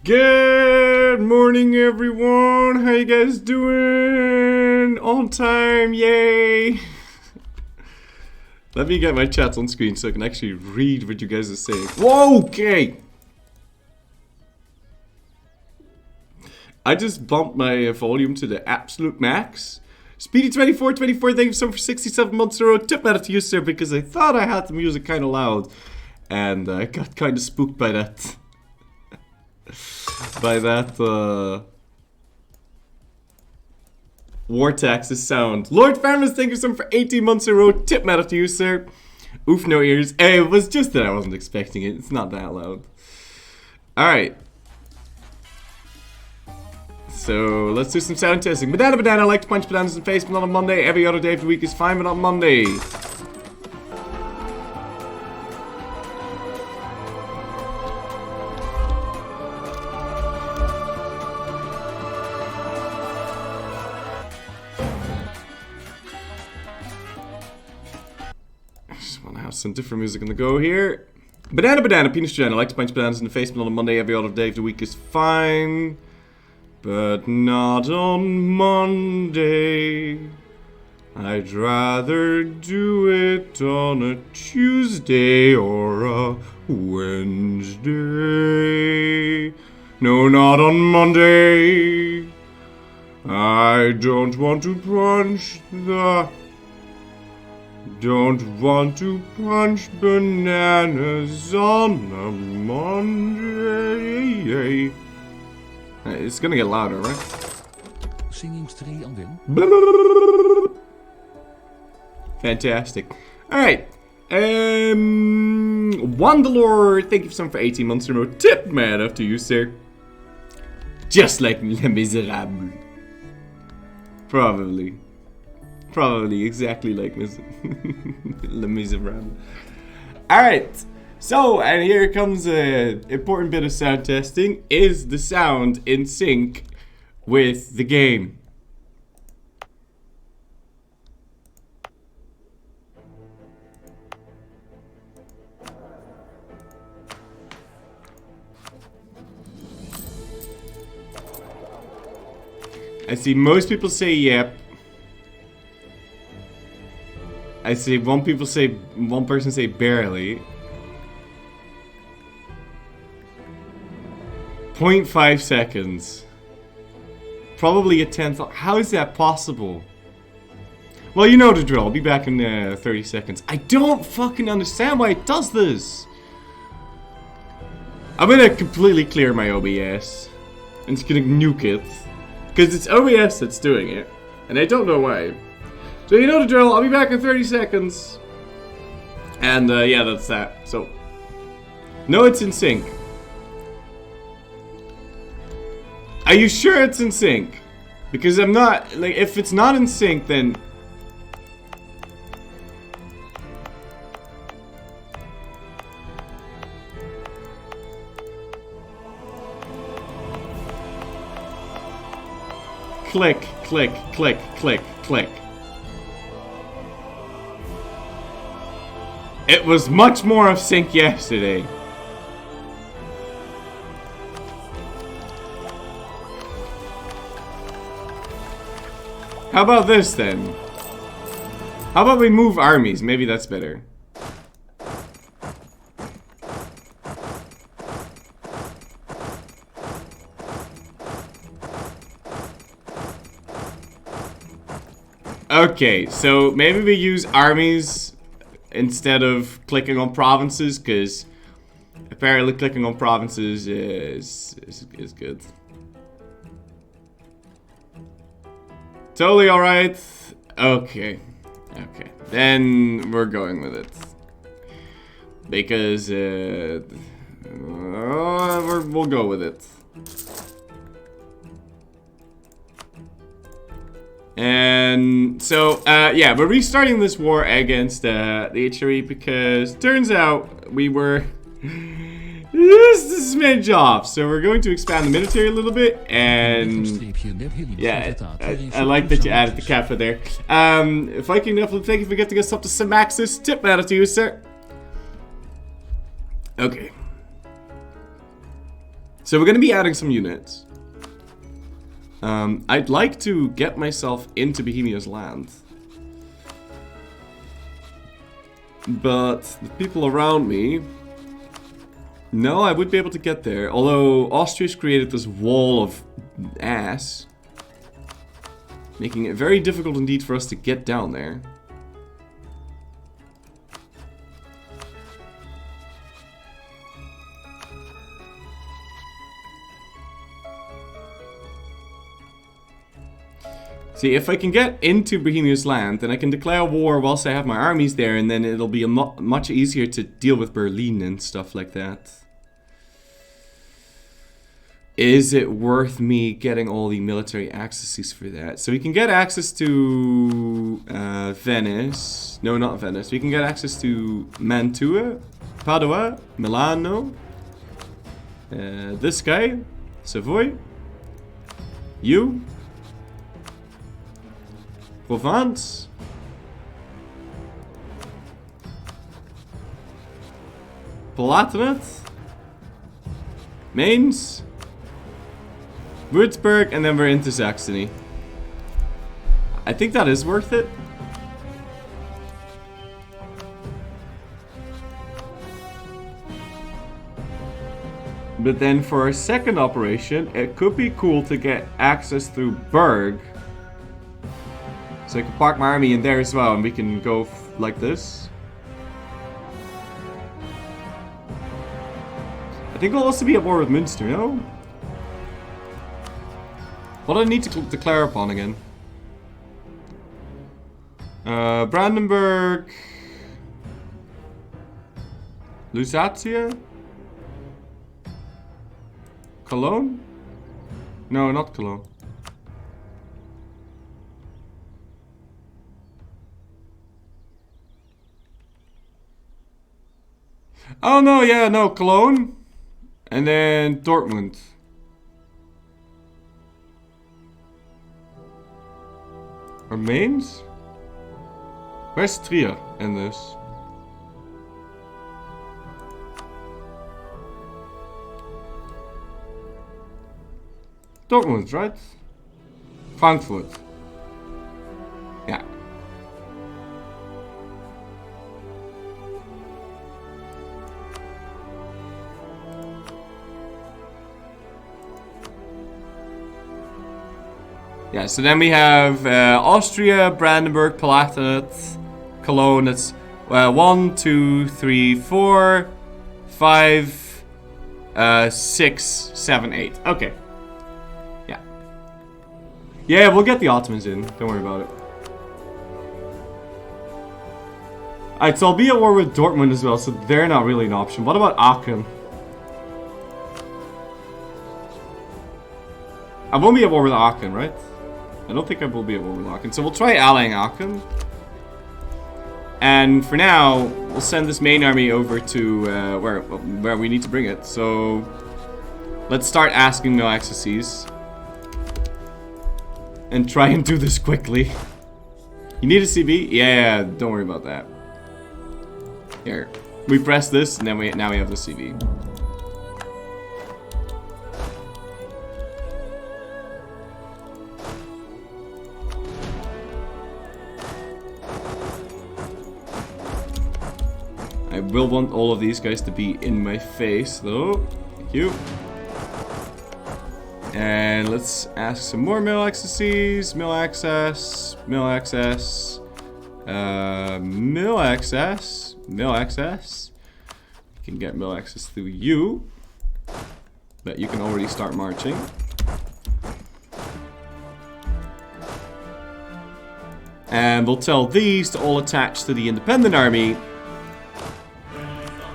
Good morning, everyone. How you guys doing? On time, yay! Let me get my chat on screen so I can actually read what you guys are saying. Whoa, okay! I just bumped my volume to the absolute max. Speedy2424, thank you so much for 67 months in a row. Tip out to you, sir, because I thought I had the music kind of loud. And I got kind of spooked by that. War taxes sound. Lord Farmers, thank you so much for 18 months in a row. Tip metal to you, sir. Oof, no ears. Hey, it was just that I wasn't expecting it. It's not that loud. Alright. So, let's do some sound testing. Banana, I like to punch bananas in the face, but not on Monday. Every other day of the week is fine, but not Monday. Some different music on the go here. Banana, penis Jen. I like to punch bananas in the face, but on a Monday. Every other day of the week is fine, but not on Monday. I'd rather do it on a Tuesday or a Wednesday. No, not on Monday. I don't want to punch bananas on a Monday. It's gonna get louder, right? Singing 3 on Wim. Fantastic. Alright. Wandelor, thank you so much for 18 months in a row. Tip man after you, sir. Just like Les Miserables. Probably exactly like Les Miserables. Alright, so, and here comes an important bit of sound testing. Is the sound in sync with the game? I see most people say yep. I see one person say barely. 0.5 seconds. Probably a tenth. How is that possible? Well, you know the drill. I'll be back in 30 seconds. I don't fucking understand why it does this. I'm gonna completely clear my OBS. I'm just gonna nuke it. Because it's OBS that's doing it. And I don't know why. So you know the drill, I'll be back in 30 seconds. And yeah, that's that. So, no, it's in sync. Are you sure it's in sync? Because I'm not, like, if it's not in sync, then... Click, click, click, click, click. It was much more of sync yesterday. How about this then? How about we move armies? Maybe that's better. Okay, so maybe we use armies instead of clicking on provinces, because apparently clicking on provinces is good. Totally alright. Okay. Okay. Then we're going with it. Because we'll go with it. And so, yeah, we're restarting this war against the HRE because turns out we were... this is my job. So we're going to expand the military a little bit, and yeah, I like that you added the kappa there. Viking Nephilim, thank you for getting us up to some access. Tip matter to you, sir. Okay. So we're going to be adding some units. I'd like to get myself into Bohemia's land. But the people around me... No, I would be able to get there. Although Austria's created this wall of ass. Making it very difficult indeed for us to get down there. See, if I can get into Bohemia's land, then I can declare war whilst I have my armies there, and then it'll be much easier to deal with Berlin and stuff like that. Is it worth me getting all the military accesses for that? So we can get access to Venice. No, not Venice. We can get access to Mantua, Padua, Milano. This guy, Savoy. You. Provence. Palatinate. Mainz. Würzburg, and then we're into Saxony. I think that is worth it. But then for our second operation, it could be cool to get access through Berg. So I can park my army in there as well, and we can go like this. I think we'll also be at war with Münster, no? What do I need to declare upon again? Brandenburg... Lusatia? Cologne? No, not Cologne. Oh no, yeah, no, Cologne. And then Dortmund. Or Mainz? Where's Trier in this? Dortmund, right? Frankfurt. Yeah. Yeah, so then we have Austria, Brandenburg, Palatinate, Cologne. That's 1, 2, 3, 4, 5, 6, 7, 8. Okay. Yeah. Yeah, we'll get the Ottomans in. Don't worry about it. Alright, so I'll be at war with Dortmund as well, so they're not really an option. What about Aachen? I won't be at war with Aachen, right? I don't think I will be at war with Aachen. So we'll try allying Aachen. And for now, we'll send this main army over to where we need to bring it. So let's start asking no accesses. And try and do this quickly. You need a CB? Yeah, don't worry about that. Here. We press this, and then now we have the CB. I will want all of these guys to be in my face, though. Thank you. And let's ask some more mill accesses. Mill access. Mill access. Mill access. Mill access. You can get mill access through you. But you can already start marching. And we'll tell these to all attach to the independent army.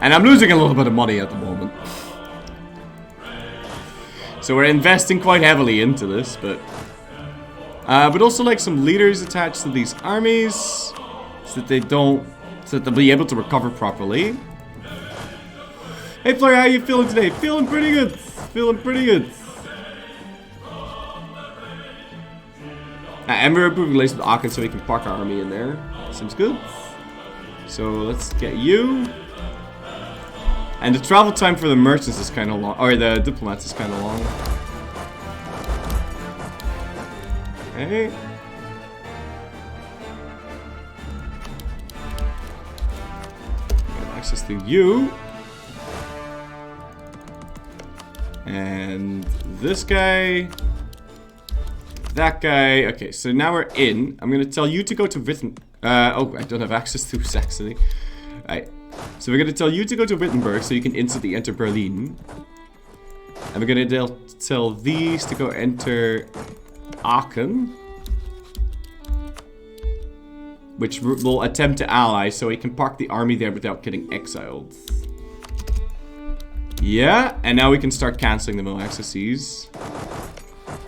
And I'm losing a little bit of money at the moment. So we're investing quite heavily into this, but... But also like some leaders attached to these armies. So that they don't... So that they'll be able to recover properly. Hey Fleur, how you feeling today? Feeling pretty good. Feeling pretty good. And we're improving relations with Aachen so we can park our army in there. Seems good. So let's get you. And the travel time for the merchants is kind of long, or the diplomats is kind of long. Okay. Get access to you. And this guy. That guy. Okay, so now we're in. I'm gonna tell you to go to Witten. Oh, I don't have access to Saxony. Alright. So we're gonna tell you to go to Wittenberg so you can instantly enter Berlin. And we're gonna tell these to go enter Aachen. Which will attempt to ally so he can park the army there without getting exiled. Yeah, and now we can start cancelling the mill accesses.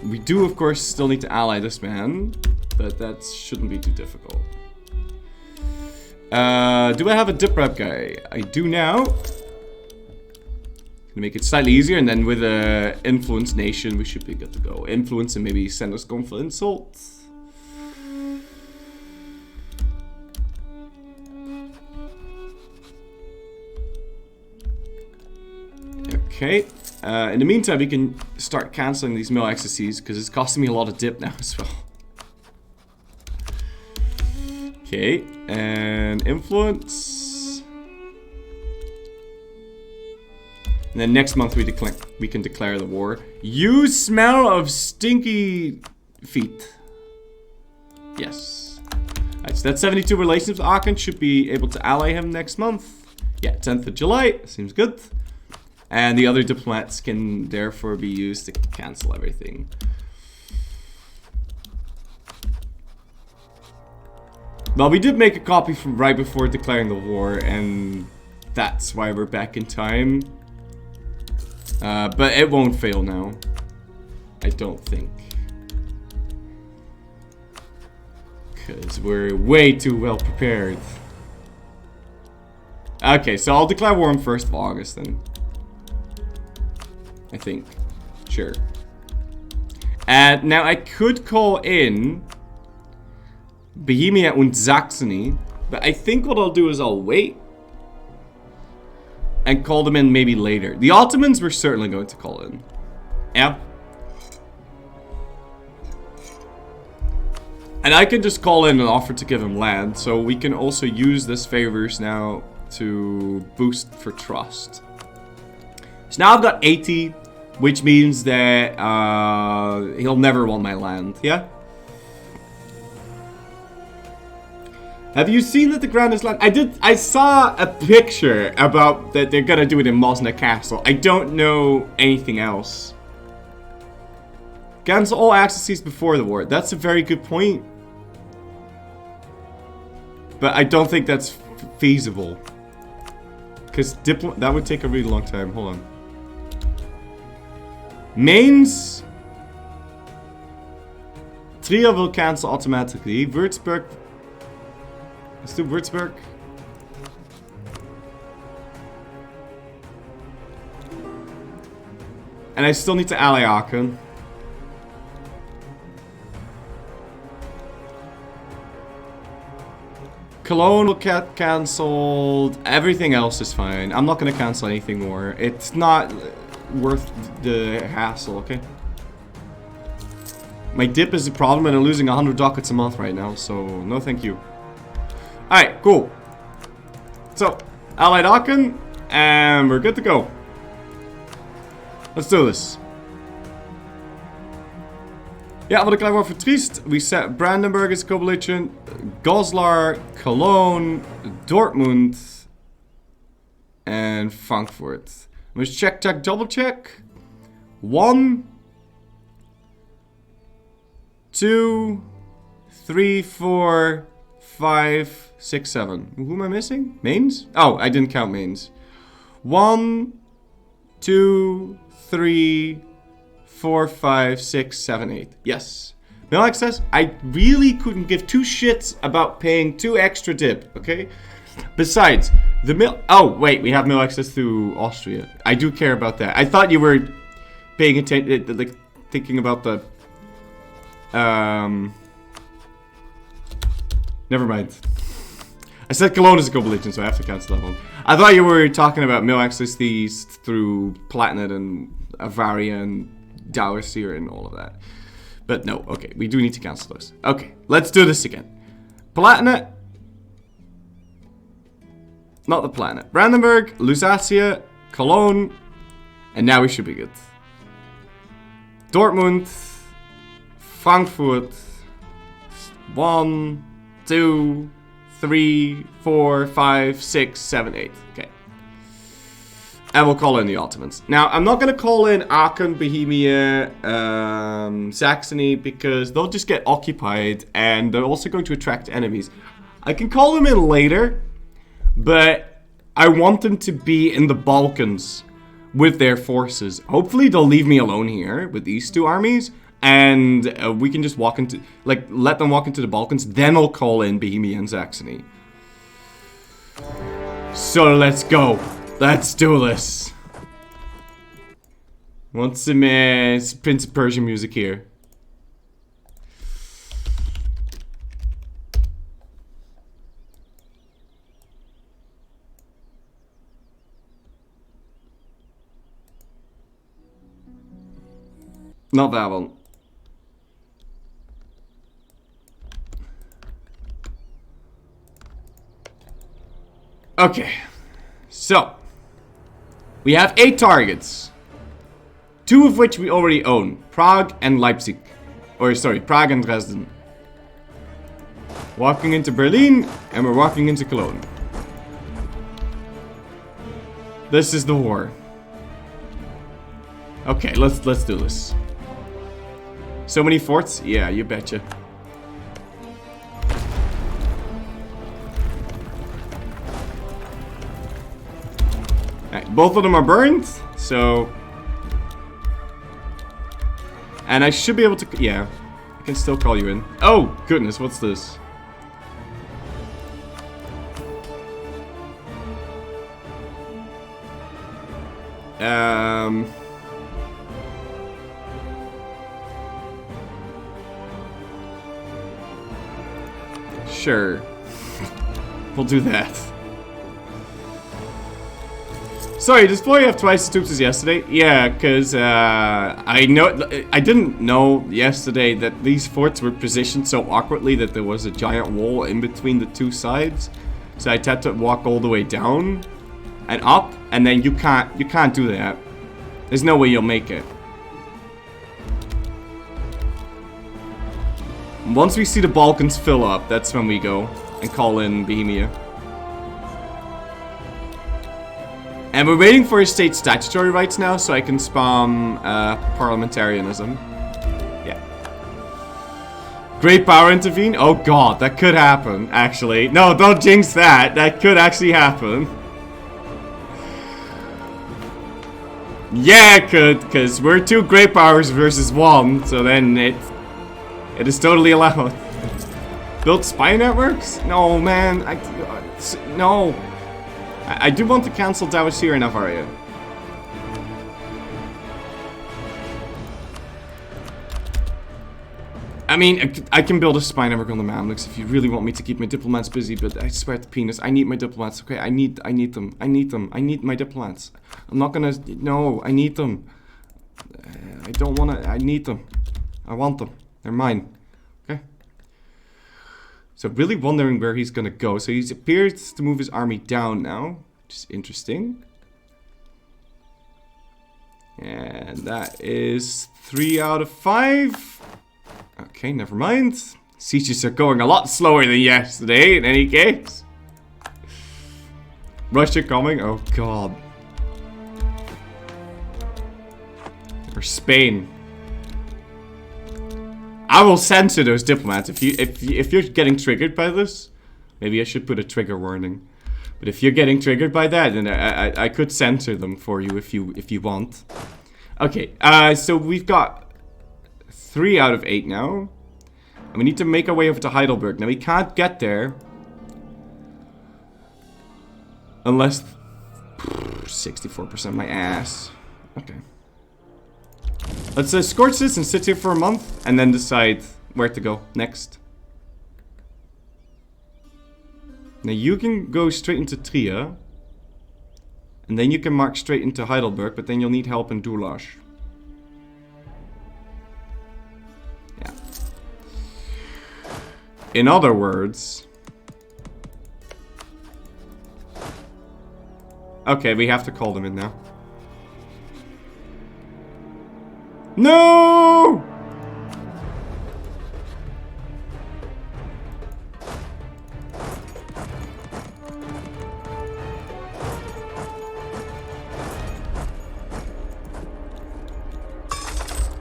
We do, of course, still need to ally this man, but that shouldn't be too difficult. Do I have a dip rep guy? I do now. Gonna make it slightly easier, and then with a influence nation, we should be good to go. Influence and maybe send us gone for insult. Okay. In the meantime, we can start cancelling these mill accesses because it's costing me a lot of dip now as well. Okay, and influence. And then next month we can declare the war. You smell of stinky feet. Yes. Alright, so that's 72 relations with Aachen. Should be able to ally him next month. Yeah, 10th of July. Seems good. And the other diplomats can therefore be used to cancel everything. Well, we did make a copy from right before declaring the war, and that's why we're back in time. But it won't fail now. I don't think. Because we're way too well prepared. Okay, so I'll declare war on 1st of August then. I think. Sure. Now I could call in Bohemia and Saxony, but I think what I'll do is I'll wait and call them in maybe later. The Ottomans we're certainly going to call in. Yeah. And I can just call in and offer to give them land, so we can also use this favors now to boost for trust. So now I've got 80, which means that he'll never want my land, yeah? Have you seen that the ground is land? I saw a picture about that they're gonna do it in Mosna Castle. I don't know anything else. Cancel all accesses before the war. That's a very good point. But I don't think that's feasible. Because that would take a really long time. Hold on. Mainz. Trier will cancel automatically. Würzburg. Let's do Würzburg. And I still need to ally Aachen. Cologne will get cancelled. Everything else is fine. I'm not going to cancel anything more. It's not worth the hassle, okay? My dip is a problem and I'm losing 100 ducats a month right now, so no thank you. Alright, cool. So, allied Aachen, and we're good to go. Let's do this. Ja, wat ik klaar voor Triest. We set Brandenburg as coalition, Goslar, Cologne, Dortmund, and Frankfurt. Let's check, double check. 1, 2, 3, 4, 5, 6, 7. Who am I missing? Mainz? Oh, I didn't count Mainz. 1, 2, 3, 4, 5, 6, 7, 8. Yes. Mill access. I really couldn't give two shits about paying 2 extra dip, okay? Besides, the mill... Oh, wait, we have mill access through Austria. I do care about that. I thought you were paying attention, like, thinking about the... Never mind. I said Cologne is a co-belligerent, so I have to cancel that one. I thought you were talking about mill access these through Palatinate and Avaria and Dowsir and all of that. But no, okay, we do need to cancel those. Okay, let's do this again. Palatinate. Not the planet. Brandenburg, Lusatia, Cologne, and now we should be good. Dortmund, Frankfurt, 1, 2, 3, 4, 5, 6, 7, 8. Okay. And we'll call in the Ottomans. Now, I'm not going to call in Aachen, Bohemia, Saxony, because they'll just get occupied, and they're also going to attract enemies. I can call them in later, but I want them to be in the Balkans with their forces. Hopefully, they'll leave me alone here with these two armies, and we can just walk into, like, let them walk into the Balkans. Then I'll call in Bohemia and Saxony. So let's go. Let's do this. Want some Prince of Persia music here. Not that one. Okay. So. We have 8 targets. 2 of which we already own. Prague and Leipzig. Or sorry, Prague and Dresden. Walking into Berlin, and we're walking into Cologne. This is the war. Okay, let's do this. So many forts? Yeah, you betcha. Right, both of them are burned, so... And I should be able to... Yeah, I can still call you in. Oh, goodness, what's this? Sure. We'll do that. Sorry, does Flory have twice as troops as yesterday? Yeah, because I didn't know yesterday that these forts were positioned so awkwardly that there was a giant wall in between the two sides. So I had to walk all the way down and up, and then you can't do that. There's no way you'll make it. Once we see the Balkans fill up, that's when we go and call in Bohemia. And we're waiting for his state statutory rights now, so I can spam parliamentarianism. Yeah. Great power intervene? Oh god, that could happen, actually. No, don't jinx that. That could actually happen. Yeah, it could, because we're 2 great powers versus 1, so then it is totally allowed. Build spy networks? No, man. No. I do want to cancel Dawasir and Avaria. I mean, I can build a spy network on the Mamluks if you really want me to keep my diplomats busy, but I swear to penis, I need my diplomats, okay? I need them. I need my diplomats. I'm not gonna... No, I need them. I don't wanna... I need them. I want them. They're mine. Okay? So really wondering where he's gonna go. So he appears to move his army down now, which is interesting. And that is 3 out of 5. Okay, never mind. Sieges are going a lot slower than yesterday, in any case. Russia coming? Oh god. Or Spain. I will censor those diplomats. If you're getting triggered by this, maybe I should put a trigger warning. But if you're getting triggered by that, then I could censor them for you if you want. Okay, so we've got 3 out of 8 now. And we need to make our way over to Heidelberg. Now we can't get there unless 64% my ass. Okay. Let's scorch this and sit here for a month, and then decide where to go next. Now you can go straight into Trier. And then you can march straight into Heidelberg, but then you'll need help in Dulash. Yeah. In other words... Okay, we have to call them in now. No!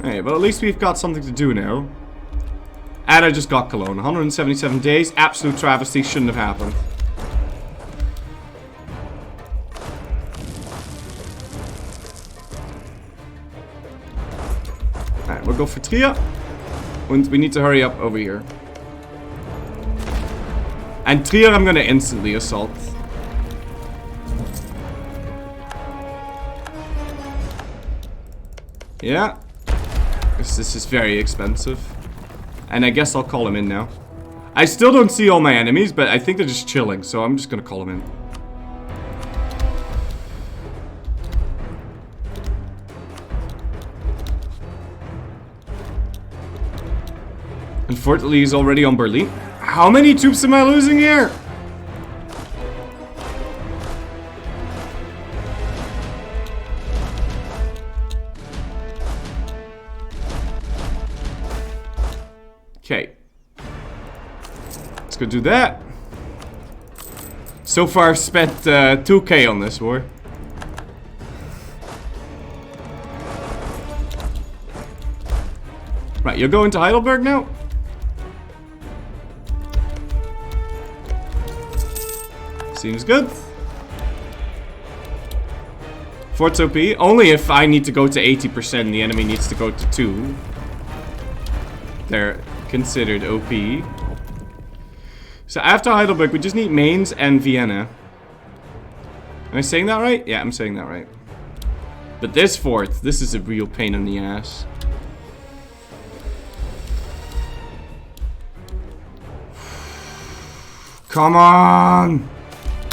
Hey, but at least we've got something to do now. And I just got Cologne. 177 days. Absolute travesty. Shouldn't have happened. Alright, we'll go for Trier. And we need to hurry up over here. And Trier I'm gonna instantly assault. Yeah. This is very expensive. And I guess I'll call him in now. I still don't see all my enemies, but I think they're just chilling, so I'm just gonna call him in. Unfortunately, he's already on Berlin. How many troops am I losing here? Okay. Let's go do that. So far I've spent 2k on this war. Right, you'll go into Heidelberg now? Seems good. Fort's OP. Only if I need to go to 80% and the enemy needs to go to 2. They're considered OP. So after Heidelberg, we just need Mainz and Vienna. Am I saying that right? Yeah, I'm saying that right. But this fort, this is a real pain in the ass. Come on!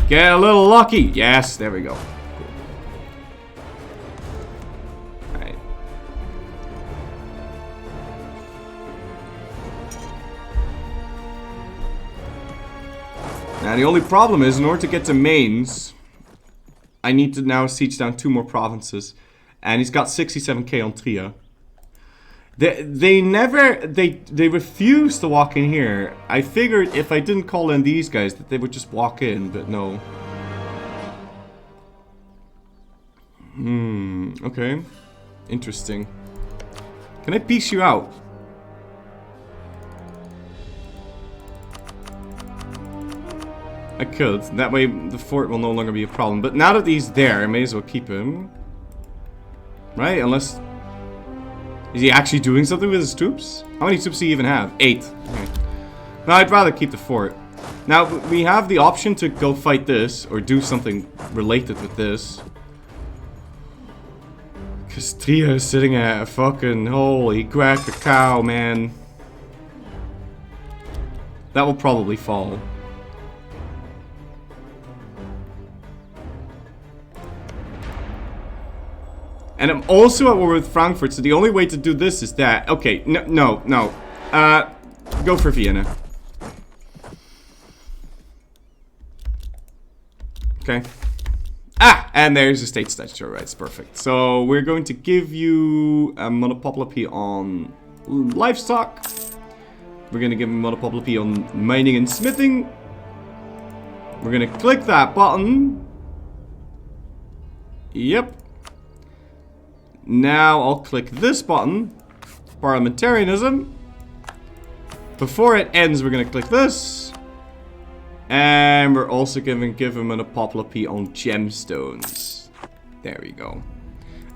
Get a little lucky! Yes, there we go. Alright. Now the only problem is, in order to get to Mainz, I need to now siege down 2 more provinces. And he's got 67k on Trier. They refuse to walk in here. I figured if I didn't call in these guys that they would just walk in, but no. Okay. Interesting. Can I piece you out? I could. That way the fort will no longer be a problem. But now that he's there, I may as well keep him. Right? Unless... Is he actually doing something with his troops? How many troops do he even have? 8. Okay. No, I'd rather keep the fort. Now, we have the option to go fight this, or do something related with this. Because Trier is sitting at a fucking holy crack a cow, man. That will probably fall. And I'm also at war with Frankfurt, so the only way to do this is that... Okay, no. Go for Vienna. Okay. Ah! And there's a state statue rights. Perfect. So we're going to give you a monopoly on livestock. We're going to give him monopoly on mining and smithing. We're going to click that button. Yep. Now I'll click this button, parliamentarianism. Before it ends, we're gonna click this, and we're also gonna give him an apoplopy on gemstones. There we go.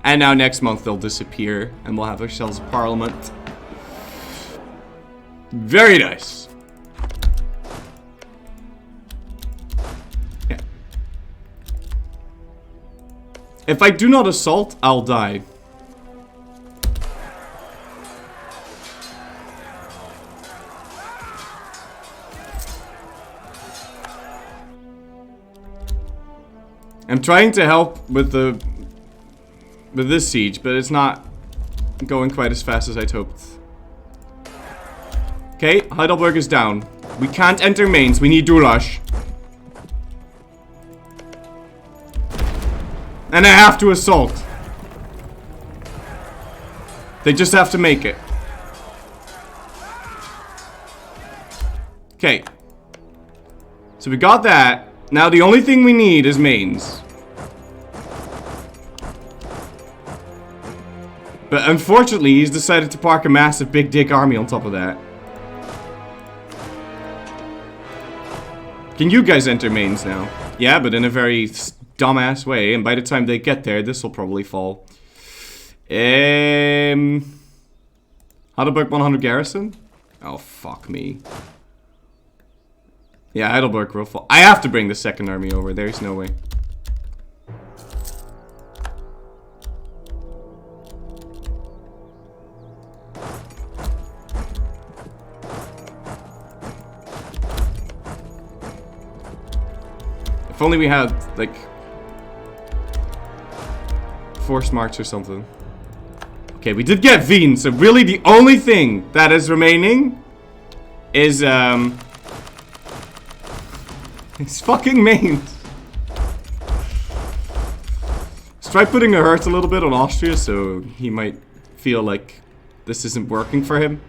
And now next month they'll disappear, and we'll have ourselves a parliament. Very nice. Yeah. If I do not assault, I'll die. I'm trying to help with this siege, but it's not going quite as fast as I'd hoped. Okay, Heidelberg is down. We can't enter Mainz. We need Dulash. And I have to assault. They just have to make it. Okay. So we got that. Now the only thing we need is Mainz. But unfortunately, he's decided to park a massive big dick army on top of that. Can you guys enter Mainz now? Yeah, but in a very dumbass way. And by the time they get there, this will probably fall. Heidelberg 100 garrison? Oh, fuck me. Yeah, Heidelberg will fall. I have to bring the second army over. There's no way. If only we had, like, forced march or something. Okay, we did get Wien, so really the only thing that is remaining is, it's fucking Mainz. Let's try putting a hurt a little bit on Austria, so he might feel like this isn't working for him.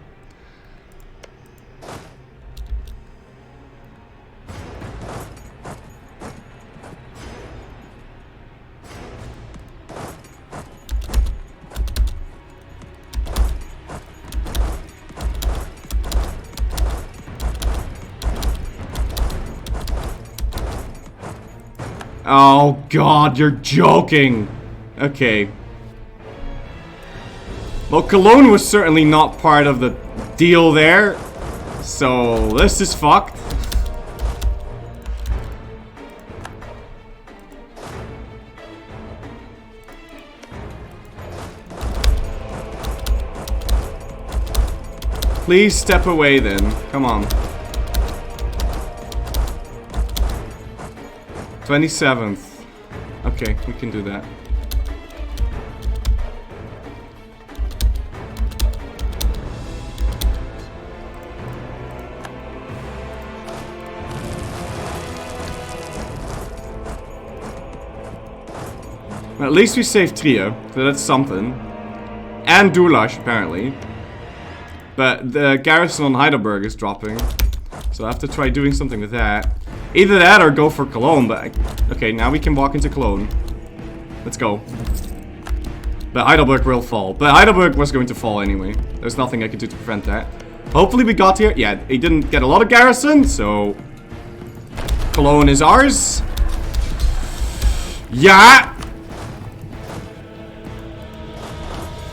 Oh god, you're joking. Okay. Well, Cologne was certainly not part of the deal there. So, this is fucked. Please step away then. Come on. 27th. Okay, we can do that. Well, at least we saved Trier, so that's something. And Dulash, apparently. But the garrison on Heidelberg is dropping. So I have to try doing something with that. Either that or go for Cologne, but... Okay, now we can walk into Cologne. Let's go. But Heidelberg will fall. But Heidelberg was going to fall anyway. There's nothing I could do to prevent that. Hopefully we got here. Yeah, he didn't get a lot of garrison, so... Cologne is ours. Yeah!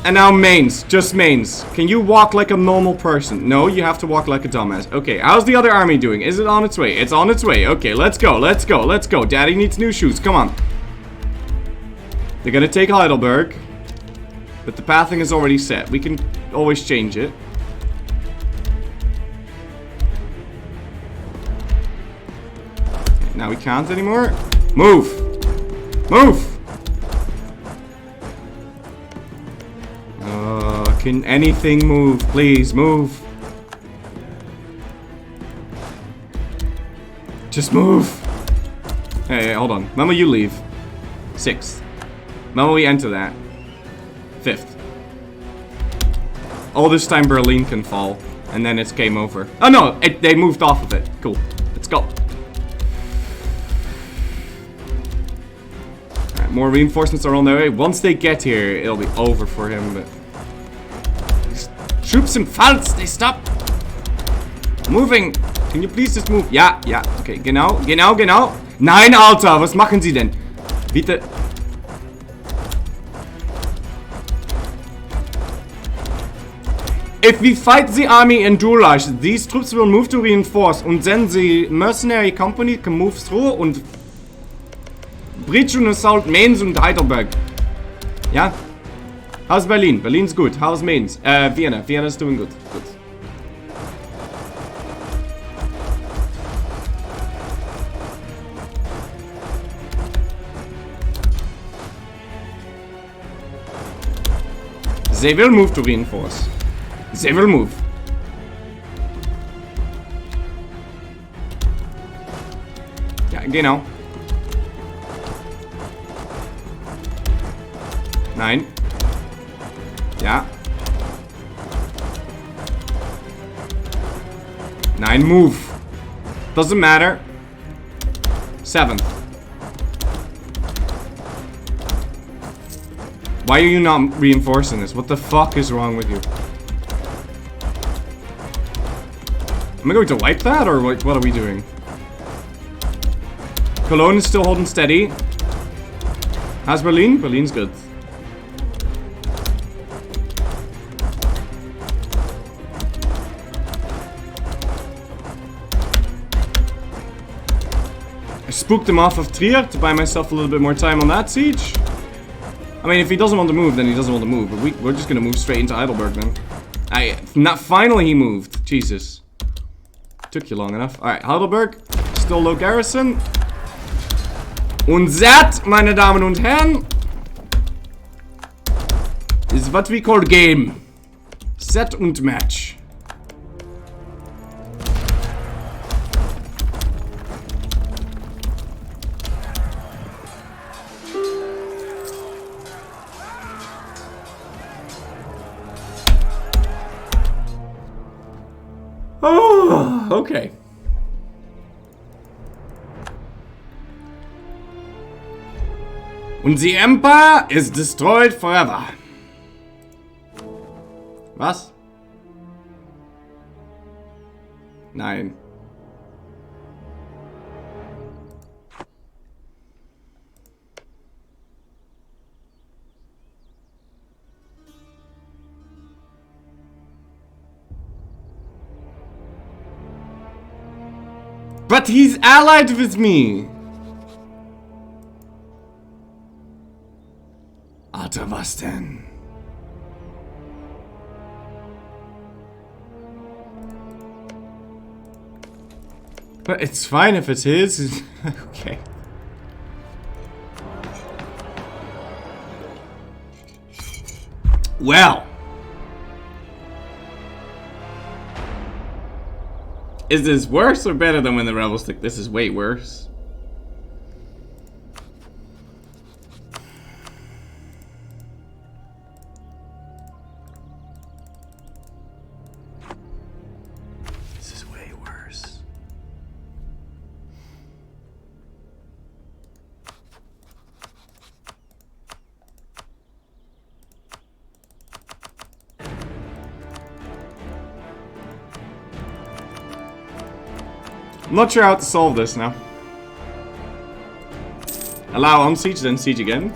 And now Mainz. Just Mainz. Can you walk like a normal person? No, you have to walk like a dumbass. Okay, how's the other army doing? Is it on its way? It's on its way. Okay, let's go, let's go, let's go. Daddy needs new shoes. Come on. They're gonna take Heidelberg. But the pathing is already set. We can always change it. Now we can't anymore. Move! Move! Can anything move? Please, move. Just move. Hey, hold on. Mama, you leave. 6th. Mama, we enter that. 5th. All this time Berlin can fall. And then it's game over. Oh no, they moved off of it. Cool. Let's go. Alright, more reinforcements are on their way. Once they get here, it'll be over for him, but... Troops im Pfalz, they stop moving. Can you please just move? Ja, ja, okay, genau, genau, genau. Nein, Alter, was machen Sie denn? Bitte. If we fight the army in Dulash, these troops will move to reinforce, and then the mercenary company can move through and breach and assault Mainz and Heidelberg. Ja? How's Berlin? Berlin's good. How's Mainz? Vienna. Vienna's doing good. Good. They will move to reinforce. They will move. Ja, genau. Nein. Ja. Nein, move. Doesn't matter. 7th. Why are you not reinforcing this? What the fuck is wrong with you? Am I going to wipe that, or what are we doing? Cologne is still holding steady. How's Berlin? Berlin's good. I spooked him off of Trier to buy myself a little bit more time on that siege. I mean, if he doesn't want to move, then he doesn't want to move. But we're just gonna move straight into Heidelberg then. Finally he moved. Jesus. Took you long enough. Alright, Heidelberg. Still low garrison. Und that, meine Damen und Herren, is what we call game. Set und match. Oh, okay. And the Empire is destroyed forever. Was? Nein. But he's allied with me. Alter, was denn? But it's fine if it's his. Okay. Well. Is this worse or better than when the rebels took? This is way worse. This is way worse. I'm not sure how to solve this now. Allow on siege, then siege again.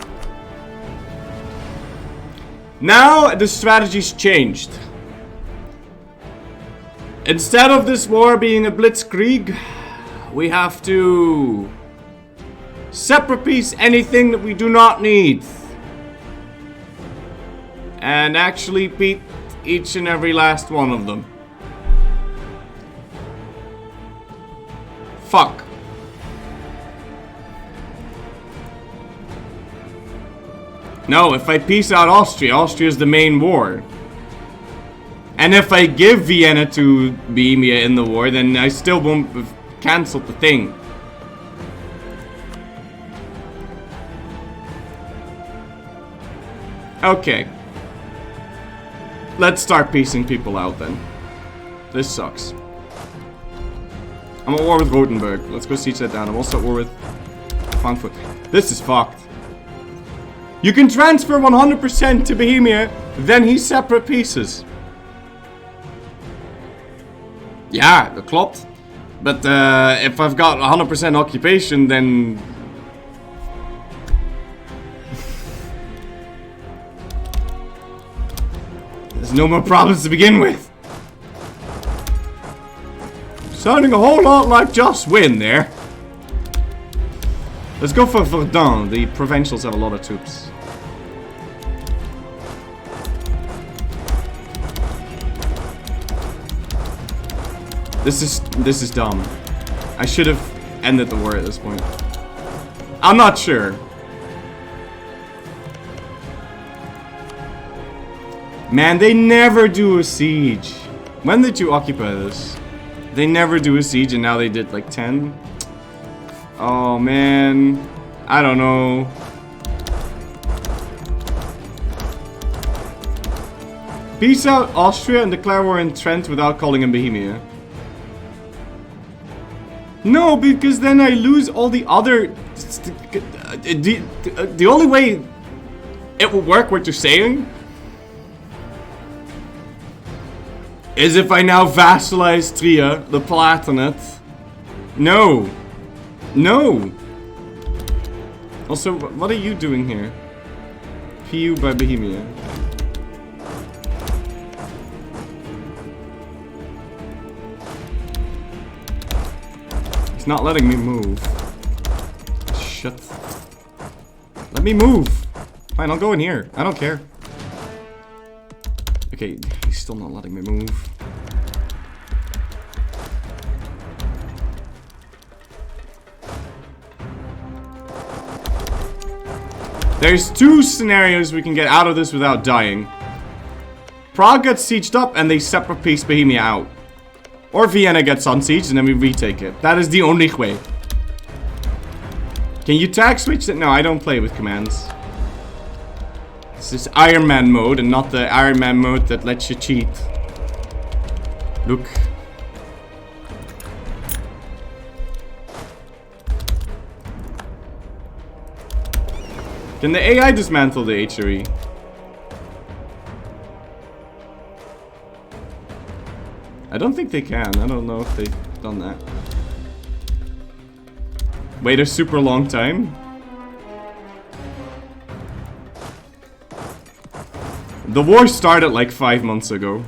Now the strategy's changed. Instead of this war being a blitzkrieg, we have to separate piece anything that we do not need. And actually beat each and every last one of them. Fuck. No, if I peace out Austria, Austria's the main war. And if I give Vienna to Bohemia in the war, then I still won't have cancelled the thing. Okay. Let's start piecing people out then. This sucks. I'm at war with Rotenburg. Let's go siege that down. I'm also at war with Frankfurt. This is fucked. You can transfer 100% to Bohemia, then he's separate pieces. Yeah, that klopt. But if I've got 100% occupation, then... there's no more problems to begin with. Sounding a whole lot like Just Win there. Let's go for Verdun. The provincials have a lot of troops. This is dumb. I should have ended the war at this point. I'm not sure. Man, they never do a siege. When did you occupy this? They never do a siege and now they did like 10. Oh man. I don't know. Peace out Austria and declare war in Trent without calling in Bohemia. No, because then I lose all the other... The only way it will work, what you're saying, is if I now vassalize Trier, the Palatinate. No. No. Also, what are you doing here? PU by Bohemia. He's not letting me move. Shit. Let me move. Fine, I'll go in here. I don't care. Okay, he's still not letting me move. There's two scenarios we can get out of this without dying. Prague gets sieged up and they separate piece Bohemia out. Or Vienna gets unsieged and then we retake it. That is the only way. Can you tag switch it? No, I don't play with commands. This is Iron Man mode and not the Iron Man mode that lets you cheat. Look. Can the AI dismantle the HRE? I don't think they can. I don't know if they've done that. Wait a super long time. The war started like 5 months ago.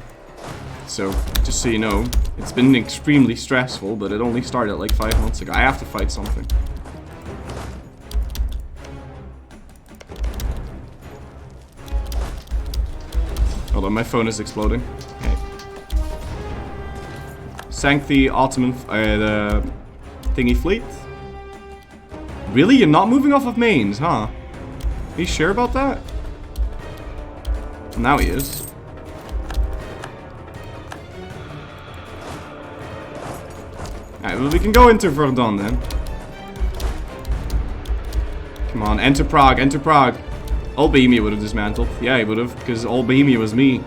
So, just so you know, it's been extremely stressful, but it only started like 5 months ago. I have to fight something. Hold on, my phone is exploding. Okay. Sank the Ottoman, the thingy fleet. Really? You're not moving off of Mainz, huh? Are you sure about that? Now he is. Alright, well we can go into Verdun then. Come on, enter Prague, enter Prague. All Bohemia would have dismantled. Yeah, he would have, because all Bohemia was me.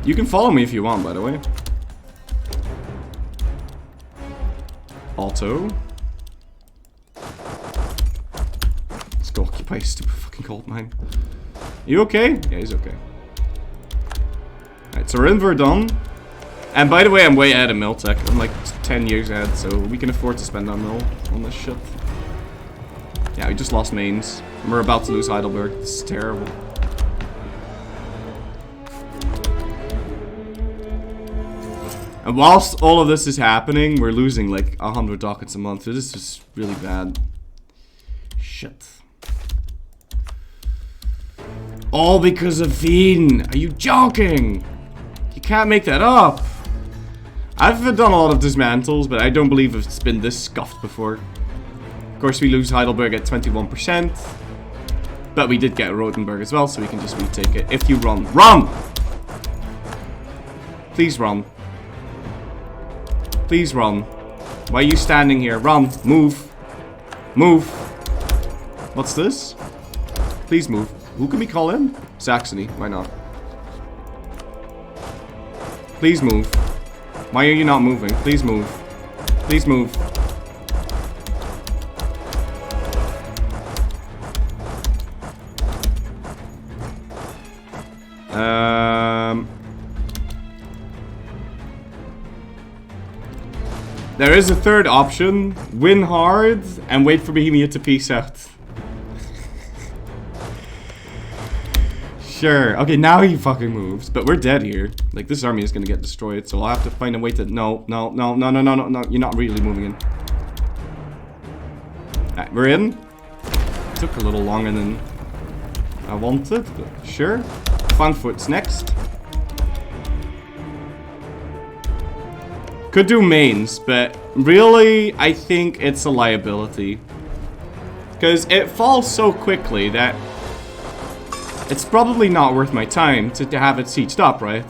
You can follow me if you want, by the way. Auto. Let's go occupy a stupid fucking gold mine. You okay? Yeah, he's okay. Alright, so we're in Verdun. And by the way, I'm way ahead of Miltech. I'm like 10 years ahead, so we can afford to spend our mill on this shit. Yeah, we just lost Mainz. And we're about to lose Heidelberg. This is terrible. And whilst all of this is happening, we're losing like 100 dockets a month. So this is really bad. Shit. All because of Wien. Are you joking? You can't make that up. I've done a lot of dismantles, but I don't believe it's been this scuffed before. Of course, we lose Heidelberg at 21%. But we did get Rotenburg as well, so we can just retake it. If you run. Run! Please run. Please run. Why are you standing here? Run. Move. Move. What's this? Please move. Who can we call in? Saxony. Why not? Please move. Why are you not moving? Please move. Please move. There is a third option. Win hard and wait for Bohemia to peace out. Sure. Okay, now he fucking moves. But we're dead here. Like, this army is gonna get destroyed, so I'll have to find a way to... No. You're not really moving in. Alright, we're in. Took a little longer than I wanted, but sure. Frankfurt's next. Could do mains, but really, I think it's a liability. Because it falls so quickly that it's probably not worth my time to have it sieged up, right?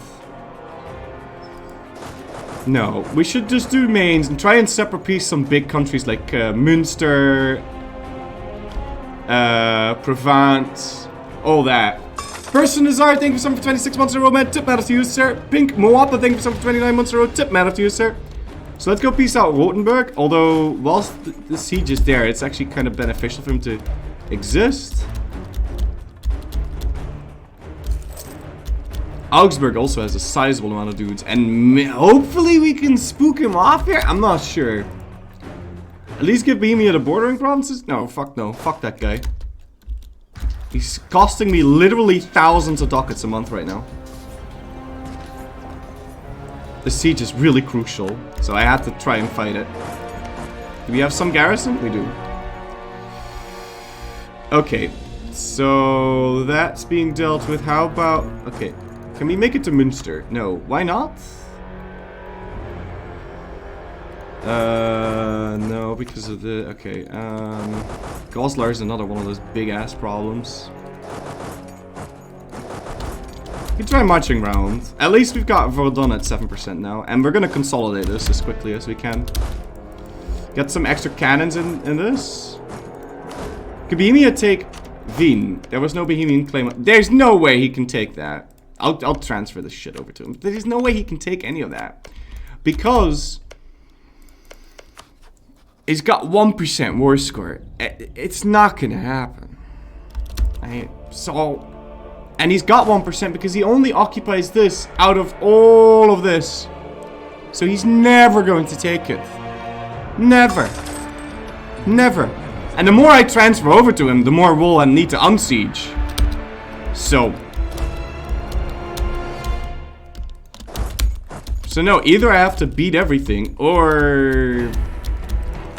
No, we should just do mains and try and separate piece some big countries like Münster, Provence, all that. Person Nazar, thank you for 26 months in a row, man. Tip matter to you, sir. Pink Moapa, thank you for 29 months in a row. Tip matter to you, sir. So let's go peace out Rothenburg. Although, whilst the siege is there, it's actually kind of beneficial for him to exist. Augsburg also has a sizable amount of dudes. And hopefully we can spook him off here? I'm not sure. At least give Bohemia the bordering provinces? No, fuck no. Fuck that guy. He's costing me literally thousands of ducats a month right now. The siege is really crucial, so I had to try and fight it. Do we have some garrison? We do. Okay, so that's being dealt with. How about... Okay, can we make it to Münster? No, why not? No, because of the... Okay, Goslar is another one of those big-ass problems. We can try marching round. At least we've got Verdun at 7% now. And we're gonna consolidate this as quickly as we can. Get some extra cannons in this. Could Bohemia take Wien? There was no Bohemian claim. There's no way he can take that. I'll transfer this shit over to him. There's no way he can take any of that. Because... he's got 1% war score. It's not gonna happen. And he's got 1% because he only occupies this out of all of this. So he's never going to take it. Never. Never. And the more I transfer over to him, the more we'll need to unsiege. So no, either I have to beat everything, or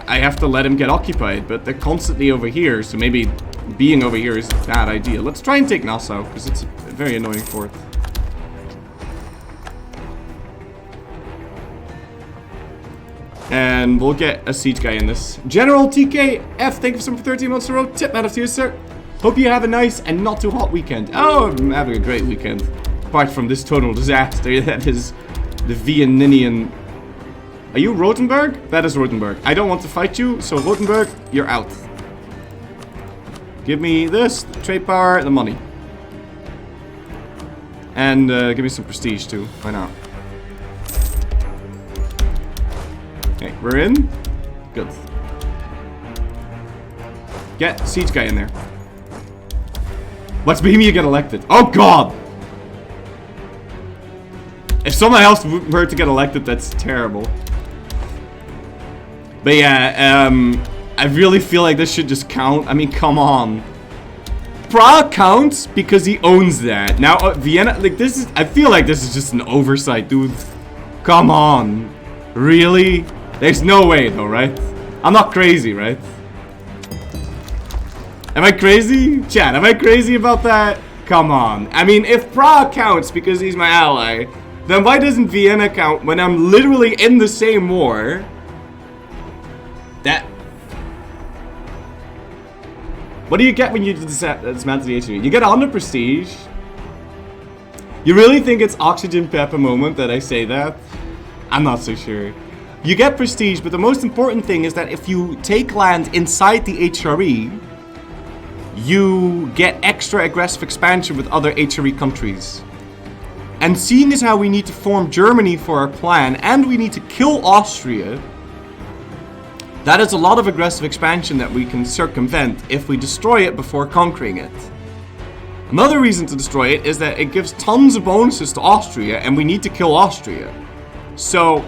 I have to let him get occupied, but they're constantly over here, so maybe being over here is a bad idea. Let's try and take Nassau, because it's a very annoying fort. And we'll get a siege guy in this. General TKF, thank you for 13 months in a row. Tip man to you, sir. Hope you have a nice and not too hot weekend. Oh, I'm having a great weekend. Apart from this total disaster that is the Vienninian. Are you Rothenburg? That is Rothenburg. I don't want to fight you, so Rothenburg, you're out. Give me this, the trade power, the money. And give me some prestige too. Why not? Okay, we're in. Good. Get siege guy in there. Let's Bohemia get elected. Oh god! If someone else were to get elected, that's terrible. But yeah, I really feel like this should just count. I mean, come on. Prague counts because he owns that. Now, Vienna, like this is, I feel like this is just an oversight, dude. Come on. Really? There's no way though, right? I'm not crazy, right? Am I crazy? Chat, am I crazy about that? Come on. I mean, if Prague counts because he's my ally, then why doesn't Vienna count when I'm literally in the same war? That... What do you get when you dismantle the HRE? You get 100 prestige. You really think it's Oxygen Pepper moment that I say that? I'm not so sure. You get prestige, but the most important thing is that if you take land inside the HRE, you get extra aggressive expansion with other HRE countries. And seeing as how we need to form Germany for our plan, and we need to kill Austria, that is a lot of aggressive expansion that we can circumvent if we destroy it before conquering it. Another reason to destroy it is that it gives tons of bonuses to Austria, and we need to kill Austria. So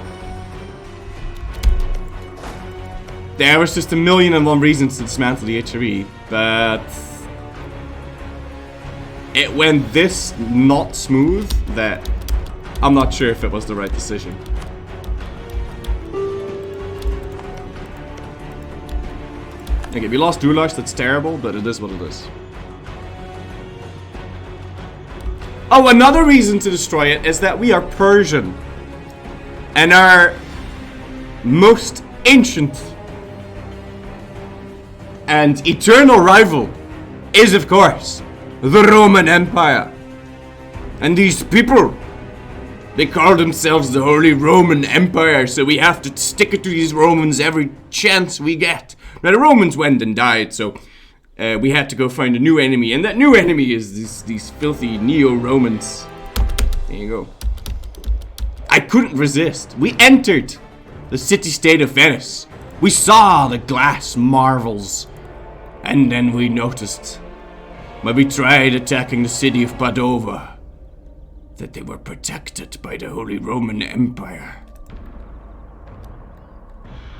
there was just 1,000,001 reasons to dismantle the HRE, but it went this not smooth that I'm not sure if it was the right decision. Okay, we lost Dulash, that's terrible, but it is what it is. Oh, another reason to destroy it is that we are Persian. And our most ancient and eternal rival is, of course, the Roman Empire. And these people, they call themselves the Holy Roman Empire, so we have to stick it to these Romans every chance we get. Now, the Romans went and died, so we had to go find a new enemy, and that new enemy is these filthy Neo-Romans. There you go. I couldn't resist. We entered the city-state of Venice. We saw the glass marvels, and then we noticed, when we tried attacking the city of Padova, that they were protected by the Holy Roman Empire.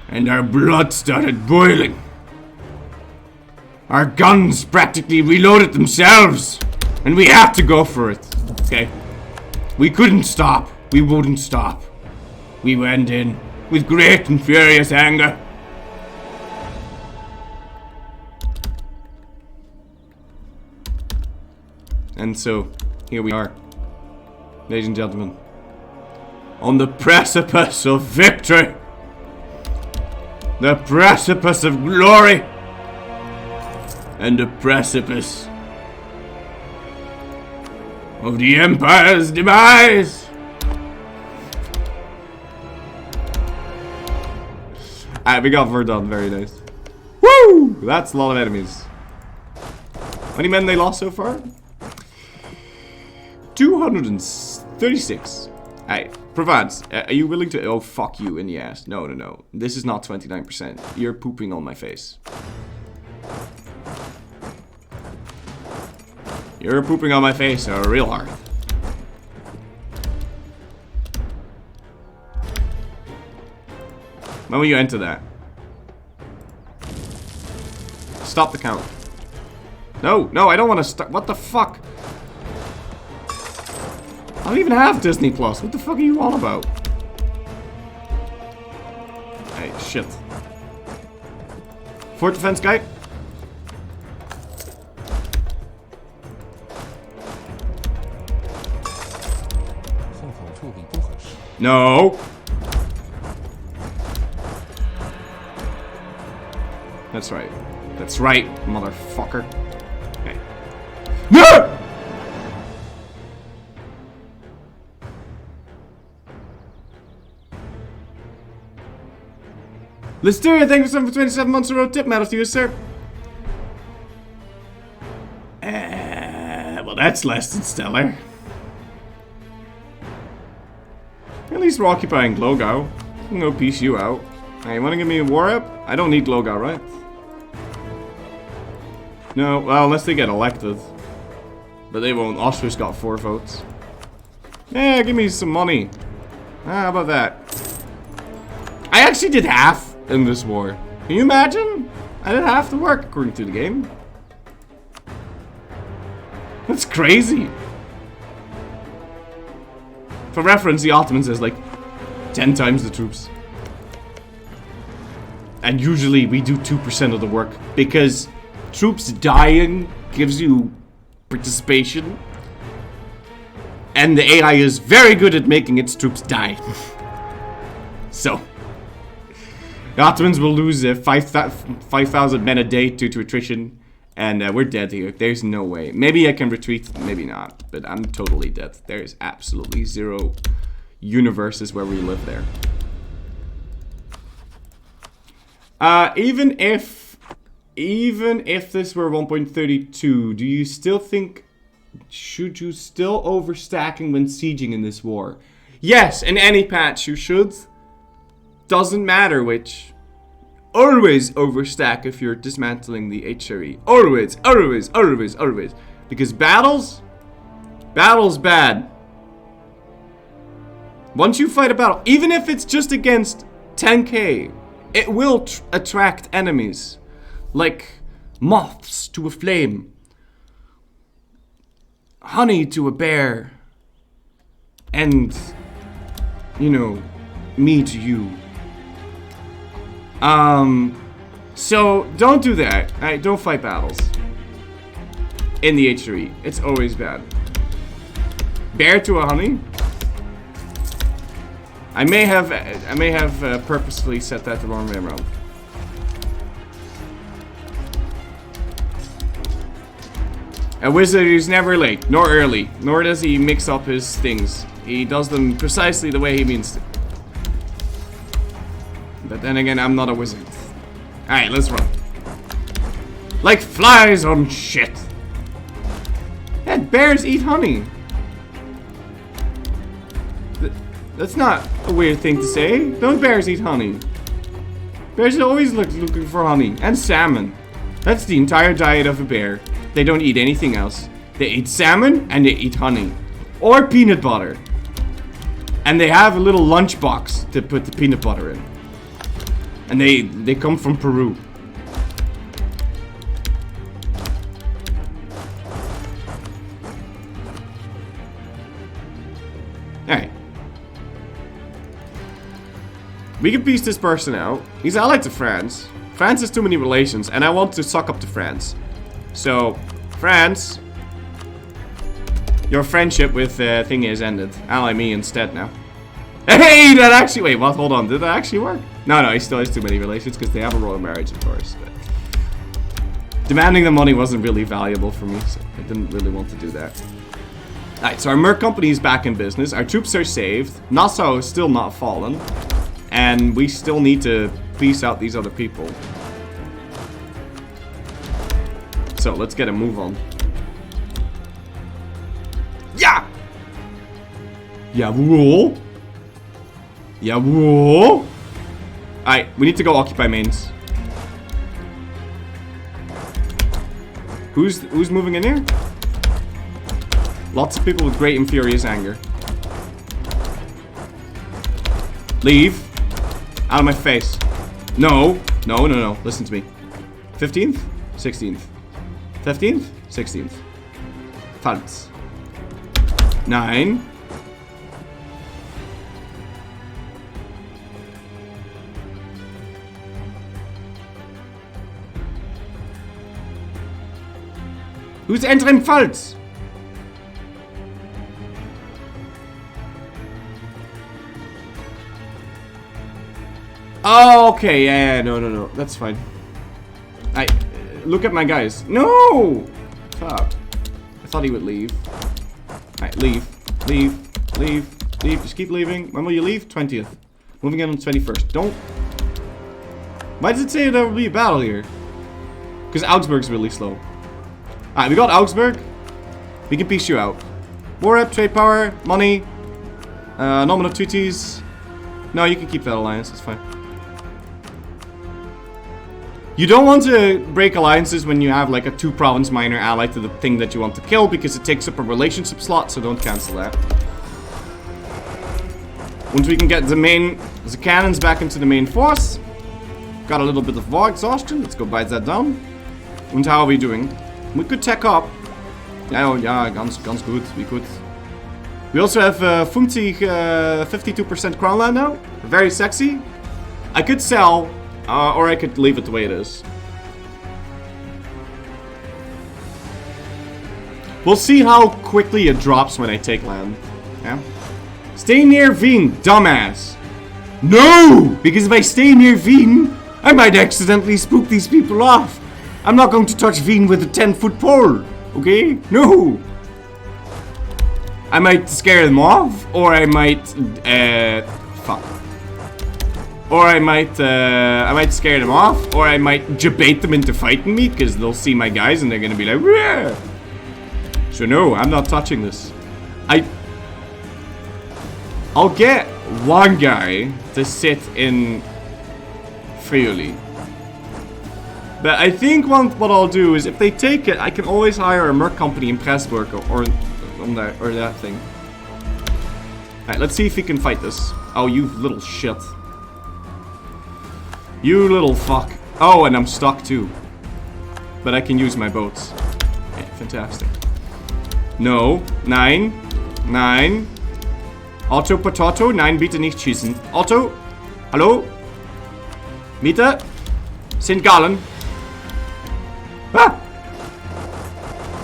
And our blood started boiling. Our guns practically reloaded themselves, and we had to go for it, okay? We couldn't stop. We wouldn't stop. We went in with great and furious anger. And so, here we are, ladies and gentlemen, on the precipice of victory, the precipice of glory, and the precipice of the Empire's demise. Alright, we got Verdun, very nice. Woo! That's a lot of enemies. How many men they lost so far? 236. Alright, Provence, are you willing to... Oh, fuck you in the ass. No, no, no. This is not 29%. You're pooping on my face. You're pooping on my face real hard. When will you enter that? Stop the count. No, no, I don't want to start. What the fuck? I don't even have Disney Plus. What the fuck are you on about? Hey, shit. Fort defense guy? No. That's right. That's right, motherfucker. Okay. No! Listeria, thank you for 27 months in a row. Tip medal to you, sir. Well, that's less than stellar. At least we're occupying Glogo. I can go piece you out. Hey, you wanna give me a war up? I don't need Glogo, right? No, well, unless they get elected. But they won't. Austria's got 4 votes. Yeah, give me some money. How about that? I actually did half in this war. Can you imagine? I did half the work according to the game. That's crazy. For reference, the Ottomans has like 10 times the troops. And usually we do 2% of the work because troops dying gives you participation. And the AI is very good at making its troops die. So, the Ottomans will lose 5,000 men a day due to attrition. And we're dead here. There's no way. Maybe I can retreat, maybe not. But I'm totally dead. There's absolutely 0 universes where we live there. Even if this were 1.32, do you still think... Should you still overstacking when sieging in this war? Yes, in any patch you should. Doesn't matter which. Always overstack if you're dismantling the HRE. Always, always, always, always. Because battle's bad. Once you fight a battle, even if it's just against 10k, it will attract enemies. Like moths to a flame. Honey to a bear. And, you know, me to you. So don't do that. Alright, don't fight battles. In the HRE. It's always bad. Bear to a honey. I may have purposefully set that the wrong way around. A wizard is never late, nor early, nor does he mix up his things. He does them precisely the way he means to. But then again, I'm not a wizard. Alright, let's run. Like flies on shit. Yeah, bears eat honey. That's not a weird thing to say. Don't bears eat honey? Bears always looking for honey. And salmon. That's the entire diet of a bear. They don't eat anything else. They eat salmon and they eat honey. Or peanut butter. And they have a little lunchbox to put the peanut butter in. And they come from Peru. Alright. We can piece this person out. He's allied to France. France has too many relations, and I want to suck up to France. So, France, your friendship with Thingy has ended. Ally me instead now. Hey, that actually, wait, what? Hold on, did that actually work? No, he still has too many relations because they have a royal marriage, of course. But demanding the money wasn't really valuable for me, so I didn't really want to do that. Alright, so our merc company is back in business. Our troops are saved. Nassau is still not fallen. And we still need to piece out these other people. So let's get a move on. Yeah! Jawohl! Jawohl! Alright, we need to go occupy Mainz. Who's moving in here? Lots of people with great and furious anger. Leave. Out of my face. No. No. Listen to me. 15th? 16th. 15th? 16th. False. 9. Who's entering false? Oh, okay, yeah, no, that's fine. Look at my guys. No! Fuck. I thought he would leave. Alright, leave. Just keep leaving. When will you leave? 20th. Moving in on 21st. Don't... Why does it say there will be a battle here? Because Augsburg's really slow. Alright, we got Augsburg. We can piece you out. War rep, trade power, money, nominal treaties. No, you can keep that alliance, it's fine. You don't want to break alliances when you have like a 2-province minor ally to the thing that you want to kill because it takes up a relationship slot, so don't cancel that. Once we can get the cannons back into the main force, got a little bit of war exhaustion, let's go bite that down. And how are we doing? We could tech up. Yeah, ganz good, we could. We also have 52% crown land now, very sexy. I could sell. Or I could leave it the way it is. We'll see how quickly it drops when I take land. Yeah? Stay near Wien, dumbass. No! Because if I stay near Wien, I might accidentally spook these people off. I'm not going to touch Wien with a 10-foot pole. Okay? No! I might scare them off, or I might... fuck. Or I might scare them off, or I might debate them into fighting me, because they'll see my guys and they're gonna be like, "Rah!" So no, I'm not touching this. I'll get one guy to sit in Friuli. But I think what I'll do is, if they take it, I can always hire a merc company in Pressburg or that thing. Alright, let's see if he can fight this. Oh, you little shit. You little fuck. Oh, and I'm stuck too. But I can use my boats. Okay, fantastic. No. 9. Otto Potato. 9 bitte nicht schießen. Otto? Hallo? Bitte? St. Gallen? Ah!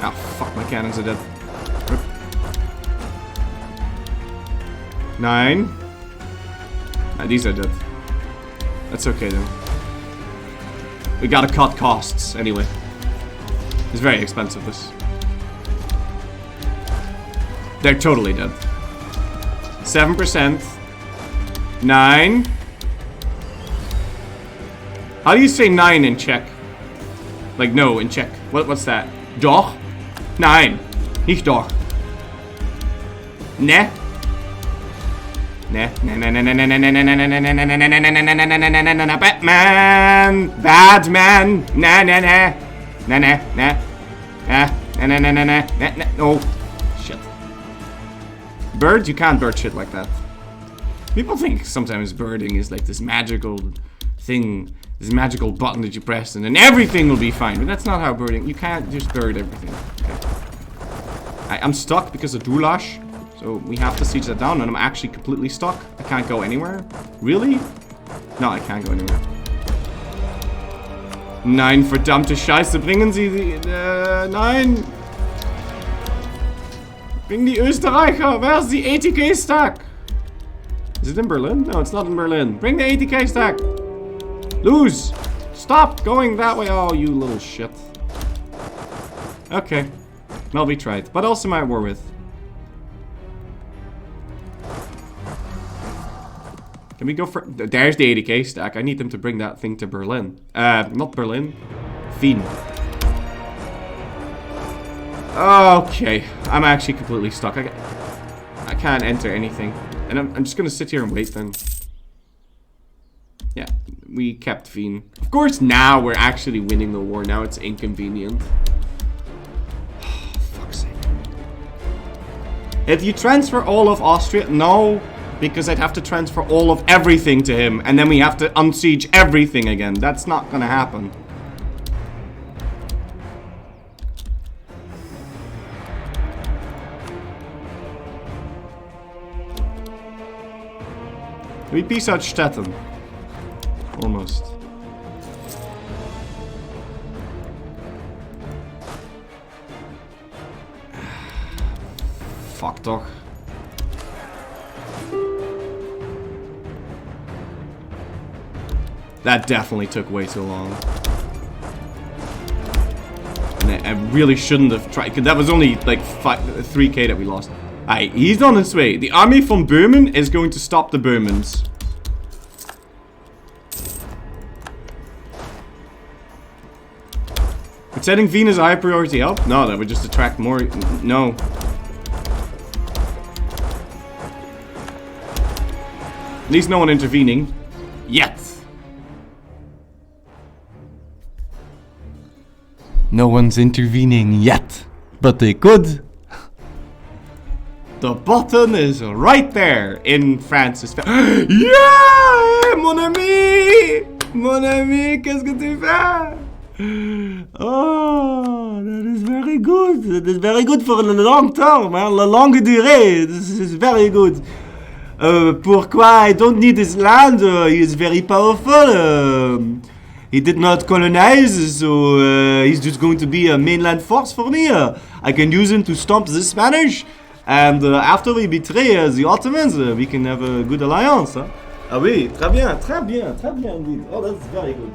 Oh, fuck, my cannons are dead. 9. These are dead. That's okay though. We gotta cut costs anyway. It's very expensive, this. They're totally dead. 7%. 9. How do you say 9 in Czech? Like no in Czech. What's that? Doch? 9. Nicht doch. Ne? Batman! Batman! Oh, shit. Birds? You can't bird shit like that. People think sometimes birding is like this magical thing, this magical button that you press and then everything will be fine. But that's not how birding. You can't just bird everything. Okay. I'm stuck because of Dulash. So we have to siege that down, and I'm actually completely stuck. I can't go anywhere. Really? No, I can't go anywhere. Nein, verdammte Scheiße, bringen Sie die... nein! Bring die Österreicher! Where's the ATK stack? Is it in Berlin? No, it's not in Berlin. Bring the ATK stack! Lose! Stop going that way! Oh, you little shit. Okay. Well, we tried. What else am I at war with? Can we go for... There's the 80k stack. I need them to bring that thing to Berlin. Not Berlin. Wien. Okay. I'm actually completely stuck. I can't enter anything. And I'm just gonna sit here and wait then. Yeah. We kept Wien. Of course now we're actually winning the war. Now it's inconvenient. Oh, fuck's sake. If you transfer all of Austria... No. Because I'd have to transfer all of everything to him, and then we have to unsiege everything again. That's not gonna happen. We peace out Stettin. Almost. Fuck toch. That definitely took way too long. And I really shouldn't have tried, because that was only like 3k that we lost. Alright, he's on his way. The army from Böhmen is going to stop the Böhmens. Would setting Wien as a high priority help? No, that would just attract more. No. At least no one intervening. Yet. No one's intervening yet, but they could. The button is right there in France's Yeah, mon ami! Mon ami, qu'est-ce que tu fais? Oh, that is very good. That is very good for the long term, hein? La longue durée. This is very good. Pourquoi I don't need his land? He is very powerful. He did not colonize, so he's just going to be a mainland force for me. I can use him to stomp the Spanish, and after we betray the Ottomans, we can have a good alliance. Huh? Ah oui, très bien, très bien, très bien indeed. Oh, that's very good.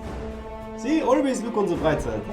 See, always look on the bright side.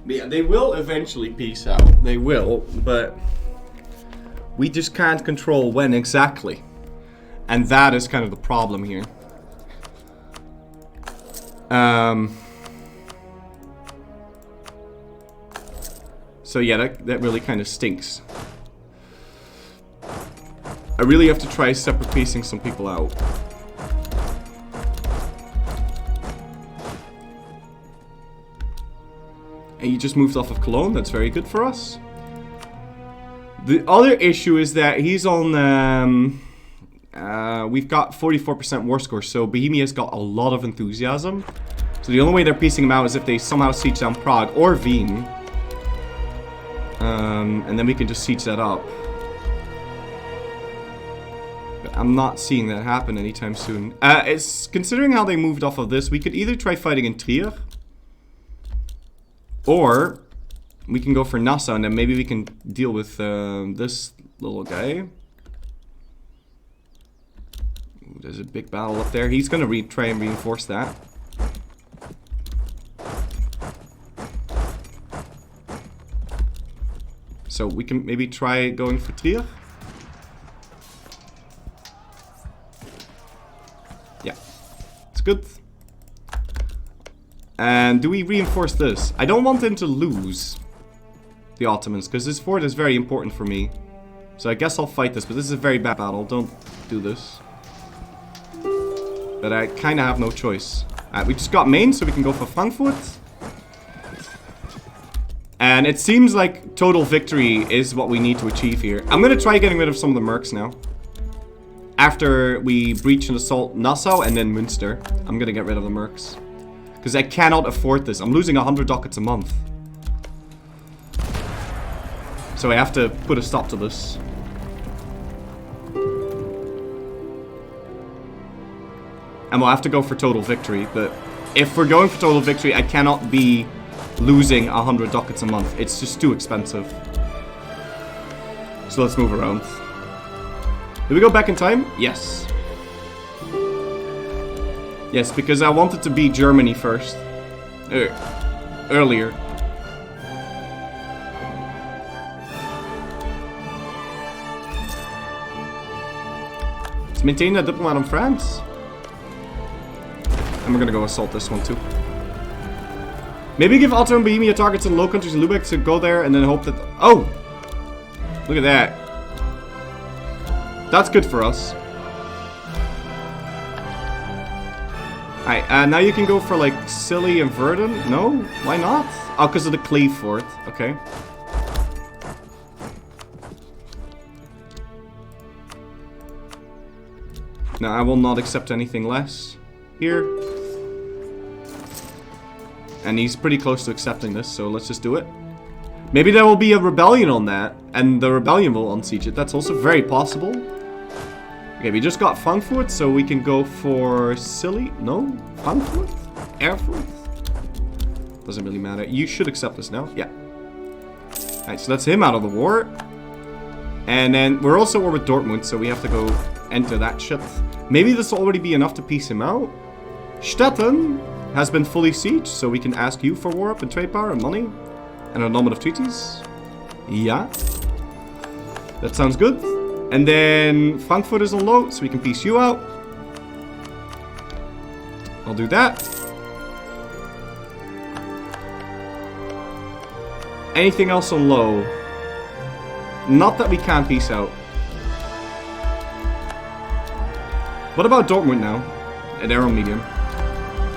Yeah, they will eventually peace out. They will, but we just can't control when exactly. And that is kind of the problem here. So yeah, that really kind of stinks. I really have to try separate piecing some people out. And he just moved off of Cologne. That's very good for us. The other issue is that he's on... we've got 44% war score, so Bohemia's got a lot of enthusiasm. So the only way they're piecing him out is if they somehow siege down Prague or Wien. And then we can just siege that up. But I'm not seeing that happen anytime soon. It's considering how they moved off of this, we could either try fighting in Trier, or we can go for Nassau, and then maybe we can deal with this little guy. Ooh, there's a big battle up there. He's gonna try and reinforce that. So we can maybe try going for Trier. Yeah, it's good. And do we reinforce this? I don't want them to lose the Ottomans, because this fort is very important for me. So I guess I'll fight this, but this is a very bad battle. Don't do this. But I kind of have no choice. We just got Maine, so we can go for Frankfurt. And it seems like total victory is what we need to achieve here. I'm going to try getting rid of some of the mercs now. After we breach and assault Nassau and then Münster, I'm going to get rid of the mercs. Because I cannot afford this. I'm losing 100 ducats a month. So I have to put a stop to this. And we'll have to go for total victory. But if we're going for total victory, I cannot be losing 100 ducats a month. It's just too expensive. So let's move around. Did we go back in time? Yes. Yes, because I wanted to beat Germany first. Earlier. Let's maintain that diplomat on France. And we're gonna go assault this one too. Maybe give Otto and Bohemia targets in the Low Countries and Lubeck to go there and then hope that... Oh! Look at that. That's good for us. Alright, now you can go for like Silly and Verdun. No? Why not? Oh, because of the Cleve Fort. Okay. No, I will not accept anything less here. And he's pretty close to accepting this, so let's just do it. Maybe there will be a rebellion on that, and the rebellion will unsiege it. That's also very possible. Okay, we just got Frankfurt, so we can go for Silly. No? Frankfurt? Erfurt? Doesn't really matter. You should accept this now. Yeah. Alright, so that's him out of the war. And then we're also at war with Dortmund, so we have to go enter that shit. Maybe this will already be enough to piece him out. Stettin has been fully sieged, so we can ask you for war up and trade power and money. And a annulment of treaties. Yeah. That sounds good. And then Frankfurt is on low, so we can piece you out. I'll do that. Anything else on low? Not that we can't piece out. What about Dortmund now? They're on medium.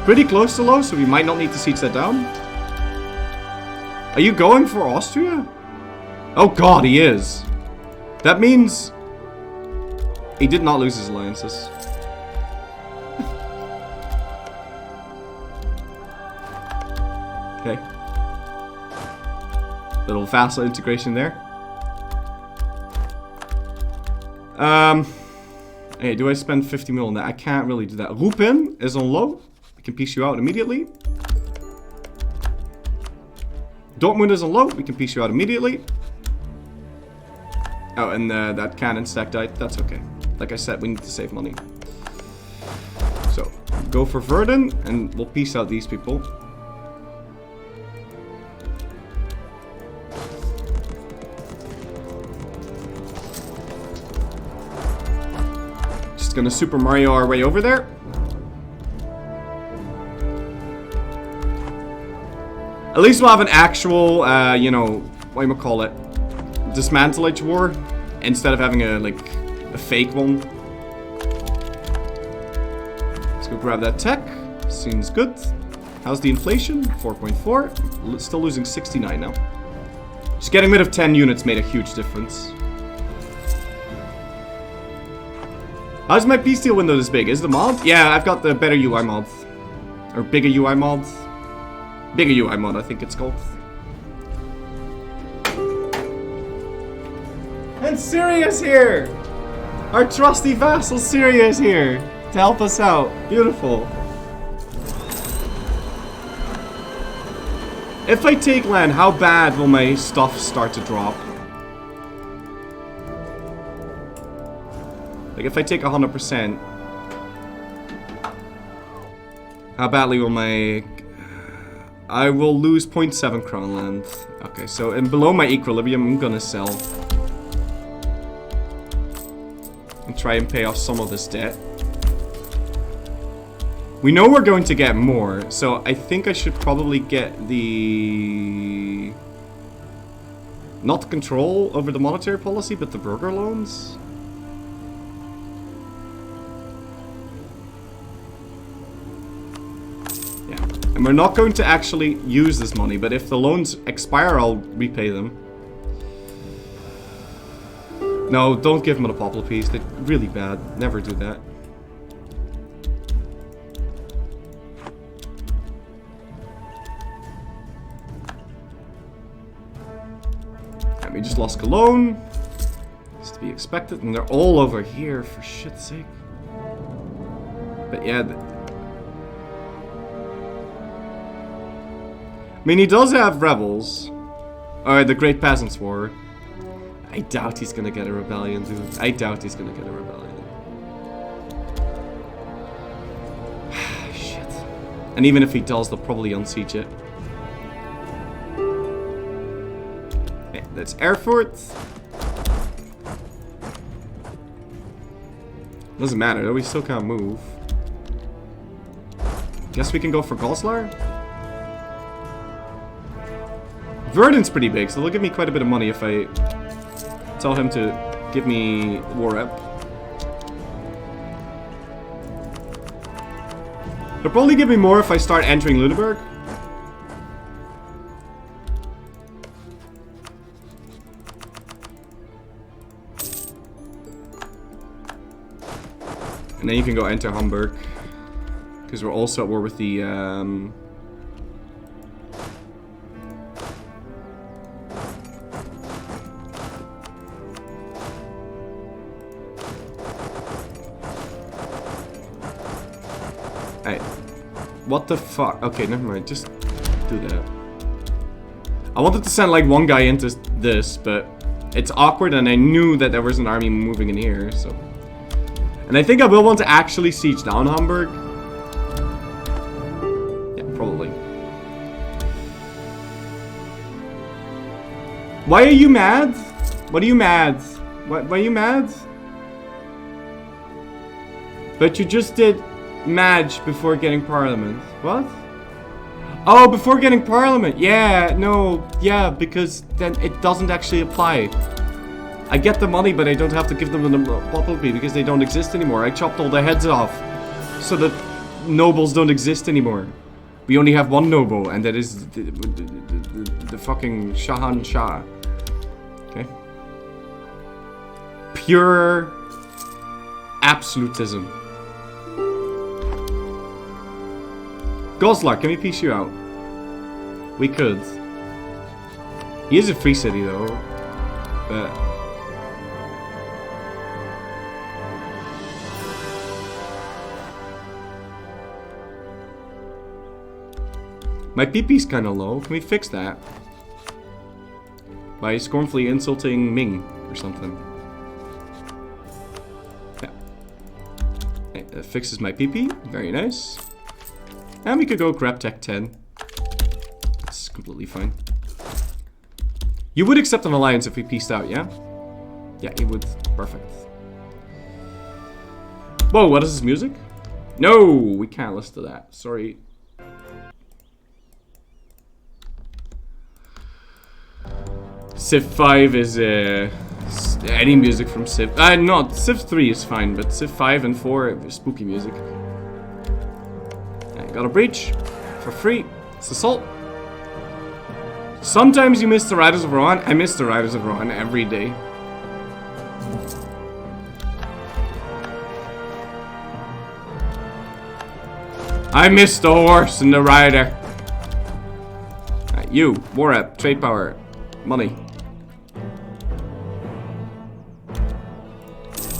Pretty close to low, so we might not need to siege that down. Are you going for Austria? Oh god, he is. That means he did not lose his alliances. Okay. Little vassal integration there. Hey, do I spend 50 mil on that? I can't really do that. Rupin is on low. We can piece you out immediately. Dortmund is on low. We can piece you out immediately. Oh, and that cannon stack died. That's okay. Like I said, we need to save money. So, go for Verdun, and we'll piece out these people. gonna Super Mario our way over there. At least we'll have an actual, you know, what do you call it? Dismantlage war, instead of having a, like, a fake one. Let's go grab that tech. Seems good. How's the inflation? 4.4. Still losing 69 now. Just getting rid of 10 units made a huge difference. How's my peace deal window this big? Is the mod? Yeah, I've got the better UI mod. Or bigger UI mod. Bigger UI mod, I think it's called. And Syria's here! Our trusty vassal Syria's here to help us out. Beautiful. If I take land, how bad will my stuff start to drop? Like, if I take 100%, how badly will my... I will lose 0.7 crown land. Okay, so in below my equilibrium, I'm gonna sell. And try and pay off some of this debt. We know we're going to get more, so I think I should probably get the... Not control over the monetary policy, but the burger loans. Yeah, and we're not going to actually use this money, but if the loans expire, I'll repay them. No, don't give them a poplar piece. They're really bad. Never do that. We just lost Cologne. It's to be expected, and they're all over here for shit's sake. But yeah, I mean, he does have rebels. Or the Great Peasants' War. I doubt he's gonna get a rebellion, dude. I doubt he's gonna get a rebellion. Shit. And even if he does, they'll probably unsiege it. That's Erfurt. Doesn't matter though, we still can't move. Guess we can go for Goslar? Verdun's pretty big, so they'll give me quite a bit of money if I tell him to give me war rep. They'll probably give me more if I start entering Lüneburg. And then you can go enter Hamburg. Because we're also at war with the... Hey. What the fuck? Okay, never mind. Just do that. I wanted to send like one guy into this, but it's awkward and I knew that there was an army moving in here, so... And I think I will want to actually siege down Hamburg. Yeah, probably. Why are you mad? What are you mad? Why are you mad? But you just did Madge before getting Parliament. What? Oh, before getting Parliament. Yeah, no. Yeah, because then it doesn't actually apply. I get the money, but I don't have to give them the property because they don't exist anymore. I chopped all their heads off so that nobles don't exist anymore. We only have one noble, and that is the fucking Shahan Shah. Okay? Pure absolutism. Goslar, can we piece you out? We could. He is a free city, though. But... my PP's kinda low. Can we fix that? By scornfully insulting Ming or something. Yeah. Okay, that fixes my PP. Very nice. And we could go grab Tech 10. That's completely fine. You would accept an alliance if we pieced out, yeah? Yeah, you would. Perfect. Whoa, what is this music? No, we can't listen to that. Sorry. Civ 5 is any music from Civ. No, Civ 3 is fine, but Civ 5 and 4 is spooky music. I got a breach for free. It's assault. Sometimes you miss the Riders of Rohan. I miss the Riders of Rohan every day. I miss the horse and the rider. Right, you, war rep, trade power, money.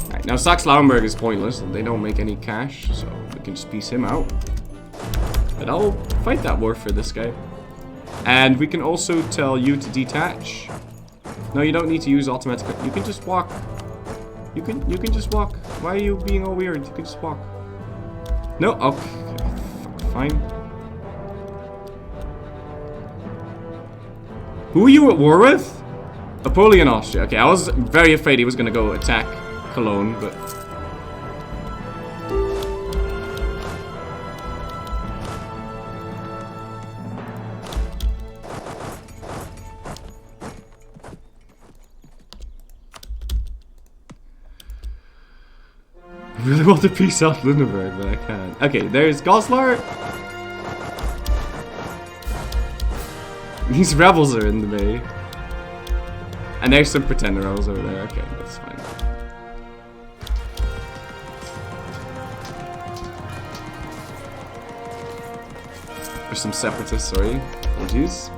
Right, now Saxe-Lauenburg is pointless. They don't make any cash, so we can just piece him out. But I'll fight that war for this guy. And we can also tell you to detach. No, you don't need to use automatic. You can just walk. You can just walk. Why are you being all weird? You can just walk. No, okay. Fine. Who are you at war with? Napoleon, Austria. Okay, I was very afraid he was gonna go attack Cologne, but I really want to piece off Lunenburg, but I can't. Okay, there's Goslar. These rebels are in the bay. And there's some pretender rebels over there. Okay, that's fine. There's some separatists, sorry. Apologies.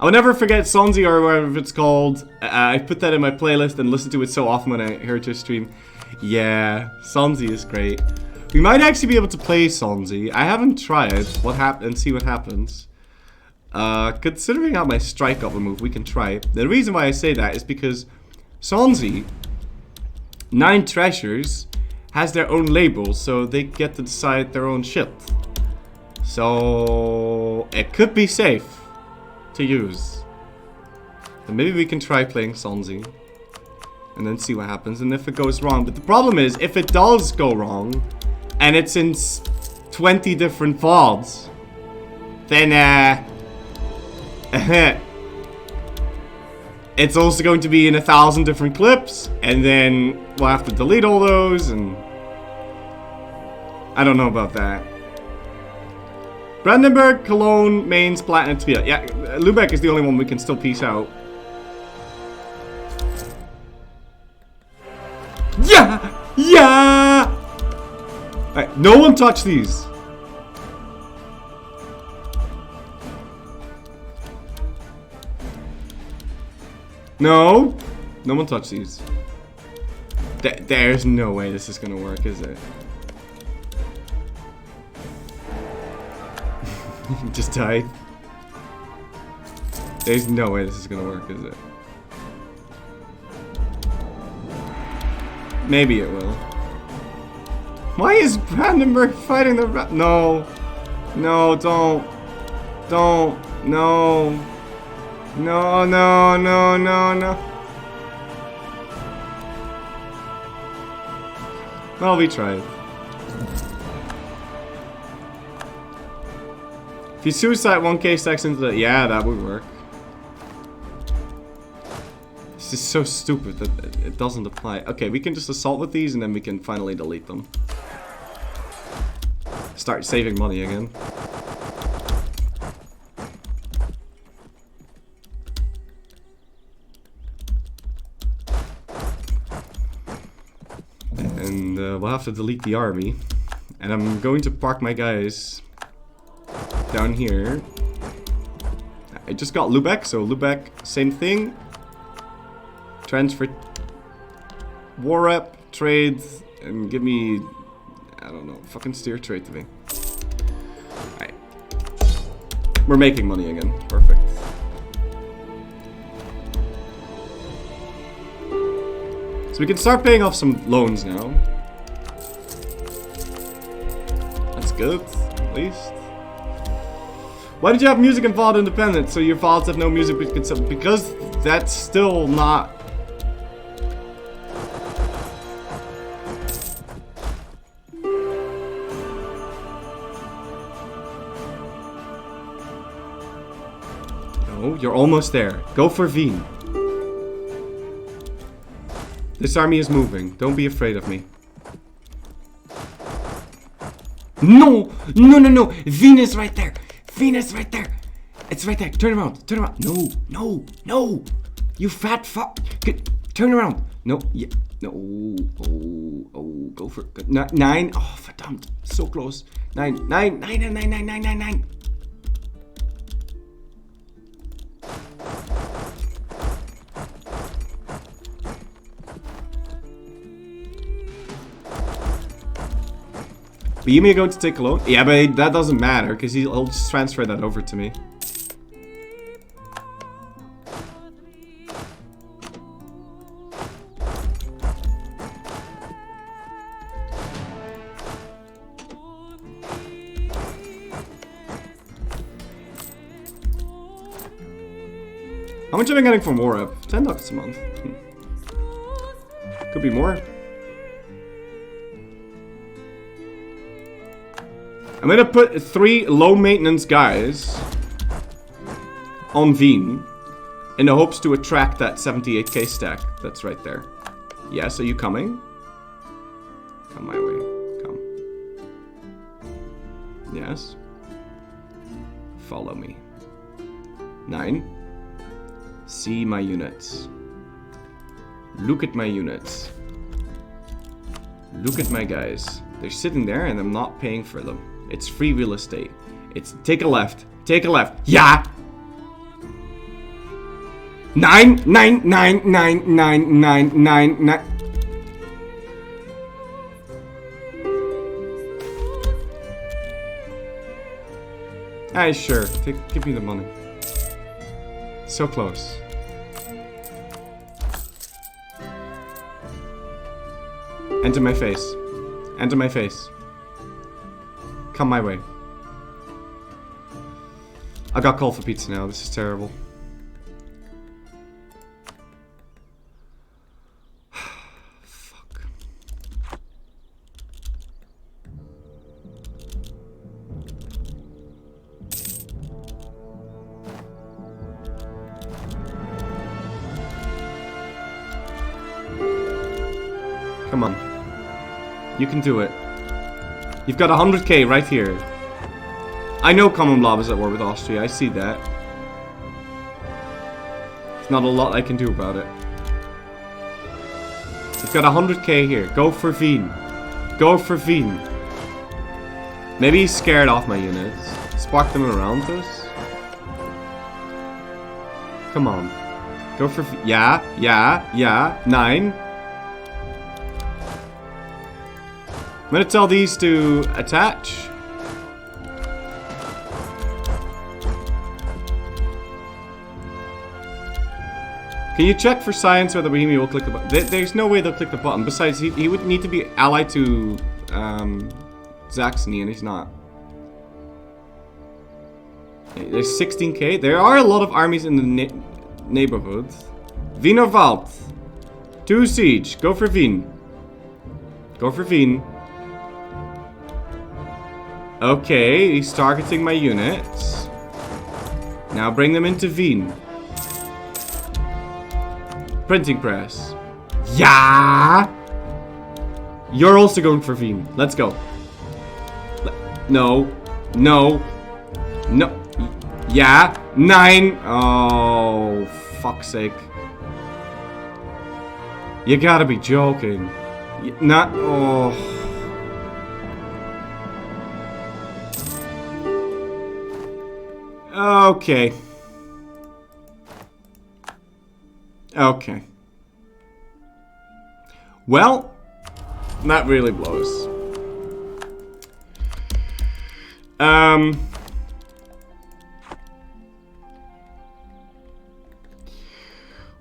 I'll never forget Sonzi, or whatever it's called. I put that in my playlist and listen to it so often when I hear it to stream. Yeah, Sonzi is great. We might actually be able to play Sonzi. I haven't tried and see what happens. Considering how my strike got removed, we can try. The reason why I say that is because Sonzi, 9 treasures, has their own labels, so they get to decide their own shit. So it could be safe to use. And maybe we can try playing Sonzi and then see what happens, and if it goes wrong. But the problem is, if it does go wrong and it's in 20 different VODs, then it's also going to be in 1,000 different clips, and then we'll have to delete all those, and I don't know about that. Brandenburg, Cologne, Mainz, Platten, and Trier. Yeah, Lubeck is the only one we can still piece out. Yeah! Yeah! Alright, no one touch these. No! No one touch these. There's no way this is gonna work, is it? Just die. There's no way this is gonna work, is it? Maybe it will. Why is Brandenburg fighting the No. No, don't. Don't. No. No, no, no, no, no. Well, we tried. If you suicide 1k stacks into the... Yeah, that would work. This is so stupid that it doesn't apply. Okay, we can just assault with these and then we can finally delete them. Start saving money again. And we'll have to delete the army. And I'm going to park my guys down here. I just got Lubeck, so Lubeck, same thing. Transfer war rep, trade, and give me, I don't know, fucking steer trade to me. Alright. We're making money again. Perfect. So we can start paying off some loans now. That's good, at least. Why did you have music and VOD independent? So your VODs have no music because that's still not... No, you're almost there. Go for Wien. This army is moving. Don't be afraid of me. No! No, no, no! Wien is right there! Wien is right there! It's right there. Turn around. Turn around. No, no, no! You fat fuck! Turn around. No, yeah. No. Oh, go for it. 9. Oh, verdammt. So close. 9. 9. 9, 9, 9, 9, 9, 9, 9. But you may go to take a loan? Yeah, but that doesn't matter, because he'll just transfer that over to me. How much am I getting from war up? $10 a month. Could be more. I'm gonna put 3 low maintenance guys on Wien in the hopes to attract that 78k stack that's right there. Yes, are you coming? Come my way. Come. Yes. Follow me. 9. See my units. Look at my units. Look at my guys. They're sitting there and I'm not paying for them. It's free real estate. It's take a left. Take a left. Yeah. 9, 9, 9, 9, 9, 9, 9, 9. Aye, sure. Give me the money. So close. Enter my face. Enter my face. Come my way. I got called for pizza now. This is terrible. Fuck. Come on. You can do it. You've got 100k right here. I know Common Blob is at war with Austria. I see that. There's not a lot I can do about it. You've got 100k here. Go for Wien. Go for Wien. Maybe he's scared off my units. Spark them around us. Come on. Go for Wien. Yeah. 9. I'm gonna tell these to attach. Can you check for science whether Bohemia will click the button? There's no way they'll click the button. Besides, he would need to be allied to Saxony, and he's not. There's 16k. There are a lot of armies in the neighborhood. Wiener Wald. 2 siege. Go for Wien. Go for Wien. Okay, he's targeting my units. Now bring them into Wien. Printing press. Yeah! You're also going for Wien. Let's go. No. No. No. Yeah. 9. Oh, fuck's sake. You gotta be joking. Not. Oh. Okay. Okay. Well, that really blows.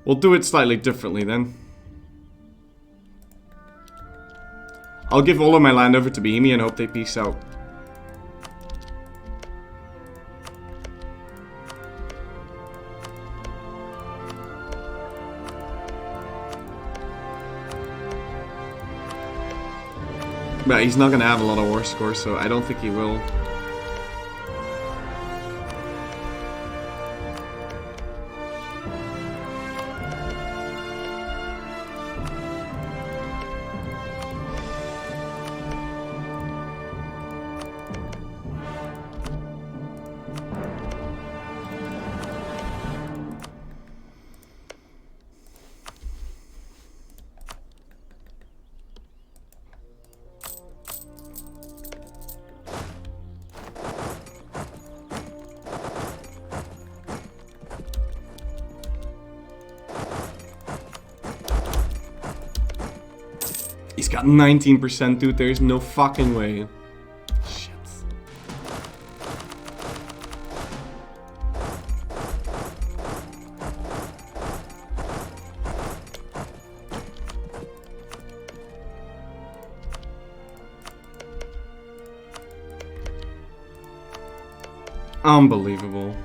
We'll do it slightly differently then. I'll give all of my land over to Bohemia and hope they peace out. But he's not going to have a lot of war score, so I don't think he will. He's got 19%, dude. There's no fucking way. Shit. Unbelievable.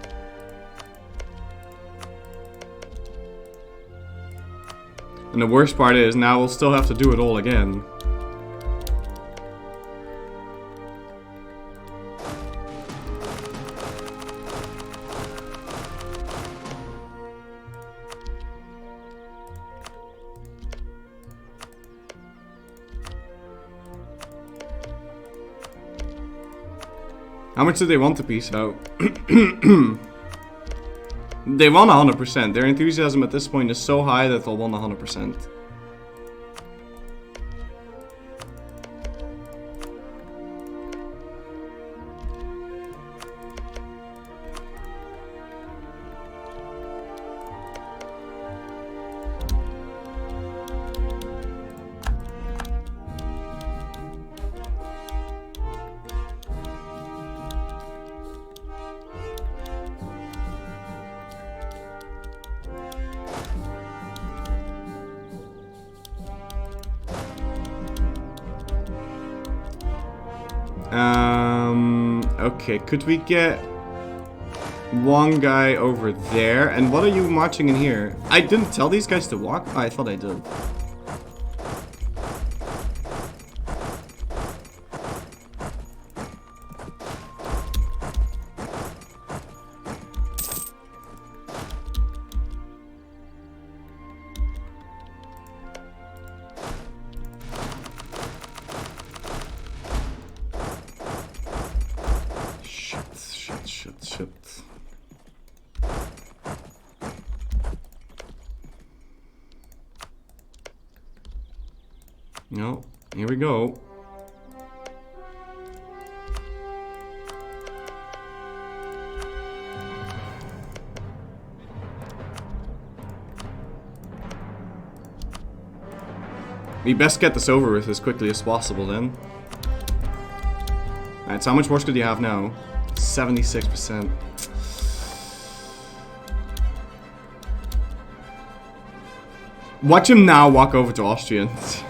And the worst part is, now we'll still have to do it all again. How much do they want to piece out? They won 100%. Their enthusiasm at this point is so high that they'll won 100%. Okay, could we get one guy over there? And what are you marching in here? I didn't tell these guys to walk? Oh, I thought I did. Shit. No, here we go. We best get this over with as quickly as possible then. Alright, so how much more do you have now? 76%. Watch him now walk over to Austria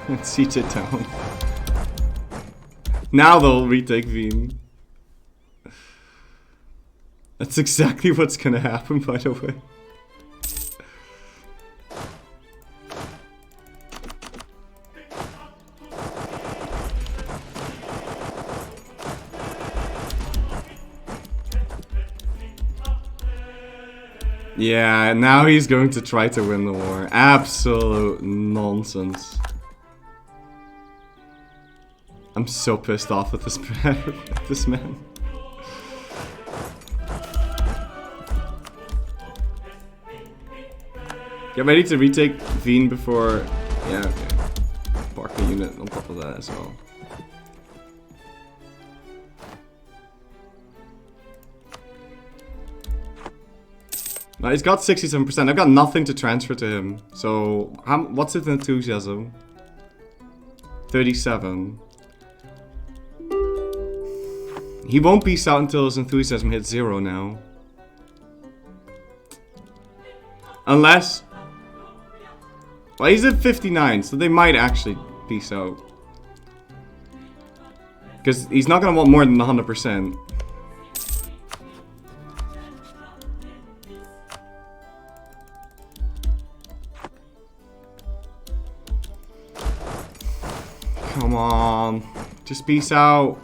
and siege it down. Now they'll retake Wien. That's exactly what's gonna happen, by the way. Yeah, now he's going to try to win the war. Absolute nonsense. I'm so pissed off at this man. Get ready to retake Wien before... Yeah, okay. Park the unit on top of that as well. No, he's got 67%. I've got nothing to transfer to him. So, what's his enthusiasm? 37. He won't peace out until his enthusiasm hits 0 now. Unless... Well, he's at 59, so they might actually peace out. Because he's not going to want more than 100%. Come on. Just peace out.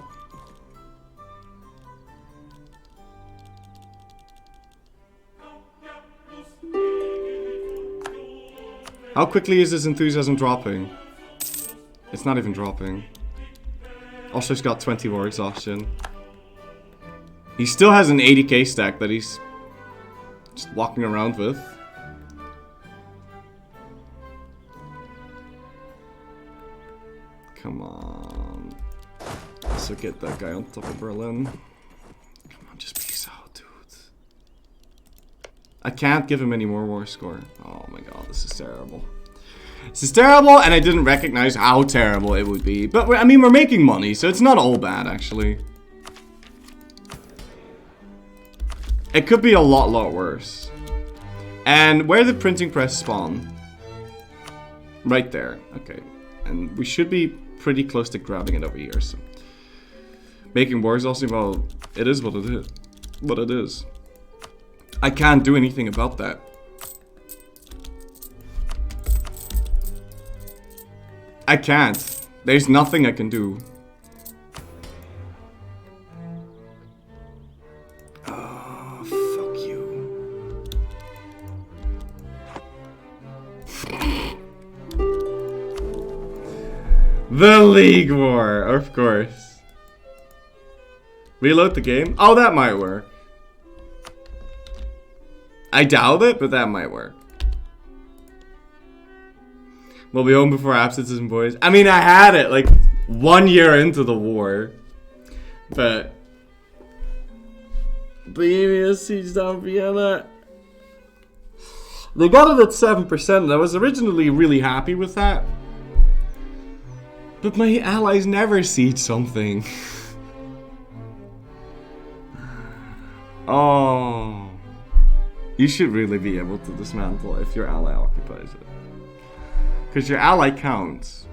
How quickly is his enthusiasm dropping? It's not even dropping. Also, he's got 20 war exhaustion. He still has an 80k stack that he's just walking around with. Come on. So get that guy on top of Berlin. Come on, just peace out, dude. I can't give him any more war score. Oh my god, this is terrible. This is terrible, and I didn't recognize how terrible it would be. But, I mean, we're making money, so it's not all bad, actually. It could be a lot worse. And where did the printing press spawn? Right there. Okay. And we should be pretty close to grabbing it over here, so. Making wars also, well, it is what it is. What it is. I can't do anything about that. I can't. There's nothing I can do. Oh, fuck you. The League War, of course. Reload the game? Oh, that might work. I doubt it, but that might work. We'll be home before absences and boys. I mean, I had it like 1 year into the war. But Bohemia siege down Vienna. They got it at 7%, and I was originally really happy with that. But my allies never siege something. Oh. You should really be able to dismantle if your ally occupies it. Because your ally counts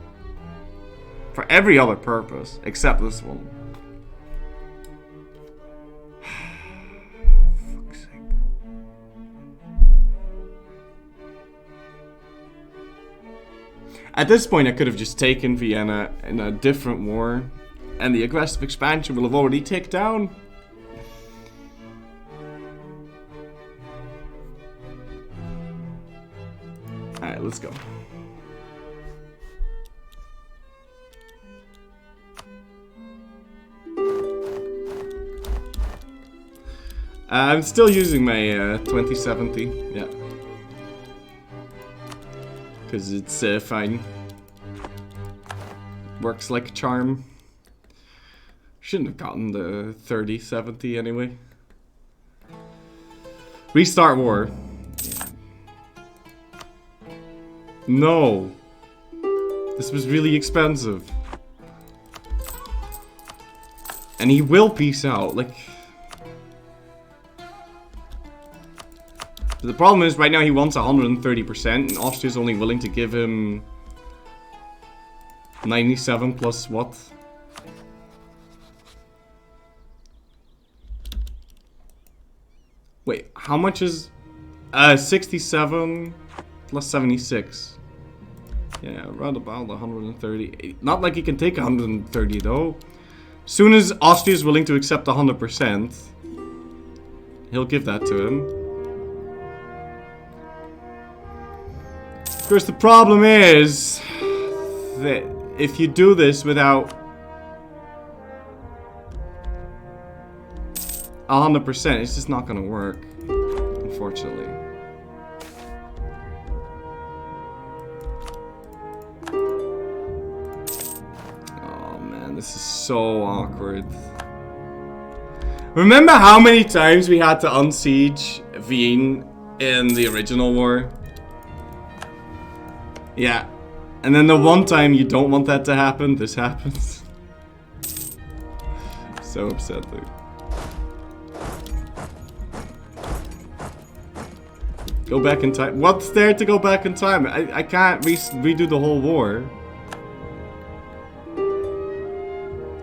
for every other purpose except this one. Fuck's sake. At this point, I could have just taken Vienna in a different war, and the aggressive expansion will have already ticked down. Alright, let's go. I'm still using my 2070, yeah. Because it's fine. Works like a charm. Shouldn't have gotten the 3070 anyway. Restart war. Yeah. No. This was really expensive. And he will peace out, like... The problem is, right now he wants 130%, and Austria's only willing to give him 97 plus what? Wait, how much is 67 plus 76? Yeah, around about 130. Not like he can take 130 though. Soon as Austria is willing to accept 100%, he'll give that to him. Of course, the problem is that if you do this without 100%, it's just not gonna work, unfortunately. Oh man, this is so awkward. Remember how many times we had to unsiege Wien in the original war? Yeah, and then the one time you don't want that to happen, this happens. So upsetting. Go back in time. What's there to go back in time? I can't redo the whole war.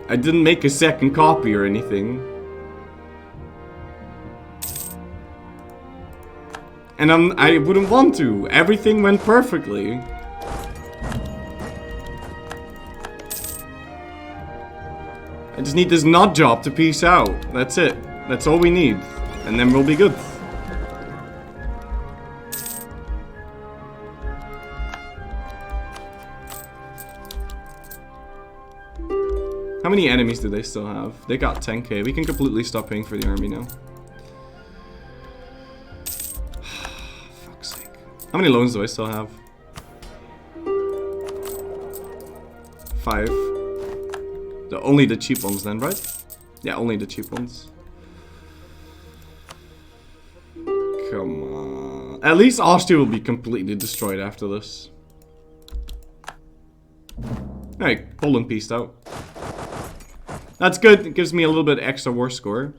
I didn't make a second copy or anything. And I wouldn't want to. Everything went perfectly. I just need this nut job to peace out. That's it. That's all we need. And then we'll be good. How many enemies do they still have? They got 10k. We can completely stop paying for the army now. Fuck's sake. How many loans do I still have? 5. Only the cheap ones then, right? Yeah, only the cheap ones. Come on. At least Austria will be completely destroyed after this. Alright, Poland pieced out. That's good. It gives me a little bit extra war score.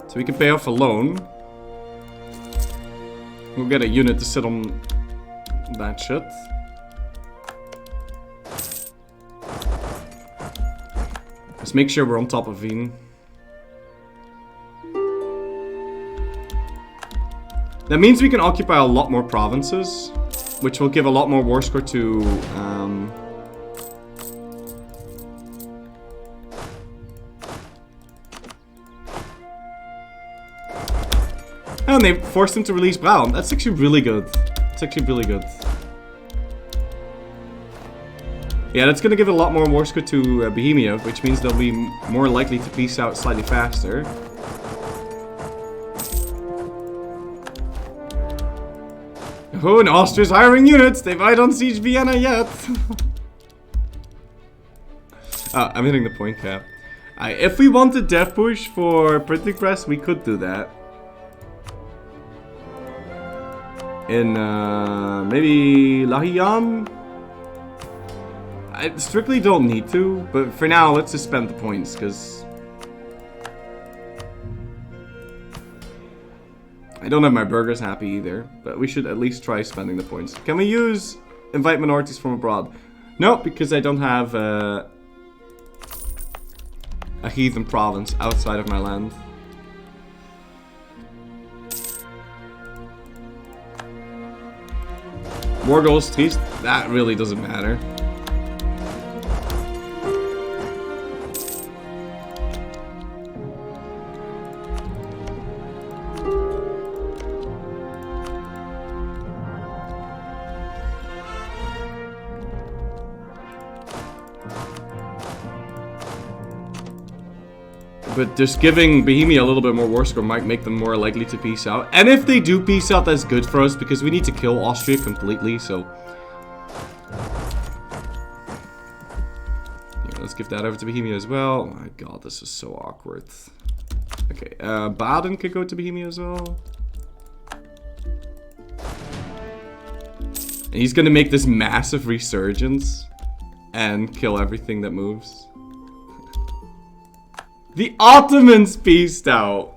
So we can pay off a loan. We'll get a unit to sit on that shit. Let's make sure we're on top of Wien. That means we can occupy a lot more provinces, which will give a lot more war score to and they forced him to release Brown. That's actually really good. It's actually really good. Yeah, that's gonna give a lot more war score to Bohemia, which means they'll be more likely to peace out slightly faster. Oh, and Austria's hiring units! They might unsiege Vienna yet! I'm hitting the point cap. If we want a death push for printing press, we could do that. In, maybe Lahiyam? I strictly don't need to, but for now, let's just spend the points, because I don't have my burgers happy either, but we should at least try spending the points. Can we use invite minorities from abroad? No, because I don't have a heathen province outside of my land. War goals, trees, that really doesn't matter. But just giving Bohemia a little bit more war score might make them more likely to peace out. And if they do peace out, that's good for us, because we need to kill Austria completely, so... Here, let's give that over to Bohemia as well. Oh my god, this is so awkward. Okay, Baden could go to Bohemia as well. And he's gonna make this massive resurgence and kill everything that moves. The Ottomans peaced out.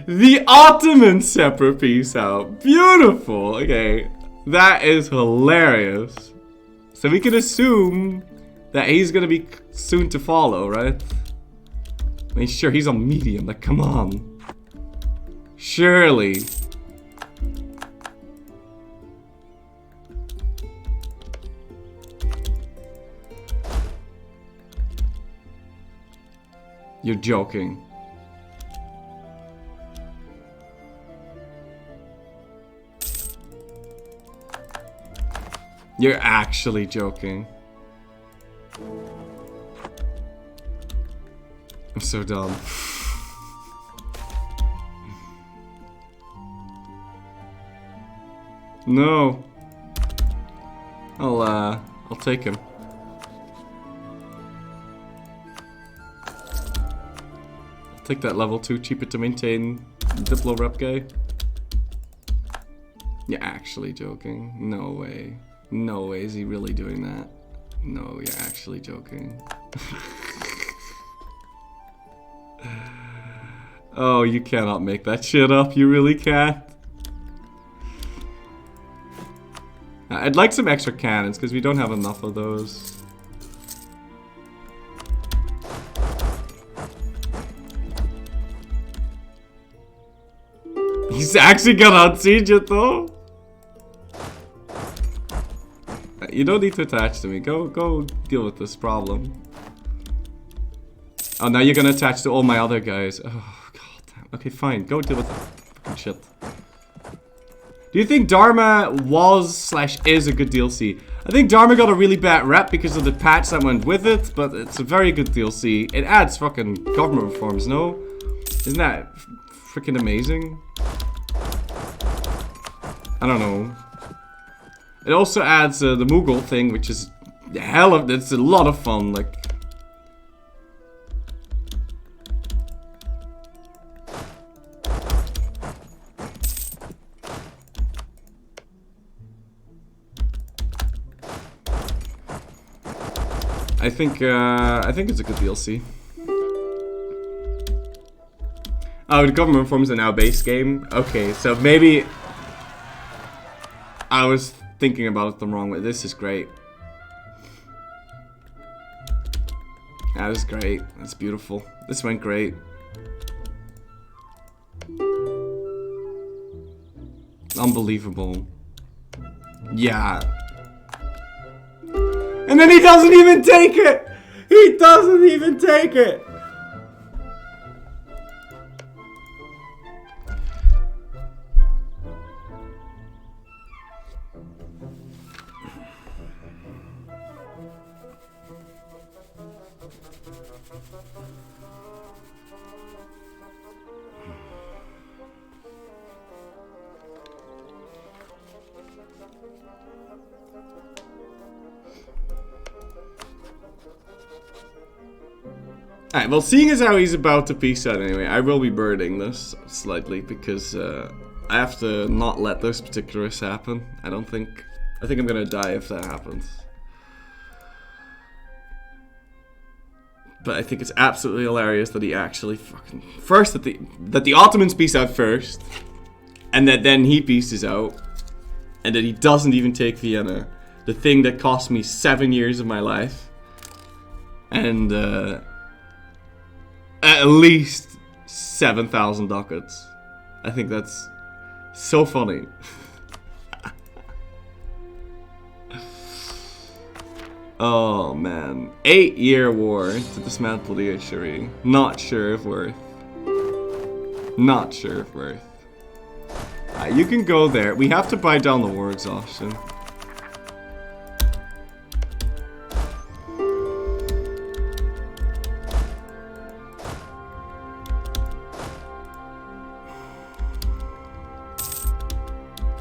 The Ottomans separate peace out. Beautiful. Okay. That is hilarious. So we can assume that he's gonna be soon to follow, right? I mean, sure, he's on medium. Like, come on. Surely. You're joking. You're actually joking. I'm so dumb. No. I'll take him. Take that level 2, cheaper to maintain Diplo rep guy. You're actually joking. No way. No way is he really doing that. No, you're actually joking. Oh, you cannot make that shit up. You really can't. I'd like some extra cannons because we don't have enough of those. He's actually gonna unsiege it though. You don't need to attach to me. Go deal with this problem. Oh, now you're gonna attach to all my other guys. Oh, god damn. Okay, fine. Go deal with the fucking shit. Do you think Dharma was/is a good DLC? I think Dharma got a really bad rep because of the patch that went with it, but it's a very good DLC. It adds fucking government reforms, no? Isn't that freaking amazing? I don't know. It also adds the Mughal thing, which is it's a lot of fun, like. I think it's a good DLC. Oh, the government reforms are now base game. Okay, so maybe I was thinking about it the wrong way. This is great. That is great. That's beautiful. This went great. Unbelievable. Yeah. And then he doesn't even take it! He doesn't even take it! Alright, well, seeing as how he's about to peace out anyway, I will be birding this slightly because I have to not let this particular risk happen. I think I'm gonna die if that happens. But I think it's absolutely hilarious that he actually fucking first that the Ottomans peace out first, and that then he pieces out, and that he doesn't even take Vienna, the thing that cost me 7 years of my life, and at least 7,000 ducats. I think that's so funny. Oh man. 8-year war to dismantle the HRE. Not sure if worth. Not sure if worth. You can go there. We have to buy down the war exhaustion.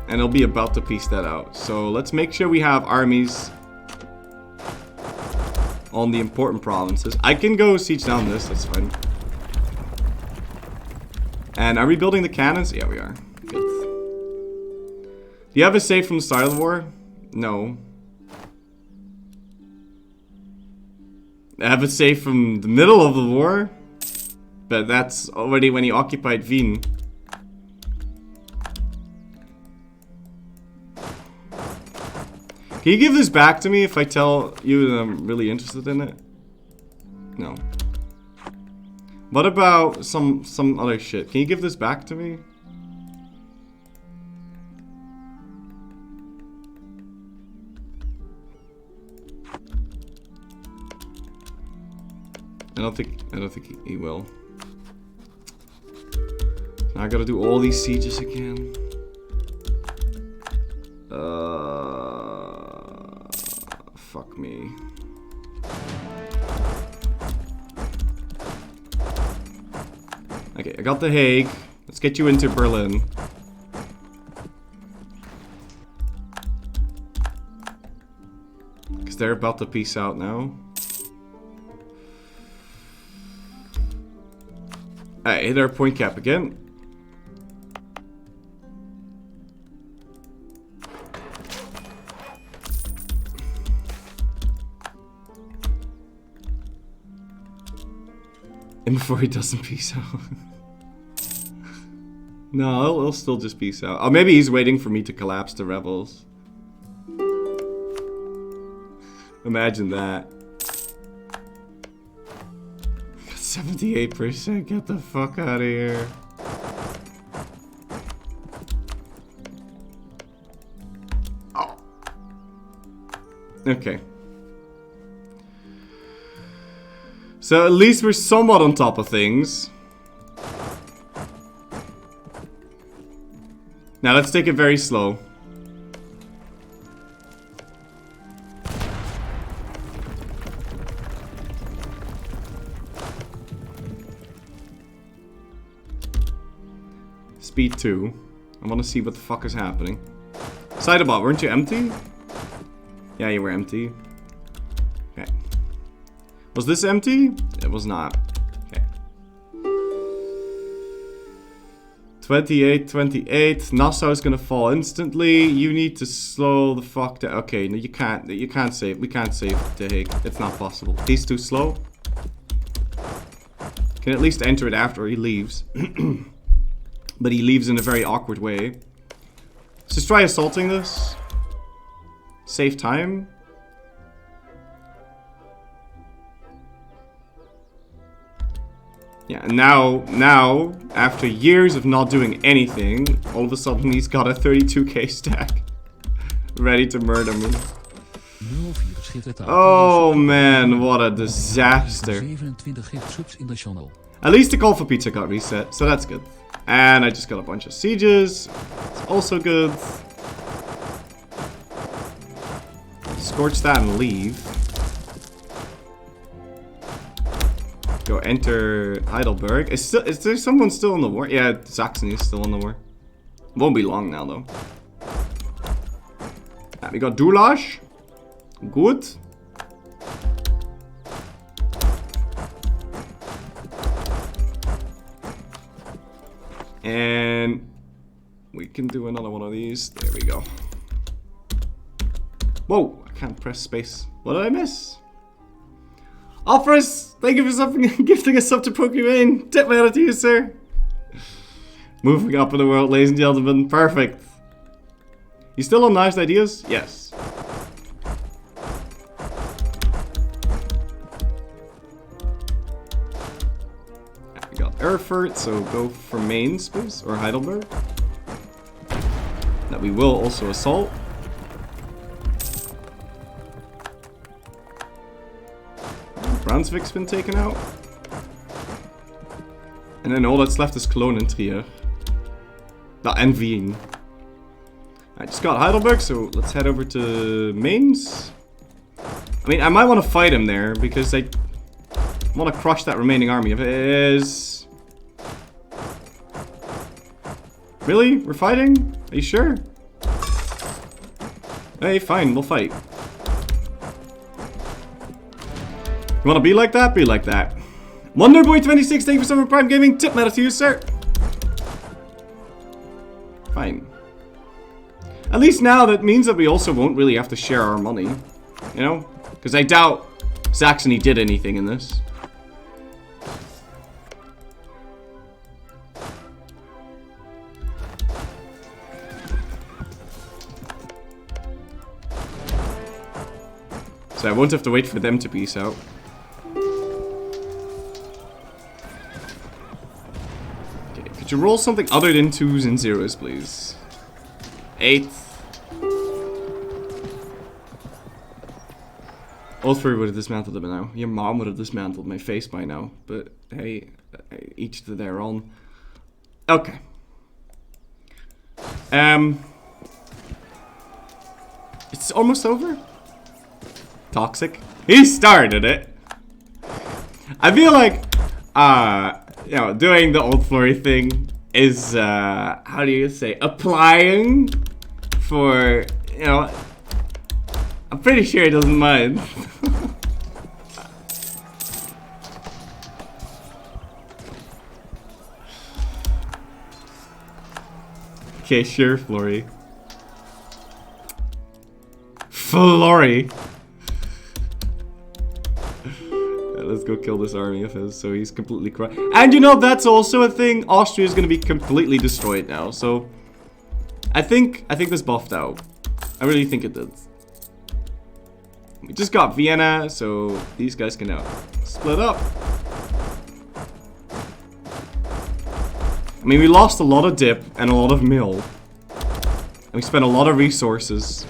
And he'll be about to piece that out. So let's make sure we have armies on the important provinces. I can go siege down this, that's fine. And are we building the cannons? Yeah, we are. Good. Do you have a save from the start of the war? No. I have a save from the middle of the war, but that's already when he occupied Wien. Can you give this back to me if I tell you that I'm really interested in it? No. What about some other shit? Can you give this back to me? I don't think he will. Now I gotta do all these sieges again. Fuck me. Okay, I got The Hague. Let's get you into Berlin. Because they're about to peace out now. Alright, hit our point cap again. And before he doesn't peace out. No, he'll still just peace out. Oh, maybe he's waiting for me to collapse the rebels. Imagine that. 78%, get the fuck out of here. Oh. Okay. So at least we're somewhat on top of things. Now let's take it very slow. Speed 2. I want to see what the fuck is happening. Sidebot, weren't you empty? Yeah, you were empty. Okay. Was this empty? It was not. Okay. 28, 28. Nassau is gonna fall instantly. You need to slow the fuck down. Okay, no, you can't. You can't save. We can't save the Hague. It's not possible. He's too slow. Can at least enter it after he leaves. But he leaves in a very awkward way. Let's just try assaulting this. Save time. Yeah, and now, after years of not doing anything, all of a sudden he's got a 32k stack. Ready to murder me. Oh man, what a disaster. At least the call for pizza got reset, so that's good. And I just got a bunch of sieges. It's also good. Scorch that and leave. Go enter Heidelberg. Is there someone still in the war? Yeah, Saxony is still in the war. Won't be long now though. We got Dulash. Good. And we can do another one of these. There we go. Whoa, I can't press space. What did I miss? Offers, thank you for something, gifting us up to Pokemon. Tip my out to you, sir. Moving up in the world, ladies and gentlemen. Perfect. You still on nice ideas? Yes. We got Erfurt, so go for Mainz, please, or Heidelberg. That we will also assault. Brunswick's been taken out. And then all that's left is Cologne and Trier. And Wien. I just got Heidelberg, so let's head over to Mainz. I mean, I might want to fight him there, because I want to crush that remaining army of his. Really? We're fighting? Are you sure? Hey, fine, we'll fight. You wanna be like that? Be like that. Wonderboy26, thank you for Summer Prime Gaming. Tip matter to you, sir. Fine. At least now that means that we also won't really have to share our money. You know? Because I doubt Saxony did anything in this. So I won't have to wait for them to peace out. Could you roll something other than 2s and 0s, please? 8. All 3 would have dismantled it by now. Your mom would have dismantled my face by now. But hey, each to their own. Okay. It's almost over? Toxic? He started it! I feel like, you know, doing the old Flory thing is, how do you say, applying for, you know, I'm pretty sure he doesn't mind. Okay, sure, Flory. Flory! Let's go kill this army of his, so he's completely crushed. And you know, that's also a thing. Austria is going to be completely destroyed now, so I think this buffed out. I really think it did. We just got Vienna, so these guys can now split up. I mean, we lost a lot of dip and a lot of mill. And we spent a lot of resources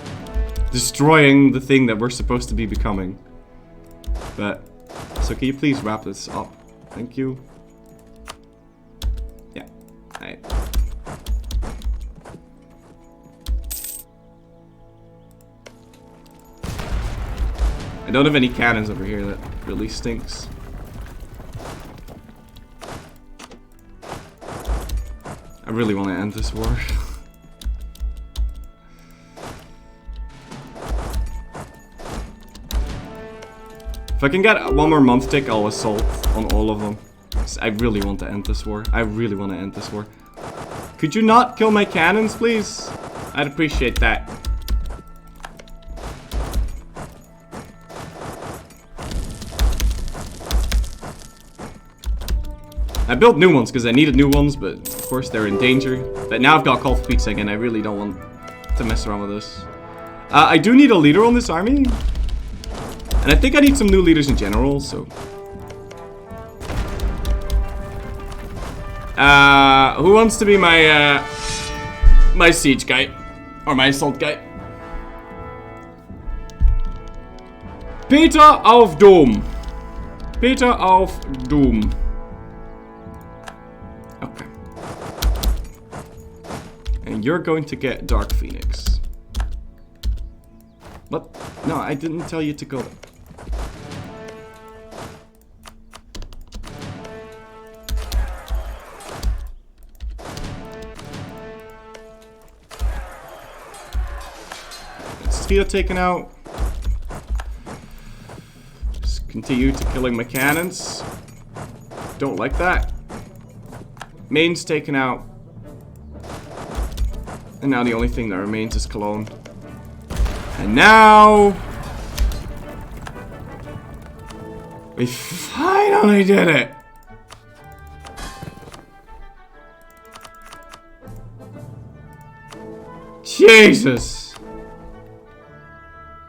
destroying the thing that we're supposed to be becoming. But so can you please wrap this up? Thank you. Yeah. Alright. I don't have any cannons over here. That really stinks. I really want to end this war. If I can get one more month tick, I'll assault on all of them. I really want to end this war. I really want to end this war. Could you not kill my cannons, please? I'd appreciate that. I built new ones because I needed new ones, but of course they're in danger. But now I've got Call for Peace again. I really don't want to mess around with this. I do need a leader on this army. And I think I need some new leaders in general, so... who wants to be my, my siege guy? Or my assault guy? Peter auf Dom. Peter auf Dom. Okay. And you're going to get Dark Phoenix. What? No, I didn't tell you to go there. Steel taken out. Just continue to killing my cannons. Don't like that. Main's taken out. And now the only thing that remains is Cologne. And now... we finally did it! Jesus!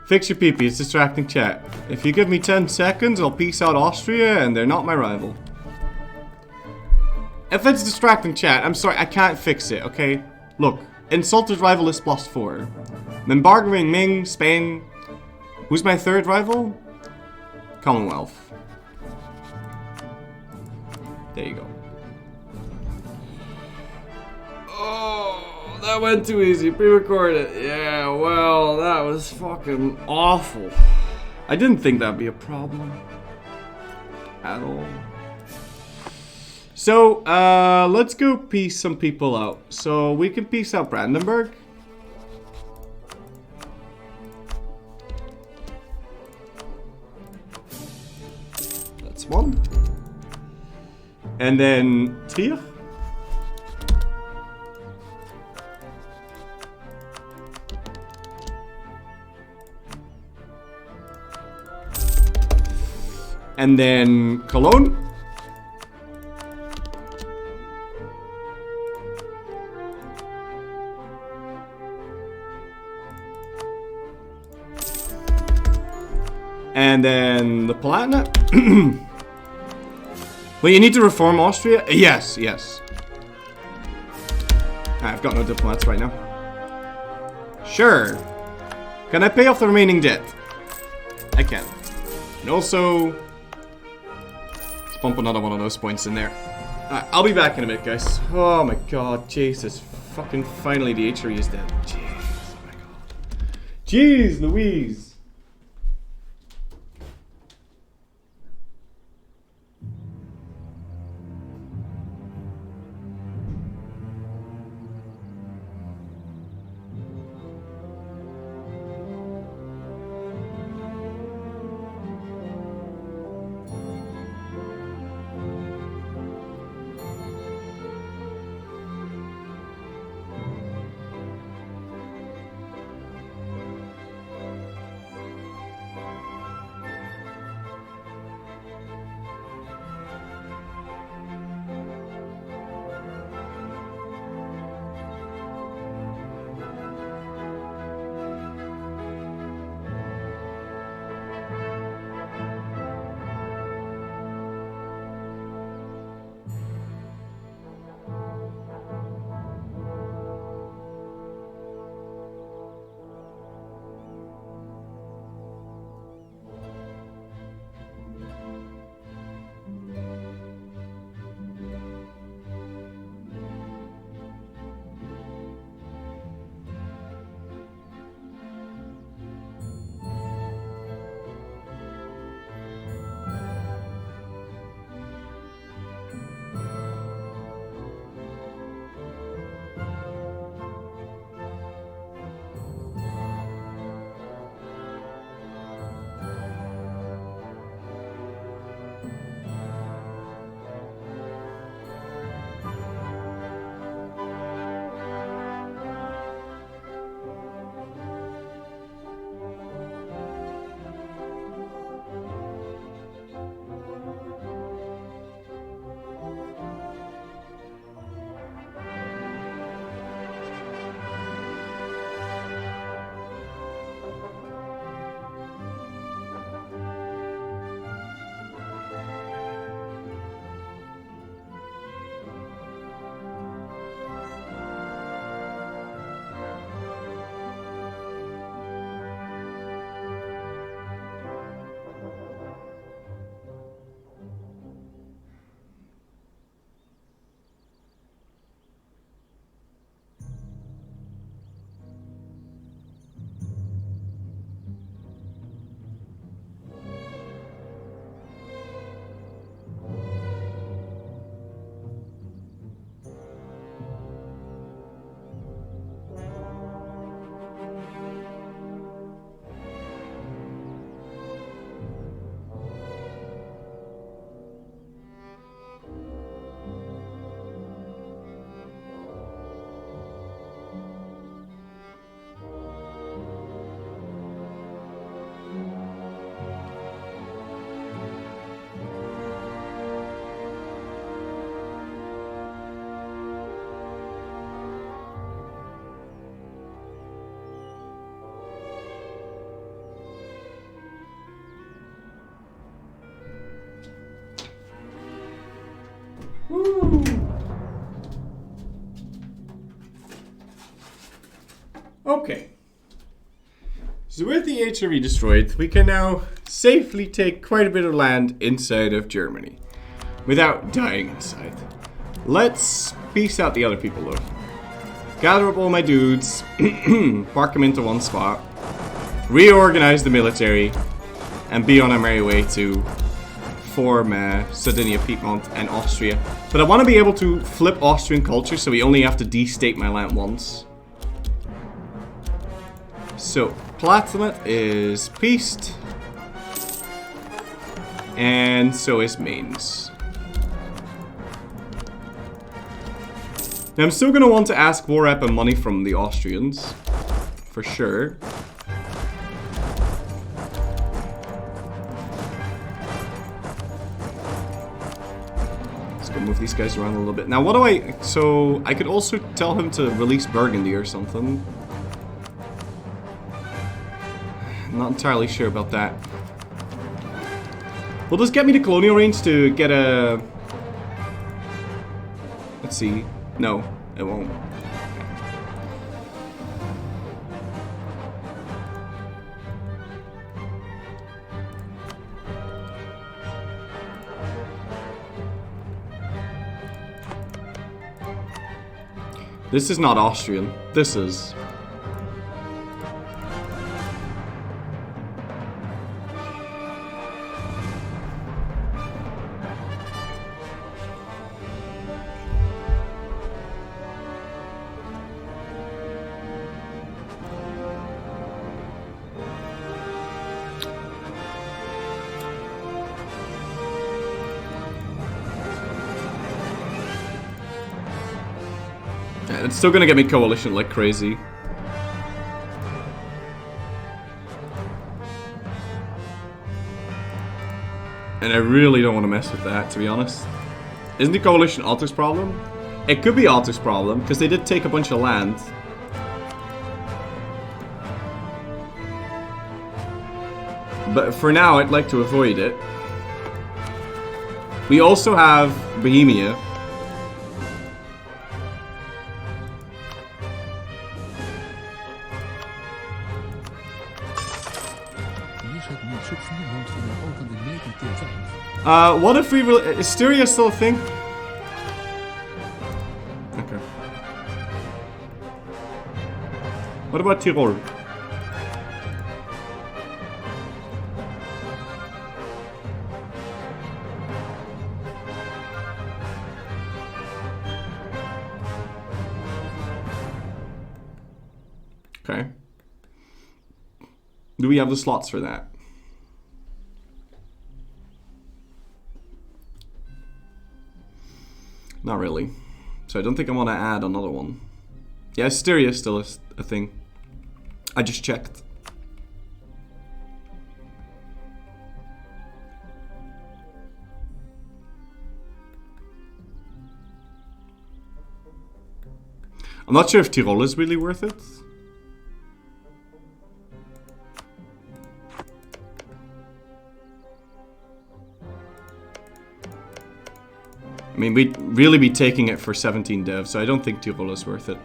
Fix your pee-pee, it's distracting chat. If you give me 10 seconds, I'll peace out Austria, and they're not my rival. If it's distracting chat, I'm sorry, I can't fix it, okay? Look, insulted rival is +4. I'm embargoing Ming, Spain. Who's my third rival? Commonwealth. There you go. Oh, that went too easy. Pre-record it. Yeah, well, that was fucking awful. I didn't think that'd be a problem. At all. So, let's go peace some people out. So, we can peace out Brandenburg. That's one. And then Trier. And then Cologne. And then the Palatinate. Well, you need to reform Austria? Yes, yes. I've got no diplomats right now. Sure. Can I pay off the remaining debt? I can. And also... let's bump another one of those points in there. Alright, I'll be back in a bit, guys. Oh my god, Jesus. Fucking finally the HRE is dead. Jeez, oh my god. Jeez Louise. Okay. So with the HRE destroyed, we can now safely take quite a bit of land inside of Germany without dying inside. Let's peace out the other people though. Gather up all my dudes, park them into one spot, reorganize the military, and be on our merry way to form Sardinia, Piedmont, and Austria. But I want to be able to flip Austrian culture so we only have to de-state my land once. So, Palatinate is peaced. And so is Mainz. Now I'm still going to want to ask war rep and money from the Austrians. For sure. Let's go move these guys around a little bit. Now what do I... So, I could also tell him to release Burgundy or something. I'm not entirely sure about that. Will this get me to colonial range to get a... Let's see. No, it won't. This is not Austrian. This is... It's still gonna get me coalition like crazy. And I really don't want to mess with that, to be honest. Isn't the coalition Otto's problem? It could be Otto's problem, because they did take a bunch of land. But for now, I'd like to avoid it. We also have Bohemia. What if we... Is Styria still a thing? Okay. What about Tyrol? Okay. Do we have the slots for that? Not really. So I don't think I want to add another one. Yeah, Styria is still a thing. I just checked. I'm not sure if Tyrol is really worth it. I mean, we'd really be taking it for 17 dev, so I don't think Tyrol is worth it.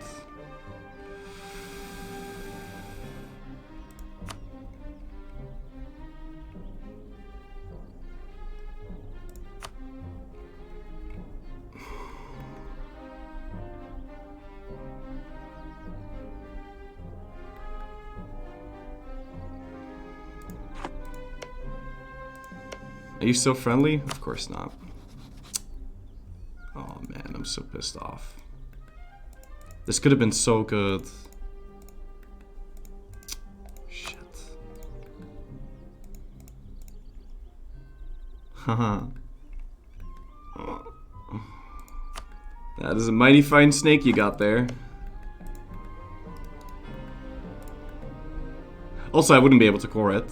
Are you so friendly? Of course not. Oh man, I'm so pissed off. This could have been so good. Shit. Haha. That is a mighty fine snake you got there. Also, I wouldn't be able to core it.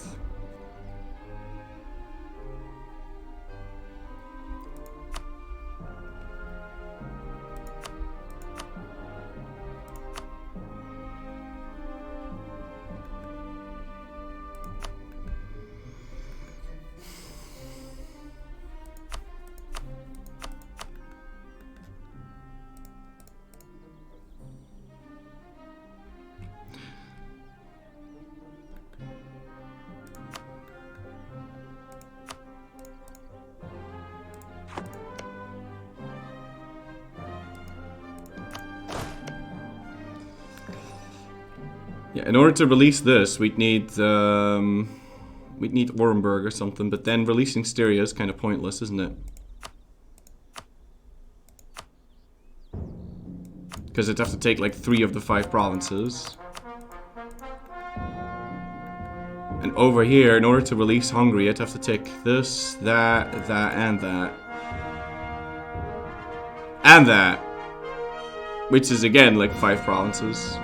Yeah, in order to release this, we'd need Orenburg or something, but then releasing Styria is kind of pointless, isn't it? Because it'd have to take like 3 of the 5 provinces. And over here, in order to release Hungary, I'd have to take this, that, and that. And that. Which is again like 5 provinces.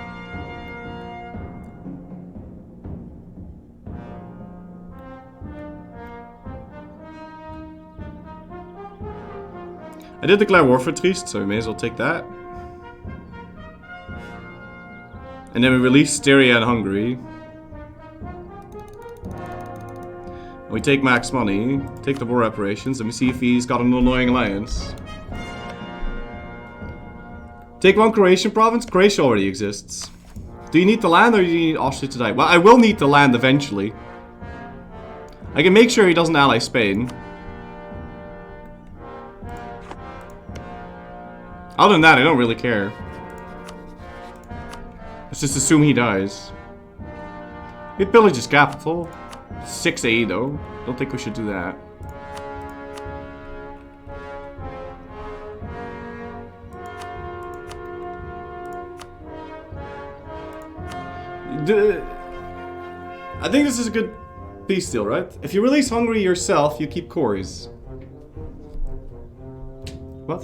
I did declare war for Trieste, so we may as well take that. And then we release Styria and Hungary. And we take Max money, take the war reparations, and we see if he's got an annoying alliance. Take 1 Croatian province? Croatia already exists. Do you need the land or do you need Austria to die? Well, I will need the land eventually. I can make sure he doesn't ally Spain. Other than that, I don't really care. Let's just assume he dies. We pillage his capital. 6 AE though. Don't think we should do that. I think this is a good peace deal, right? If you release Hungary yourself, you keep cores. What?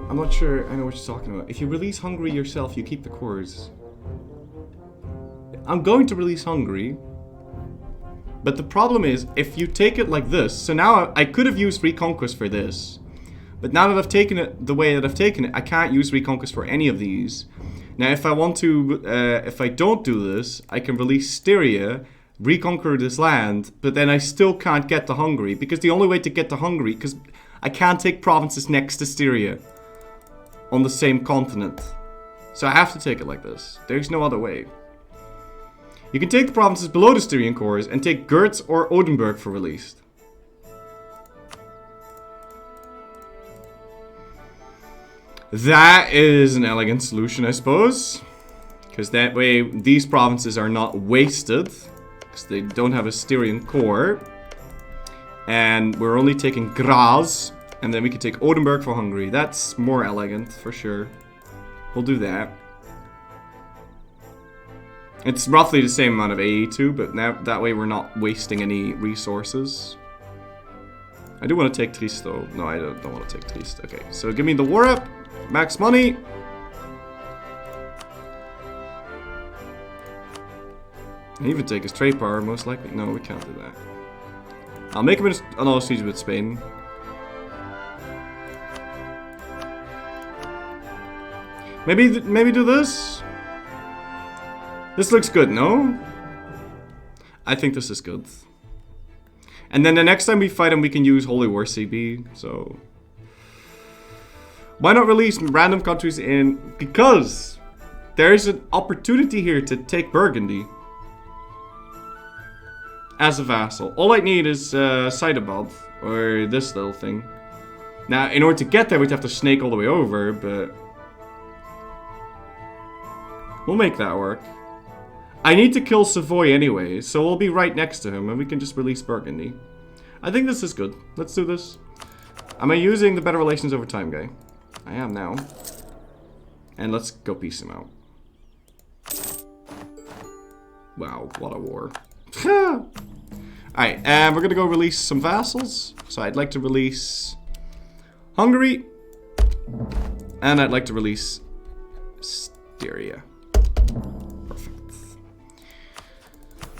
I'm not sure I know what you're talking about. If you release Hungary yourself, you keep the cores. I'm going to release Hungary. But the problem is, if you take it like this, so now I could have used Reconquest for this. But now that I've taken it the way that I've taken it, I can't use Reconquest for any of these. Now if I want to, if I don't do this, I can release Styria, reconquer this land, but then I still can't get to Hungary. Because the only way to get to Hungary, because I can't take provinces next to Styria on the same continent. So I have to take it like this. There's no other way. You can take the provinces below the Styrian cores and take Gurz or Odenburg for released. That is an elegant solution, I suppose. Because that way these provinces are not wasted. Because they don't have a Styrian core. And we're only taking Graz. And then we can take Odenburg for Hungary. That's more elegant, for sure. We'll do that. It's roughly the same amount of AE too, but now that way we're not wasting any resources. I do want to take Trieste though. No, I don't want to take Trieste. Okay, so give me the war up. Max money. And even take his trade power, most likely. No, we can't do that. I'll make him another siege with Spain. Maybe do this? This looks good, no? I think this is good. And then the next time we fight him, we can use Holy War CB, so... Why not release random countries in... Because there's an opportunity here to take Burgundy. As a vassal. All I need is Seidebald, or this little thing. Now, in order to get there, we'd have to snake all the way over, but... We'll make that work. I need to kill Savoy anyway, so we'll be right next to him and we can just release Burgundy. I think this is good. Let's do this. Am I using the better relations over time guy? I am now. And let's go piece him out. Wow, what a war. Alright, and we're gonna go release some vassals. So I'd like to release Hungary. And I'd like to release Styria.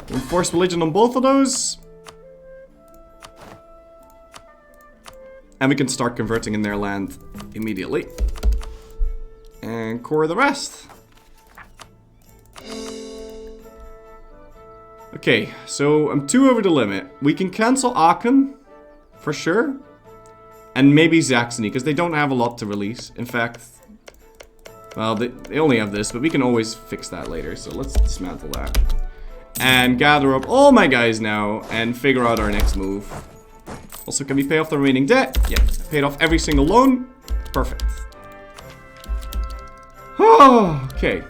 Enforce religion on both of those. And we can start converting in their land immediately. And core the rest. Okay, so I'm 2 over the limit. We can cancel Aachen, for sure. And maybe Saxony, because they don't have a lot to release. In fact, well, they only have this, but we can always fix that later. So let's dismantle that. And gather up all my guys now and figure out our next move. Also, can we pay off the remaining debt? Yeah, paid off every single loan. Perfect. Oh, okay.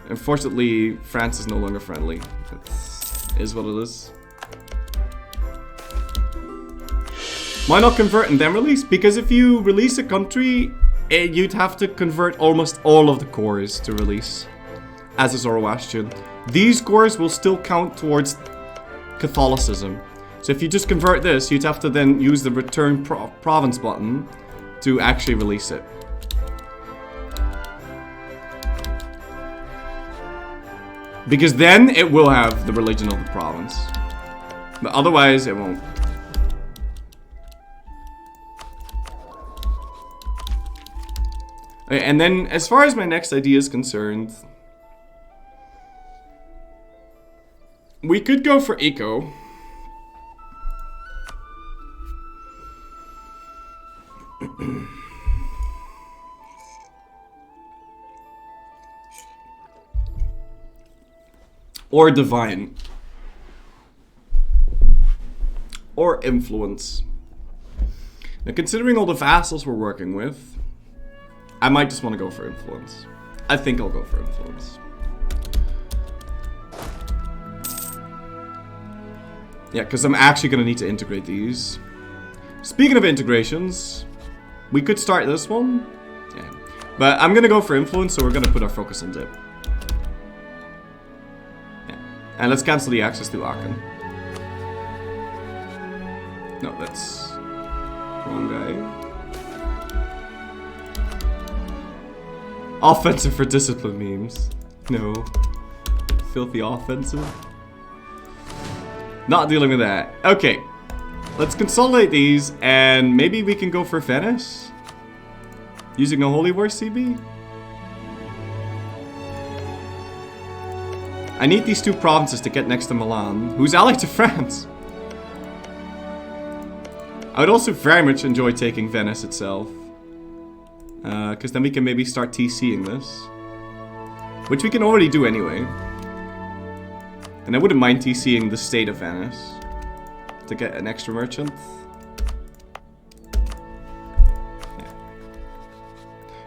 Unfortunately, France is no longer friendly. That is what it is. Why not convert and then release? Because if you release a country, you'd have to convert almost all of the cores to release as a Zoroastrian. These cores will still count towards Catholicism. So if you just convert this, you'd have to then use the return province button to actually release it. Because then it will have the religion of the province. But otherwise, it won't. Okay, and then, as far as my next idea is concerned, we could go for eco. Or divine. Or influence. Now, considering all the vassals we're working with, I might just want to go for influence. I think I'll go for influence. Yeah, because I'm actually going to need to integrate these. Speaking of integrations, we could start this one. Yeah. But I'm going to go for influence, so we're going to put our focus on dip. And let's cancel the access to Aachen. No, that's wrong guy. Offensive for discipline memes. No. Filthy offensive. Not dealing with that. Okay. Let's consolidate these and maybe we can go for Venice. Using a Holy War CB. I need these two provinces to get next to Milan, who's allied to France. I would also very much enjoy taking Venice itself. Because then we can maybe start TCing this. Which we can already do anyway. And I wouldn't mind TCing the state of Venice. To get an extra merchant. Yeah.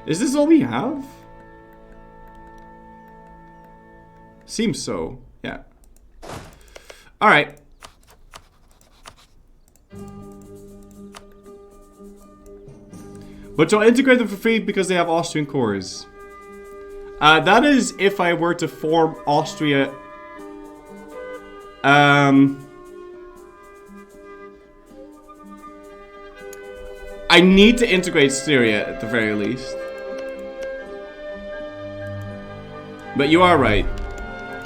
Is this all we have? Seems so, yeah. Alright. But you'll integrate them for free because they have Austrian cores. That is if I were to form Austria. I need to integrate Styria at the very least. But you are right.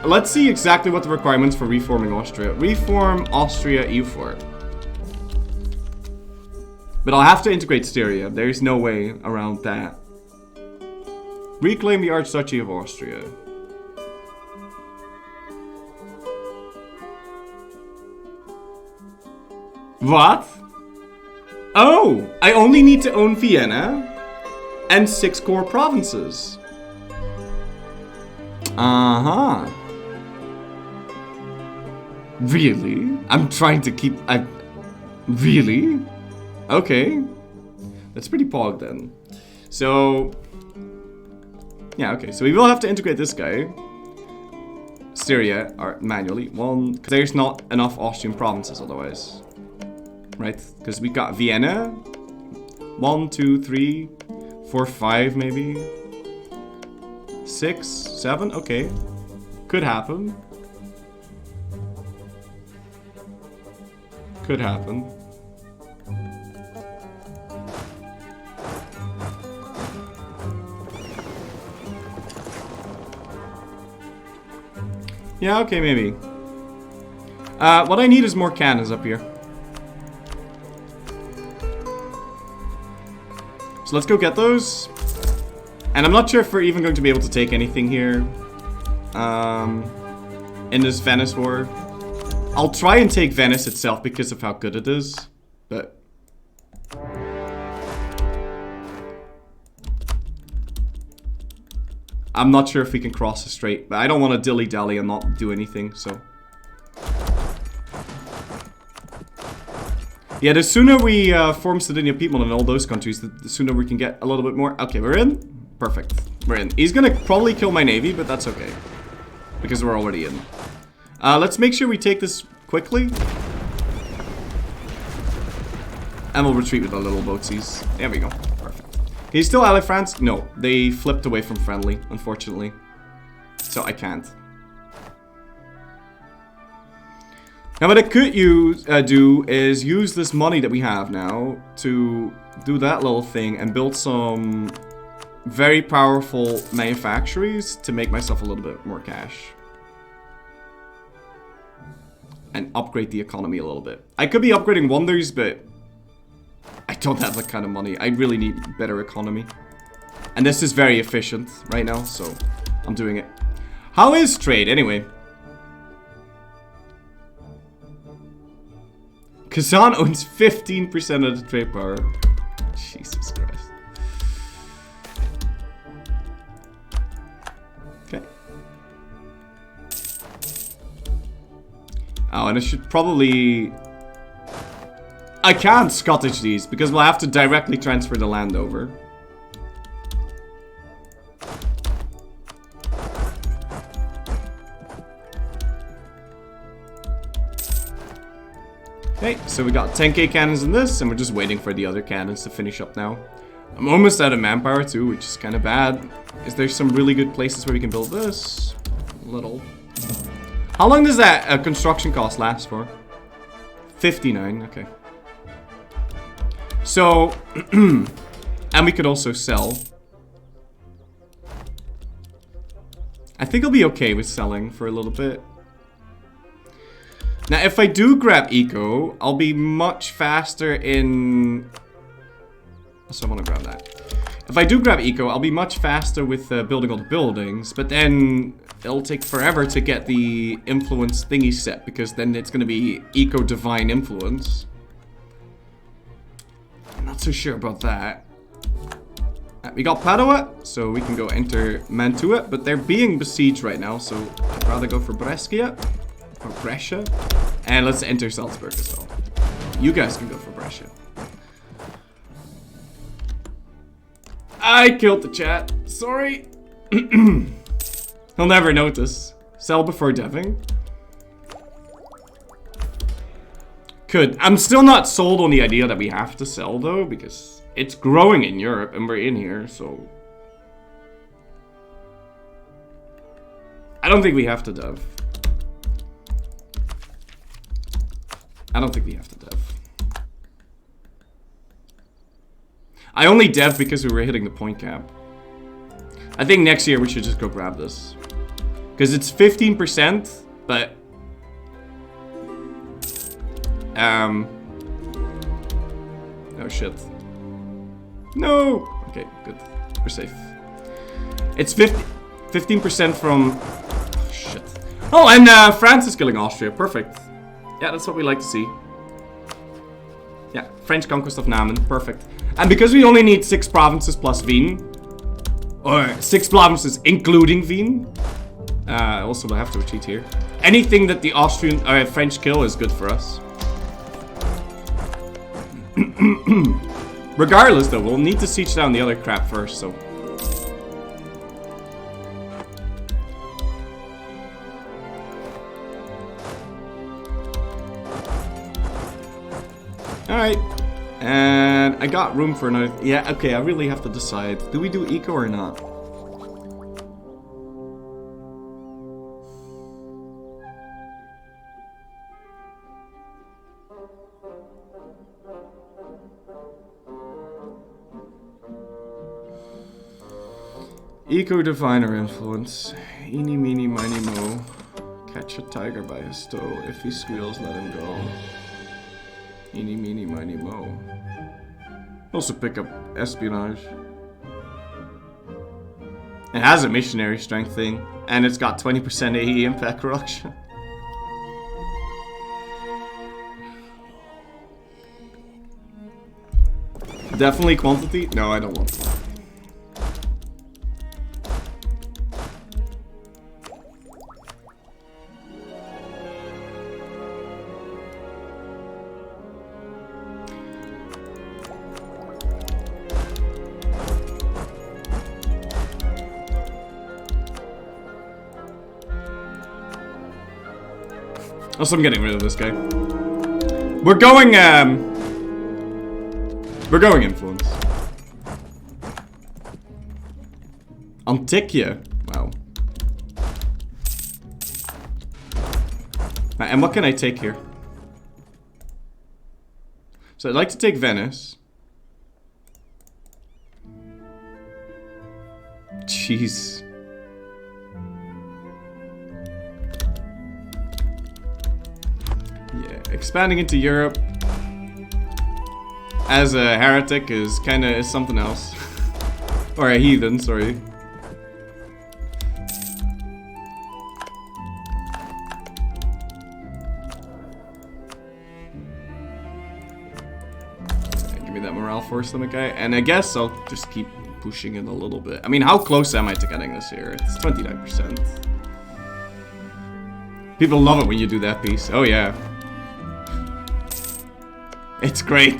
Let's see exactly what the requirements for reforming Austria. Reform Austria EU4. But I'll have to integrate Styria. There's no way around that. Reclaim the Archduchy of Austria. What? Oh! I only need to own Vienna and 6 core provinces. Uh-huh. Really? I'm trying to keep... Really? Okay. That's pretty pog then. So... Yeah, okay. So we will have to integrate this guy. Styria, manually. One, because there's not enough Austrian provinces otherwise. Right? Because we got Vienna. 1, 2, 3, 4, 5 maybe. 6, 7, okay. Could happen. Could happen. Yeah, okay, maybe. What I need is more cannons up here. So let's go get those. And I'm not sure if we're even going to be able to take anything here. In this Venice war. I'll try and take Venice itself because of how good it is. But... I'm not sure if we can cross the strait. But I don't want to dilly-dally and not do anything, so... Yeah, the sooner we form Sardinia people in all those countries, the sooner we can get a little bit more. Okay, we're in. Perfect. We're in. He's gonna probably kill my navy, but that's okay. Because we're already in. Let's make sure we take this quickly. And we'll retreat with our little boatsies. There we go. Perfect. Can you still ally France? No. They flipped away from friendly, unfortunately. So I can't. Now what I could do is use this money that we have now to do that little thing and build some very powerful manufactories to make myself a little bit more cash. And upgrade the economy a little bit. I could be upgrading wonders, but I don't have that kind of money. I really need better economy. And this is very efficient right now, so I'm doing it. How is trade anyway? Kazan owns 15% of the trade power. Jesus Christ. Okay. Oh, and I should probably... I can't Scottish these because we'll have to directly transfer the land over. Okay, so we got 10k cannons in this, and we're just waiting for the other cannons to finish up now. I'm almost out of manpower too, which is kind of bad. Is there some really good places where we can build this? Little. How long does that construction cost last for? 59, okay. So, and we could also sell. I think I'll be okay with selling for a little bit. Now, if I do grab eco, I'll be much faster in... So I want to grab that. If I do grab eco, I'll be much faster with building all the buildings, but then it'll take forever to get the influence thingy set, because then it's going to be eco divine influence. I'm not so sure about that. We got Padua, so we can go enter Mantua, but they're being besieged right now, so I'd rather go for Brescia. Or Brescia. And let's enter Salzburg as well. You guys can go for Brescia. I killed the chat. Sorry. He'll never notice. Sell before deving. Could. I'm still not sold on the idea that we have to sell though, because it's growing in Europe and we're in here, so... I don't think we have to dev. I don't think we have to dev. I only dev because we were hitting the point cap. I think next year we should just go grab this. Because it's 15%, but... Oh shit. No! Okay, good. We're safe. It's 15% from... Oh, shit. Oh, and France is killing Austria. Perfect. Yeah, that's what we like to see. Yeah, French conquest of Namen. Perfect. And because we only need 6 provinces plus Wien, or 6 provinces including Wien, also we'll have to retreat here. Anything that the Austrian or French kill is good for us. Regardless though, we'll need to siege down the other crap first, so... Alright, and I got room for another... Yeah, okay, I really have to decide. Do we do eco or not? Eco diviner influence. Eeny, meeny, miny, mo. Catch a tiger by his toe. If he squeals, let him go. Eeny, meeny, miny, mo. Also pick up espionage. It has a missionary strength thing, and it's got 20% AE impact corruption. Definitely quantity? No, I don't want to. Also, I'm getting rid of this guy. We're going influence. Antiquia. Wow. And what can I take here? So I'd like to take Venice. Jeez. Yeah, expanding into Europe as a heretic is something else. Or a heathen, sorry. Give me that morale force limit guy, and I guess I'll just keep pushing it a little bit. I mean, how close am I to getting this here? It's 29%. People love it when you do that piece. Oh yeah. It's great.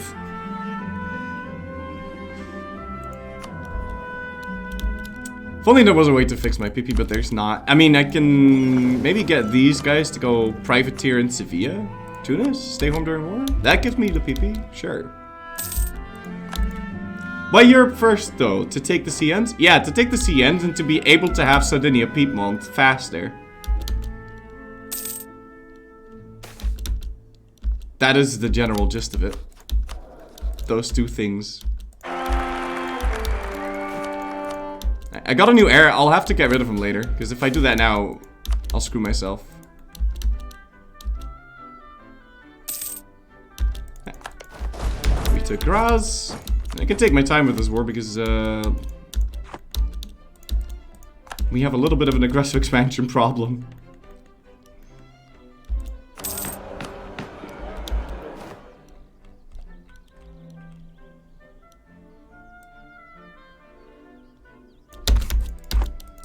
If only there was a way to fix my PP, but there's not. I mean, I can maybe get these guys to go privateer in Sevilla. Tunis? Stay home during war? That gives me the PP? Sure. Why Europe first, though? To take the sea ends? Yeah, to take the sea ends and to be able to have Sardinia Piedmont faster. That is the general gist of it. Those two things. I got a new heir. I'll have to get rid of him later, because if I do that now, I'll screw myself. We took Graz. I can take my time with this war because we have a little bit of an aggressive expansion problem.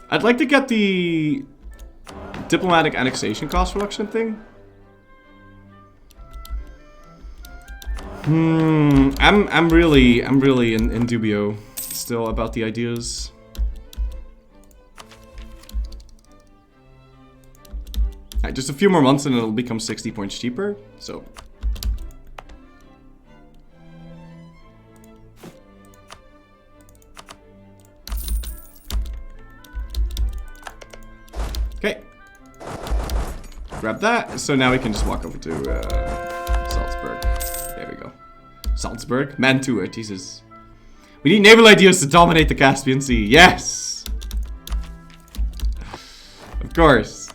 I'd like to get the diplomatic annexation cost reduction thing. I'm really in dubio still about the ideas. Alright, just a few more months and it'll become 60 points cheaper, so. Okay. Grab that, so now we can just walk over to Salzburg. There we go. Salzburg? Mantua, Jesus. We need naval ideas to dominate the Caspian Sea. Yes! Of course.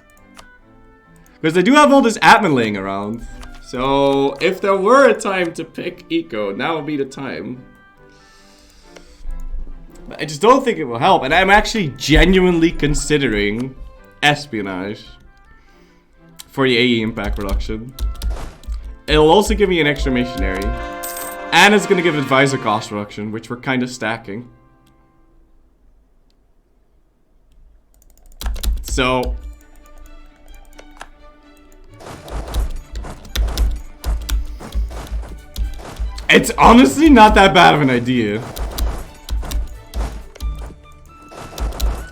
Because I do have all this admin laying around. So, if there were a time to pick eco, now would be the time. But I just don't think it will help. And I'm actually genuinely considering espionage for the AE impact reduction. It'll also give me an extra missionary. And it's gonna give advisor cost reduction, which we're kind of stacking. So it's honestly not that bad of an idea.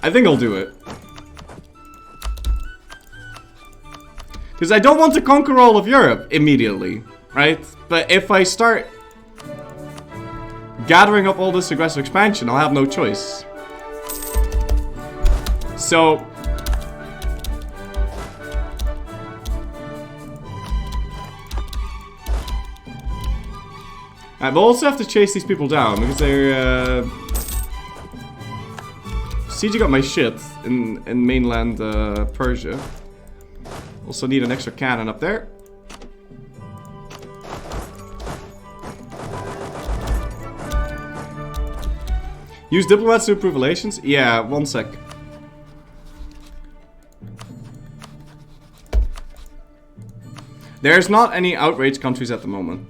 I think I'll do it. Because I don't want to conquer all of Europe immediately, right? But if I start gathering up all this aggressive expansion, I'll have no choice. So I will also have to chase these people down because they're sieging up my shit in mainland Persia. Also need an extra cannon up there. Use diplomats to improve relations? Yeah, one sec. There's not any outraged countries at the moment.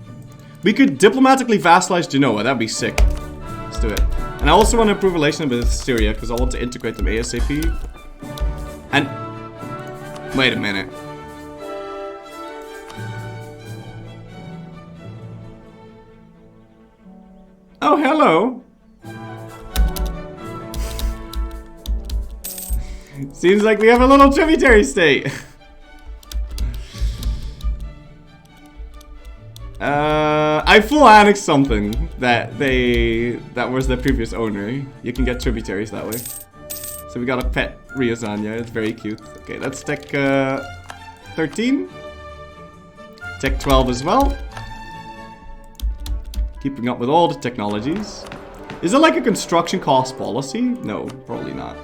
We could diplomatically vassalize Genoa, that'd be sick. Let's do it. And I also want to improve relations with Syria, because I want to integrate them ASAP. And wait a minute. Oh, hello. Seems like we have a little tributary state. I full annexed something that was the previous owner. You can get tributaries that way. So we got a pet Ryazanya. It's very cute. Okay, that's tech 13. Tech 12 as well. Keeping up with all the technologies. Is it like a construction cost policy? No, probably not.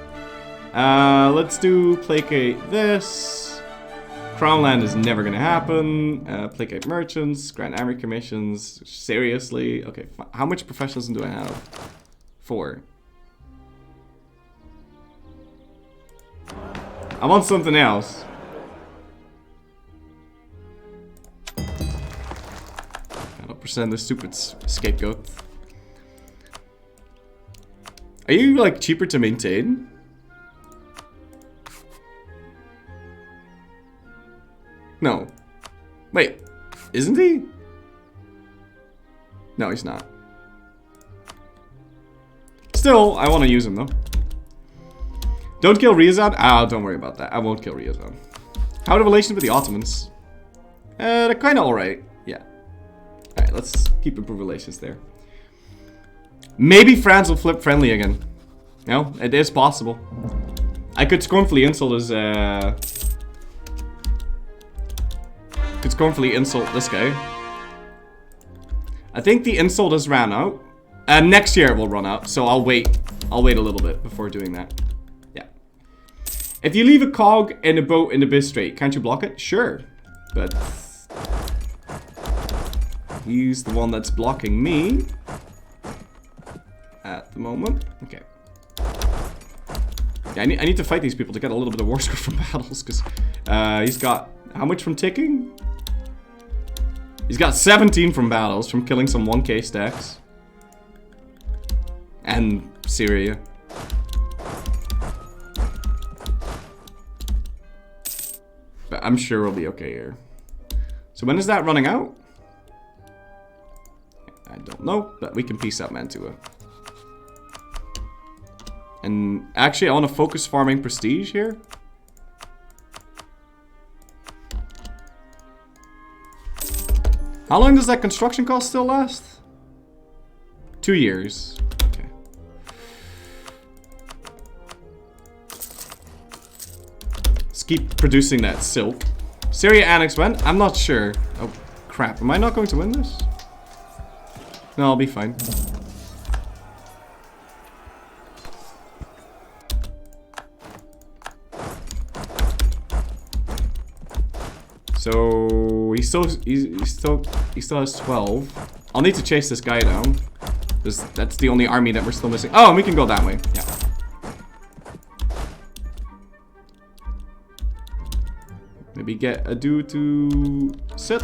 Let's do placate this. Crown land is never gonna happen. Placate merchants, grant army commissions. Seriously? Okay, how much professionalism do I have? 4. I want something else. Gotta present the stupid scapegoat. Are you like cheaper to maintain? No. Wait, isn't he? No, he's not. Still, I want to use him though. Don't kill Ryazan? Ah, don't worry about that. I won't kill Ryazan. How are the relations with the Ottomans? They're kind of alright. Yeah. Alright, let's keep improved relations there. Maybe France will flip friendly again. No, it is possible. I could scornfully insult his, could scornfully insult this guy. I think the insult has ran out. Next year it will run out, so I'll wait. I'll wait a little bit before doing that. Yeah. If you leave a cog in a boat in the Biz Strait, can't you block it? Sure. But he's the one that's blocking me at the moment. Okay. Yeah, I need to fight these people to get a little bit of war score from battles, because he's got how much from ticking? He's got 17 from battles, from killing some 1k stacks. And Syria. But I'm sure we'll be okay here. So when is that running out? I don't know, but we can piece out Mantua. And actually, I want to focus farming prestige here. How long does that construction cost still last? 2 years. Okay. Let's keep producing that silk. Syria annex when? I'm not sure. Oh, crap. Am I not going to win this? No, I'll be fine. So he still has 12. I'll need to chase this guy down, because that's the only army that we're still missing. Oh, and we can go that way. Yeah. Maybe get a dude to sit.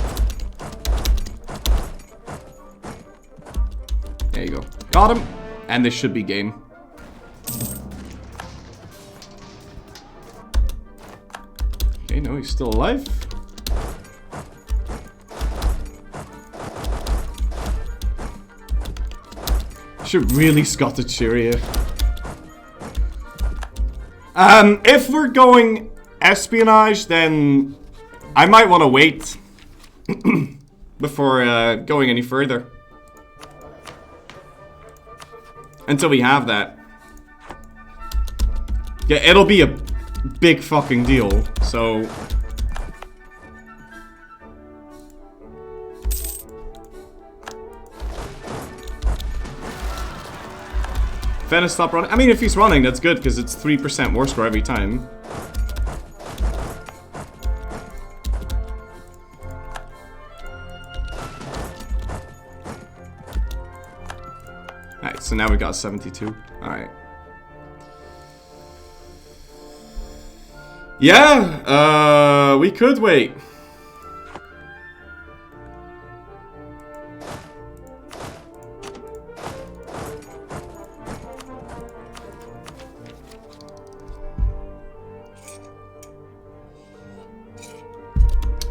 There you go. Got him. And this should be game. Okay, no, he's still alive. Should really Scottish Syria. If we're going espionage, then I might want to wait before going any further. Until we have that. Yeah, it'll be a big fucking deal, so... Venice stop running. I mean, if he's running, that's good, because it's 3% war score every time. Alright, so now we got 72. Alright. Yeah, we could wait.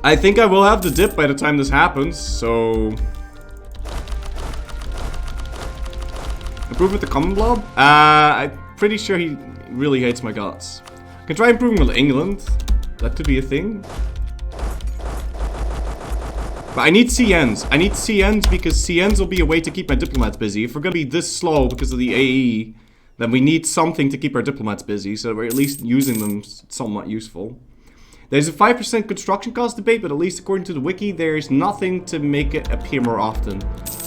I think I will have the dip by the time this happens, so... Improve with the common blob? I'm pretty sure he really hates my guts. I can try improving with England. That could be a thing. But I need CNs. I need CNs because CNs will be a way to keep my diplomats busy. If we're going to be this slow because of the AE, then we need something to keep our diplomats busy, so we're at least using them somewhat useful. There's a 5% construction cost debate, but at least according to the wiki, there's nothing to make it appear more often.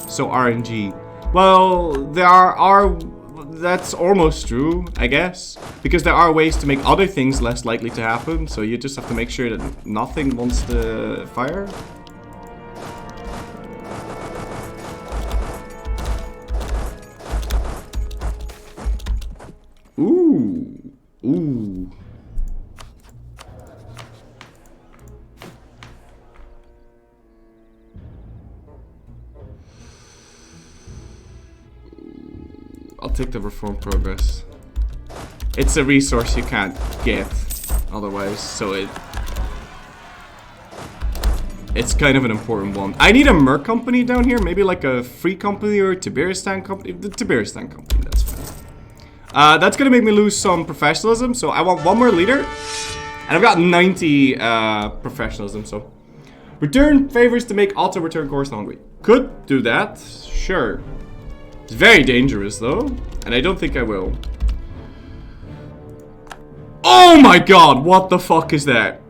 So RNG. Well, there are that's almost true, I guess. Because there are ways to make other things less likely to happen, so you just have to make sure that nothing wants to fire. Ooh. Ooh. I'll take the reform progress. It's a resource you can't get otherwise, so it's kind of an important one. I need a mer company down here, maybe like a free company or a Tiberistan company. The Tiberistan company, that's fine. That's gonna make me lose some professionalism, so I want one more leader. And I've got 90 professionalism, so. Return favors to make auto return course in Hungary. Could do that, sure. It's very dangerous though, and I don't think I will. Oh my god, what the fuck is that?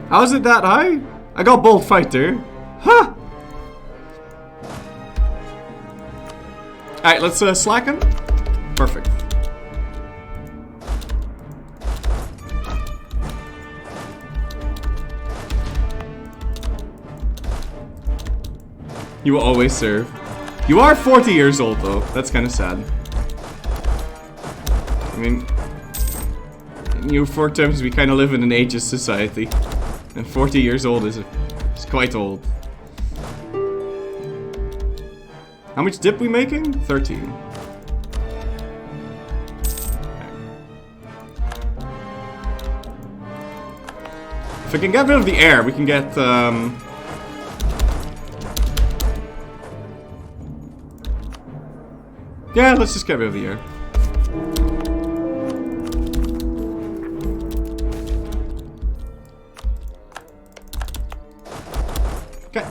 How is it that high? I got bold fighter. Huh! Alright, let's slacken. Perfect. You will always serve. You are 40 years old though. That's kind of sad. I mean, in U4 terms, we kind of live in an ageist society. And 40 years old is quite old. How much dip we making? 13. If we can get rid of the air, we can get yeah, let's just get rid of the air. Okay.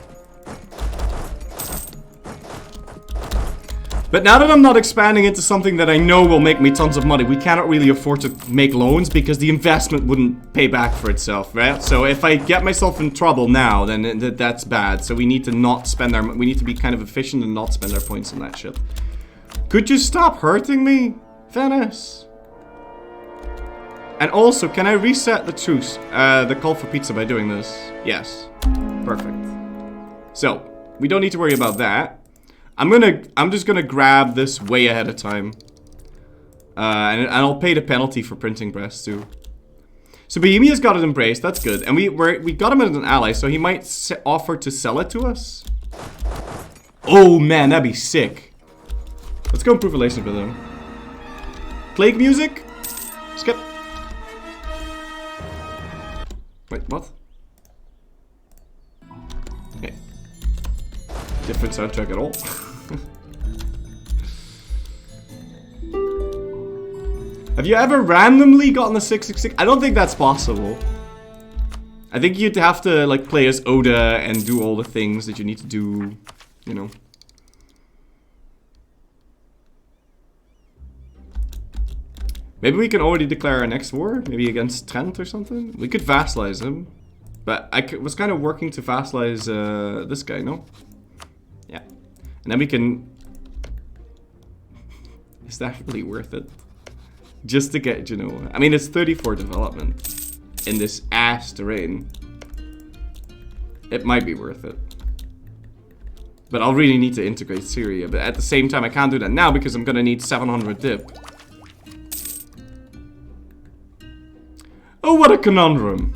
But now that I'm not expanding into something that I know will make me tons of money, we cannot really afford to make loans because the investment wouldn't pay back for itself, right? So if I get myself in trouble now, then that's bad. So we need to not spend our, we need to be kind of efficient and not spend our points on that shit. Could you stop hurting me, Venice? And also, can I reset the truce, the call for pizza by doing this? Yes. Perfect. So, we don't need to worry about that. I'm just gonna grab this way ahead of time. And I'll pay the penalty for printing press too. So Bohemia's got it embraced, that's good. And we got him as an ally, so he might offer to sell it to us. Oh man, that'd be sick. Let's go improve relations with him. Plague music? Skip. Wait, what? Okay. Different soundtrack at all. Have you ever randomly gotten a 666? I don't think that's possible. I think you'd have to like play as Oda and do all the things that you need to do, you know. Maybe we can already declare our next war, maybe against Trent or something. We could vassalize him, but I was kind of working to vassalize this guy, no? Yeah, and then we can. Is that really worth it? Just to get, you know, I mean, it's 34 development in this ass terrain. It might be worth it, but I'll really need to integrate Syria. But at the same time, I can't do that now because I'm gonna need 700 dip. Oh, what a conundrum.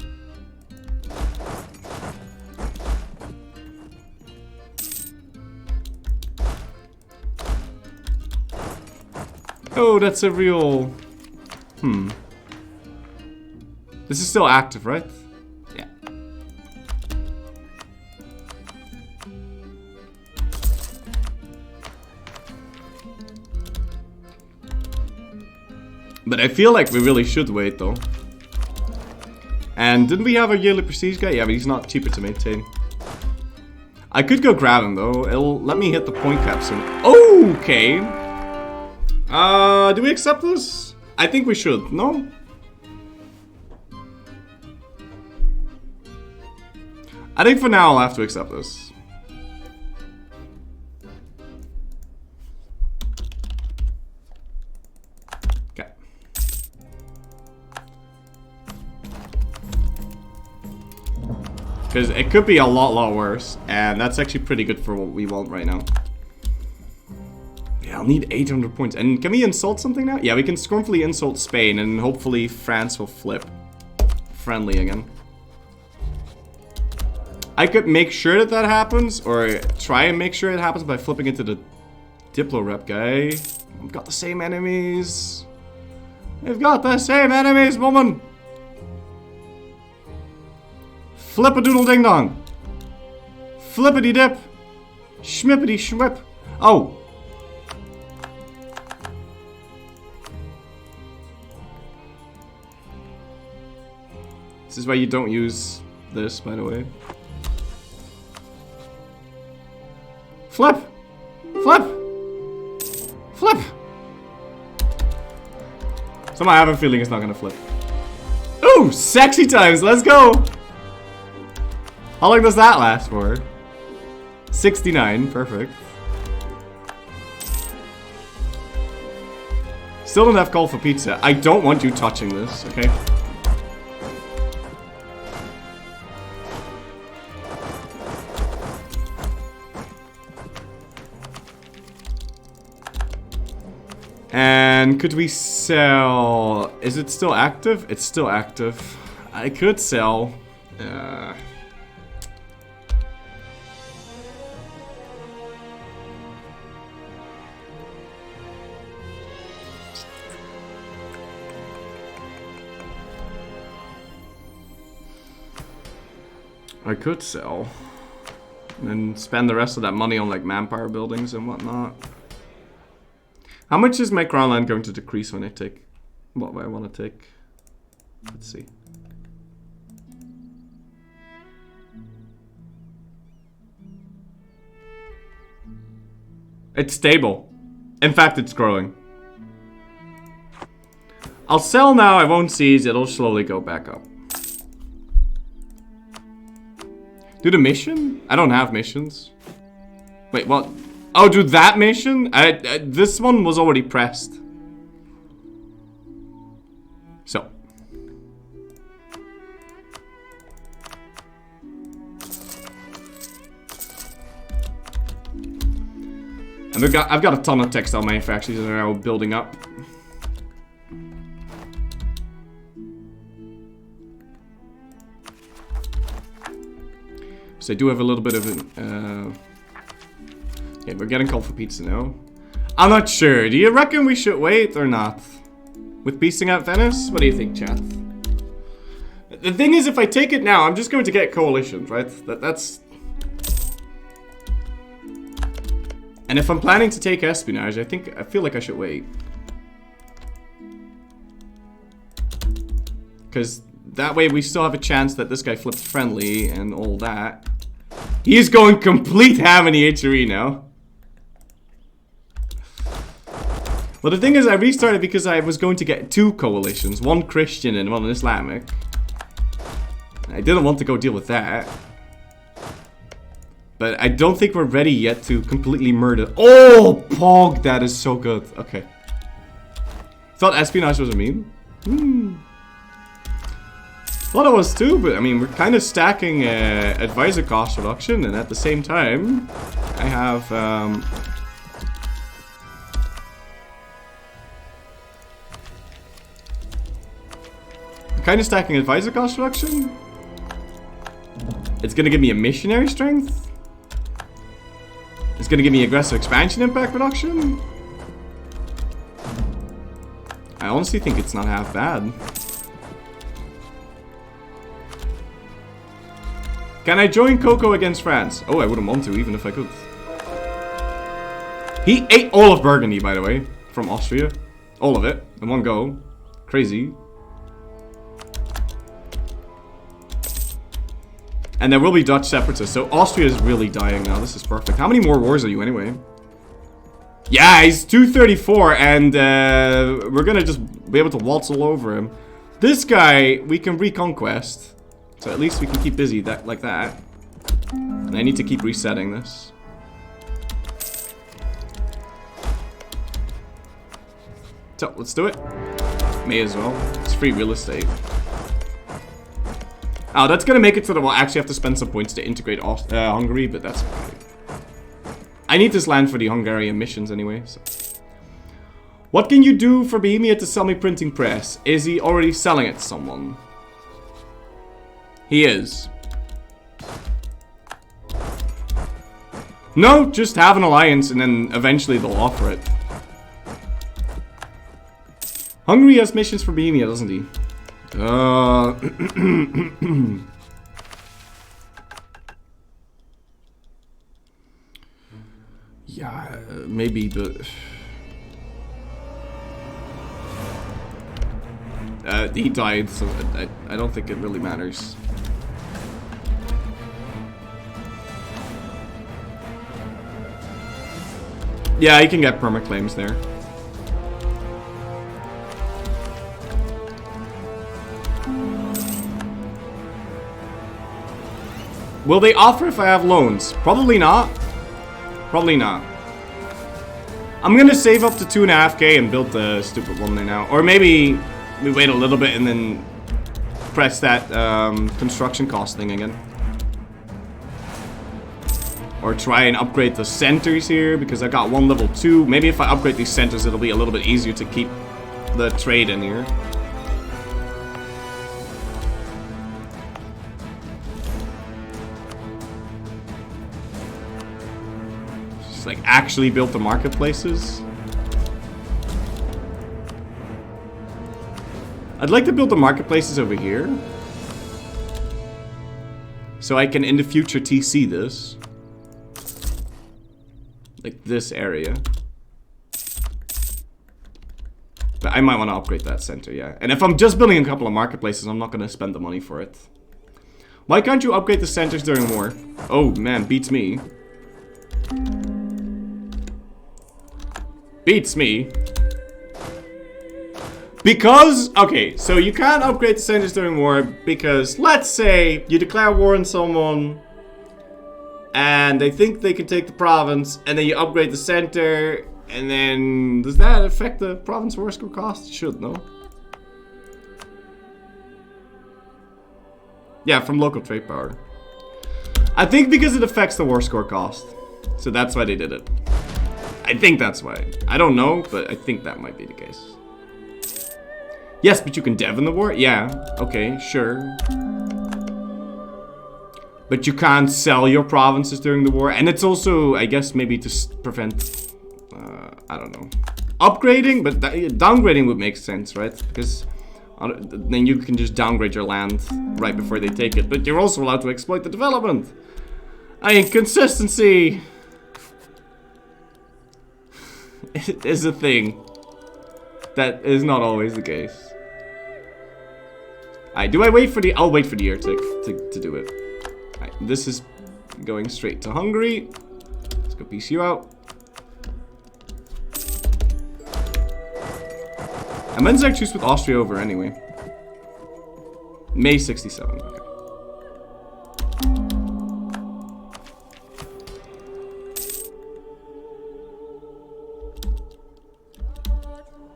Oh, that's a real... This is still active, right? Yeah. But I feel like we really should wait, though. And didn't we have a yearly prestige guy? Yeah, but he's not cheaper to maintain. I could go grab him though. It'll let me hit the point cap soon. Okay. Do we accept this? I think we should. No? I think for now I'll have to accept this. Okay. Because it could be a lot worse, and that's actually pretty good for what we want right now. Yeah, I'll need 800 points. And can we insult something now? Yeah, we can scornfully insult Spain, and hopefully France will flip friendly again. I could make sure that that happens, or try and make sure it happens by flipping into the Diplo rep guy. We've got the same enemies. We've got the same enemies, woman! Flip-a-doodle ding-dong. Flippity-dip. Schmippity-schmip. Oh. This is why you don't use this, by the way. Flip! Flip! Flip! Somehow I have a feeling it's not gonna flip. Ooh! Sexy times! Let's go! How long does that last for? 69. Perfect. Still don't have call for pizza. I don't want you touching this, okay? And could we sell... Is it still active? It's still active. I could sell... I could sell. And spend the rest of that money on like manpower buildings and whatnot. How much is my crown land going to decrease when I take what I want to take? Let's see. It's stable. In fact, it's growing. I'll sell now, I won't seize, it'll slowly go back up. Do the mission? I don't have missions. Wait, what? Oh, do that mission? This one was already pressed. So. And I've got a ton of textile manufacturers that are now building up. So I do have a little bit of an, yeah, we're getting called for pizza now. I'm not sure. Do you reckon we should wait or not? With piecing out Venice? What do you think, chat? The thing is, if I take it now, I'm just going to get coalitions, right? That's... And if I'm planning to take espionage, I feel like I should wait. Because that way we still have a chance that this guy flips friendly and all that. He's going complete ham in the HRE now. Well, the thing is, I restarted because I was going to get 2 coalitions. One Christian and one Islamic. I didn't want to go deal with that. But I don't think we're ready yet to completely murder. Oh, Pog, that is so good. Okay. Thought espionage was a meme. Thought it was too, but I mean, we're kind of stacking advisor cost reduction, and at the same time, I have I'm kind of stacking advisor cost reduction. It's gonna give me a missionary strength. It's gonna give me aggressive expansion impact reduction. I honestly think it's not half bad. Can I join Coco against France? Oh, I wouldn't want to, even if I could. He ate all of Burgundy, by the way, from Austria. All of it, in one go. Crazy. And there will be Dutch separatists. So Austria is really dying now. This is perfect. How many more wars are you anyway? Yeah, he's 234, and we're gonna just be able to waltz all over him. This guy, we can reconquest. So at least we can keep busy like that. And I need to keep resetting this. So, let's do it. May as well. It's free real estate. Oh, that's gonna make it so that we'll actually have to spend some points to integrate Hungary, but that's okay. I need this land for the Hungarian missions anyway, so. What can you do for Bohemia to sell me printing press? Is he already selling it to someone? He is. No, just have an alliance and then eventually they'll offer it. Hungary has missions for Bohemia, doesn't he? Yeah, maybe the... he died, so I don't think it really matters. Yeah, you can get permaclaims there. Will they offer if I have loans? Probably not. Probably not. I'm gonna save up to 2.5k and build the stupid one there now. Or maybe we wait a little bit and then press that construction cost thing again. Or try and upgrade the centers here because I got one level 2. Maybe if I upgrade these centers it'll be a little bit easier to keep the trade in here. Like actually built the marketplaces. I'd like to build the marketplaces over here so I can in the future TC this, like this area. But I might want to upgrade that center, yeah. And if I'm just building a couple of marketplaces, I'm not going to spend the money for it. Why can't you upgrade the centers during war? Oh man, beats me. Beats me. Because, okay, so you can't upgrade the centers during war because, let's say, you declare war on someone and they think they can take the province and then you upgrade the center and then, does that affect the province war score cost? It should, no? Yeah, from local trade power. I think because it affects the war score cost. So that's why they did it. I think that's why. I don't know, but I think that might be the case. Yes, but you can dev in the war? Yeah, okay, sure. But you can't sell your provinces during the war. And it's also, I guess, maybe to prevent, I don't know. Upgrading, but downgrading would make sense, right? Because then you can just downgrade your land right before they take it. But you're also allowed to exploit the development. I mean, consistency is a thing that is not always the case. Alright, do I wait for the... I'll wait for the year to do it. Alright, this is going straight to Hungary. Let's go piece you out. And when's our truce with Austria over anyway? May 67, okay.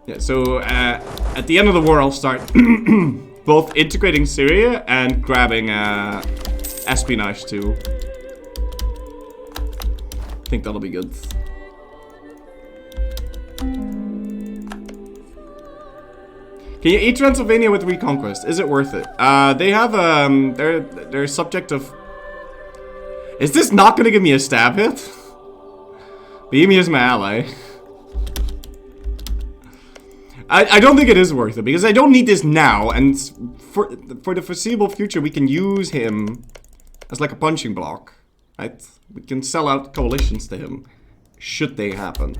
Yeah, so at the end of the war I'll start both integrating Syria and grabbing espionage too. I think that'll be good. Can you eat Transylvania with Reconquest? Is it worth it? They have they're subject of... Is this not gonna give me a stab hit? Bohemia is my ally. I don't think it is worth it because I don't need this now, and for the foreseeable future we can use him as like a punching block, right? We can sell out coalitions to him should they happen.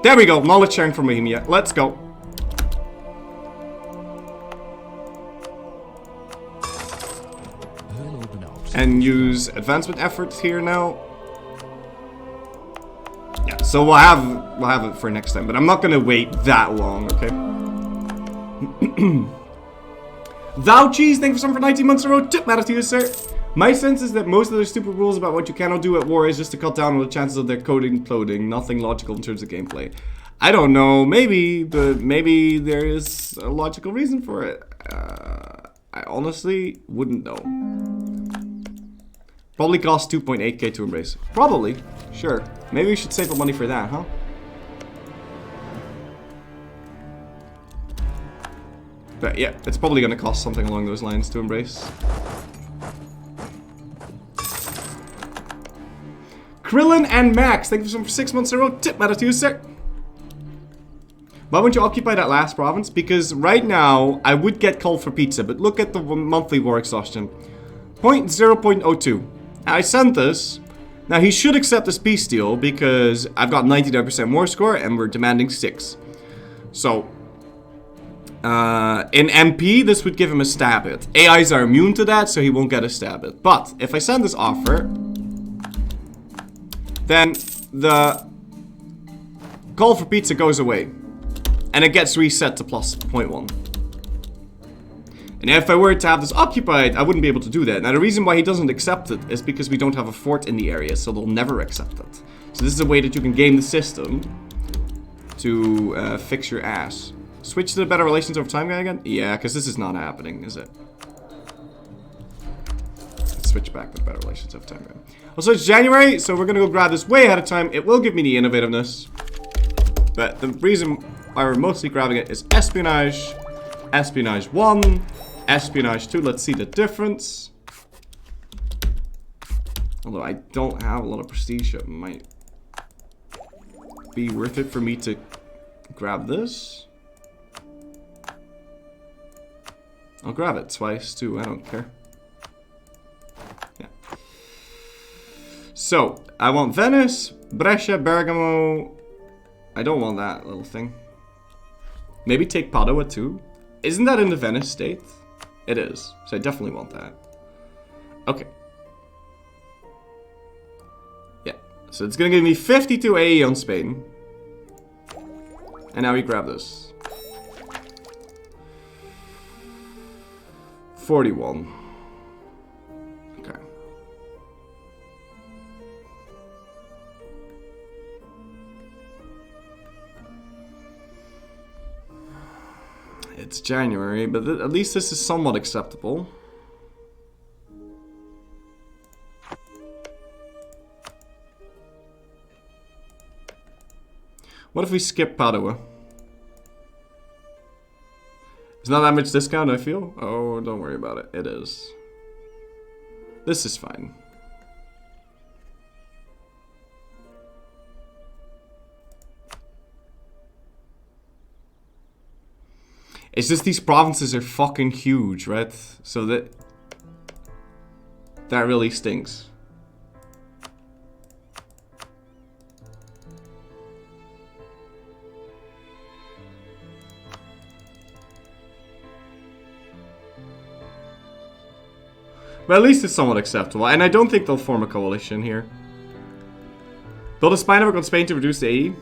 There we go, knowledge sharing from Bohemia. Let's go. and use advancement efforts here now. Yeah, so we'll have it for next time, but I'm not gonna wait that long, okay? Thou Cheese, thank you for 19 months in a row. Tip matter to you, sir. My sense is that most of their stupid rules about what you cannot do at war is just to cut down on the chances of their coding imploding. Nothing logical in terms of gameplay. I don't know. Maybe there is a logical reason for it. I honestly wouldn't know. Probably cost 2.8k to embrace. Probably. Sure. Maybe we should save the money for that, huh? But yeah, it's probably going to cost something along those lines to embrace. Krillin and Max, thank you for 6 months in a row. Tip matter to you, sir. Why wouldn't you occupy that last province? Because right now, I would get called for pizza, but look at the monthly war exhaustion. 0.02. I sent this. Now, he should accept this peace deal because I've got 99% war score and we're demanding 6. So, in MP, this would give him a stab hit. AIs are immune to that, so he won't get a stab hit. But, if I send this offer, then the call for pizza goes away. And it gets reset to plus 0.1. And if I were to have this occupied, I wouldn't be able to do that. Now the reason why he doesn't accept it is because we don't have a fort in the area, so they'll never accept it. So this is a way that you can game the system to fix your ass. Switch to the better relations over time guy again? Yeah, because this is not happening, is it? Let's switch back to the better relations over time guy. Also, it's January, so we're going to go grab this way ahead of time. It will give me the innovativeness. But the reason why we're mostly grabbing it is espionage, espionage 1, espionage 2. Let's see the difference. Although I don't have a lot of prestige, it might be worth it for me to grab this. I'll grab it twice too, I don't care. Yeah. So, I want Venice, Brescia, Bergamo. I don't want that little thing. Maybe take Padua too. Isn't that in the Venice state? It is. So I definitely want that. Okay. Yeah. So it's going to give me 52 AE on Spain. And now we grab this. 41. Okay. It's January, but at least this is somewhat acceptable. What if we skip Padua? It's not that much discount, I feel. Oh, don't worry about it. It is. This is fine. It's just these provinces are fucking huge, right? So that really stinks. But at least it's somewhat acceptable, and I don't think they'll form a coalition here. Build a spy network on Spain to reduce the AE?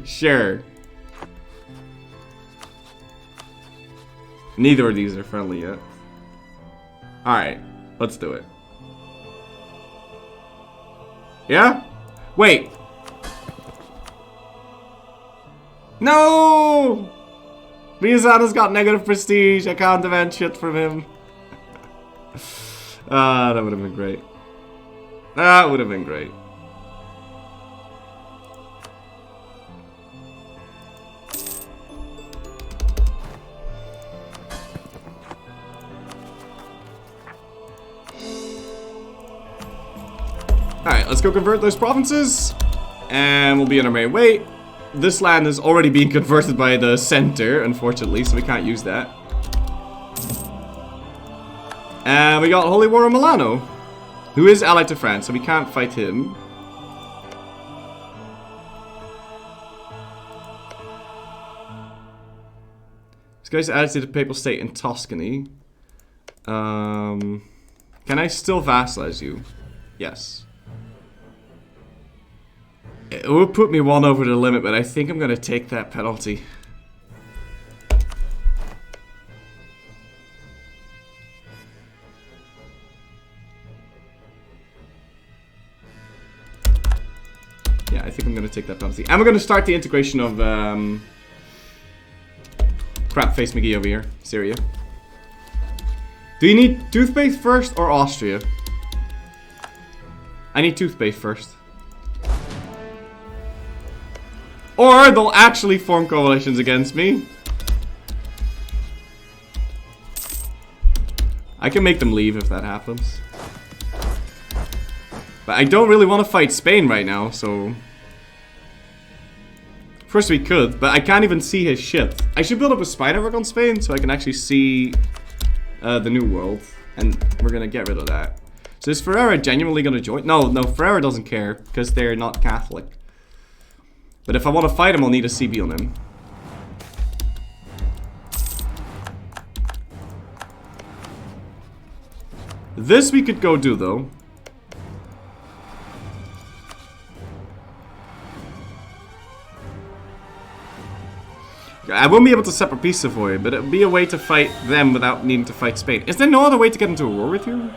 Sure. Neither of these are friendly yet. Alright, let's do it. Yeah? Wait. No! Miazana's got negative prestige. I can't demand shit from him. That would have been great. That would have been great. Alright, let's go convert those provinces. And we'll be on our merry way. This land is already being converted by the center, unfortunately, so we can't use that. And we got Holy War of Milano, who is allied to France, so we can't fight him. This guy's added to the Papal State in Tuscany. Can I still vassalize you? Yes. It would put me one over the limit, but I think I'm gonna take that penalty. Yeah, I think I'm gonna take that penalty. And we're gonna start the integration of crap face McGee over here, Syria. Do you need toothpaste first or Austria? I need toothpaste first. Or they'll actually form coalitions against me. I can make them leave if that happens. But I don't really want to fight Spain right now, so... Of course we could, but I can't even see his shit. I should build up a spy network on Spain so I can actually see the New World. And we're gonna get rid of that. So is Ferreira genuinely gonna join? No, Ferreira doesn't care, because they're not Catholic. But if I want to fight him, I'll need a CB on him. This we could go do, though. I won't be able to separate peace Savoy, but it would be a way to fight them without needing to fight Spain. Is there no other way to get into a war with you?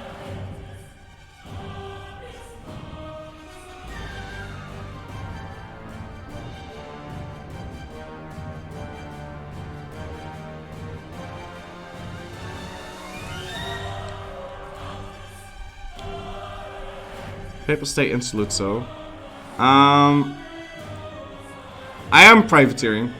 Papal State in Saluzzo. I am privateering.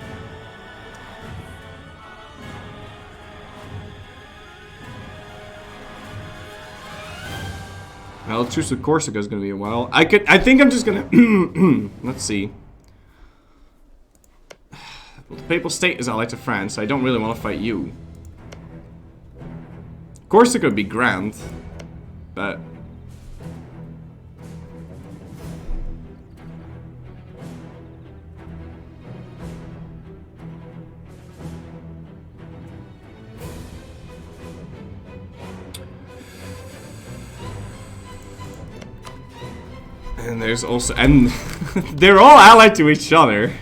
Well, truce with Corsica is gonna be a while. I think I'm just gonna let's see. Well, the Papal State is allied to France, so I don't really want to fight you. Corsica would be grand, but and there's also, and they're all allied to each other.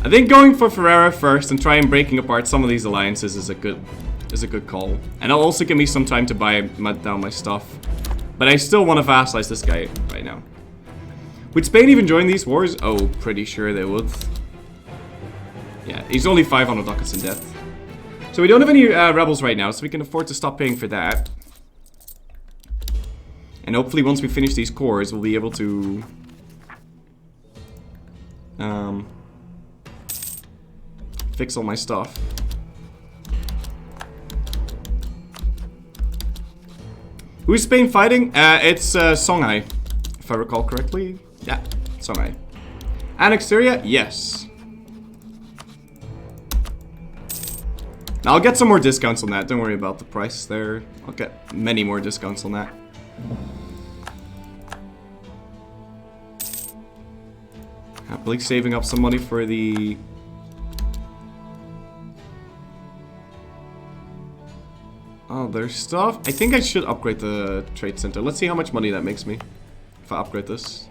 I think going for Ferreira first and try and breaking apart some of these alliances is a good call. And it'll also give me some time to buy down my stuff. But I still want to vassalize this guy right now. Would Spain even join these wars? Oh, pretty sure they would. Yeah, he's only 500 ducats in debt. So we don't have any rebels right now, so we can afford to stop paying for that. And hopefully once we finish these cores, we'll be able to... fix all my stuff. Who's Spain fighting? It's Songhai, if I recall correctly. Yeah, Songhai. Annex Syria? Yes. Now, I'll get some more discounts on that. Don't worry about the price there. I'll get many more discounts on that. Happily saving up some money for the... other stuff. I think I should upgrade the trade center. Let's see how much money that makes me if I upgrade this.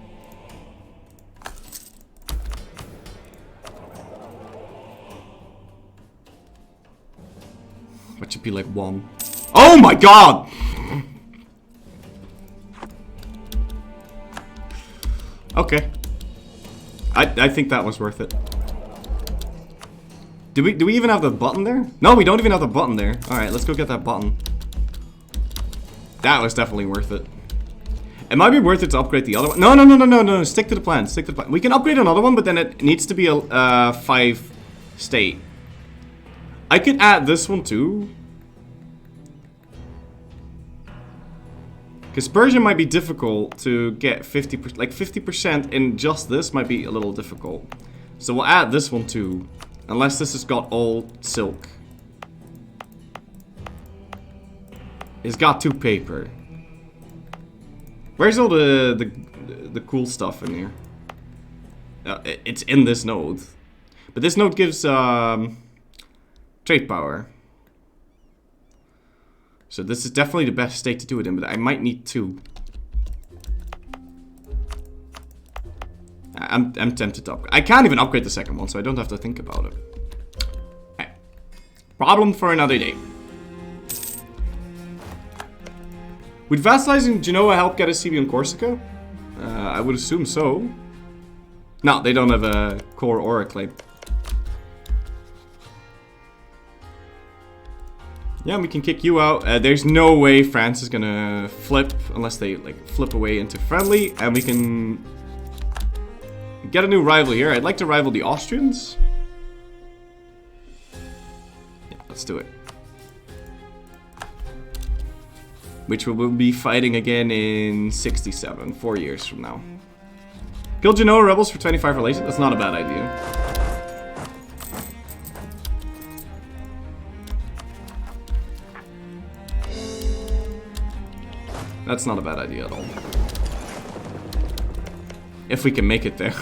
What should be like 1? Oh my god! Okay. I think that was worth it. Do we even have the button there? No, we don't even have the button there. Alright, let's go get that button. That was definitely worth it. It might be worth it to upgrade the other one. No. Stick to the plan. Stick to the plan. We can upgrade another one, but then it needs to be a 5 state. I could add this one too. Because Persia might be difficult to get 50%. Like 50% in just this might be a little difficult. So we'll add this one too. Unless this has got all silk. It's got 2 paper. Where's all the cool stuff in here? It's in this node. But this node gives trade power. So this is definitely the best state to do it in, but I might need two. I'm tempted to upgrade. I can't even upgrade the second one, so I don't have to think about it. Okay. Problem for another day. Would vassalizing Genoa help get a CB on Corsica? I would assume so. No, they don't have a core or a claim. Yeah, we can kick you out. There's no way France is gonna flip unless they like flip away into friendly, and we can get a new rival here. I'd like to rival the Austrians. Yeah, let's do it. Which we will be fighting again in 67, 4 years from now. Kill Genoa rebels for 25 relation. That's not a bad idea. That's not a bad idea at all. If we can make it there.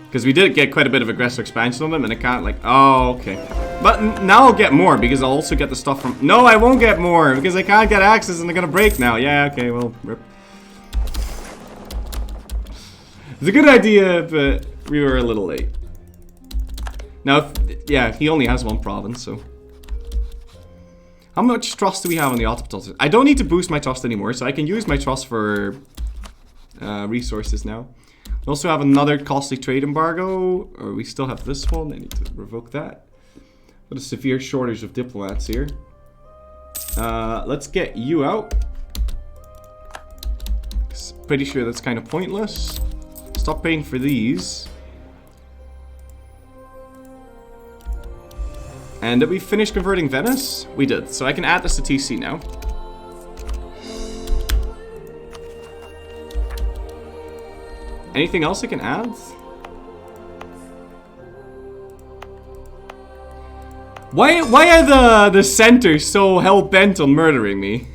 Because we did get quite a bit of aggressive expansion on them, and I can't like... Oh, okay. But now I'll get more, because I'll also get the stuff from... No, I won't get more, because I can't get access, and they're gonna break now. Yeah, okay, well, rip. It's a good idea, but we were a little late. Now, yeah, he only has one province, so... How much trust do we have on the Autopods? I don't need to boost my trust anymore, so I can use my trust for resources now. We also have another costly trade embargo, or we still have this one. I need to revoke that. Got a severe shortage of diplomats here. Let's get you out. Pretty sure that's kind of pointless. Stop paying for these. And did we finish converting Venice? We did, so I can add this to TC now. Anything else I can add? Why are the centers so hell-bent on murdering me?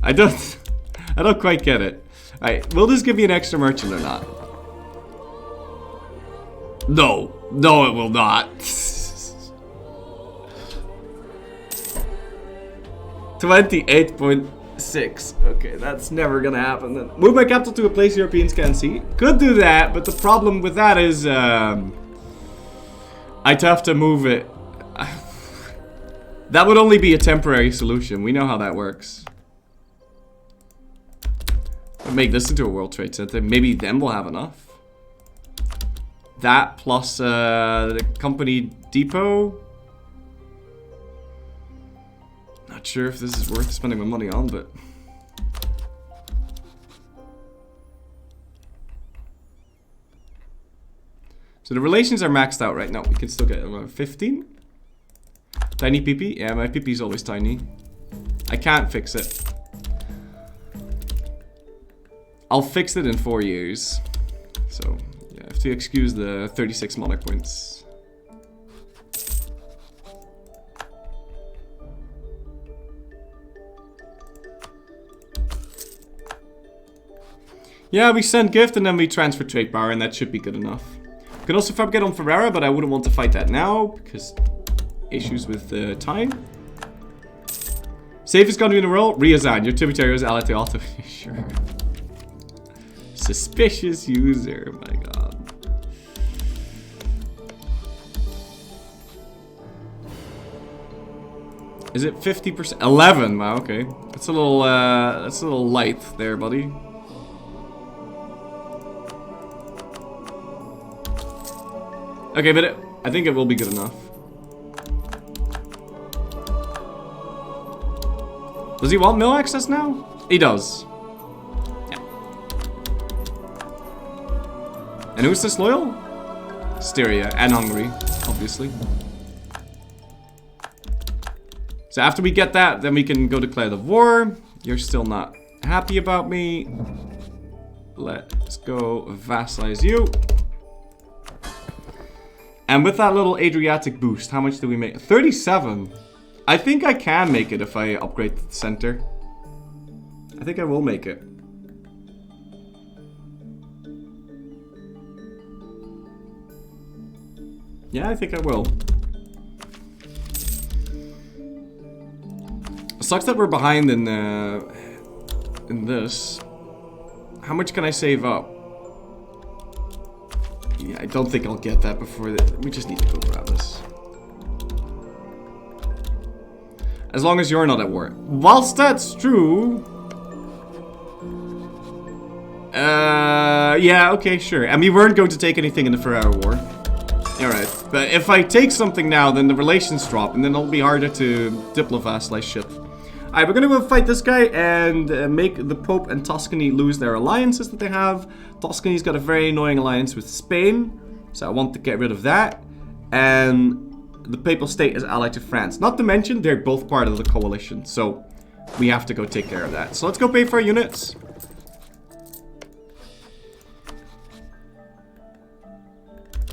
I don't quite get it. Alright, will this give me an extra merchant or not? No. No, it will not. 28.6. Okay, that's never gonna happen then. Move my capital to a place Europeans can see. Could do that, but the problem with that is I'd have to move it. That would only be a temporary solution. We know how that works. I'll make this into a World Trade Center. Maybe then we'll have enough. That plus the company depot. Not sure if this is worth spending my money on, but... So the relations are maxed out right now. We can still get 15. Tiny PP? Yeah, my PP is always tiny. I can't fix it. I'll fix it in 4 years. So... I have to excuse the 36 monarch points. Yeah, we send gift and then we transfer trade power, and that should be good enough. We can also fabricate on Ferrara, but I wouldn't want to fight that now because issues with the time. Safest country in the world? Riazan. Your tributary is allied to Otto. Sure. Suspicious user. My god. Is it 50%? 11. Wow, okay. That's a little light there, buddy. Okay, but I think it will be good enough. Does he want mill access now? He does. Yeah. And who's disloyal? Styria and Hungary, obviously. So after we get that, then we can go declare the war. You're still not happy about me. Let's go vassalize you. And with that little Adriatic boost, how much do we make? 37. I think I can make it if I upgrade the center. I think I will make it. Yeah, I think I will. It sucks that we're behind in this. How much can I save up? Yeah, I don't think I'll get that before we just need to go grab this. As long as you're not at war. Whilst that's true... yeah, okay, sure. And we weren't going to take anything in the 4-hour war. Alright, but if I take something now, then the relations drop, and then it'll be harder to diplovast shit. Alright, we're gonna go fight this guy and make the Pope and Tuscany lose their alliances that they have. Tuscany's got a very annoying alliance with Spain, so I want to get rid of that. And the Papal State is allied to France. Not to mention, they're both part of the coalition, so we have to go take care of that. So let's go pay for our units.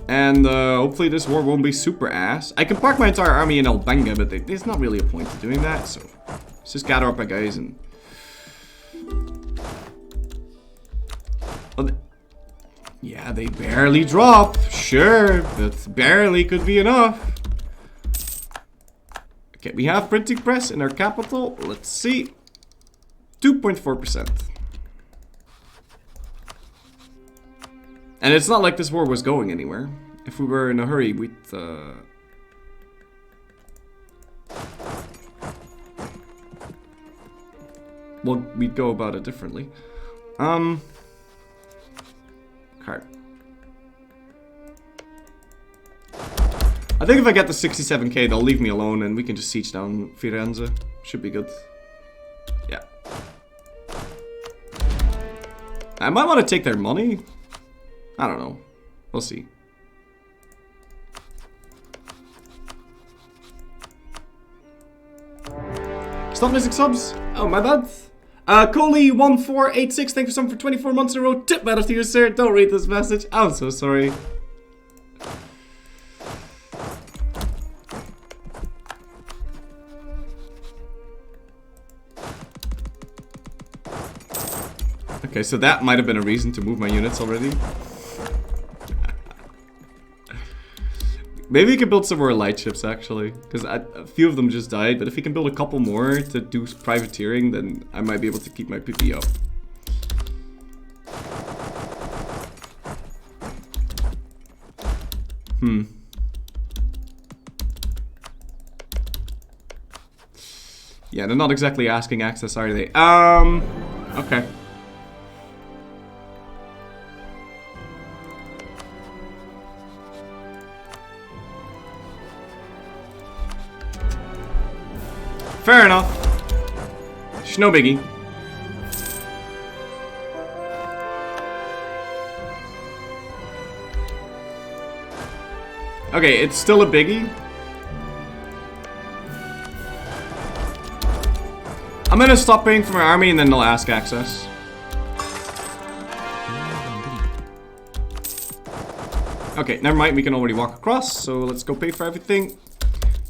And hopefully this war won't be super ass. I can park my entire army in Albanga, but there's not really a point to doing that, so let's just gather up our guys and... Well, yeah, they barely drop. Sure, but barely could be enough. Okay, we have printing press in our capital. Let's see. 2.4%. And it's not like this war was going anywhere. If we were in a hurry, we'd... well, we'd go about it differently. Okay. I think if I get the 67k, they'll leave me alone and we can just siege down Firenze. Should be good. Yeah. I might want to take their money. I don't know. We'll see. Stop missing subs. Oh, my bad. Coley1486, thank you so much for 24 months in a row. Tip matters to you, sir. Don't read this message. I'm so sorry. Okay, so that might have been a reason to move my units already. Maybe we can build some more light ships, actually. Because a few of them just died. But if we can build a couple more to do privateering, then I might be able to keep my PP up. Yeah, they're not exactly asking access, are they? Okay. Fair enough. It's no biggie. Okay, it's still a biggie. I'm gonna stop paying for my army and then they'll ask access. Okay, never mind, we can already walk across, so let's go pay for everything.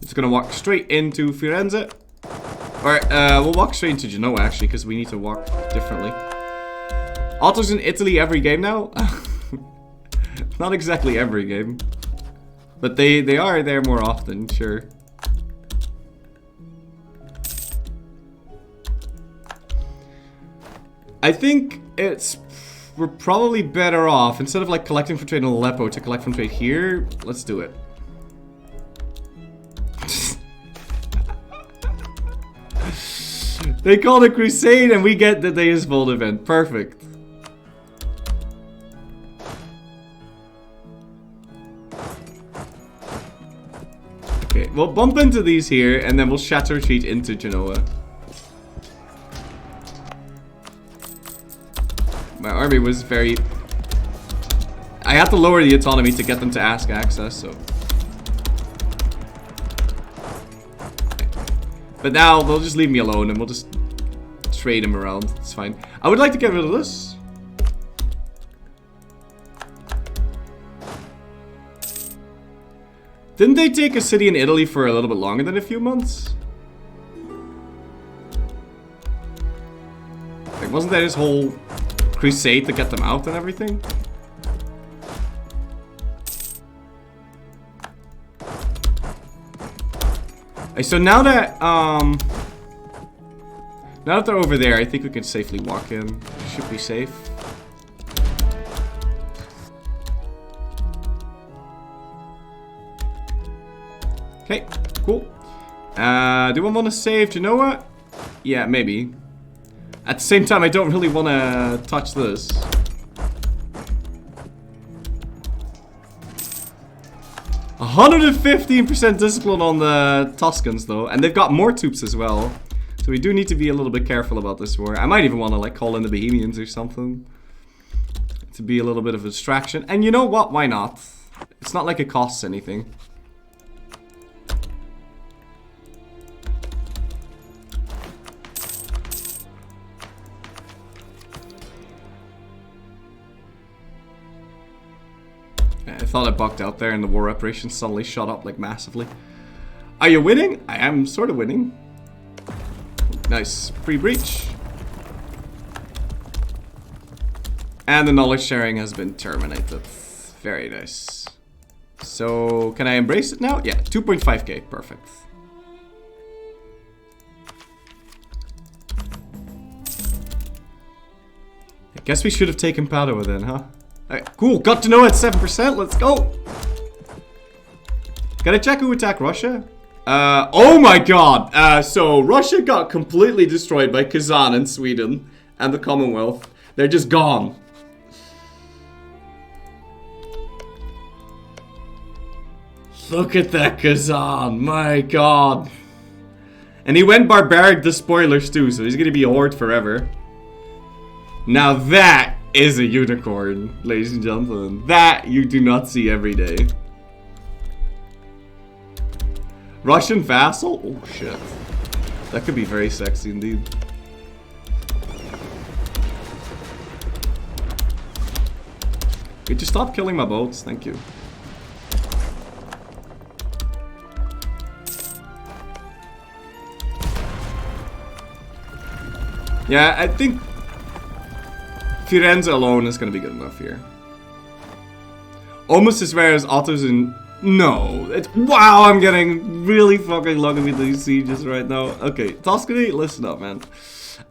It's gonna walk straight into Firenze. Or, we'll walk straight into Genoa, actually, because we need to walk differently. Otto's in Italy every game now? Not exactly every game. But they are there more often, sure. I think we're probably better off, instead of like collecting from trade in Aleppo, to collect from trade here. Let's do it. They called a crusade and we get the Deus Vult event. Perfect. Okay, we'll bump into these here and then we'll shatter retreat into Genoa. My army was very... I had to lower the autonomy to get them to ask access, so... But now, they'll just leave me alone and we'll just trade him around. It's fine. I would like to get rid of this. Didn't they take a city in Italy for a little bit longer than a few months? Wasn't that his whole crusade to get them out and everything? Okay, so now that they're over there, I think we can safely walk in. Should be safe. Okay, cool. Do I want to save? Do you know what? Yeah, maybe. At the same time, I don't really want to touch this. A 115% discipline on the Tuscans, though. And they've got more troops as well. So we do need to be a little bit careful about this war. I might even want to, like, call in the Bohemians or something. To be a little bit of a distraction. And you know what? Why not? It's not like it costs anything. I thought I bugged out there and the war reparations suddenly shot up like massively. Are you winning? I am sort of winning. Nice. Free breach. And the knowledge sharing has been terminated. Very nice. So, can I embrace it now? Yeah, 2.5k. Perfect. I guess we should have taken Padua then, huh? Alright, cool. Got to know at 7%. Let's go. Gotta check who attacked Russia. Oh my god. So Russia got completely destroyed by Kazan and Sweden and the Commonwealth. They're just gone. Look at that Kazan. My god. And he went barbaric the spoilers too, so he's gonna be a horde forever. Now that is a unicorn, ladies and gentlemen. That you do not see every day. Russian vassal? Oh shit. That could be very sexy indeed. Could you stop killing my boats? Thank you. Yeah, I think Firenze alone is going to be good enough here. Almost as rare as Otto's in... No. Wow, I'm getting really fucking lucky with these sieges right now. Okay, Tuscany, listen up, man.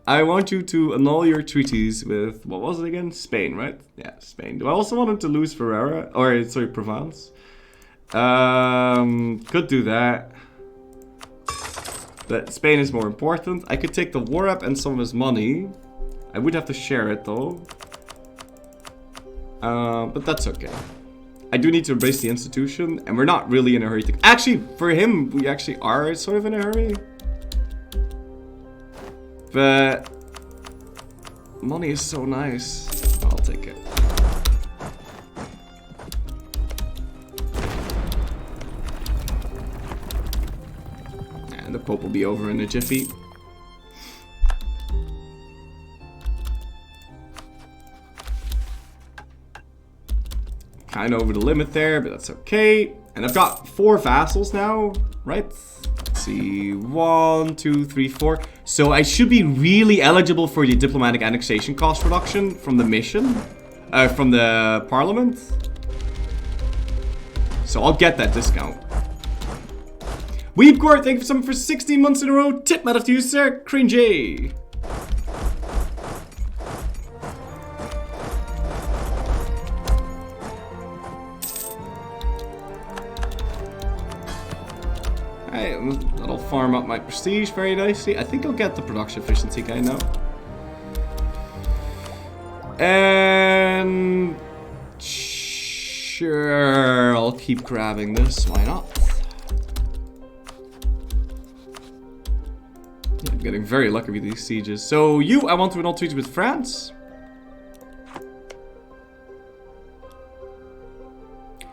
I want you to annul your treaties with... What was it again? Spain, right? Yeah, Spain. Do I also want him to lose Ferrara? Or, sorry, Provence? Could do that. But Spain is more important. I could take the war up and some of his money. I would have to share it though. But that's okay. I do need to embrace the institution, and we're not really in a hurry to... Actually, for him, we actually are sort of in a hurry. But... money is so nice. I'll take it. And the Pope will be over in a jiffy. Kind of over the limit there, but that's okay. And I've got 4 vassals now, right? Let's see, 1, 2, 3, 4. So I should be really eligible for the diplomatic annexation cost reduction from the mission, from the parliament. So I'll get that discount. Weebcore, thank you for 16 months in a row. Tip matter to you, sir. Cringy. That'll farm up my prestige very nicely. I think I'll get the production efficiency guy now. And... sure, I'll keep grabbing this. Why not? Yeah, I'm getting very lucky with these sieges. So I want to annul treaty with France.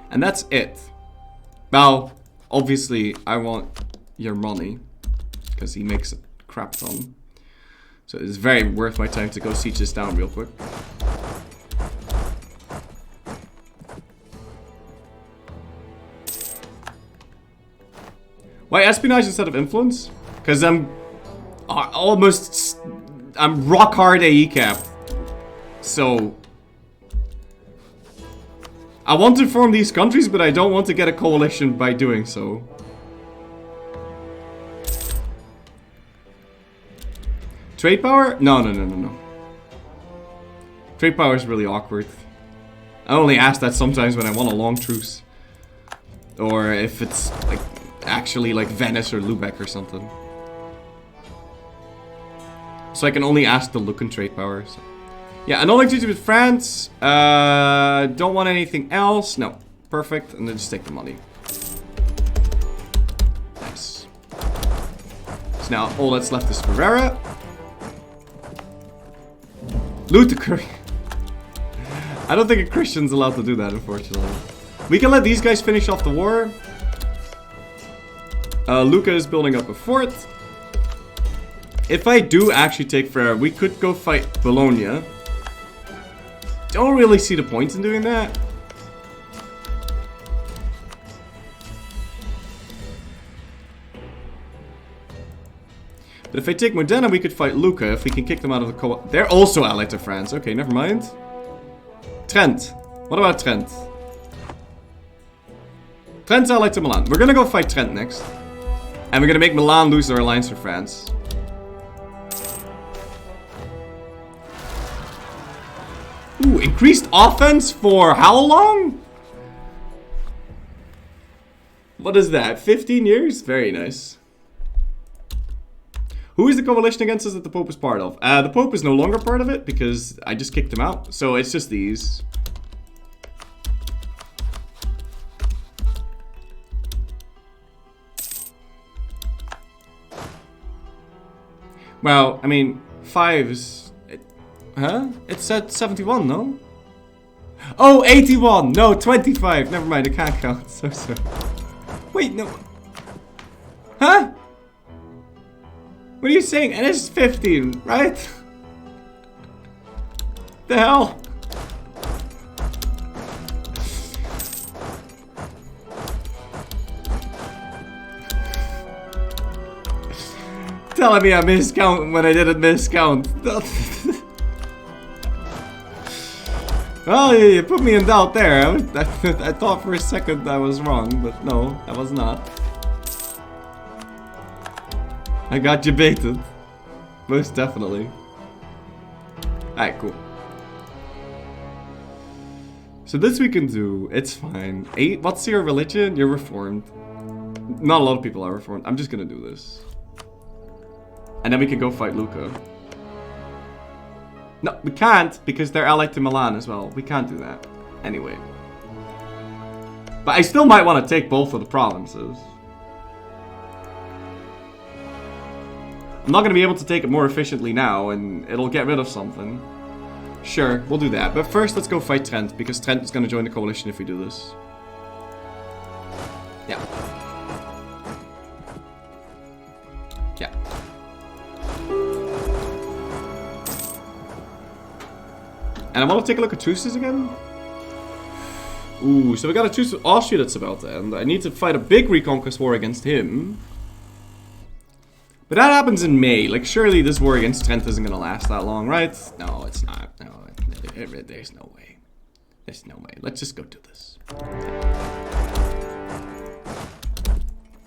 And that's it. Well, obviously, I want your money, because he makes a crap ton. So it's very worth my time to go siege this down real quick. Why espionage instead of influence? Because I'm I'm rock hard AE capped. So I want to form these countries, but I don't want to get a coalition by doing so. Trade power? No. Trade power is really awkward. I only ask that sometimes when I want a long truce. Or if it's like actually like Venice or Lubeck or something. So I can only ask the Lucan trade power. So. Yeah, I don't like to do with France. Don't want anything else. No. Perfect. And then just take the money. Nice. So now all that's left is Ferrera. Loot the curry. I don't think a Christian's allowed to do that, unfortunately. We can let these guys finish off the war. Luca is building up a fort. If I do actually take Ferrara, we could go fight Bologna. Don't really see the point in doing that. But if I take Modena, we could fight Lucca if we can kick them out of the co- They're also allied to France. Okay, never mind. Trent. What about Trent? Trent's allied to Milan. We're gonna go fight Trent next. And we're gonna make Milan lose their alliance to France. Ooh, increased offense for how long? What is that? 15 years? Very nice. Who is the coalition against us that the Pope is part of? The Pope is no longer part of it because I just kicked him out. So it's just these. Well, I mean, 5 is... Huh? It said 71, no? Oh, 81! No, 25! Never mind, I can't count. So. Wait, no. Huh? What are you saying? And it's 15, right? The hell? Telling me I miscount when I didn't miscount. Well, you put me in doubt there. I thought for a second I was wrong, but no, I was not. I got you baited. Most definitely. Alright, cool. So this we can do. It's fine. 8? What's your religion? You're Reformed. Not a lot of people are Reformed. I'm just gonna do this. And then we can go fight Lucca. No, we can't, because they're allied to Milan as well. We can't do that. Anyway. But I still might want to take both of the provinces. I'm not going to be able to take it more efficiently now, and it'll get rid of something. Sure, we'll do that. But first, let's go fight Trent, because Trent is going to join the coalition if we do this. Yeah. Yeah. And I want to take a look at truces again. Ooh, so we got a truce with Austria that's about to end. I need to fight a big reconquest war against him. But that happens in May. Like, surely this war against Trent isn't going to last that long, right? No, it's not. No, there's no way. There's no way. Let's just go do this.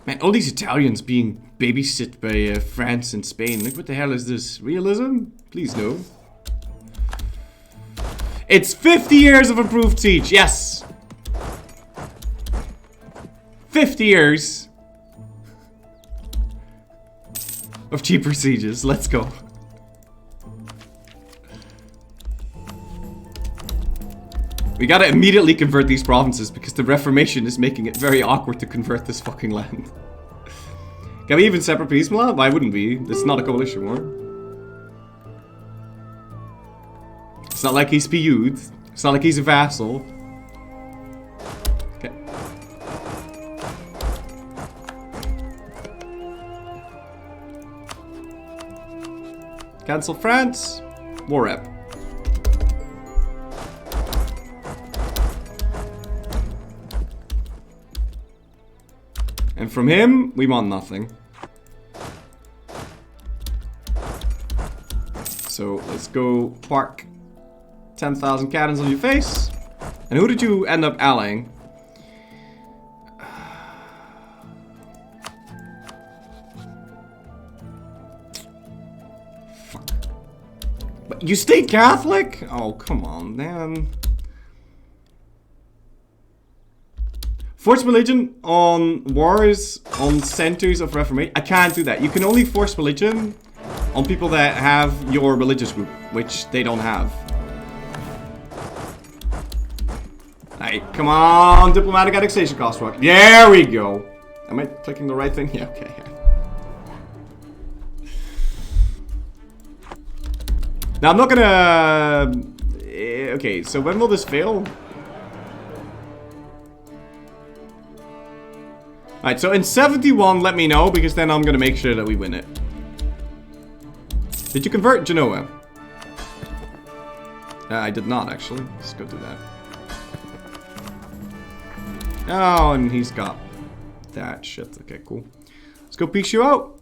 Man, all these Italians being babysit by France and Spain. Like, what the hell is this? Realism? Please no. It's 50 years of improved siege. Yes. 50 years of cheaper sieges. Let's go. We gotta immediately convert these provinces because the Reformation is making it very awkward to convert this fucking land. Can we even separate peace, Milan? Why wouldn't we? It's not a coalition war. It's not like he's PU'd. It's not like he's a vassal. Okay. Cancel France. War rep. And from him, we want nothing. So let's go park 10,000 cannons on your face. And who did you end up allying? Fuck. But you stayed Catholic? Oh, come on, man. Force religion on wars, on centers of reformation. I can't do that. You can only force religion on people that have your religious group, which they don't have. Hey, come on, diplomatic annexation cost work. There we go. Am I clicking the right thing? Yeah, okay. Now I'm not gonna... Okay, so when will this fail? Alright, so in 71, let me know, because then I'm gonna make sure that we win it. Did you convert Genoa? I did not, actually. Let's go do that. Oh, and he's got that shit. Okay, cool. Let's go peace you out.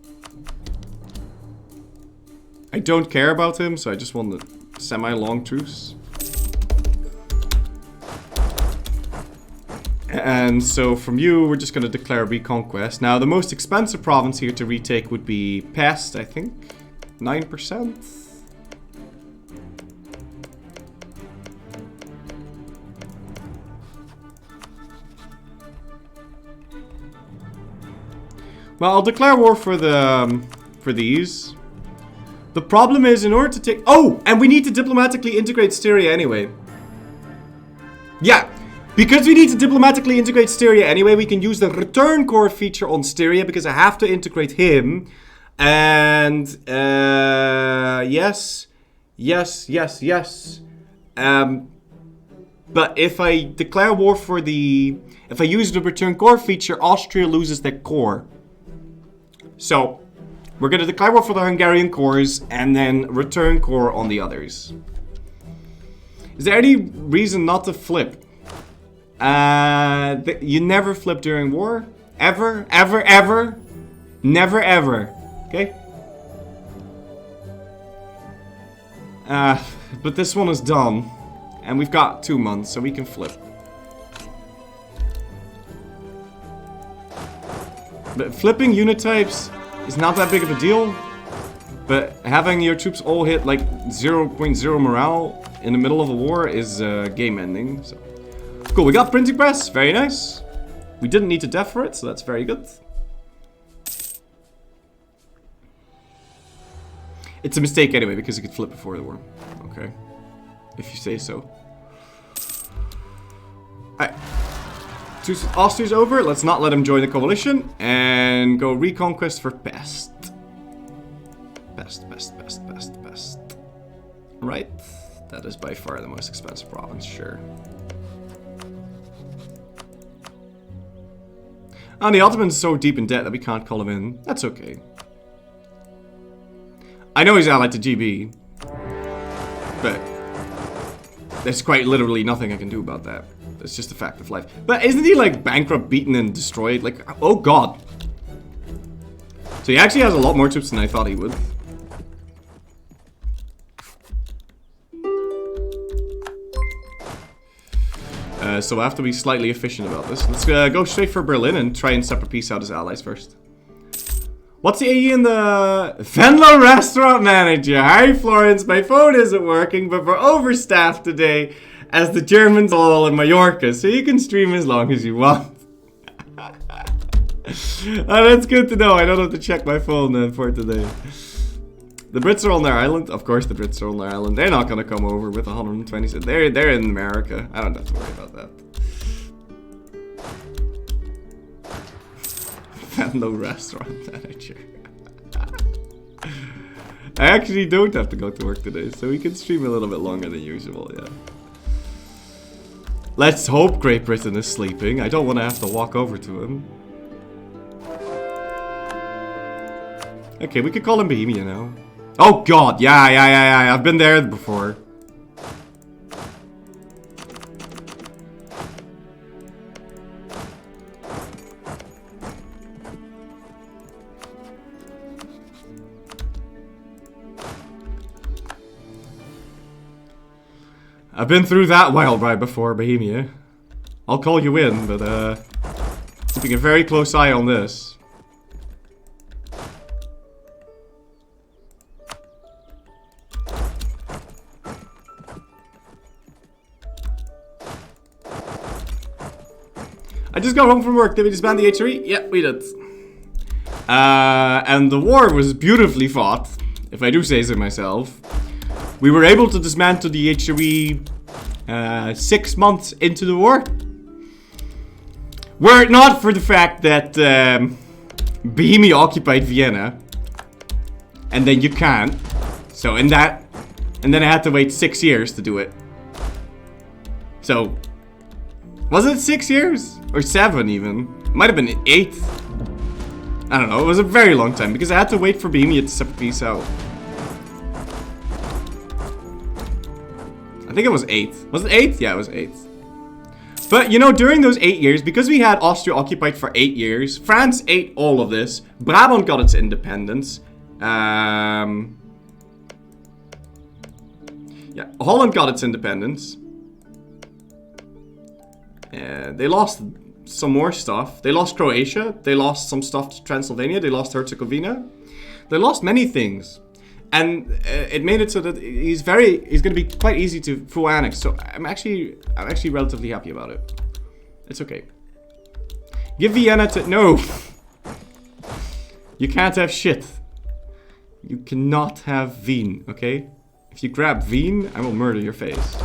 I don't care about him, so I just want the semi-long truce. And so from you, we're just going to declare reconquest. Now, the most expensive province here to retake would be Pest, I think. 9%. Well, I'll declare war for the for these. The problem is, in order to take... Oh! And we need to diplomatically integrate Styria anyway. Yeah! Because we need to diplomatically integrate Styria anyway, we can use the return core feature on Styria, because I have to integrate him. And... yes. Yes, yes, yes. But if I declare war for the... If I use the return core feature, Austria loses their core. So, we're going to declare war for the Hungarian cores, and then return core on the others. Is there any reason not to flip? You never flip during war. Ever, ever, ever. Never, ever. Okay? But this one is done. And we've got 2 months, so we can flip. But flipping unit types is not that big of a deal. But having your troops all hit like 0.0 morale in the middle of a war is game ending. So. Cool, we got printing press. Very nice. We didn't need to def for it, so that's very good. It's a mistake anyway, because you could flip before the war. Okay. If you say so. Alright. Austria's over. Let's not let him join the coalition. And go reconquest for Pest. Pest. Right. That is by far the most expensive province, sure. And the Ottoman's so deep in debt that we can't call him in. That's okay. I know he's allied to GB. But there's quite literally nothing I can do about that. It's just a fact of life. But isn't he like bankrupt, beaten, and destroyed? Like, oh god. So he actually has a lot more troops than I thought he would. So we'll have to be slightly efficient about this. Let's go straight for Berlin and try and separate peace out his allies first. What's the AE in the... Venlo restaurant manager. Hi Florence, my phone isn't working, but we're overstaffed today as the Germans all in Mallorca, so you can stream as long as you want. Oh, that's good to know. I don't have to check my phone for today. The Brits are on their island. Of course the Brits are on their island. They're not going to come over with 120. They're in America. I don't have to worry about that. Venlo restaurant manager. I actually don't have to go to work today, so we can stream a little bit longer than usual, yeah. Let's hope Great Britain is sleeping. I don't want to have to walk over to him. Okay, we could call him Bohemia now. Oh god, yeah, I've been there before. I've been through that wild ride before, Bohemia. I'll call you in, but keeping a very close eye on this. I just got home from work. Did we disband the HRE? Yeah, we did. And the war was beautifully fought, if I do say so myself. We were able to dismantle the HRE 6 months into the war. Were it not for the fact that Bohemia occupied Vienna, and then you can't. So and then I had to wait 6 years to do it. So, was it 6 years? Or 7 even? Might have been 8. I don't know, it was a very long time because I had to wait for Bohemia to separate peace out. I think it was 8. Was it 8? Yeah, it was 8. But, you know, during those 8 years, because we had Austria occupied for 8 years, France ate all of this, Brabant got its independence, yeah, Holland got its independence. They lost some more stuff. They lost Croatia, they lost some stuff to Transylvania, they lost Herzegovina. They lost many things. And it made it so that he's going to be quite easy to full annex. So I'm actually relatively happy about it. It's okay. Give Vienna to... No! You can't have shit. You cannot have Wien, okay? If you grab Wien, I will murder your face.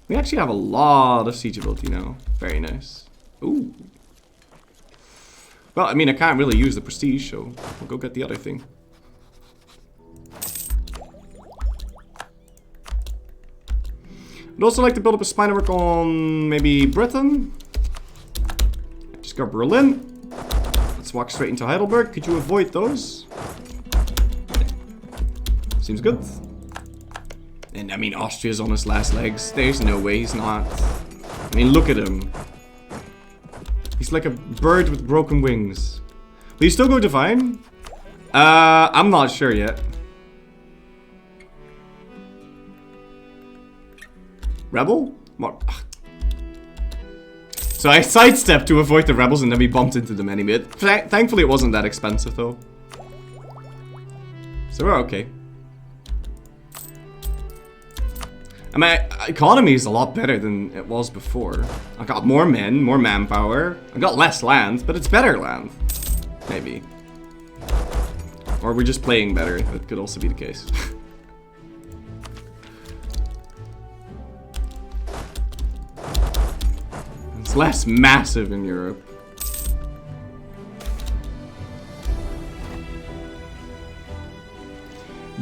We actually have a lot of siege ability now. Very nice. Ooh. Well, I mean, I can't really use the prestige, so we'll go get the other thing. I'd also like to build up a spy network on maybe Britain. Just got Berlin. Let's walk straight into Heidelberg. Could you avoid those? Seems good. And I mean, Austria's on his last legs. There's no way he's not. I mean, look at him. He's like a bird with broken wings. Will you still go Divine? I'm not sure yet. Rebel? So I sidestepped to avoid the rebels and then we bumped into them anyway. Thankfully it wasn't that expensive though. So we're okay. And my economy is a lot better than it was before. I got more men, more manpower. I got less land, but it's better land. Maybe. Or we're just playing better. That could also be the case. It's less massive in Europe.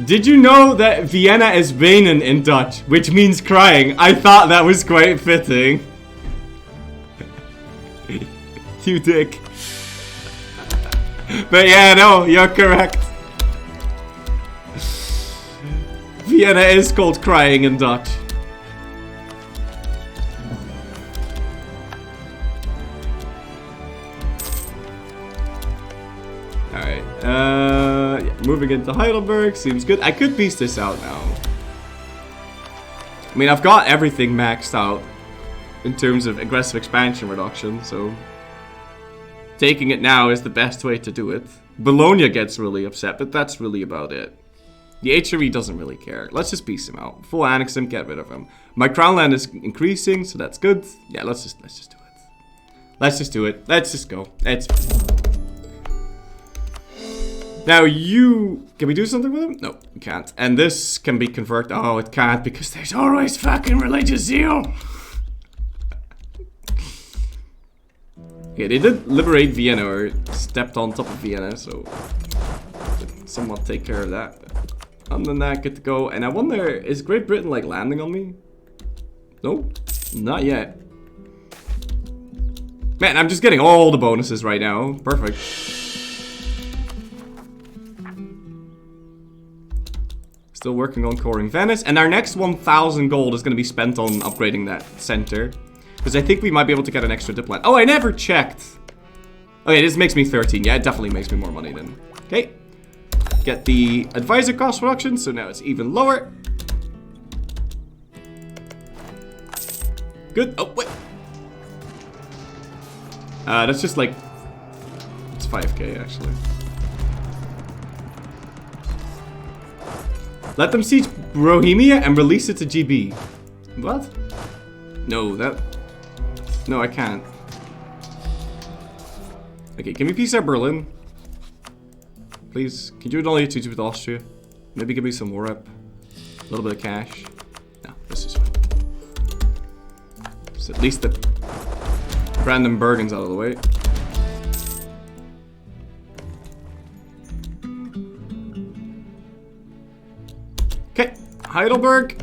Did you know that Vienna is weinen in Dutch, which means crying? I thought that was quite fitting. You dick. But yeah, no, you're correct. Vienna is called crying in Dutch. Alright, yeah, moving into Heidelberg seems good. I could piece this out now. I mean, I've got everything maxed out in terms of aggressive expansion reduction, so taking it now is the best way to do it. Bologna gets really upset, but that's really about it. The HRE doesn't really care. Let's just piece him out. Full annex him, get rid of him. My crown land is increasing, so that's good. Yeah, let's just do it. Let's just do it. Let's just go. It's now can we do something with him? No, we can't. And this can be converted. Oh, it can't because there's always fucking religious zeal. Okay, they did liberate Vienna, or stepped on top of Vienna, so somewhat take care of that. Other than that, good to go. And I wonder, is Great Britain like landing on me? Nope, not yet. Man, I'm just getting all the bonuses right now. Perfect. Still working on coring Venice. And our next 1,000 gold is going to be spent on upgrading that center. Because I think we might be able to get an extra diplomat. Oh, I never checked. Okay, this makes me 13. Yeah, it definitely makes me more money then. Okay. get the advisor cost reduction, so now it's even lower. Good. Oh, wait. That's just like... It's 5k, actually. Let them siege Bohemia and release it to GB. What? No, that... No, I can't. Okay, can we peace out Berlin? Please, can you do it only to with Austria? Maybe give me some war rep. A little bit of cash. No, this is fine. So at least the Brandenburgen's out of the way. Okay, Heidelberg.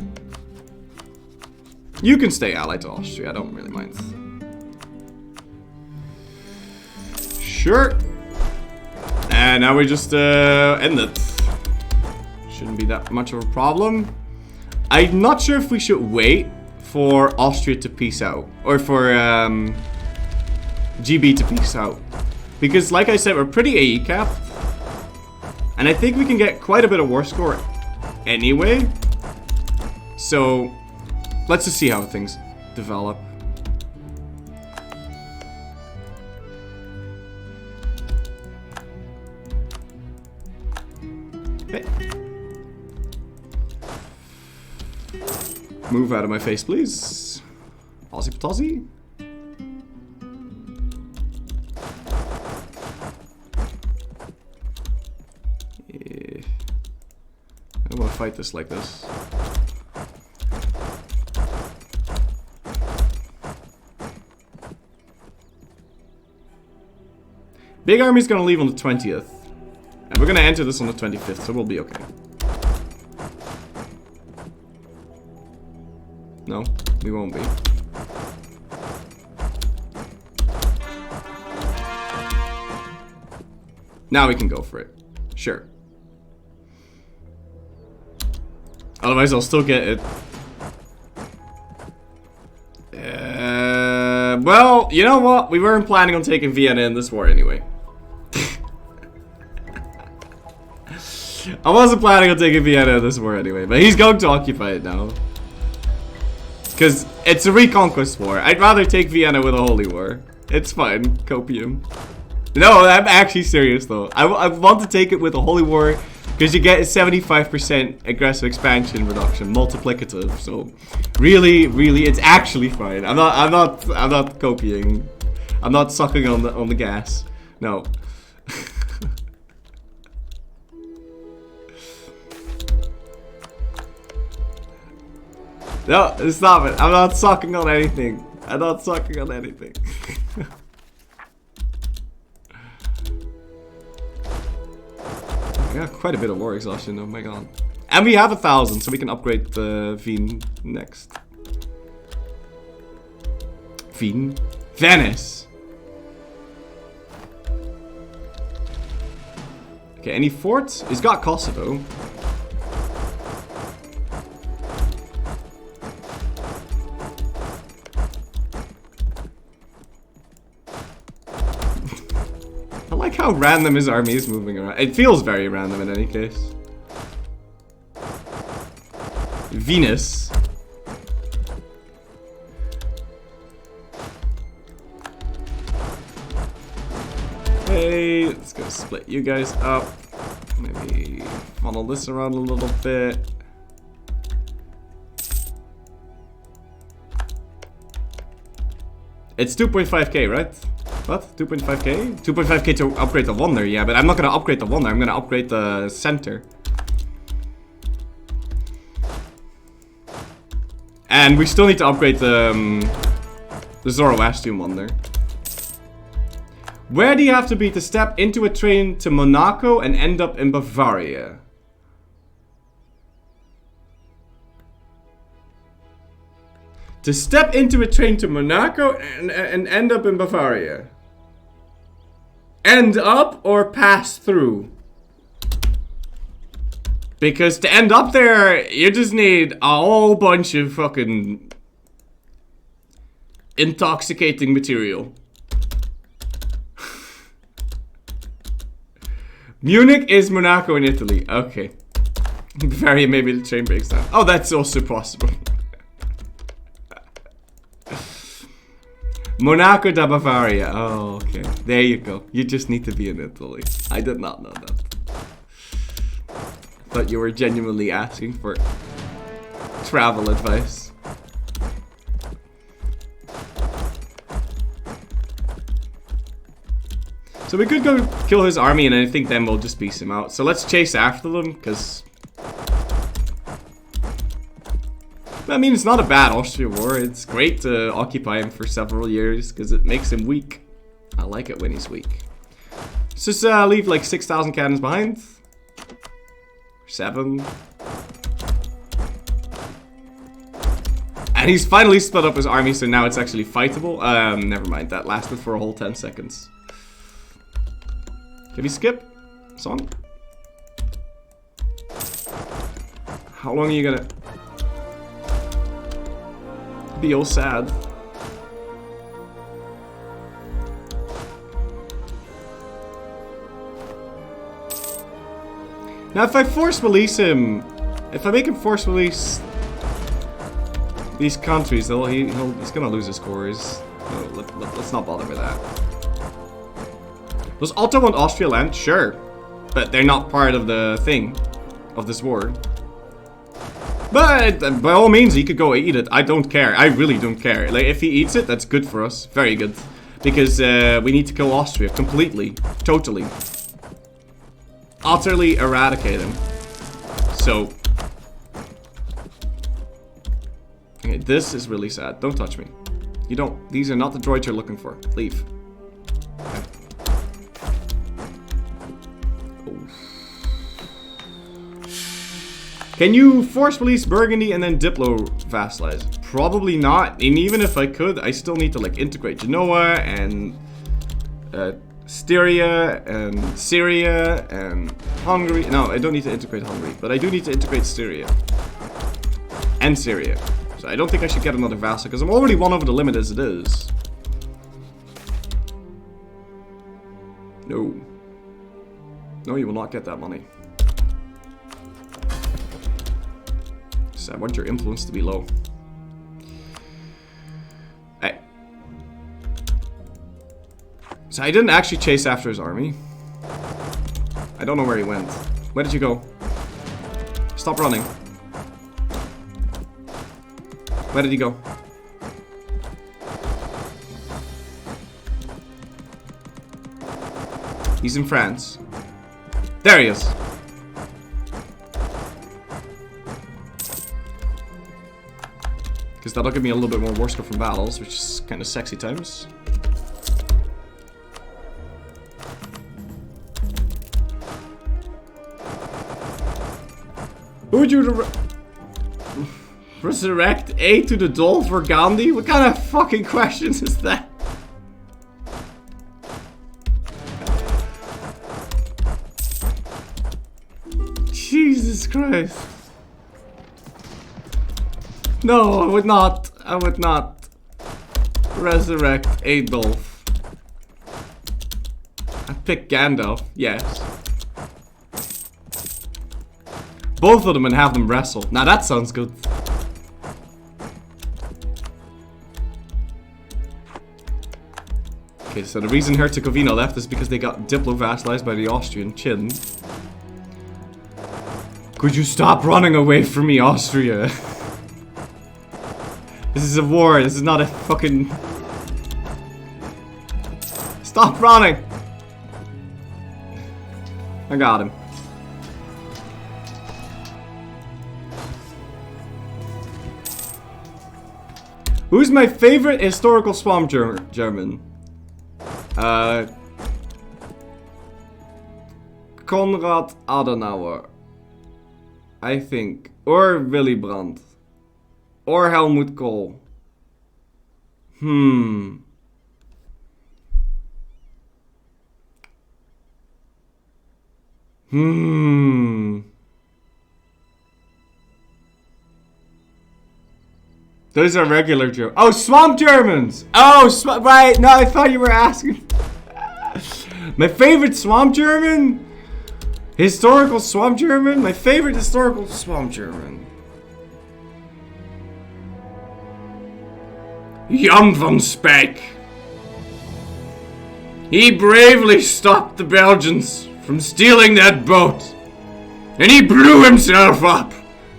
You can stay allied to Austria, I don't really mind. Sure. And now we just end it. Shouldn't be that much of a problem. I'm not sure if we should wait for Austria to peace out. Or for GB to peace out. Because like I said, we're pretty AE capped. And I think we can get quite a bit of war score anyway. So let's just see how things develop. Okay. Move out of my face, please. Aussie Patozzi. Yeah. I don't want to fight this like this. Big Army's gonna leave on the 20th. And we're gonna enter this on the 25th, so we'll be okay. No, we won't be. Now we can go for it. Sure. Otherwise I'll still get it. Well, you know what? We weren't planning on taking Vienna in this war anyway. I wasn't planning on taking Vienna in this war anyway, but he's going to occupy it now. Because it's a reconquest war. I'd rather take Vienna with a holy war. It's fine, copium. No, I'm actually serious though. I want to take it with a holy war because you get a 75% aggressive expansion reduction, multiplicative. So, really, it's actually fine. I'm not copying. I'm not sucking on the gas. No. No, stop it. I'm not sucking on anything. I'm not sucking on anything. I got quite a bit of war exhaustion, oh my god. And we have 1,000, so we can upgrade the Wien next. Wien? Venice! Okay, any forts? He's got Kosovo. I like how random his army is moving around. It feels very random in any case. Venus. Hey, let's go split you guys up. Maybe funnel this around a little bit. It's 2.5k, right? What? 2.5k? 2.5k to upgrade the Wonder, yeah, but I'm not gonna upgrade the Wonder, I'm gonna upgrade the Center. And we still need to upgrade the Zoroastrian Wonder. Where do you have to be to step into a train to Monaco and end up in Bavaria? To step into a train to Monaco and end up in Bavaria. End up or pass through? Because to end up there, you just need a whole bunch of fucking intoxicating material. Munich is Monaco in Italy. Okay. Bavaria, maybe the train breaks down. Oh, that's also possible. Monaco da Bavaria. Oh, okay. There you go. You just need to be in Italy. I did not know that. Thought you were genuinely asking for travel advice. So we could go kill his army and I think then we'll just beast him out. So let's chase after them, because... I mean, it's not a bad Austrian war. It's great to occupy him for several years, because it makes him weak. I like it when he's weak. Let's just leave like 6,000 cannons behind. 7. And he's finally split up his army, so now it's actually fightable. Never mind, that lasted for a whole 10 seconds. Can we skip? Song? How long are you gonna... be all sad? Now if I force release him... If I make him force release... these countries, he's gonna lose his cores. No, let's not bother with that. Does Otto want Austria land? Sure. But they're not part of the thing. Of this war. But by all means, he could go eat it. I don't care. I really don't care. Like, if he eats it, that's good for us. Very good. Because we need to kill Austria completely. Totally. Utterly eradicate him. So. Okay, this is really sad. Don't touch me. You don't. These are not the droids you're looking for. Leave. Okay. Can you force release Burgundy and then Diplo vassalize? Probably not. And even if I could, I still need to like integrate Genoa and Styria and Syria and Hungary. No, I don't need to integrate Hungary, but I do need to integrate Styria and Syria. So I don't think I should get another vassal because I'm already one over the limit as it is. No. No, you will not get that money. I want your influence to be low. Hey. So I didn't actually chase after his army. I don't know where he went. Where did you go? Stop running. Where did he go? He's in France. There he is. Because that'll give me a little bit more war score from battles, which is kind of sexy times. Who would you resurrect A to the doll for Gandhi? What kind of fucking questions is that? Jesus Christ. No, I would not. I would not resurrect Adolf. I'd pick Gandalf, yes. Both of them and have them wrestle. Now that sounds good. Okay, so the reason Herzegovina left is because they got diplo-vassalized by the Austrian Chin. Could you stop running away from me, Austria? This is a war, this is not a fucking... Stop running! I got him. Who's my favorite historical swamp German? Konrad Adenauer. I think. Or Willy Brandt. Or Helmut Kohl. Those are regular Germans. Oh, swamp Germans! Oh, right. No, I thought you were asking. My favorite swamp German? Historical swamp German? My favorite historical swamp German. Jan van Speyk. He bravely stopped the Belgians from stealing that boat. And he blew himself up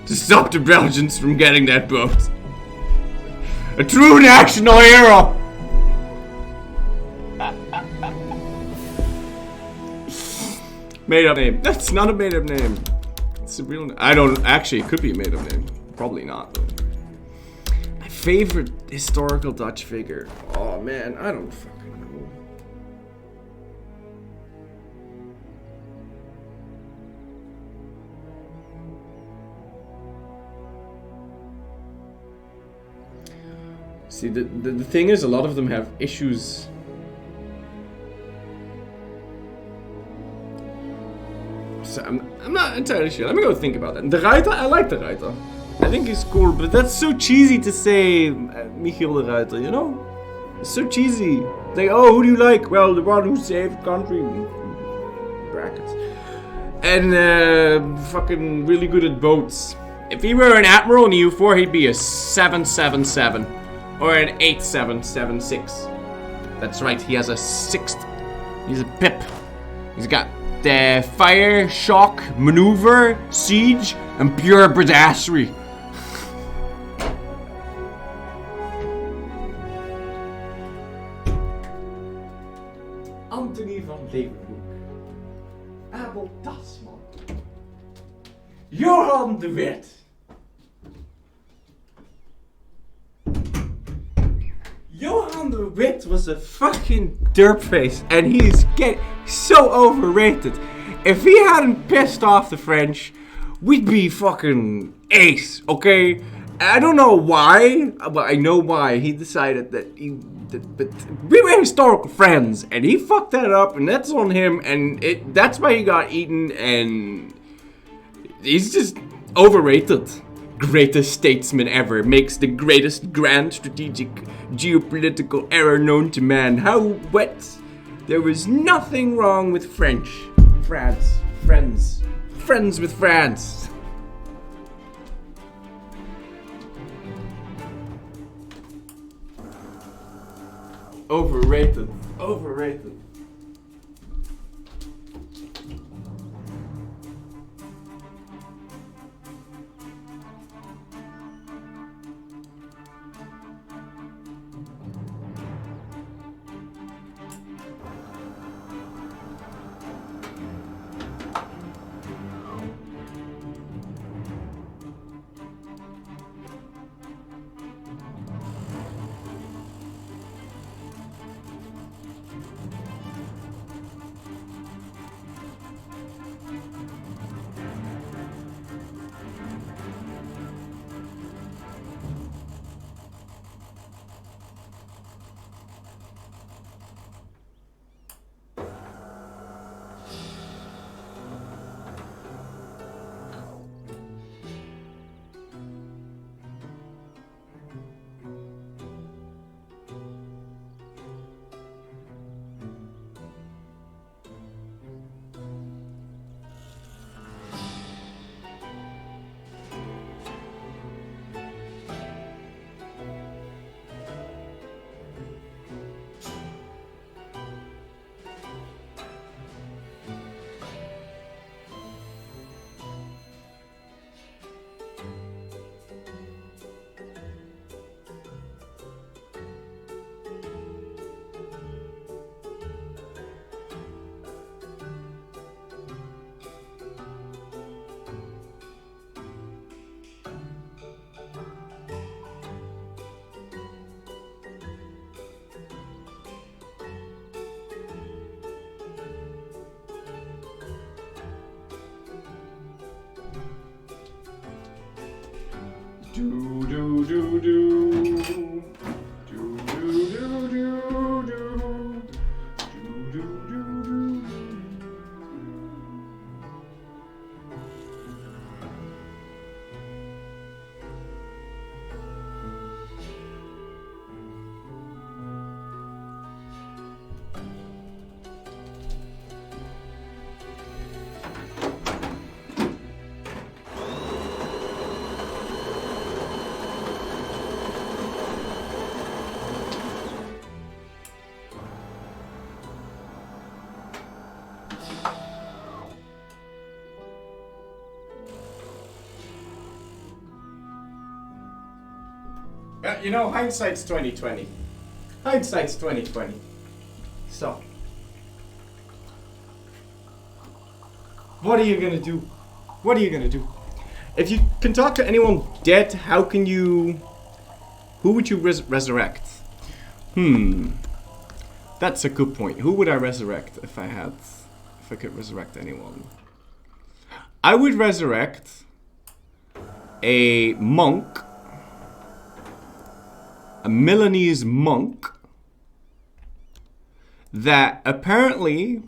to stop the Belgians from getting that boat. A true national hero. Made up name. That's not a made up name. It's a real name. I don't actually, it could be a made up name. Probably not though. My favorite historical Dutch figure. Oh man, I don't fucking know. See, the thing is, a lot of them have issues. So I'm not entirely sure. Let me go think about that. De Ruiter, I like De Ruiter. I think he's cool, but that's so cheesy to say, Michiel de Ruiter, you know? It's so cheesy. Like, oh, who do you like? Well, the one who saved the country. Brackets. And fucking really good at boats. If he were an admiral in EU4, he'd be a 777 or an 8776. That's right. He has a 6th. He's a pip. He's got the fire, shock, maneuver, siege, and pure badassery. Anthony van Leeuwenhoek, Abel Tasman, Johan de Wit. Johan de Wit was a fucking derpface, and he's getting so overrated. If he hadn't pissed off the French, we'd be fucking ace, okay? I don't know why, but I know why. He decided that but we were historical friends, and he fucked that up, and that's on him, and that's why he got eaten, and he's just overrated. Greatest statesman ever, makes the greatest grand strategic geopolitical error known to man. How wet? There was nothing wrong with France, friends with France. Overrated. You know, hindsight's 2020. Hindsight's 2020. So, what are you gonna do? What are you gonna do? If you can talk to anyone dead, how can you... Who would you resurrect? That's a good point. Who would I resurrect if I could resurrect anyone? I would resurrect a monk. A Milanese monk that apparently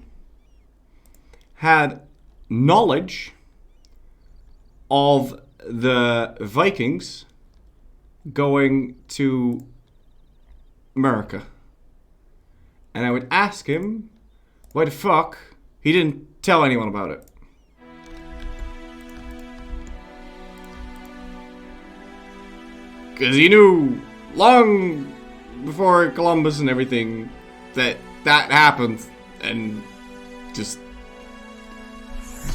had knowledge of the Vikings going to America. And I would ask him why the fuck he didn't tell anyone about it. Because he knew long before Columbus and everything that happened and just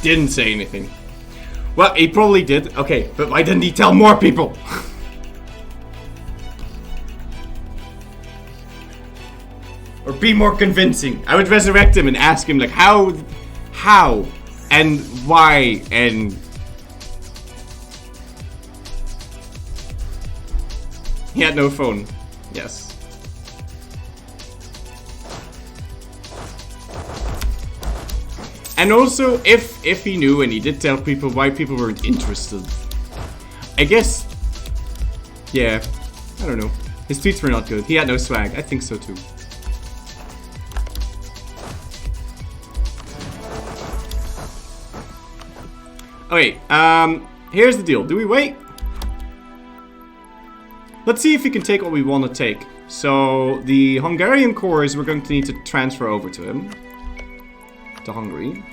didn't say anything. Well, he probably did. Okay, but why didn't he tell more people? Or be more convincing. I would resurrect him and ask him like how and why and he had no phone. Yes. And also, if he knew and he did tell people why people weren't interested. I guess, yeah, I don't know. His tweets were not good. He had no swag. I think so too. Okay, here's the deal. Do we wait? Let's see if we can take what we want to take. So, the Hungarian cores we're going to need to transfer over to him. To Hungary.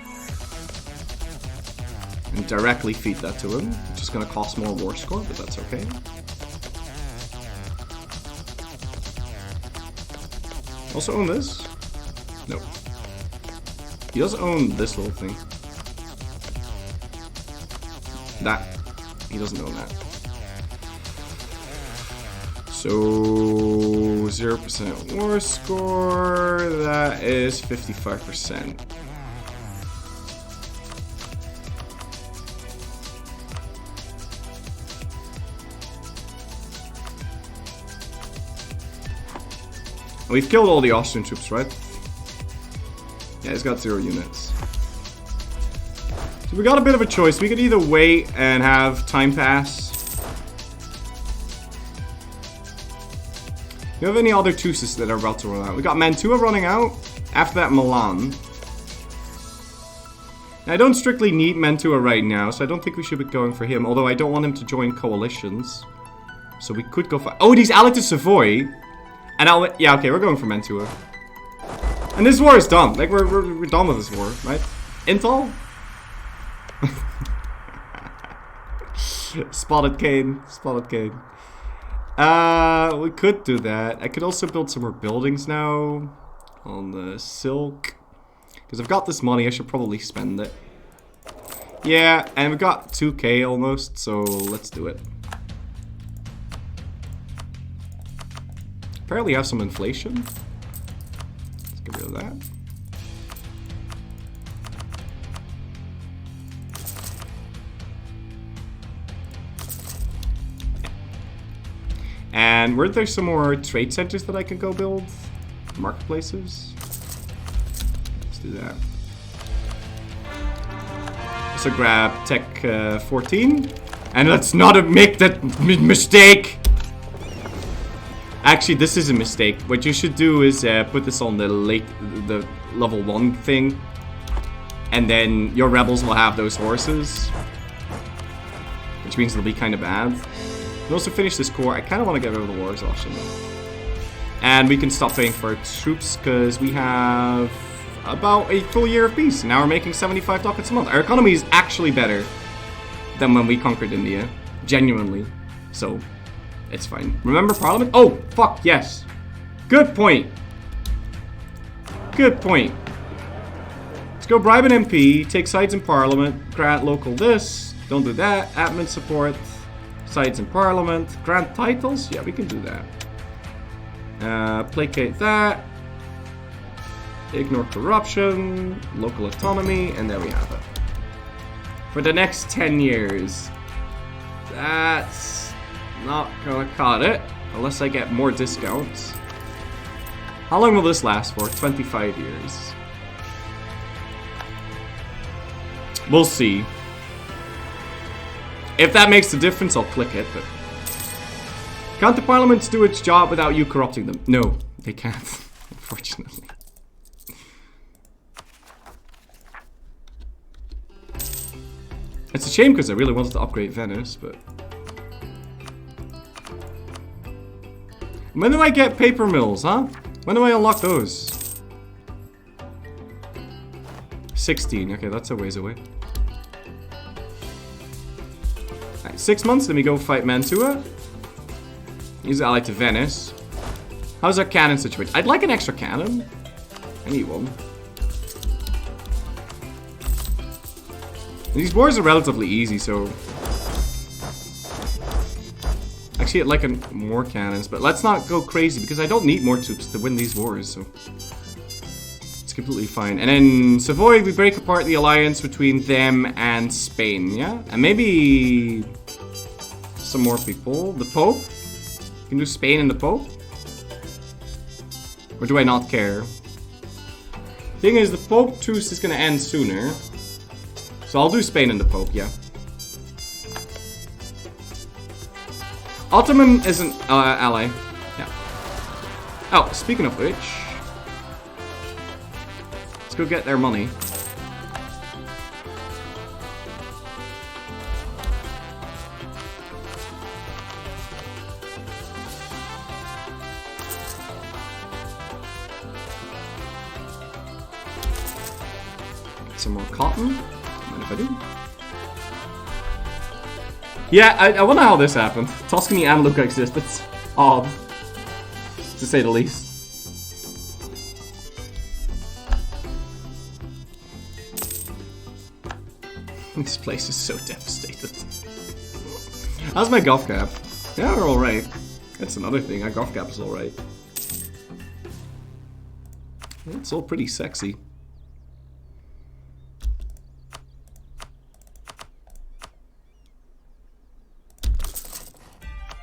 And directly feed that to him. Which is going to cost more war score, but that's okay. Also own this? No. He does own this little thing. That. He doesn't own that. So 0% war score, that is 55%. We've killed all the Austrian troops, right? Yeah, he's got 0 units. So we got a bit of a choice. We could either wait and have time pass. Do you have any other truces that are about to run out? We got Mantua running out. After that, Milan. Now, I don't strictly need Mantua right now, so I don't think we should be going for him. Although I don't want him to join coalitions. So we could go for... Oh, he's allied to Savoy. And I'll... Yeah, okay, we're going for Mantua. And this war is done. Like, we're done with this war, right? Intel? Spotted Kane. Spotted Kane. We could do that. I could also build some more buildings now. On the silk. Because I've got this money, I should probably spend it. Yeah, and we've got 2k almost, so let's do it. Apparently have some inflation. Let's get rid of that. And weren't there some more trade centers that I could go build? Marketplaces? Let's do that. So grab tech 14. And let's not make that mistake! Actually, this is a mistake. What you should do is put this on the level 1 thing. And then your rebels will have those horses. Which means it'll be kind of bad. We'll also finish this core. I kind of want to get rid of the war exhaustion though. And we can stop paying for troops because we have about a full year of peace. Now we're making 75 ducats a month. Our economy is actually better than when we conquered India. Genuinely. So, it's fine. Remember Parliament? Oh, fuck, yes. Good point. Good point. Let's go bribe an MP, take sides in Parliament, grant local this, don't do that, admin support. Sides in parliament. Grant titles? Yeah, we can do that. Placate that. Ignore corruption. Local autonomy. And there we have it. For the next 10 years. That's not gonna cut it. Unless I get more discounts. How long will this last for? 25 years. We'll see. If that makes a difference, I'll click it, but... Can't the parliaments do its job without you corrupting them? No, they can't, unfortunately. It's a shame because I really wanted to upgrade Venice, but... When do I get paper mills, huh? When do I unlock those? 16, okay, that's a ways away. Alright, 6 months, then we go fight Mantua. He's allied to Venice. How's our cannon situation? I'd like an extra cannon. I need one. These wars are relatively easy, so... Actually, I'd like more cannons, but let's not go crazy, because I don't need more troops to win these wars, so... It's completely fine. And in Savoy, we break apart the alliance between them and Spain, yeah? And maybe... some more people. The Pope? You can do Spain and the Pope? Or do I not care? Thing is, the Pope truce is gonna end sooner. So I'll do Spain and the Pope, yeah. Ottoman is an ally. Yeah. Oh, speaking of which... Let's go get their money. Get some more cotton. Mind if I do? Yeah, I wonder how this happened. Tuscany and Lucca exist. It's odd, to say the least. This place is so devastated. How's my golf cap? Yeah, we're alright. That's another thing, our golf cap is alright. It's all pretty sexy.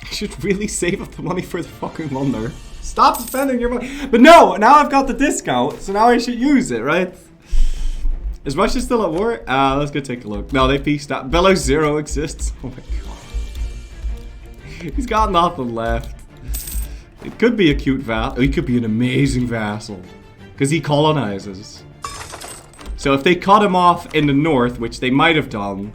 I should really save up the money for the fucking wonder. Stop spending your money. But no, now I've got the discount, so now I should use it, right? Is Russia still at war? Let's go take a look. No, they peaced out. Belarus 0 exists. Oh my god. He's got nothing left. It could be a cute vassal. Oh, he could be an amazing vassal. Because he colonizes. So if they cut him off in the north, which they might have done.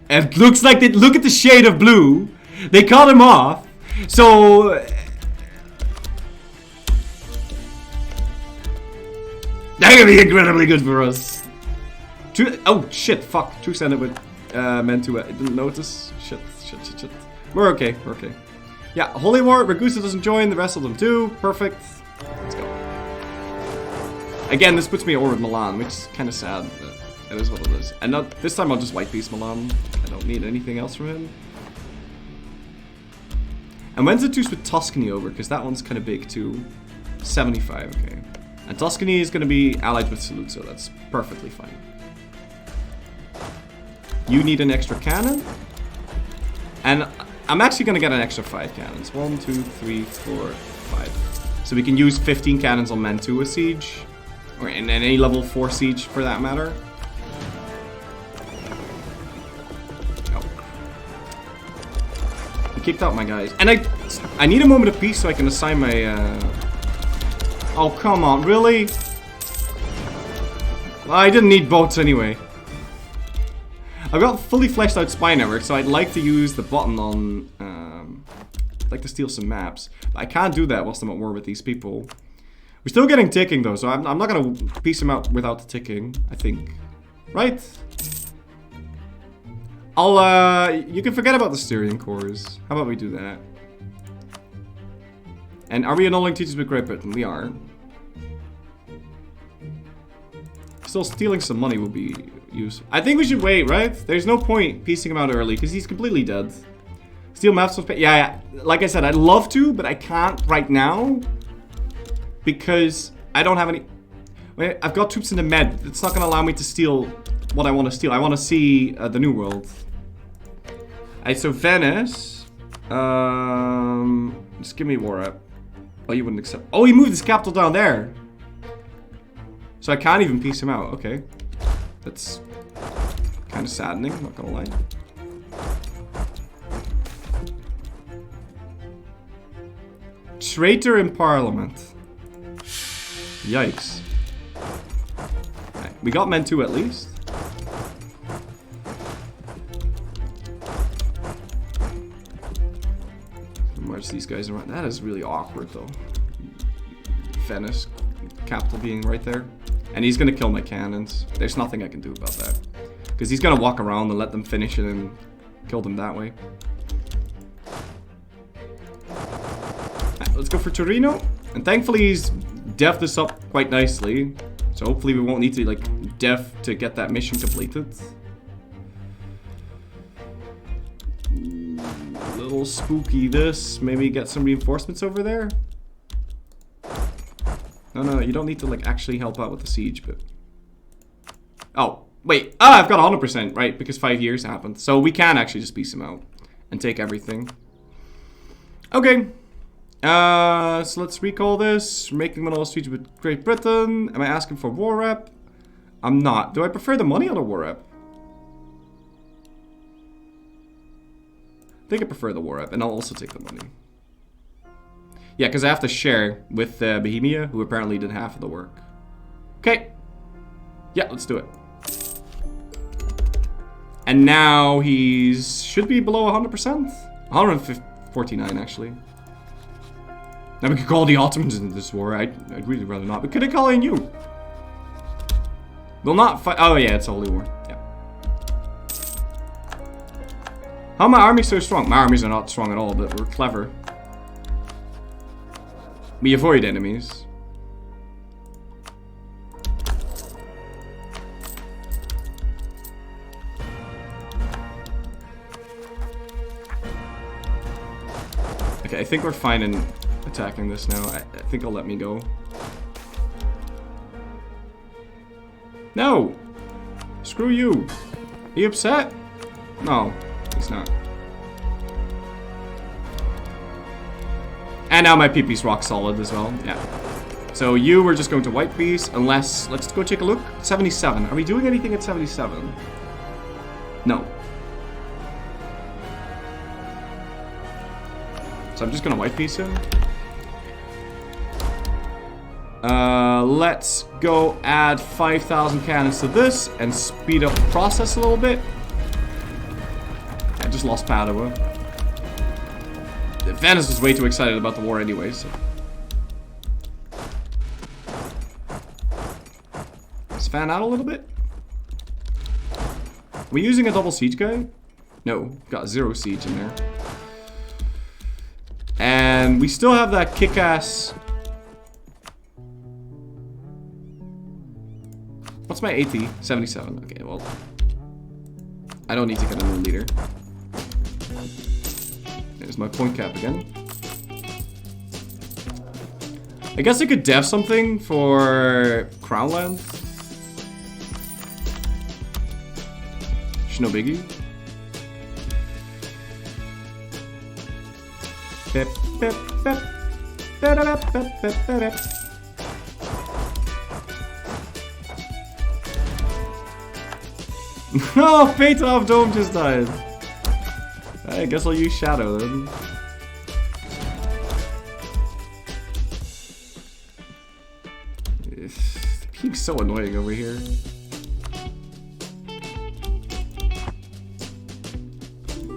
And it looks like they look at the shade of blue. They cut him off. So... That could be incredibly good for us. Oh shit, fuck. Truce ended with Mantua. I didn't notice. Shit. We're okay, we're okay. Yeah, Holy War, Ragusa doesn't join, the rest of them do. Perfect. Let's go. Again, this puts me at war with Milan, which is kind of sad, but it is what it is. And not, this time I'll just white piece Milan. I don't need anything else from him. And when's the truce with Tuscany over? Because that one's kind of big too. 75, okay. And Tuscany is going to be allied with Saluzzo. That's perfectly fine. You need an extra cannon. And I'm actually going to get an extra 5 cannons. 1, 2, 3, 4, 5. So we can use 15 cannons on Mantua siege. Or in any level 4 siege for that matter. Oh. He kicked out my guys. And I need a moment of peace so I can assign my... Oh, come on, really? Well, I didn't need boats anyway. I've got fully fleshed out spy network, so I'd like to use the button on... I'd like to steal some maps. But I can't do that whilst I'm at war with these people. We're still getting ticking though, so I'm not gonna piece them out without the ticking, I think. Right? You can forget about the Styrian cores. How about we do that? And are we annulling teachers with Great Britain? We are. Still stealing some money will be use. I think we should wait, right? There's no point piecing him out early because he's completely dead. Steel maps was yeah, like I said, I'd love to, but I can't right now because I don't have any. Wait, I've got troops in the med. It's not going to allow me to steal what I want to steal. I want to see the New World. Alright, so Venice. Just give me war rep. Oh, you wouldn't accept. Oh, he moved his capital down there. So I can't even piece him out. Okay. That's kind of saddening, not gonna lie. Traitor in Parliament. Yikes. Right, we got men too at least. March these guys around. That is really awkward though. Venice capital being right there. And he's gonna kill my cannons. There's nothing I can do about that. Because he's gonna walk around and let them finish it and kill them that way. Right, let's go for Torino. And thankfully he's def this up quite nicely. So hopefully we won't need to like def to get that mission completed. Little spooky this. Maybe get some reinforcements over there. No, you don't need to like actually help out with the siege, but... Oh, wait. Ah, I've got 100%, right, because 5 years happened. So we can actually just piece him out and take everything. Okay. So let's recall this. Making one of those siege with Great Britain. Am I asking for war rep? I'm not. Do I prefer the money or the war rep? I think I prefer the war rep, and I'll also take the money. Yeah, because I have to share with Bohemia, who apparently did half of the work. Okay. Yeah, let's do it. And now he's... should be below 100%? 149, actually. Now we could call the Ottomans into this war. I'd really rather not. But could I call in you? Will not fight... Oh, yeah, it's a holy war. Yeah. How are my armies so strong? My armies are not strong at all, but we're clever. We avoid enemies. Okay, I think we're fine in attacking this now. I think I'll let me go. No! Screw you! Are you upset? No, he's not. And now my PP's rock solid as well. Yeah. So you were just going to white piece, unless... Let's go take a look. 77. Are we doing anything at 77? No. So I'm just going to white piece him. Let's go add 5,000 cannons to this and speed up the process a little bit. I just lost Padua. Venice was way too excited about the war anyway, so... Let's fan out a little bit. Are we using a double siege guy? No, got 0 siege in there. And we still have that kick-ass... What's my AT? 77. Okay, well... I don't need to get a new leader. There's my point cap again. I guess I could def something for Crown Land. No biggie. No, Petrov Dome just died. I guess I'll use Shadow then. Being so annoying over here.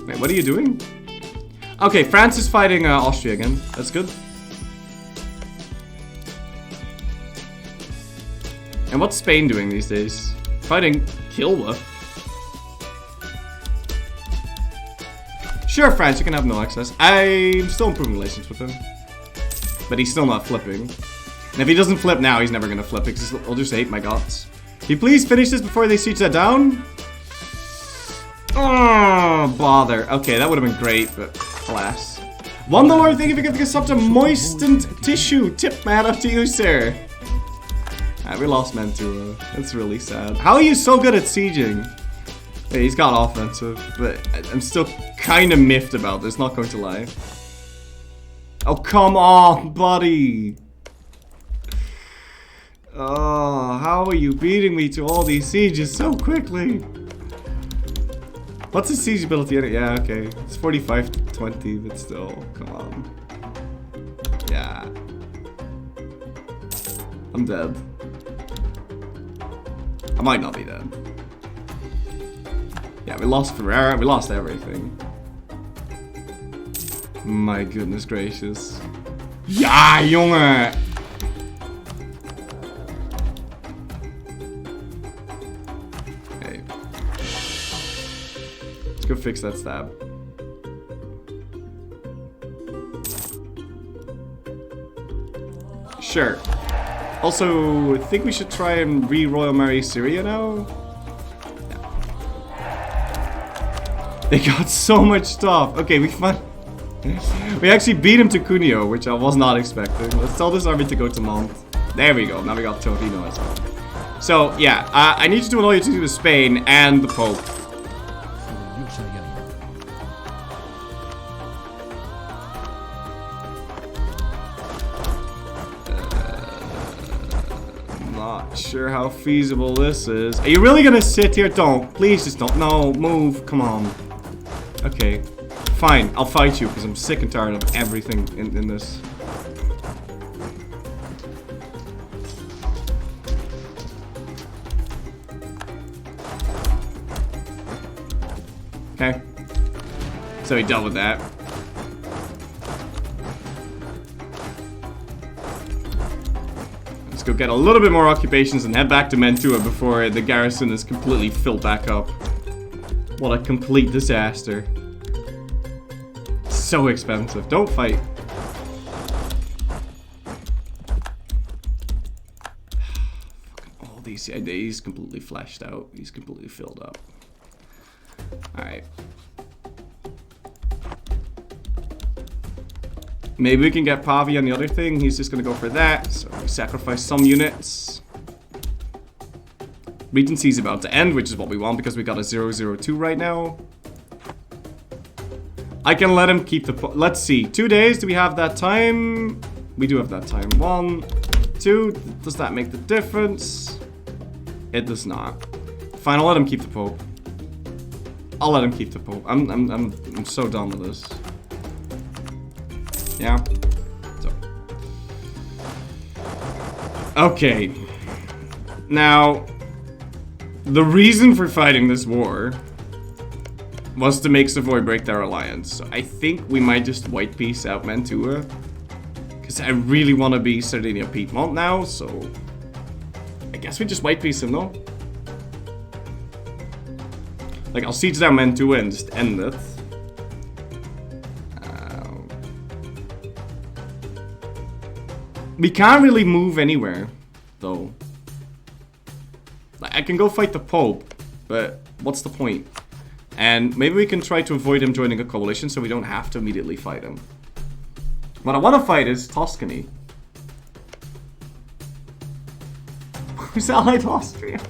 Wait, what are you doing? Okay, France is fighting Austria again. That's good. And what's Spain doing these days? Fighting Kilwa. Sure, France, you can have no access. I'm still improving relations with him. But he's still not flipping. And if he doesn't flip now, he's never gonna flip because he'll just hate my guts. Can you please finish this before they siege that down? Oh, bother. Okay, that would have been great, but alas. $1, thank you for giving us up to moistened tissue. Tip man up to you, sir. Alright, we lost Mantua. That's really sad. How are you so good at sieging? Hey, he's got offensive, but I'm still kind of miffed about this, not going to lie. Oh, come on, buddy. Oh, how are you beating me to all these sieges so quickly? What's the siege ability? Yeah, okay. It's 45-20, but still, come on. Yeah. I'm dead. I might not be dead. Yeah, we lost Ferrara, we lost everything. My goodness gracious. Ja, jongen! Hey. Let's go fix that stab. Sure. Also, I think we should try and re-Royal Marry Syria now. Yeah. They got so much stuff. Okay, we actually beat him to Cuneo, which I was not expecting. Let's tell this army to go to Mont. There we go. Now we got Torino as well. So, yeah, I need you to allow you to do with Spain and the Pope. Not sure how feasible this is. Are you really gonna sit here? Don't. Please just don't. No, move. Come on. Okay. Fine, I'll fight you because I'm sick and tired of everything in this. Okay. So he dealt with that. Let's go get a little bit more occupations and head back to Mantua before the garrison is completely filled back up. What a complete disaster. So expensive. Don't fight. All these, he's completely fleshed out. He's completely filled up. Alright. Maybe we can get Pavia on the other thing. He's just gonna go for that. So we sacrifice some units. Regency's about to end, which is what we want because we got a 002 right now. I can let him keep the... Let's see. 2 days. Do we have that time? We do have that time. 1, 2. Does that make the difference? It does not. Fine, I'll let him keep the Pope. I'll let him keep the Pope. I'm so done with this. Yeah? So. Okay. Now, the reason for fighting this war was to make Savoy break their alliance. So I think we might just white piece out Mantua. Because I really want to be Sardinia Piedmont now, so... I guess we just white piece him, though. Like, I'll siege down Mantua and just end it. We can't really move anywhere, though. Like, I can go fight the Pope, but what's the point? And maybe we can try to avoid him joining a coalition so we don't have to immediately fight him. What I want to fight is Tuscany. Who's allied Austria?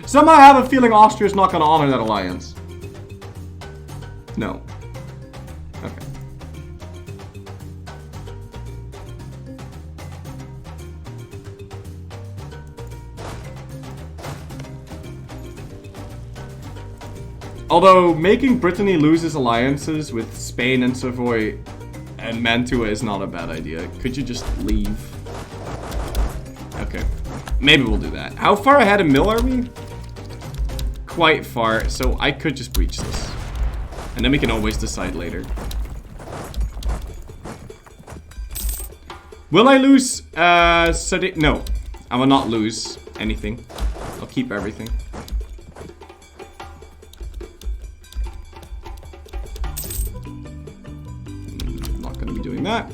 Somehow I have a feeling Austria's not going to honor that alliance. No. Okay. Although, making Brittany lose his alliances with Spain and Savoy and Mantua is not a bad idea. Could you just leave? Okay. Maybe we'll do that. How far ahead in Mill are we? Quite far, so I could just breach this. And then we can always decide later. Will I lose, no. I will not lose anything. I'll keep everything. Not gonna be doing that.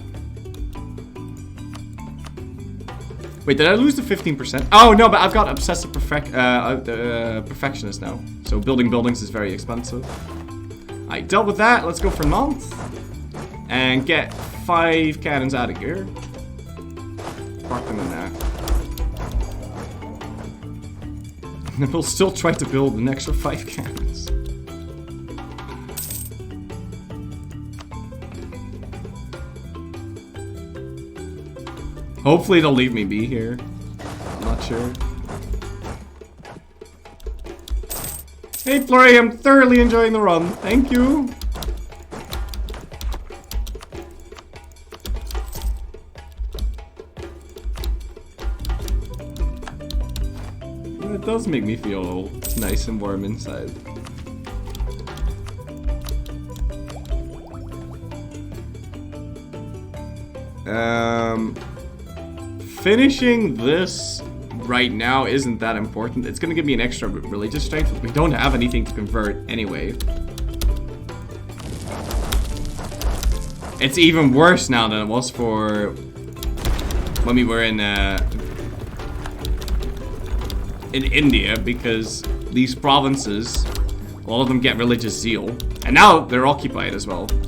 Wait, did I lose the 15%? Oh, no, but I've got obsessive perfectionist now. So building buildings is very expensive. I dealt with that. Let's go for Nantes. And get 5 cannons out of here. Park them in there. And we'll still try to build an extra 5 cannons. Hopefully they'll leave me be here. I'm not sure. Hey Flurry, I'm thoroughly enjoying the run. Thank you. It does make me feel nice and warm inside. Finishing this right now isn't that important. It's gonna give me an extra religious strength, but we don't have anything to convert anyway. It's even worse now than it was for when we were in India, because these provinces, a lot of them get religious zeal, and now they're occupied as well. So.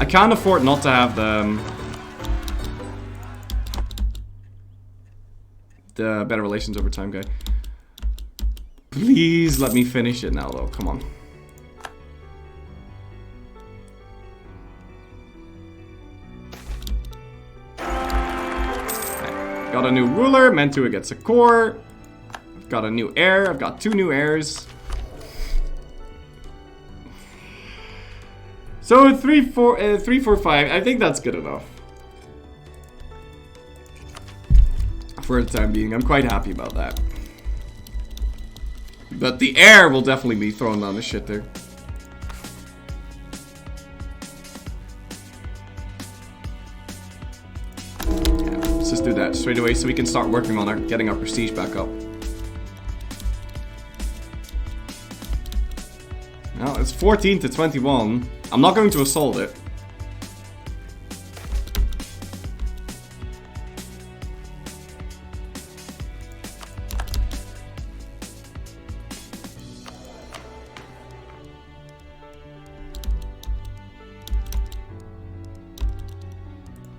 I can't afford not to have the better relations over time guy. Please let me finish it now, though. Come on. Okay. Got a new ruler. Mantua gets a core. I've got a new heir. I've got 2 new heirs. So 3, 4, 5. I think that's good enough. For the time being, I'm quite happy about that. But the heir will definitely be throwing down the shit there. Yeah, let's just do that straight away so we can start working on getting our prestige back up. Now it's 14 to 21. I'm not going to assault it.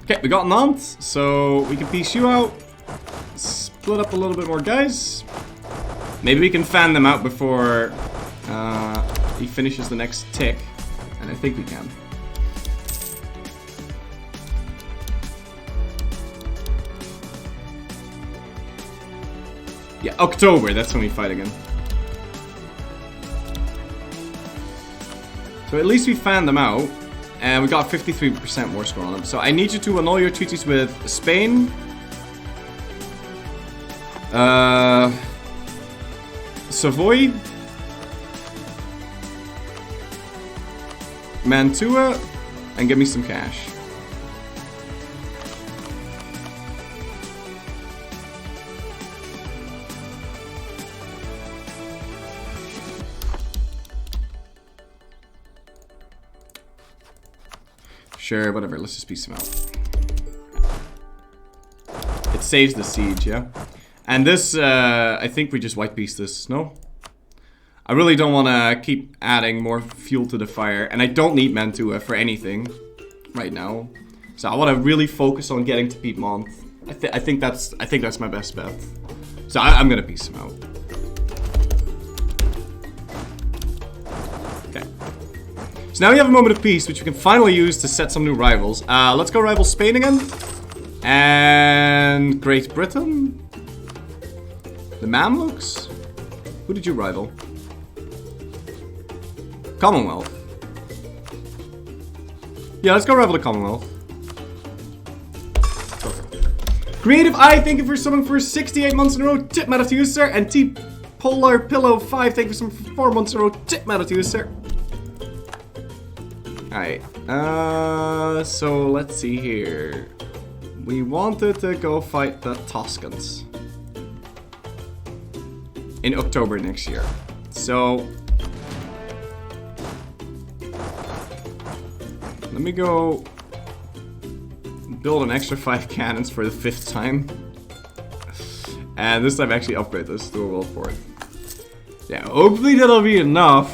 Okay, we got Nantes, so we can piece you out. Split up a little bit more guys. Maybe we can fan them out before he finishes the next tick. And I think we can. Yeah, October, that's when we fight again. So at least we fanned them out. And we got 53% war score on them. So I need you to annul your treaties with Spain. Savoy. Mantua, and give me some cash. Sure, whatever, let's just piece them out. It saves the siege, yeah? And this, I think we just white piece this, no? I really don't want to keep adding more fuel to the fire, and I don't need Mantua for anything right now. So I want to really focus on getting to Piedmont. I think that's my best bet. So I'm gonna piece him out. Okay. So now we have a moment of peace, which we can finally use to set some new rivals. Let's go rival Spain again, and Great Britain. The Mamluks. Who did you rival? Commonwealth. Yeah, let's go rival the Commonwealth. Creative Eye, thank you for subbing for 68 months in a row. Tip matter to you, sir. And T Polar Pillow 5, thank you for subbing for 4 months in a row. Tip matter to you, sir. Alright. So let's see here. We wanted to go fight the Toscans in October next year. So Let me go build an extra 5 cannons for the 5th time. And this time actually upgrade this to a world fort. Yeah, hopefully that'll be enough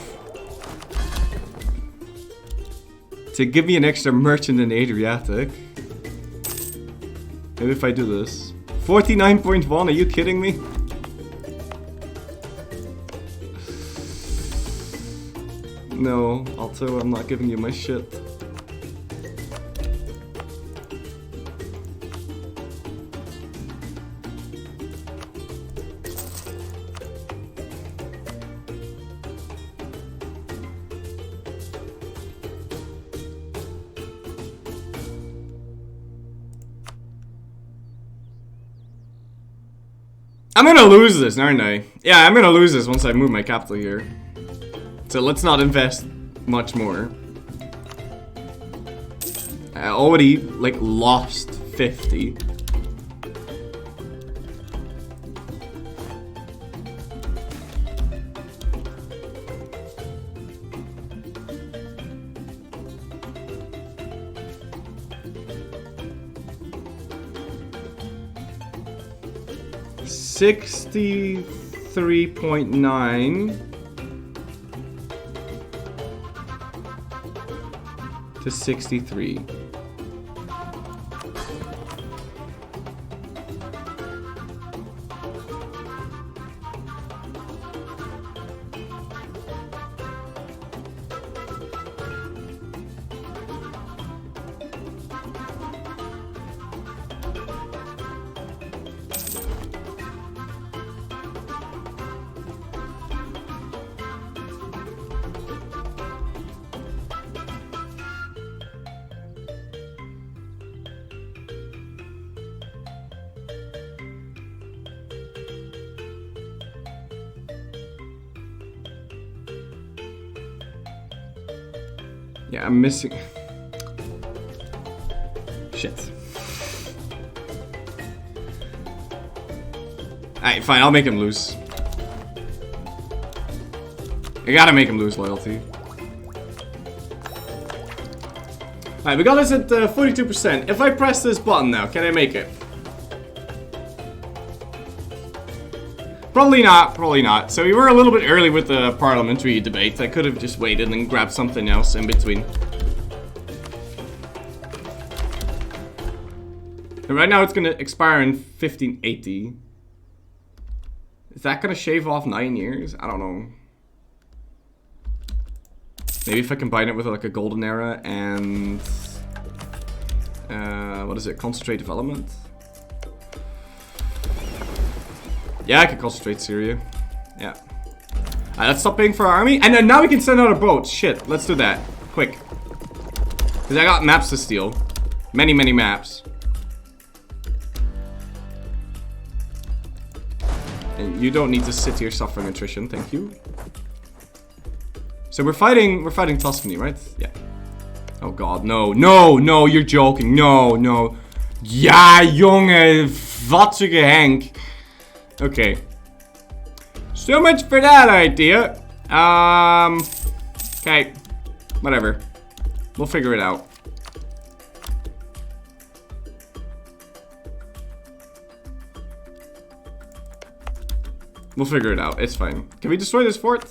to give me an extra merchant in Adriatic. Maybe if I do this. 49.1, are you kidding me? No, Alto, I'm not giving you my shit. I'm gonna lose this, aren't I? Yeah, I'm gonna lose this once I move my capital here. So let's not invest much more. I already, like, lost 50. $63.9 to 63. Yeah, I'm missing. Shit. Alright, fine, I'll make him lose. I gotta make him lose loyalty. Alright, we got this at 42%. If I press this button now, can I make it? Probably not, probably not. So we were a little bit early with the parliamentary debate. I could have just waited and grabbed something else in between. And right now it's gonna expire in 1580. Is that gonna shave off 9 years? I don't know. Maybe if I combine it with like a golden era and what is it? Concentrate development. Yeah, I can concentrate Syria. Yeah. Alright, let's stop paying for our army. And then now we can send out a boat. Shit, let's do that. Quick. Because I got maps to steal. Many, many maps. And you don't need to sit here suffering attrition, thank you. So we're fighting Tuscany, right? Yeah. Oh god, no, no, no, you're joking. No, no. Ja, jongen, vatsige Henk. Okay. So much for that idea. Okay. Whatever. We'll figure it out. We'll figure it out. It's fine. Can we destroy this fort?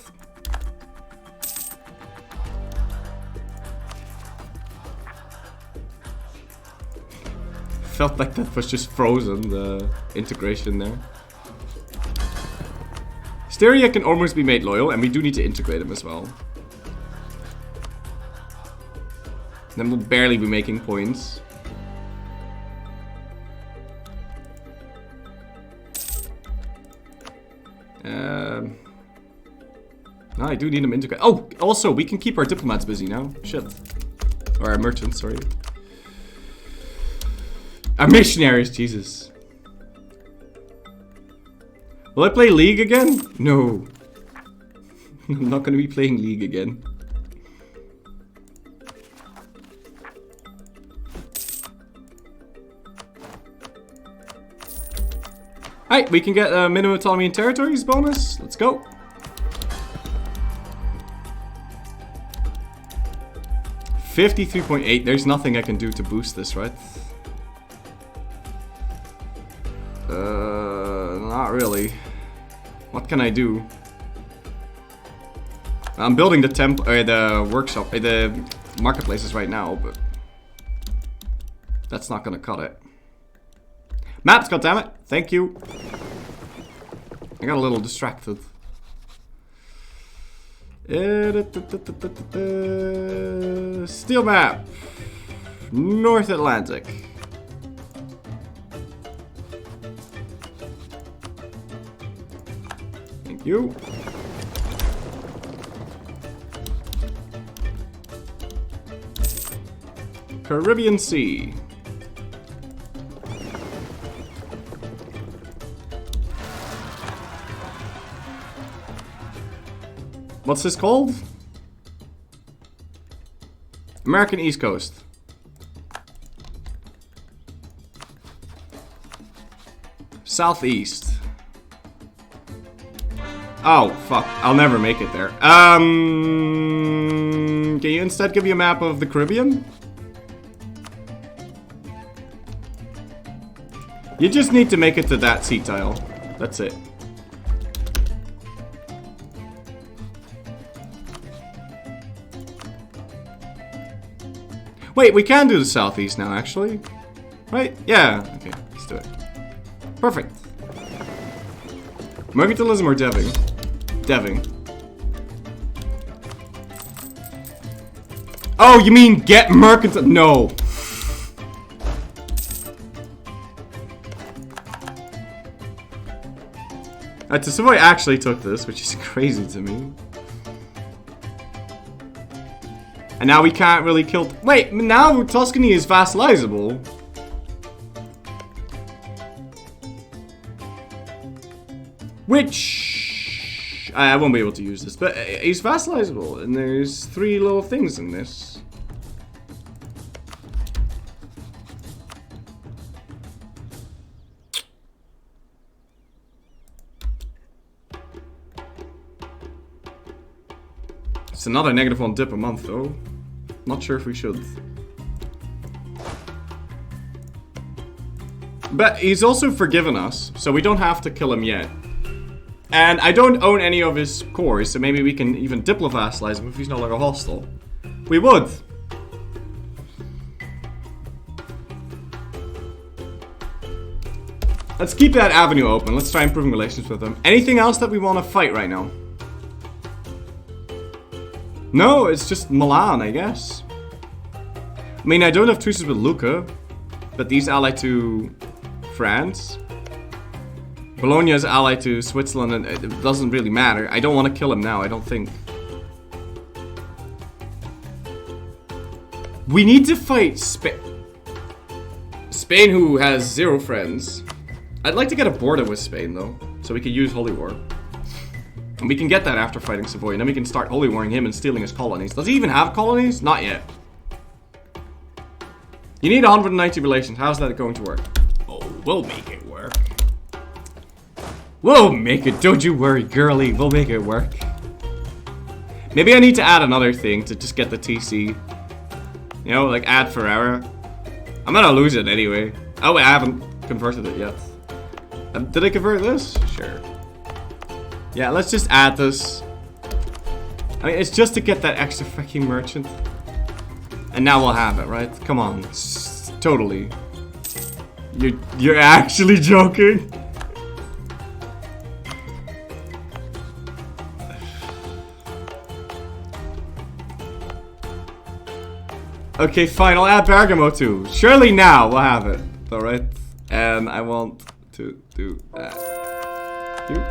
Felt like that was just frozen, the integration there. Styria can almost be made loyal, and we do need to integrate them as well. Then we'll barely be making points. No, I do need them integrated. Oh, also, we can keep our diplomats busy now. Shit. Or our merchants, sorry. Our missionaries, Jesus. Will I play League again? No. I'm not gonna be playing League again. Alright, we can get a minimum autonomy in territories bonus. Let's go. 53.8. There's nothing I can do to boost this, right? Not really. What can I do? I'm building the the workshop, the marketplaces right now, but that's not gonna cut it. Maps, goddammit! Thank you. I got a little distracted. Steel map. North Atlantic. Thank you. Caribbean Sea. What's this called? American East Coast. Southeast. Oh, fuck. I'll never make it there. Can you instead give me a map of the Caribbean? You just need to make it to that sea tile. That's it. Wait, we can do the southeast now, actually. Right? Yeah. Okay, let's do it. Perfect. Mercantilism or deving? Deving. Oh, you mean get mercantile? No. So Savoy actually took this, which is crazy to me. And now we can't really kill... Wait, now Tuscany is vassalizable. Which... I won't be able to use this, but he's vassalizable. And there's 3 little things in this. It's another -1 dip a month, though. Not sure if we should. But he's also forgiven us, so we don't have to kill him yet. And I don't own any of his cores, so maybe we can even diplo-vassalize him if he's no longer hostile. We would. Let's keep that avenue open. Let's try improving relations with him. Anything else that we want to fight right now? No, it's just Milan, I guess. I mean, I don't have truces with Lucca, but he's allied to France. Bologna is allied to Switzerland, and it doesn't really matter. I don't want to kill him now, I don't think. We need to fight Spain. Spain, who has 0 friends. I'd like to get a border with Spain, though, so we can use Holy War. And we can get that after fighting Savoy, and then we can start holy warring him and stealing his colonies. Does he even have colonies? Not yet. You need 190 relations. How's that going to work? Oh, we'll make it work. We'll make it. Don't you worry, girly. We'll make it work. Maybe I need to add another thing to just get the TC. You know, like add Ferrara. I'm gonna lose it anyway. Oh, wait, I haven't converted it yet. Did I convert this? Sure. Yeah, let's just add this. I mean, it's just to get that extra fucking merchant. And now we'll have it, right? Come on. Totally. You're actually joking? Okay, fine. I'll add Bergamo too. Surely now we'll have it. Alright? And I want to do that. You.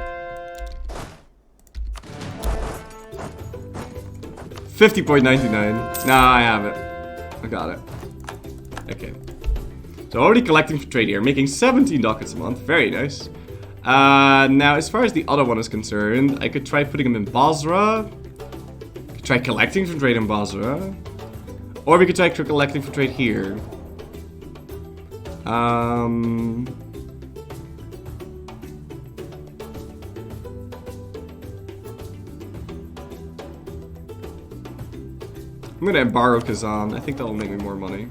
50.99. Nah, I have it. I got it. Okay. So already collecting for trade here, making 17 ducats a month. Very nice. Now, as far as the other one is concerned, I could try putting him in Basra. Could try collecting for trade in Basra. Or we could try collecting for trade here. I'm gonna embargo Kazan. I think that'll make me more money.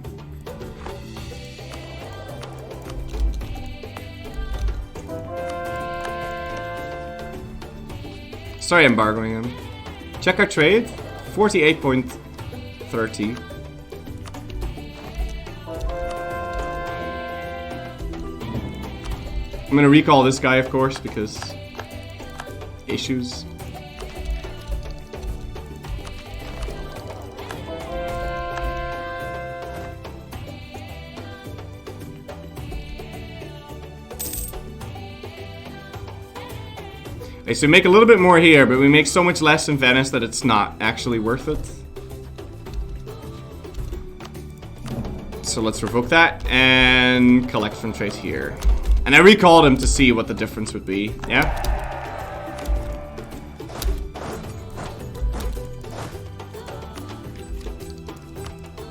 Sorry, embargoing him. Check our trade. 48.30. I'm gonna recall this guy, of course, because issues. Okay, so we make a little bit more here, but we make so much less in Venice that it's not actually worth it. So let's revoke that and collect from trade here. And I recalled him to see what the difference would be. Yeah?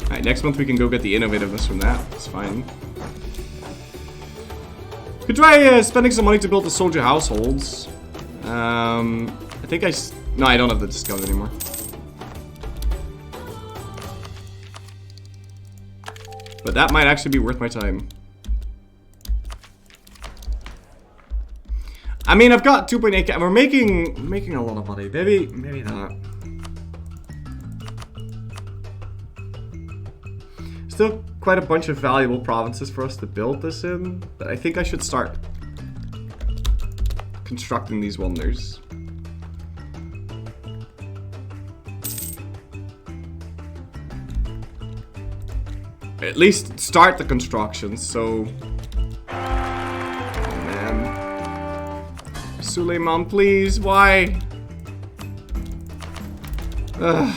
Alright, next month we can go get the innovativeness from that. It's fine. Could try spending some money to build the soldier households. I think no, I don't have the discount anymore. But that might actually be worth my time. I mean, I've got 2.8k. We're making a lot of money. Maybe not. Still quite a bunch of valuable provinces for us to build this in, but I think I should start constructing these wonders. At least start the construction, so... Oh, man. Suleiman, please, why? Ugh.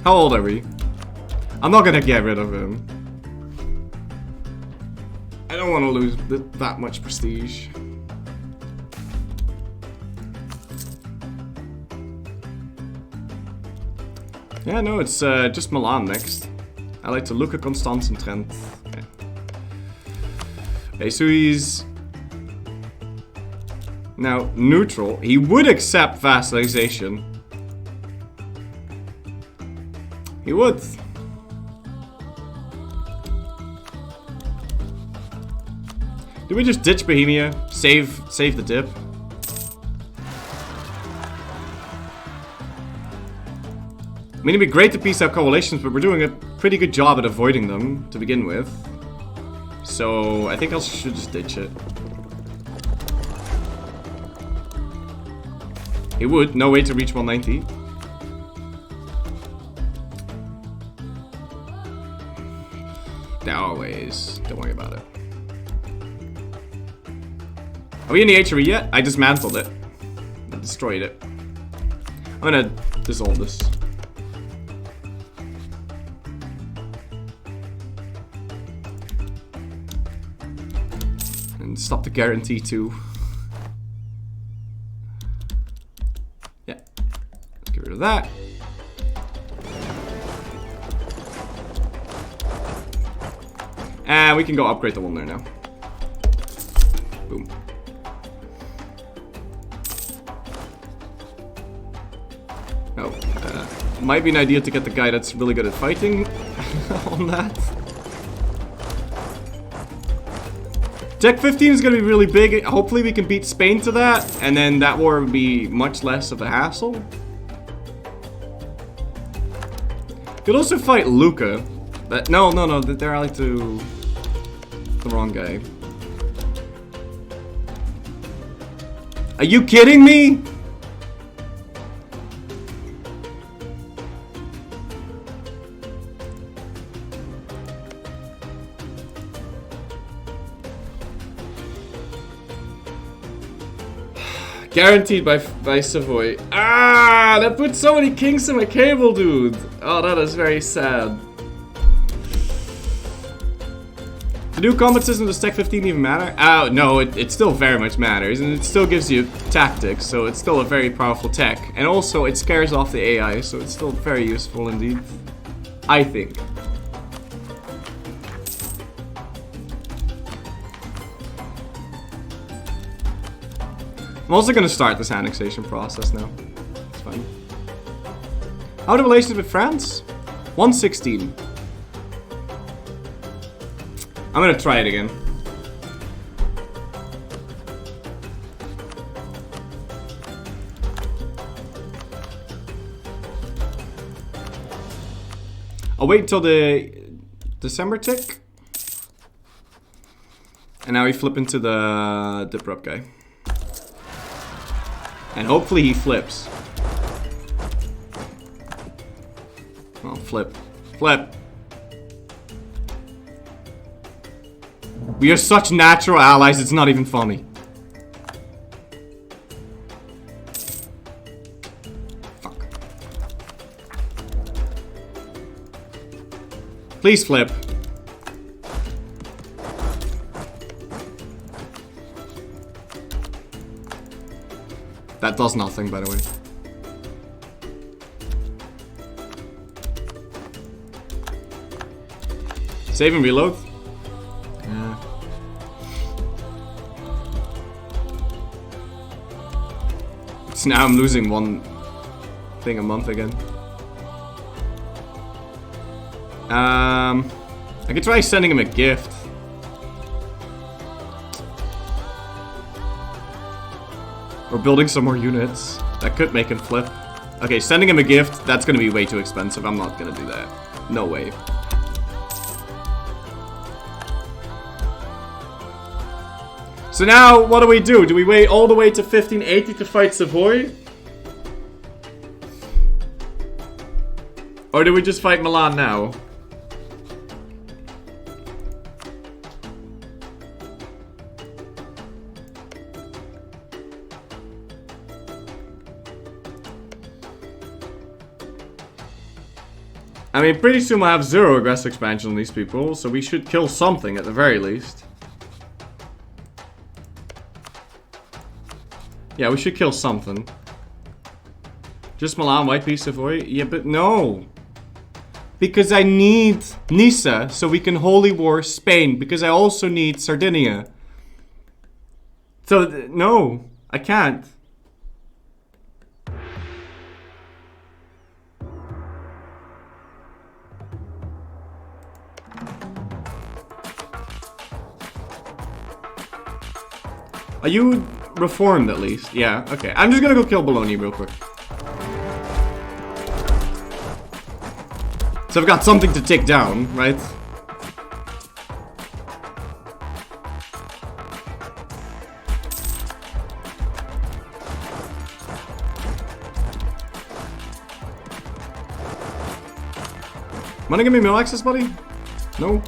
How old are we? I'm not gonna get rid of him. I don't want to lose that much prestige. Yeah, no, it's just Milan next. I like to look at Constance and Trent. Okay, so he's now neutral. He would accept vassalization. He would. Did we just ditch Bohemia? Save the dip? I mean, it'd be great to piece out coalitions, but we're doing a pretty good job at avoiding them to begin with. So I think I should just ditch it. He would. No way to reach 190. Always. Don't worry about it. Are we in the HRE yet? I dismantled it. I destroyed it. I'm gonna dissolve this. And stop the guarantee too. Yeah. Let's get rid of that. And we can go upgrade the one there now. Boom. Oh, might be an idea to get the guy that's really good at fighting on that. Tech 15 is going to be really big. Hopefully we can beat Spain to that, and then that war will be much less of a hassle. Could also fight Luca. But no, they're allied to the wrong guy. Are you kidding me? Guaranteed by Savoy. Ah, that put so many kings in my cable, dude. Oh, that is very sad. Do new combat system does Tech 15 even matter? Oh, no, it still very much matters, and it still gives you tactics, so it's still a very powerful tech. And also, it scares off the AI, so it's still very useful indeed. I think. I'm also gonna start this annexation process now. It's fine. How are the relations with France? 116. I'm gonna try it again. I'll wait until the December tick. And now we flip into the Dipper Up guy. And hopefully he flips. Oh, flip. Flip. We are such natural allies, it's not even funny. Fuck. Please flip. That does nothing, by the way. Save and reload. Yeah. So now I'm losing one thing a month again. I could try sending him a gift. Or building some more units. That could make him flip. Okay, sending him a gift, that's gonna be way too expensive. I'm not gonna do that. No way. So now, what do we do? Do we wait all the way to 1580 to fight Savoy? Or do we just fight Milan now? I mean, pretty soon we'll have 0 aggressive expansion on these people, so we should kill something at the very least. Yeah, we should kill something. Just Milan, White Beast, Savoy? Yeah, but no. Because I need Nisa, so we can holy war Spain, because I also need Sardinia. So, no, I can't. Are you reformed at least? Yeah, okay. I'm just gonna go kill Bologna real quick. So I've got something to take down, right? Wanna give me mill access, buddy? No?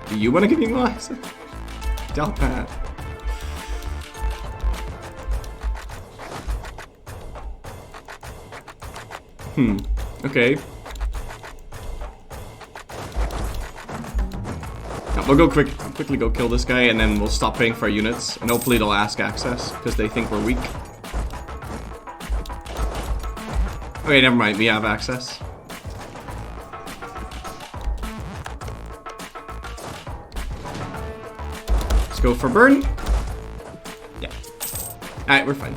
Do you wanna give me mill access? Doubt that. Okay. Now, we'll go quickly go kill this guy, and then we'll stop paying for our units, and hopefully they'll ask access, because they think we're weak. Okay, never mind, we have access. Let's go for burn. Yeah. Alright, we're fine.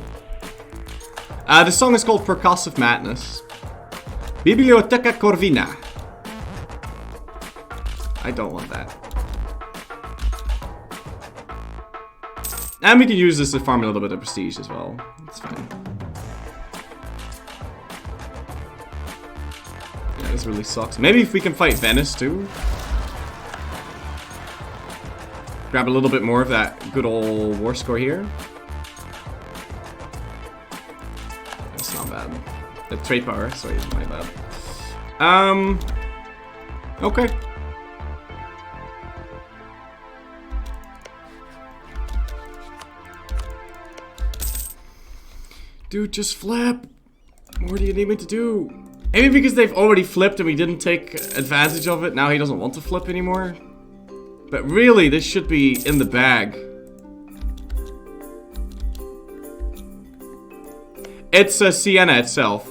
The song is called Percussive Madness. Biblioteca Corvina. I don't want that. And we can use this to farm a little bit of prestige as well. It's fine. Yeah, this really sucks. Maybe if we can fight Venice too. Grab a little bit more of that good old war score here. That's not bad. The trade power, sorry, my bad. Okay. Dude, just flip. What do you need me to do? Maybe because they've already flipped and we didn't take advantage of it, now he doesn't want to flip anymore. But really, this should be in the bag. It's Siena itself.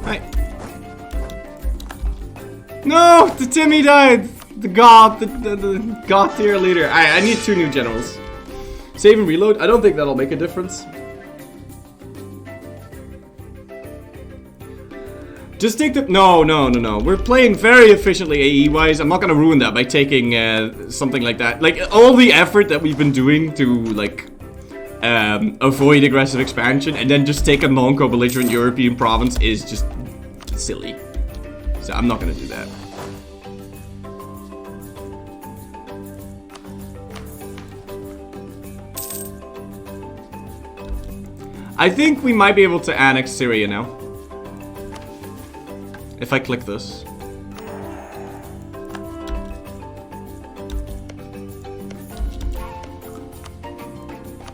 Right. No, the Timmy died. The god, the god tier leader. I need 2 new generals. Save and reload. I don't think that'll make a difference. Just take the... No. We're playing very efficiently AE-wise. I'm not gonna ruin that by taking something like that. Like, all the effort that we've been doing to, like, avoid aggressive expansion and then just take a non-co-belligerent European province is just silly. So I'm not gonna do that. I think we might be able to annex Syria now. If I click this.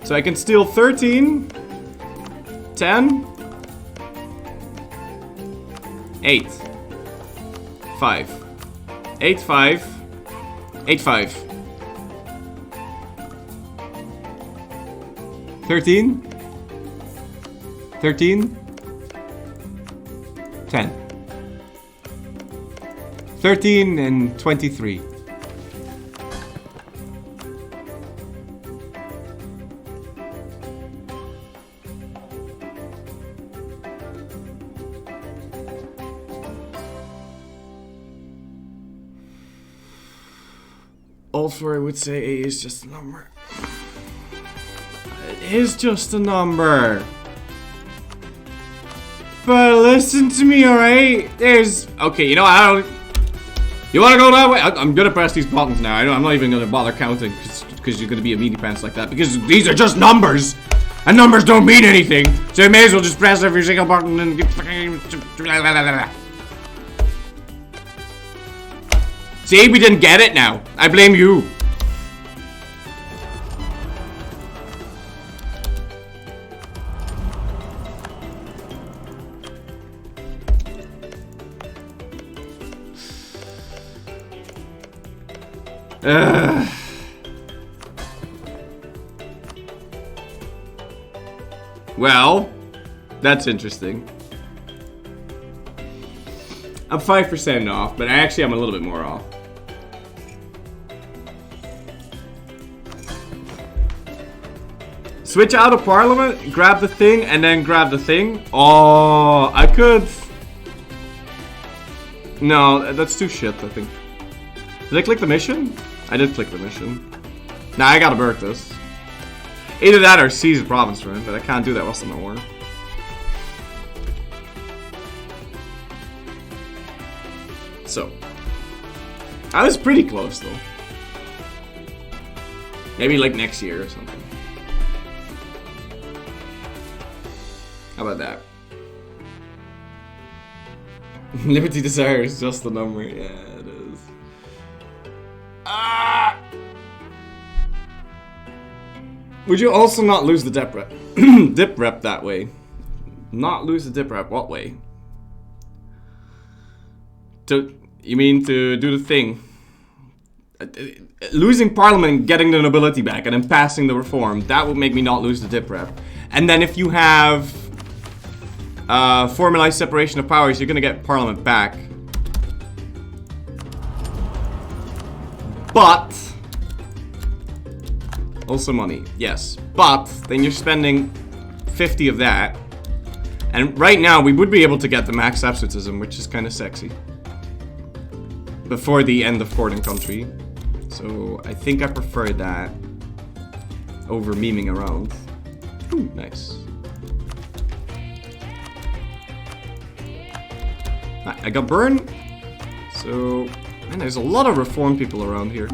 So I can steal 13, 10, 8, 5, 8, 5, 8, 5, 13, 13, 10, 13 and 23. Also, I would say A is just a number. It is just a number. But listen to me, alright? There's... Okay, you know, I don't... You wanna go that way? I'm gonna press these buttons now. I'm not even gonna bother counting, because you're gonna be a meaty pants like that. Because these are just numbers! And numbers don't mean anything! So you may as well just press every single button and get fucking... See, we didn't get it now. I blame you. Well, that's interesting. I'm 5% off, but actually I'm a little bit more off. Switch out of Parliament, grab the thing, and then grab the thing. Oh, I could... No, that's too shit, I think. Did I click the mission? I did click the mission. Nah, I gotta burk this. Either that or seize the province, right? But I can't do that whilst I'm at war. So. I was pretty close, though. Maybe like next year or something. How about that? Liberty Desire is just a number. Yeah, it is. Ah! Would you also not lose the dip rep? Dip rep that way. Not lose the dip rep, what way? You mean to do the thing? Losing Parliament and getting the nobility back and then passing the reform, that would make me not lose the dip rep. And then if you have formalized separation of powers, you're gonna get Parliament back. But also money, yes. But then you're spending 50 of that. And right now we would be able to get the max absolutism, which is kind of sexy. Before the end of Court Country. So I think I prefer that over memeing around. Ooh, nice. I got burned. So, man, there's a lot of reform people around here.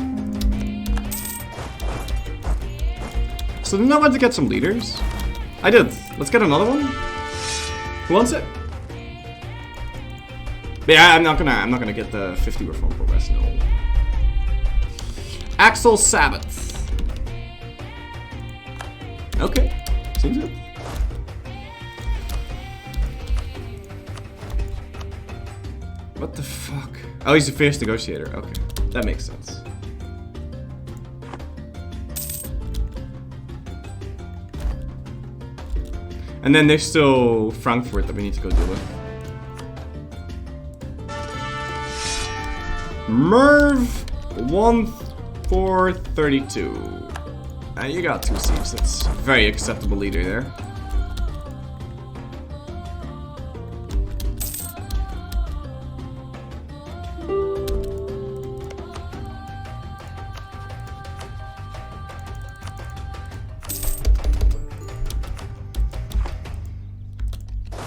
So didn't I want to get some leaders? I did. Let's get another one. Who wants it? But yeah, I'm not gonna get the 50 reform progress, no. Axel Sabbath. Okay, seems good. What the fuck? Oh, he's a fierce negotiator. Okay, that makes sense. And then there's still Frankfurt that we need to go deal with. Merv 1432. You got 2 sieves. That's a very acceptable leader there.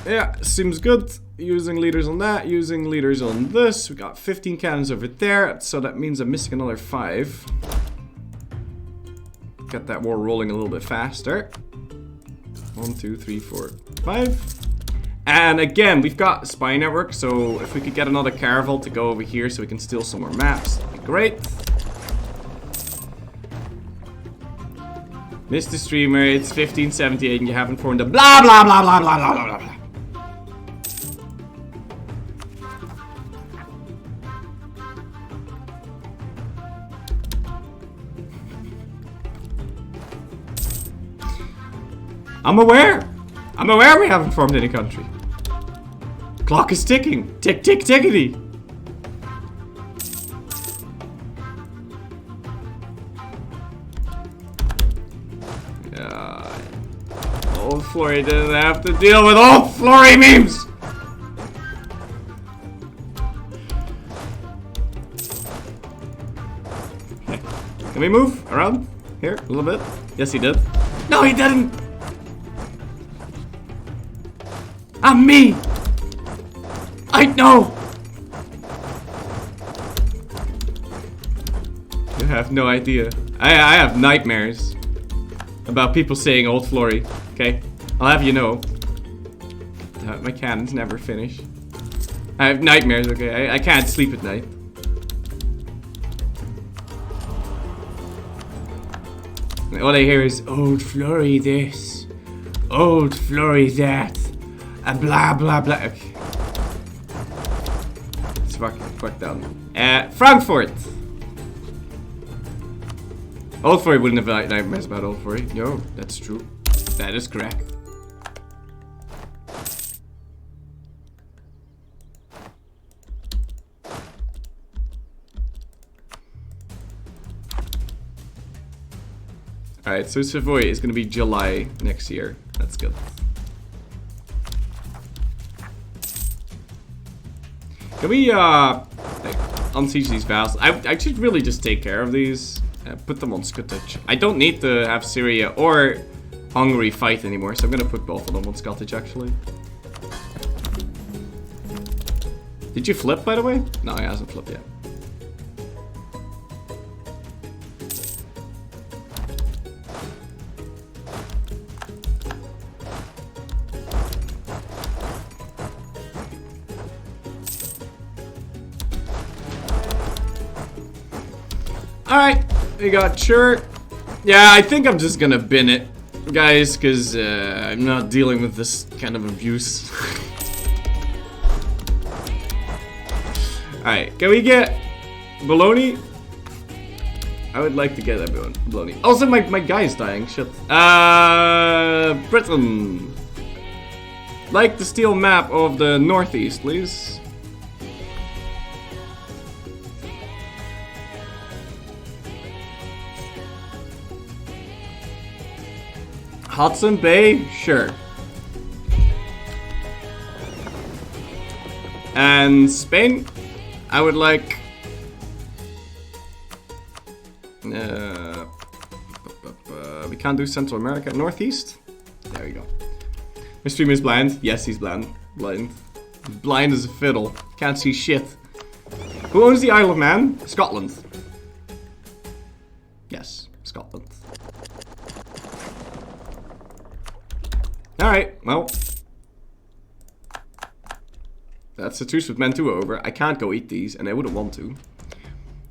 Yeah, seems good. Using leaders on that, using leaders on this. We got 15 cannons over there, so that means I'm missing another 5. Get that war rolling a little bit faster. 1, 2, 3, 4, 5. And again, we've got spy network, so if we could get another caravel to go over here so we can steal some more maps, that'd be great. Mr. Streamer, it's 1578 and you haven't formed a blah blah blah blah blah blah blah blah. I'm aware we haven't formed any country. Clock is ticking. Tick, tick, tickety. Old Flory didn't have to deal with old Flory memes. Okay. Can we move around here a little bit? Yes, he did. No, he didn't. I'm me! I know! You have no idea. I have nightmares about people saying old Flory, okay? I'll have you know. My cannons never finish. I have nightmares, okay? I can't sleep at night. All I hear is, old Flory this, old Flory that. Blah blah blah. Okay. Let's fuck down. Frankfurt. Old Flory wouldn't have nightmares about Old Flory. No, that's true. That is correct. Alright, so Savoy is gonna be July next year. That's good. Can we, unsiege these vassals? I should really just take care of these. Put them on Scottish. I don't need to have Syria or Hungary fight anymore, so I'm gonna put both of them on Scottish, actually. Did you flip, by the way? No, he hasn't flipped yet. Alright, we got shirt. Yeah, I think I'm just gonna bin it, guys, because I'm not dealing with this kind of abuse. Alright, can we get bologna? I would like to get that bologna. Also, my guy's dying, shit. Britain. Like the steel map of the Northeast, please. Hudson Bay? Sure. And Spain? I would like... we can't do Central America. Northeast? There we go. My streamer is blind. Yes, he's blind. Blind as a fiddle. Can't see shit. Who owns the Isle of Man? Scotland. Yes, Scotland. Alright, well. That's the truce with Mantua over. I can't go eat these, and I wouldn't want to.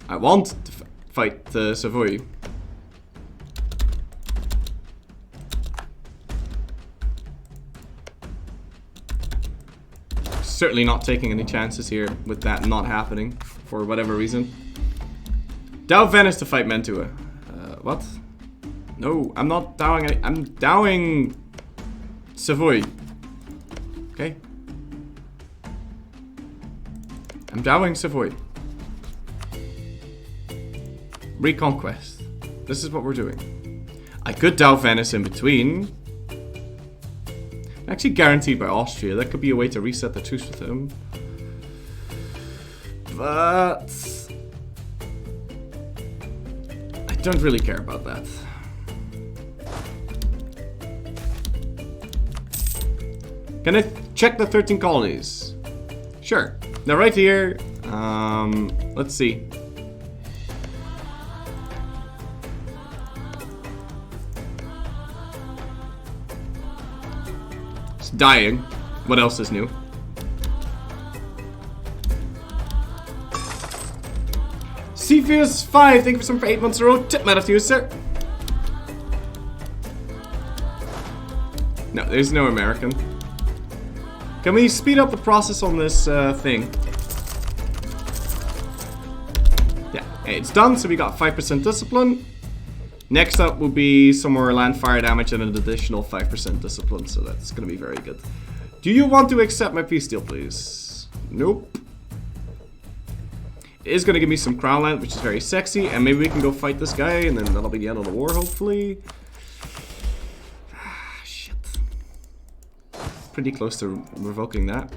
I want to fight Savoy. Certainly not taking any chances here with that not happening, for whatever reason. Dow Venice to fight Mantua. What? No, I'm not dowing any. I'm dowing Savoy. Okay. I'm dowing Savoy. Reconquest. This is what we're doing. I could Dow Venice in between. Actually guaranteed by Austria. That could be a way to reset the truce with him. But I don't really care about that. Can I check the 13 colonies? Sure. Now right here, let's see. It's dying. What else is new? Cepheus 5, thank you for some for 8 months in a row. Tip matter to you, sir. No, there's no American. Can we speed up the process on this thing? Yeah, okay, it's done, so we got 5% discipline. Next up will be some more land fire damage and an additional 5% discipline, so that's gonna be very good. Do you want to accept my peace deal, please? Nope. It is gonna give me some crown land, which is very sexy, and maybe we can go fight this guy, and then that'll be the end of the war, hopefully. Ah, shit. Pretty close to revoking that.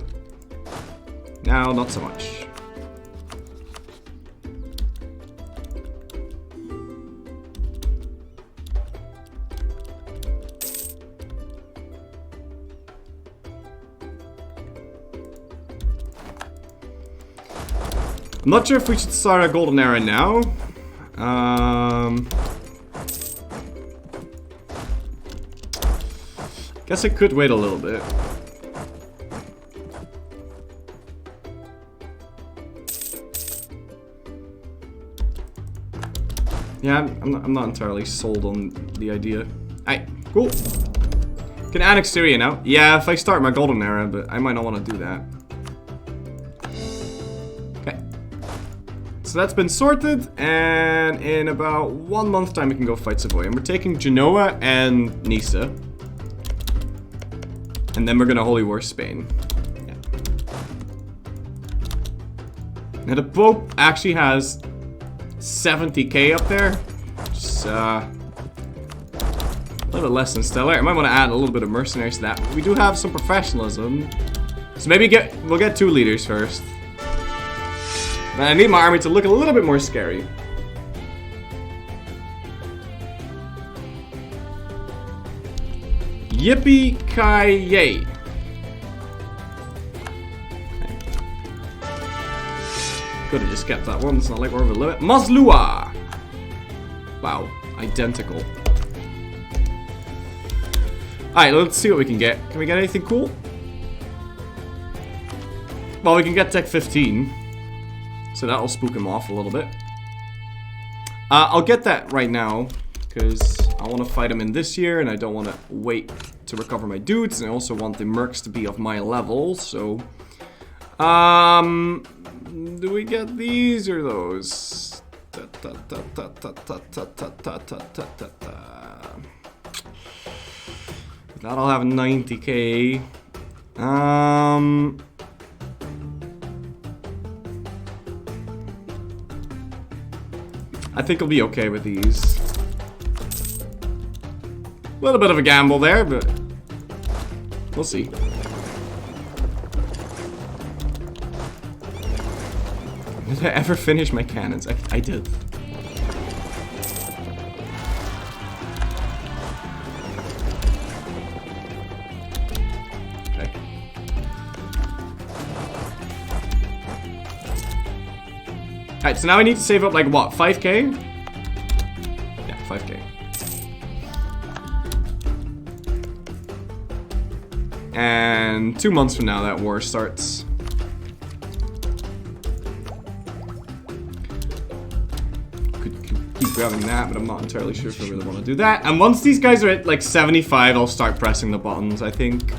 Now, not so much. I'm not sure if we should start a golden era now. Guess I could wait a little bit. Yeah, I'm not entirely sold on the idea. Alright, cool. Can annex Syria now. Yeah, if I start my golden era, but I might not want to do that. So that's been sorted, and in about 1 month time we can go fight Savoy. And we're taking Genoa and Nisa. And then we're gonna Holy War Spain. Yeah. Now the Pope actually has 70k up there. Which is a little bit less than stellar. I might want to add a little bit of mercenaries to that. We do have some professionalism. So maybe we'll get 2 leaders first. I need my army to look a little bit more scary. Yippee-ki-yay. Could have just kept that one, it's not like we're over the limit. Maslua! Wow, identical. Alright, let's see what we can get. Can we get anything cool? Well, we can get Tech 15. So that'll spook him off a little bit. I'll get that right now, because I want to fight him in this year, and I don't want to wait to recover my dudes, and I also want the mercs to be of my level, so... do we get these or those? That'll have 90k. I think I'll be okay with these. A little bit of a gamble there, but we'll see. Did I ever finish my cannons? I did. Okay. Alright, so now I need to save up like what, 5k? Yeah, 5k. And 2 months from now that war starts. Could keep grabbing that, but I'm not entirely sure if I really want to do that. And once these guys are at like 75, I'll start pressing the buttons, I think.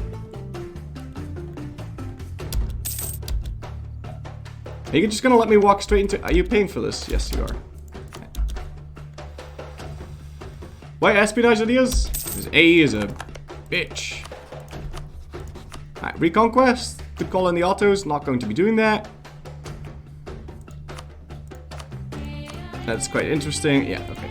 Are you just gonna let me walk straight into... Are you paying for this? Yes, you are. Okay. Why espionage ideas? Because AE is a bitch. Alright, Reconquest. Could call in the autos. Not going to be doing that. That's quite interesting. Yeah, okay.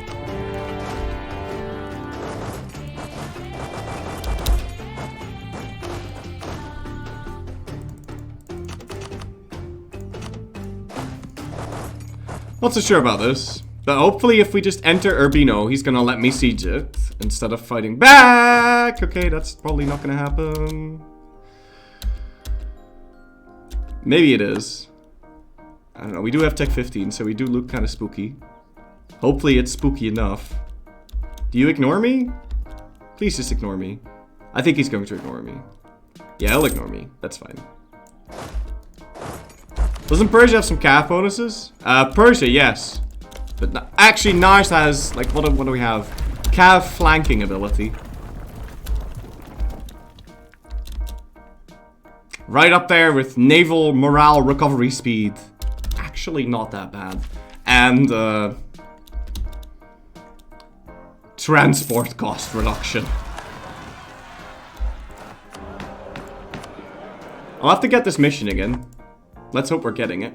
Not so sure about this. But hopefully if we just enter Urbino, he's gonna let me siege it instead of fighting back. Okay, that's probably not gonna happen. Maybe it is. I don't know. We do have Tech 15, so we do look kind of spooky. Hopefully it's spooky enough. Do you ignore me? Please just ignore me. I think he's going to ignore me. Yeah, he'll ignore me. That's fine. Doesn't Persia have some calf bonuses? Persia, yes. But actually, Nars has, like, what do we have? Calf flanking ability. Right up there with naval morale recovery speed. Actually, not that bad. And, transport cost reduction. I'll have to get this mission again. Let's hope we're getting it.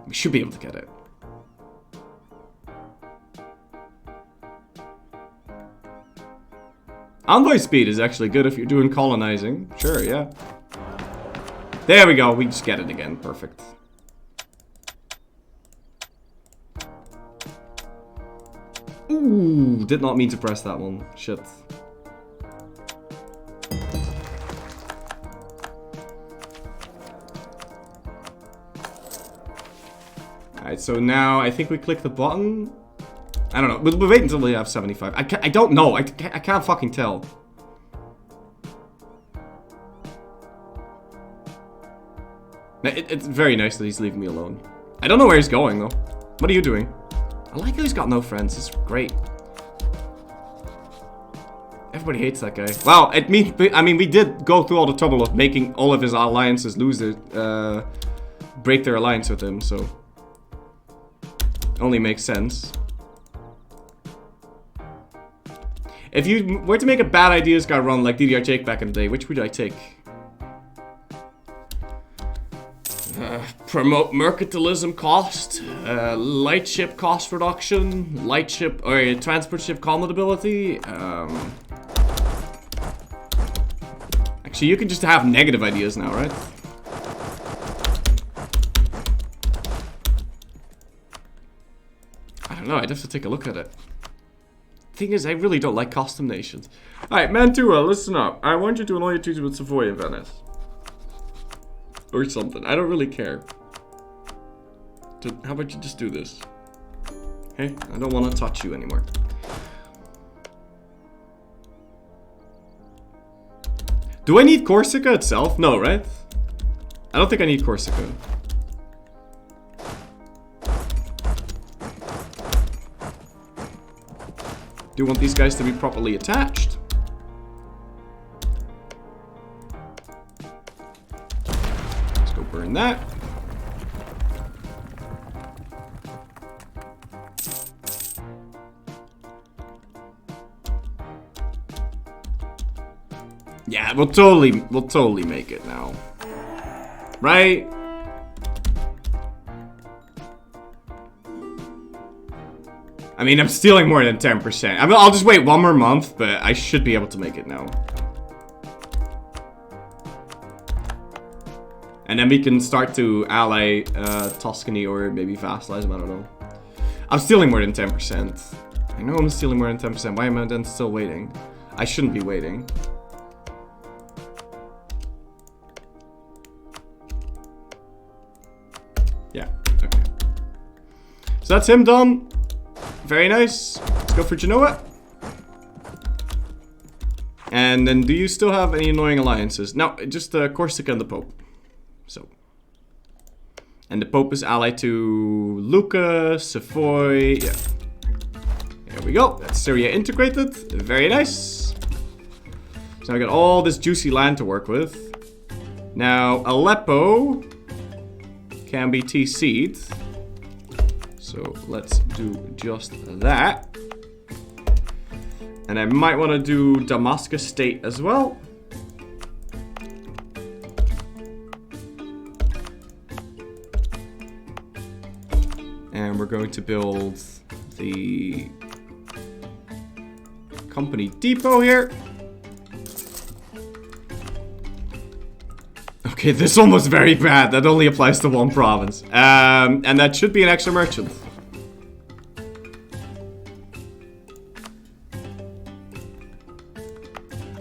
We should be able to get it. Envoy speed is actually good if you're doing colonizing. Sure, yeah. There we go. We just get it again. Perfect. Ooh, did not mean to press that one. Shit. Alright, so now I think we click the button. I don't know. We'll wait until we have 75. I don't know. I can't fucking tell. It's very nice that he's leaving me alone. I don't know where he's going, though. What are you doing? I like how he's got no friends. It's great. Everybody hates that guy. Wow, I mean, we did go through all the trouble of making all of his alliances lose their, break their alliance with him, so... Only makes sense. If you were to make a bad ideas guy run like DDR Jake back in the day, which would I take? Promote mercantilism cost, light ship cost reduction, light ship or transport ship combat ability. Actually, you can just have negative ideas now, right? I don't know. I'd have to take a look at it. Thing is, I really don't like custom nations. Alright, Mantua, listen up. I want you to annoy your teacher with Savoy in Venice. Or something. I don't really care. How about you just do this? Hey, I don't want to touch you anymore. Do I need Corsica itself? No, right? I don't think I need Corsica. Do you want these guys to be properly attached? Let's go burn that. Yeah, we'll totally make it now. Right? I mean, I'm stealing more than 10%. I mean, I'll just wait one more month, but I should be able to make it now. And then we can start to ally Tuscany or maybe vassalize them, I don't know. I'm stealing more than 10%. I know I'm stealing more than 10%. Why am I then still waiting? I shouldn't be waiting. Yeah, okay. So that's him done. Very nice. Let's go for Genoa. And then do you still have any annoying alliances? No, just Corsica and the Pope. So. And the Pope is allied to Lucca, Savoy. Yeah. There we go. That's Syria integrated. Very nice. So I got all this juicy land to work with. Now, Aleppo can be TC'd. So let's do just that. And I might want to do Damascus State as well. And we're going to build the company depot here. Okay, this one was very bad. That only applies to one province. And that should be an extra merchant.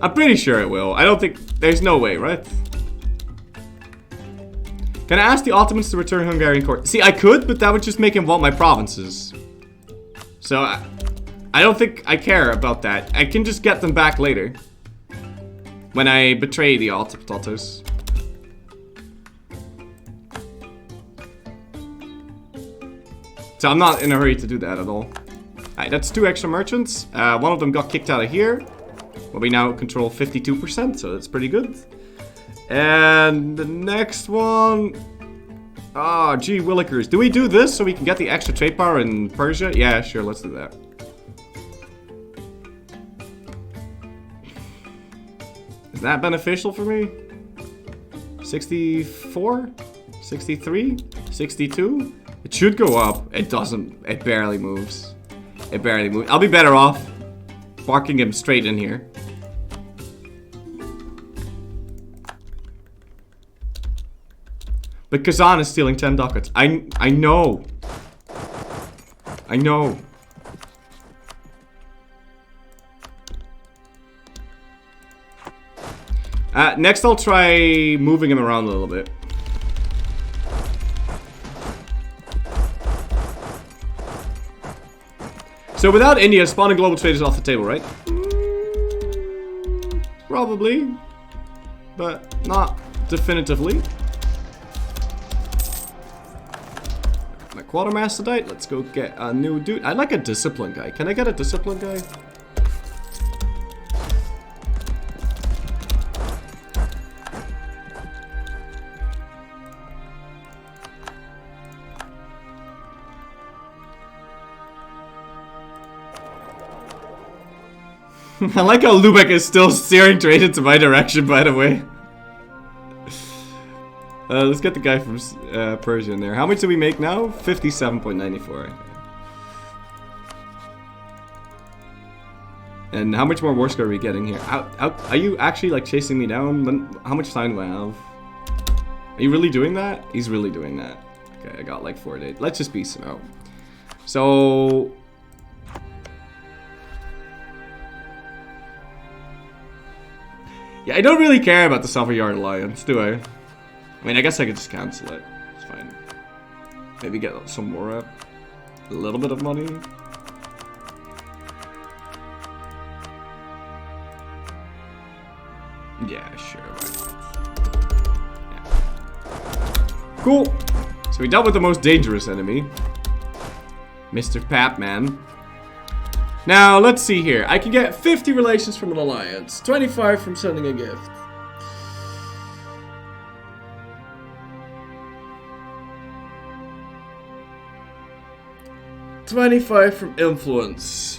I'm pretty sure it will. I don't think... There's no way, right? Can I ask the Ottomans to return Hungarian court? See, I could, but that would just make him want my provinces. So, I don't think I care about that. I can just get them back later. When I betray the Ottomans. So I'm not in a hurry to do that at all. Alright, that's 2 extra merchants. One of them got kicked out of here. But we now control 52%, so that's pretty good. And the next one... Ah, gee willikers. Do we do this so we can get the extra trade power in Persia? Yeah, sure, let's do that. Is that beneficial for me? 64? 63? 62? It should go up. It doesn't. It barely moves. It barely moves. I'll be better off barking him straight in here. But Kazan is stealing 10 ducats. I know. I know. Next I'll try moving him around a little bit. So without India, spawning global trade is off the table, right? Probably. But not definitively. My Quartermaster. Let's go get a new dude. I'd like a discipline guy. Can I get a discipline guy? I like how Lubeck is still steering trade into my direction, by the way. Let's get the guy from Persia in there. How much do we make now? 57.94. And how much more war score are we getting here? Are you actually like chasing me down? How much time do I have? Are you really doing that? He's really doing that. Okay, I got like 4 days. Let's just beast him out. So... yeah, I don't really care about the Savoyard Alliance, do I? I mean, I guess I could just cancel it. It's fine. Maybe get some more up. A little bit of money. Yeah, sure. Yeah. Cool. So we dealt with the most dangerous enemy. Mr. Papman. Now, let's see here. I can get 50 relations from an alliance. 25 from sending a gift. $25 from influence.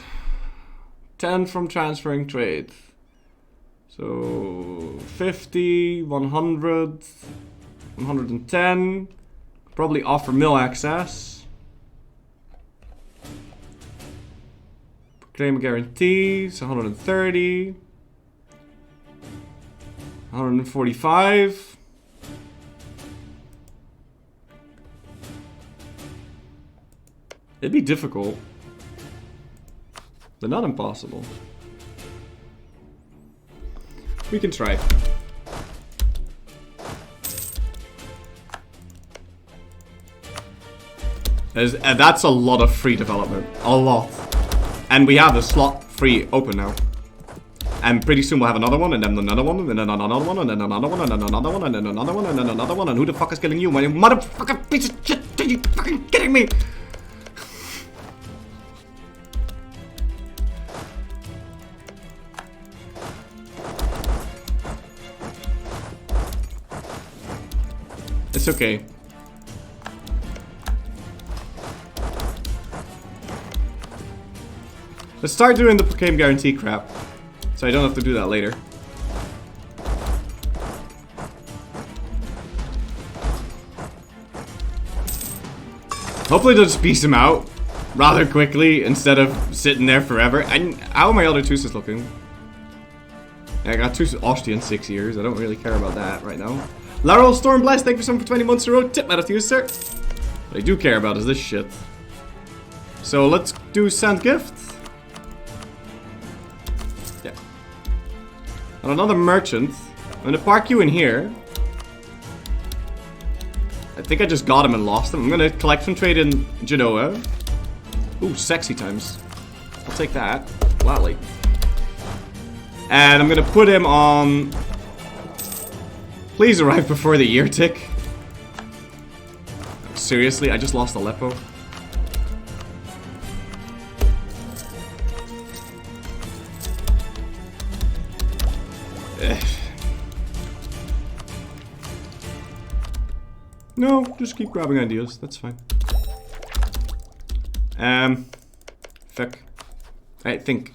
10 from transferring trade. So 50, 100, 110. Probably offer mill access. Claim guarantees, 130. 145. It'd be difficult, but not impossible. We can try. That's a lot of free development. A lot. And we have a slot free open now. And pretty soon we'll have another one, and then another one, and then another one, and then another one, and then another one, and then another one, and then another one. And who the fuck is killing you, my motherfucking piece of shit? Are you fucking kidding me? It's okay. Let's start doing the proclaim guarantee crap, so I don't have to do that later. Hopefully they'll just piece him out rather quickly instead of sitting there forever. And how are my other Tusas looking? I got two Austrian 6 years. I don't really care about that right now. Laurel Stormblast, thank you so much for 20 months in a row. Tip out of you, sir. What I do care about is this shit. So let's do send gift. Yeah. And another merchant. I'm gonna park you in here. I think I just got him and lost him. I'm gonna collect some trade in Genoa. Ooh, sexy times. I'll take that. Gladly. And I'm gonna put him on... Please arrive before the year tick. Seriously, I just lost Aleppo. No, just keep grabbing ideas. That's fine. Fuck. I think.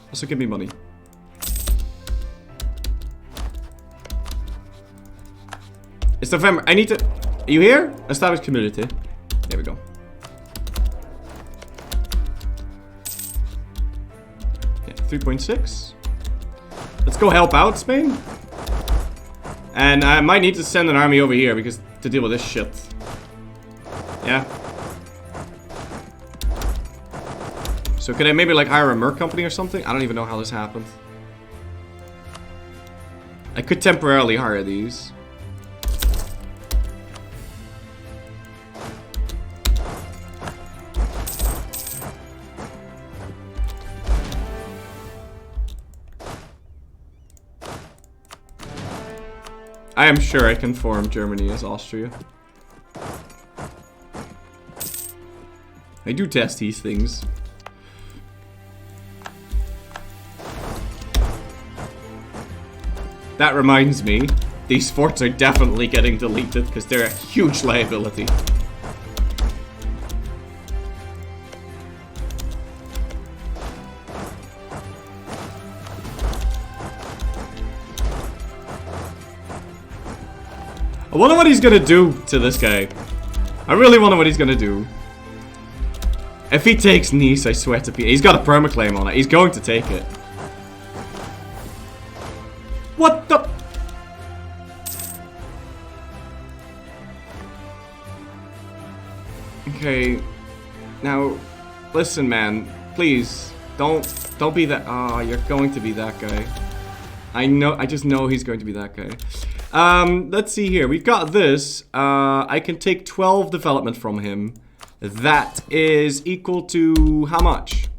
Also give me money. It's November. I need to... Are you here? Establish community. There we go. Yeah, 3.6. Let's go help out Spain. And I might need to send an army over here because to deal with this shit. Yeah. So could I maybe like hire a merc company or something? I don't even know how this happened. I could temporarily hire these. I am sure I can form Germany as Austria. I do test these things. That reminds me, these forts are definitely getting deleted because they're a huge liability. I wonder what he's gonna do to this guy. I really wonder what he's gonna do. If he takes Nice, I swear to Pete, he's got a permaclaim on it. He's going to take it. What the? Okay. Now, listen, man. Please, don't be that. Oh, you're going to be that guy. I know. I just know he's going to be that guy. Let's see here. We've got this. I can take 12 development from him. That is equal to how much?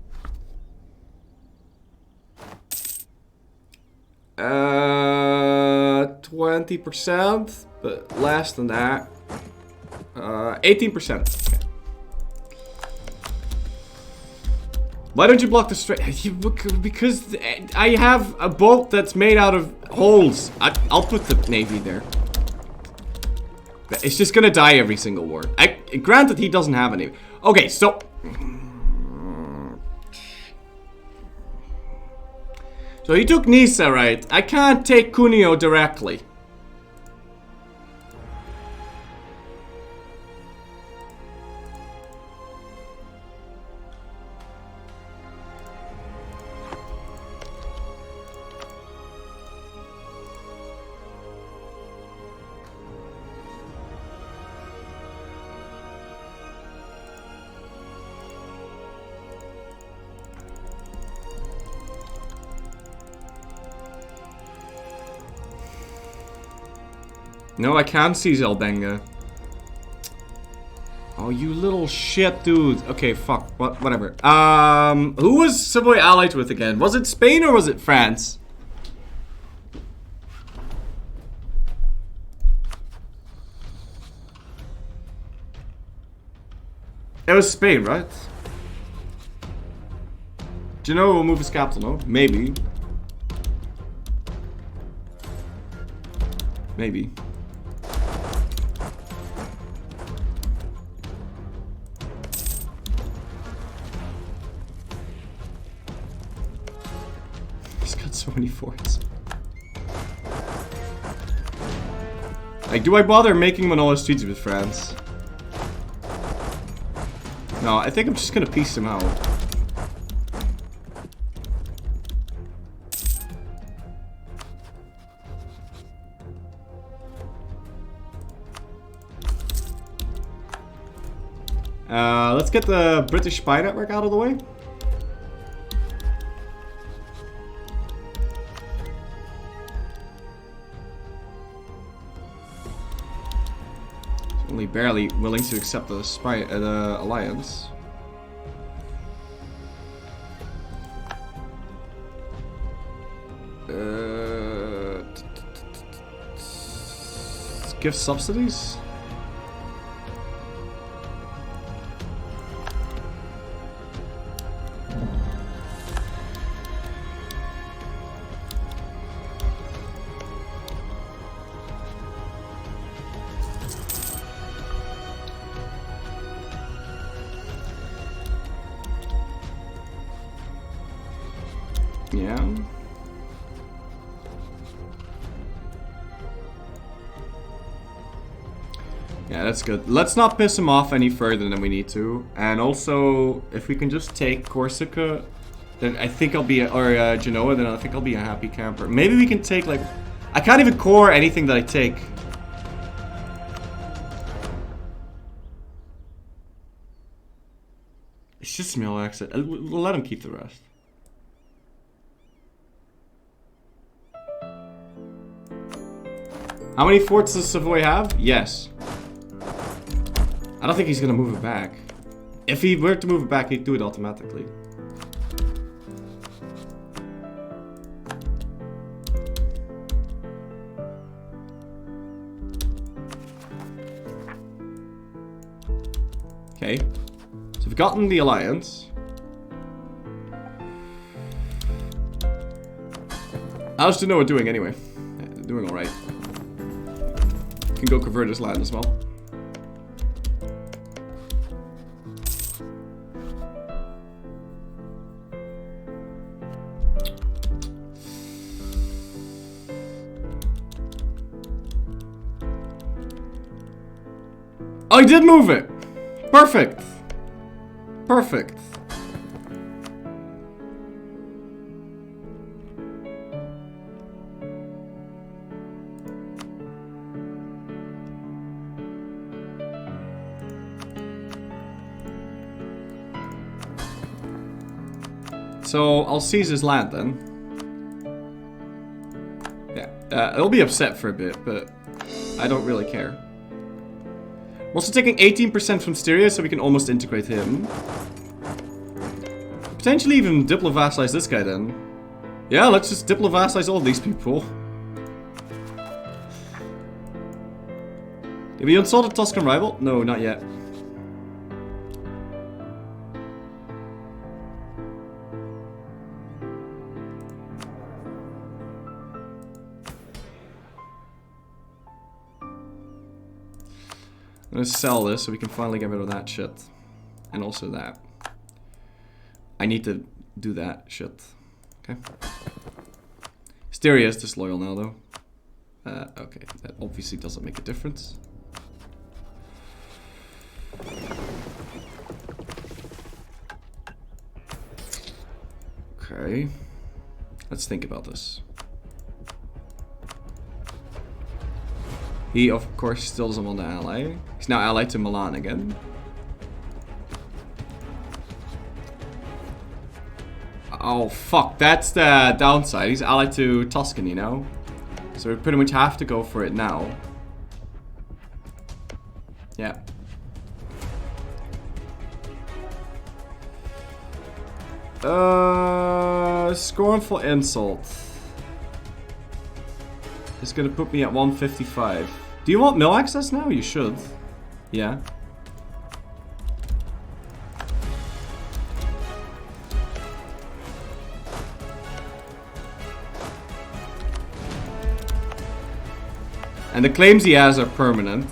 20%, but less than that. 18%. Okay. Why don't you block the strait? Because I have a boat that's made out of holes. I'll put the navy there. It's just gonna die every single war. Granted, he doesn't have any. Okay, so... So he took Nisa, right? I can't take Cuneo directly. No, I can't see Zelbenga. Oh, you little shit, dude. Okay, fuck. Whatever. Who was Savoy allied with again? Was it Spain or was it France? It was Spain, right? Genoa will move his capital, no? Maybe. Maybe. He's got so many forts. Like, do I bother making Manolis treaties with France? No, I think I'm just gonna piece them out. Let's get the British spy network out of the way. Only barely willing to accept the the alliance. Give subsidies. Yeah. Yeah, that's good. Let's not piss him off any further than we need to. And also, if we can just take Corsica, then I think I'll be, or Genoa, then I think I'll be a happy camper. Maybe we can take, like, I can't even core anything that I take. It's just mill exit. We'll let him keep the rest. How many forts does Savoy have? Yes. I don't think he's gonna move it back. If he were to move it back, he'd do it automatically. Okay. So we've gotten the alliance. How's Genoa doing anyway? Yeah, they're doing alright. Can go convert his land as well. Oh, I did move it! Perfect! Perfect. So, I'll seize his land then. Yeah, it'll be upset for a bit, but I don't really care. I'm also taking 18% from Styria, so we can almost integrate him. Potentially even diplo-vassalize this guy then. Yeah, let's just diplo-vassalize all these people. Did we unsalt a Tuscan rival? No, not yet. I'm gonna sell this so we can finally get rid of that shit. And also that. I need to do that shit. Okay. Styria is disloyal now though. Okay, that obviously doesn't make a difference. Okay. Let's think about this. He, of course, still doesn't want to ally. He's now allied to Milan again. Oh, fuck. That's the downside. He's allied to Tuscany now. So we pretty much have to go for it now. Yeah. Scornful insult. It's gonna put me at 155. Do you want mill access now? You should. Yeah. And the claims he has are permanent.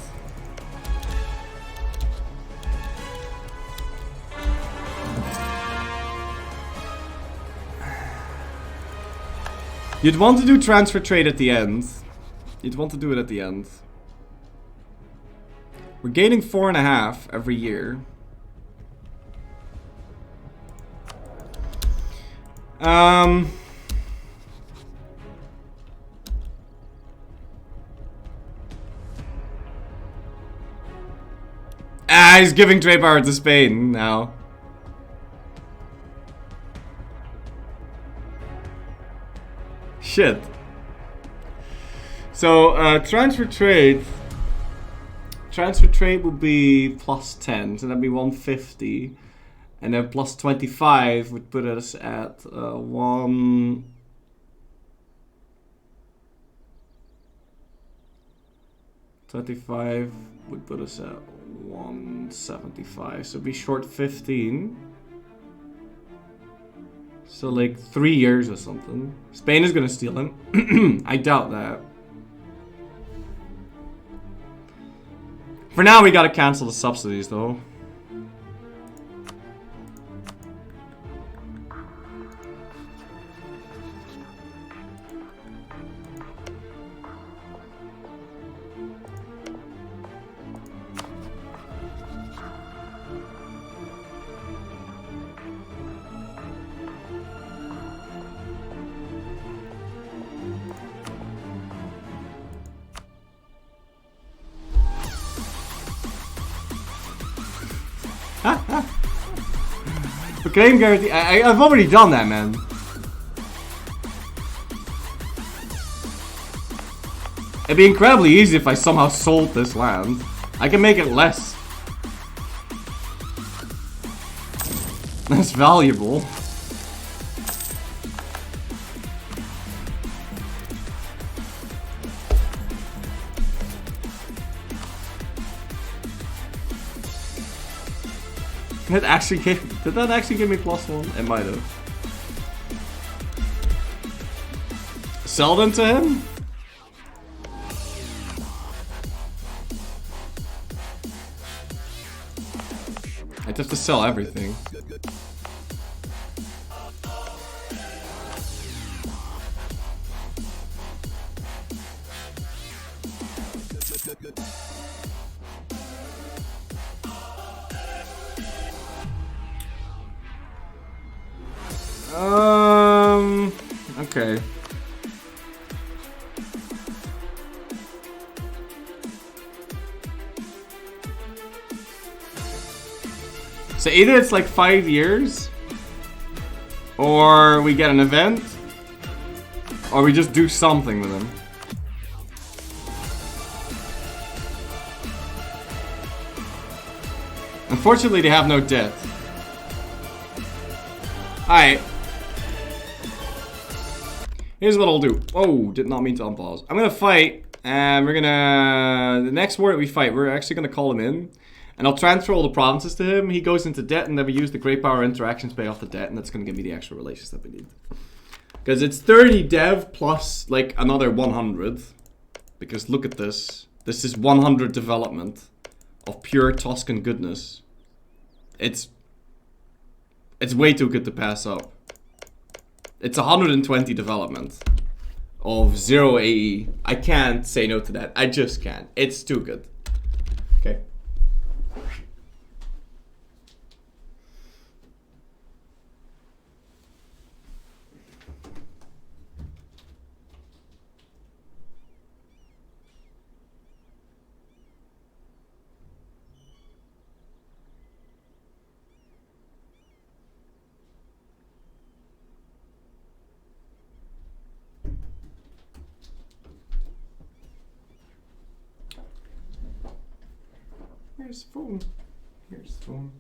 You'd want to do transfer trade at the end. You'd want to do it at the end. We're gaining 4.5 every year. He's giving trade power to Spain now. Shit. So, transfer trade will be plus 10, so that'd be 150. And then plus 25 would put us at 125 would put us at 175. So be short 15. So like 3 years or something. Spain is gonna steal him. I doubt that. For now, we gotta cancel the subsidies though. For claim guarantee, I've already done that, man. It'd be incredibly easy if I somehow sold this land. I can make it less valuable. Did that actually give me +1? It might have. Sell them to him? I'd have to sell everything. Okay. So either it's like 5 years, or we get an event, or we just do something with him. Unfortunately, they have no debt. Alright. Here's what I'll do. Oh, did not mean to unpause. I'm gonna fight, and we're gonna... The next war that we fight, we're actually gonna call him in. And I'll transfer all the provinces to him. He goes into debt, and then we use the Great Power Interactions pay off the debt, and that's gonna give me the extra relations that we need. Because it's 30 dev plus, like, another 100. Because look at this. This is 100 development of pure Tuscan goodness. It's way too good to pass up. It's 120 development of 0 AE. I can't say no to that. I just can't. It's too good. Okay. Here's the phone. Here's the phone.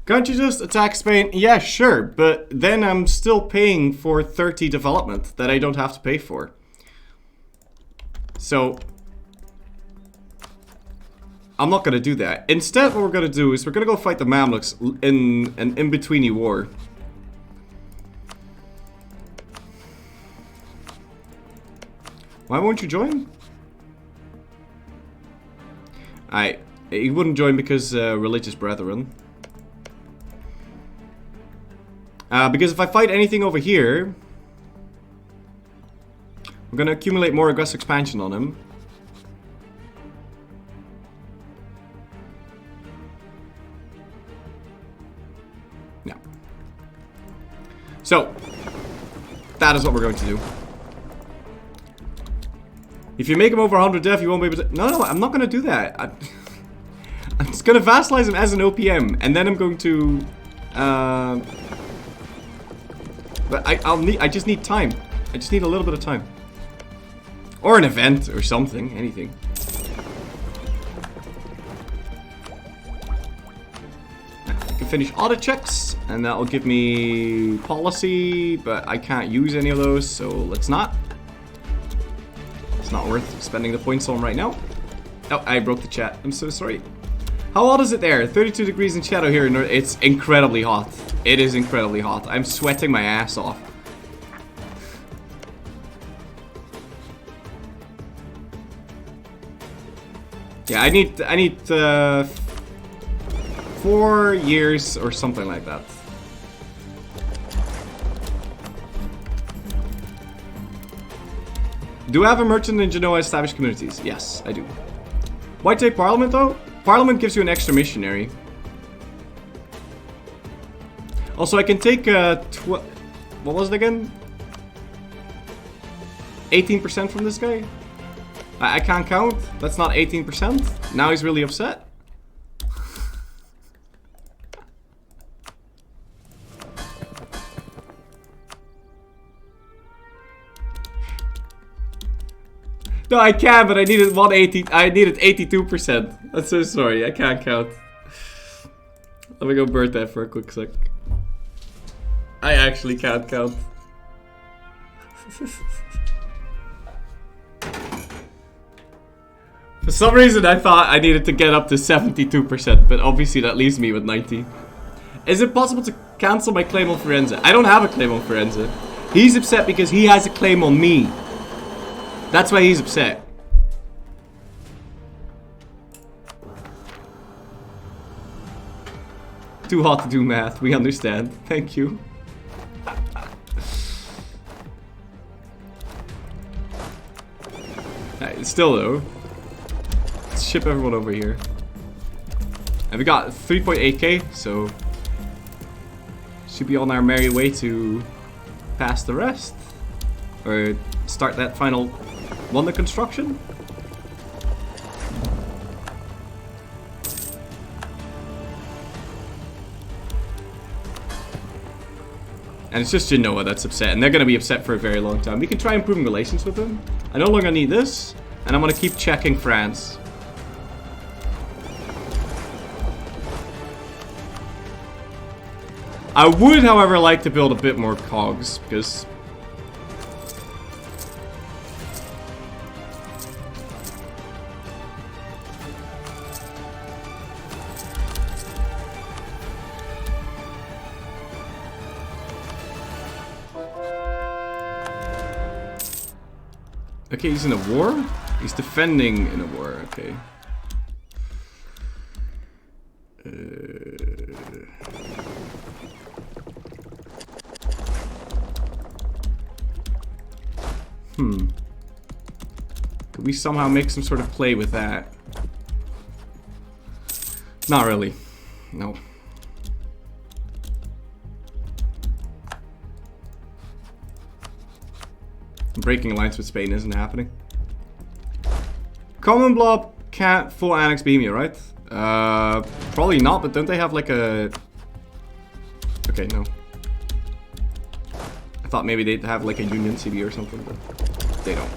Can't you just attack Spain? Yeah, sure, but then I'm still paying for 30 development that I don't have to pay for. So, I'm not gonna do that. Instead, what we're gonna do is we're gonna go fight the Mamluks in an in-betweeny war. Why won't you join? He wouldn't join because religious brethren. Because if I fight anything over here, I'm gonna accumulate more aggressive expansion on him. No. So, that is what we're going to do. If you make him over 100 def, you won't be able to... No, I'm not gonna do that. I'm just gonna vassalize him as an OPM, and then I'm going to... But I just need time. I just need a little bit of time. Or an event or something. Anything. I can finish audit checks. And that'll give me policy. But I can't use any of those. So let's not. It's not worth spending the points on right now. Oh, I broke the chat. I'm so sorry. How hot is it there? 32 degrees in shadow here. It's incredibly hot. It is incredibly hot. I'm sweating my ass off. Yeah, I need 4 years or something like that. Do I have a merchant in Genoa established communities? Yes, I do. Why take Parliament though? Parliament gives you an extra missionary. Also, I can take what was it again? 18% from this guy? I can't count. That's not 18%. Now he's really upset. No, I can, but I needed 180. I needed 82%. I'm so sorry. I can't count. Let me go bird that for a quick sec. I actually can't count. For some reason, I thought I needed to get up to 72%, but obviously that leaves me with 90. Is it possible to cancel my claim on Firenze? I don't have a claim on Firenze. He's upset because he has a claim on me. That's why he's upset. Too hot to do math. We understand. Thank you. Still though, let's ship everyone over here. And we got 3.8k, so should be on our merry way to pass the rest, or start that final wonder construction. And it's just Genoa that's upset, and they're gonna be upset for a very long time. We can try improving relations with them. I no longer need this, and I'm gonna keep checking France. I would, however, like to build a bit more cogs, because okay, he's in a war? He's defending in a war, okay. Could we somehow make some sort of play with that? Not really. No. Breaking alliance with Spain isn't happening. Common Blob can't full annex Bohemia, right? Probably not, but don't they have like a... Okay, no. I thought maybe they'd have like a Union CB or something, but they don't.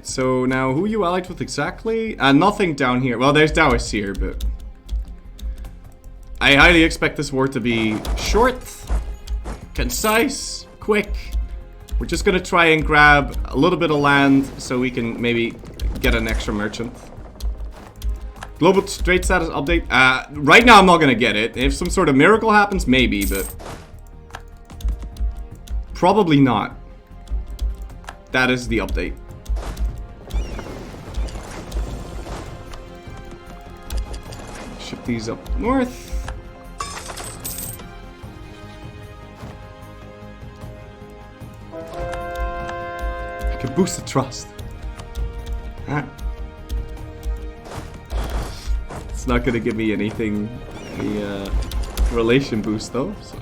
Alright, so now who are you allied with exactly? Nothing down here. Well, there's Taoists here, but I highly expect this war to be short, concise, quick. We're just gonna try and grab a little bit of land so we can maybe get an extra merchant. Global trade status update. Right now I'm not gonna get it. If some sort of miracle happens, maybe, but probably not. That is the update. Ship these up north. I can boost the trust. Huh? It's not gonna give me anything, any relation boost though, so.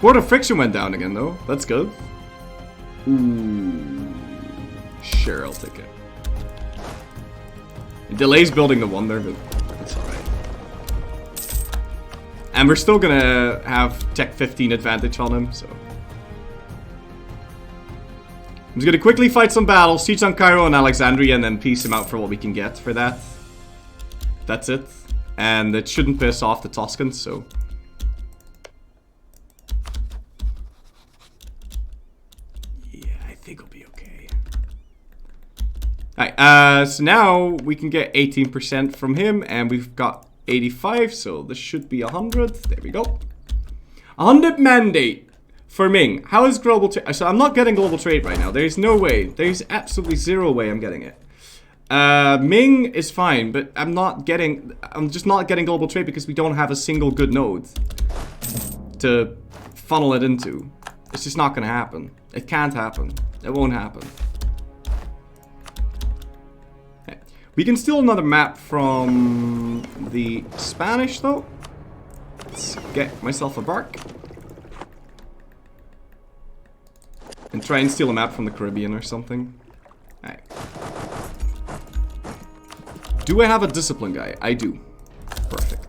Border friction went down again though, that's good. Ooh, sure, I'll take it. It delays building the wonder, but that's alright. And we're still gonna have Tech 15 advantage on him, so. I'm just gonna quickly fight some battles, siege on Cairo and Alexandria, and then piece him out for what we can get for that. That's it. And it shouldn't piss off the Toscans, so. Yeah, I think we'll be okay. Alright, so now we can get 18% from him, and we've got 85, so this should be 100. There we go. 100 mandate. For Ming, how is global trade? So I'm not getting global trade right now. There's no way. There's absolutely zero way I'm getting it. Ming is fine, but I'm just not getting global trade because we don't have a single good node to funnel it into. It's just not gonna happen. It can't happen. It won't happen. Okay. We can steal another map from the Spanish though. Let's get myself a bark. And try and steal a map from the Caribbean or something. Alright. Do I have a discipline guy? I do. Perfect.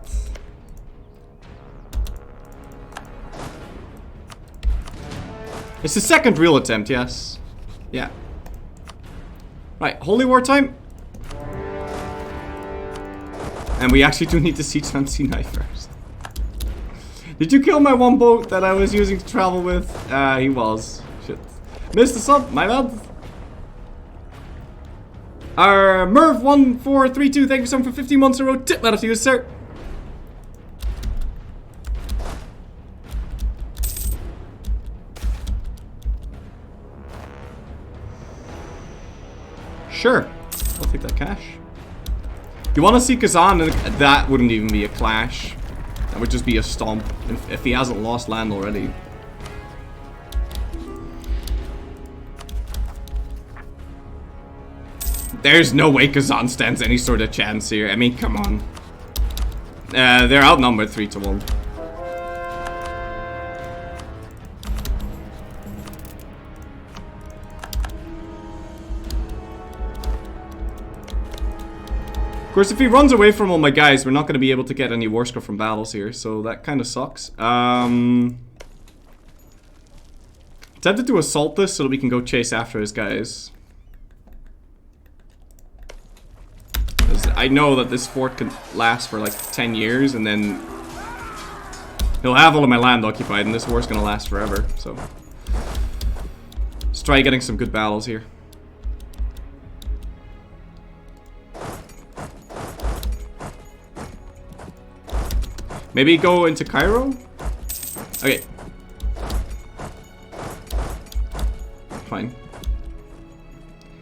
It's the second real attempt, yes. Yeah. Right, Holy War time. And we actually do need to siege on Sinai first. Did you kill my one boat that I was using to travel with? He was. Shit. Missed the sub, my bad. Our Merv1432, thank you so much for 15 months in a row. Tip that to you, sir. Sure, I'll take that cash. You want to see Kazan? That wouldn't even be a clash. That would just be a stomp if he hasn't lost land already. There's no way Kazan stands any sort of chance here. I mean, come on. They're outnumbered 3-1. Of course, if he runs away from all my guys, we're not going to be able to get any war score from battles here, so that kind of sucks. Tempted to assault this so that we can go chase after his guys. I know that this fort can last for like 10 years and then he'll have all of my land occupied and this war's gonna last forever, so let's try getting some good battles here. Maybe go into Cairo? Okay. Fine.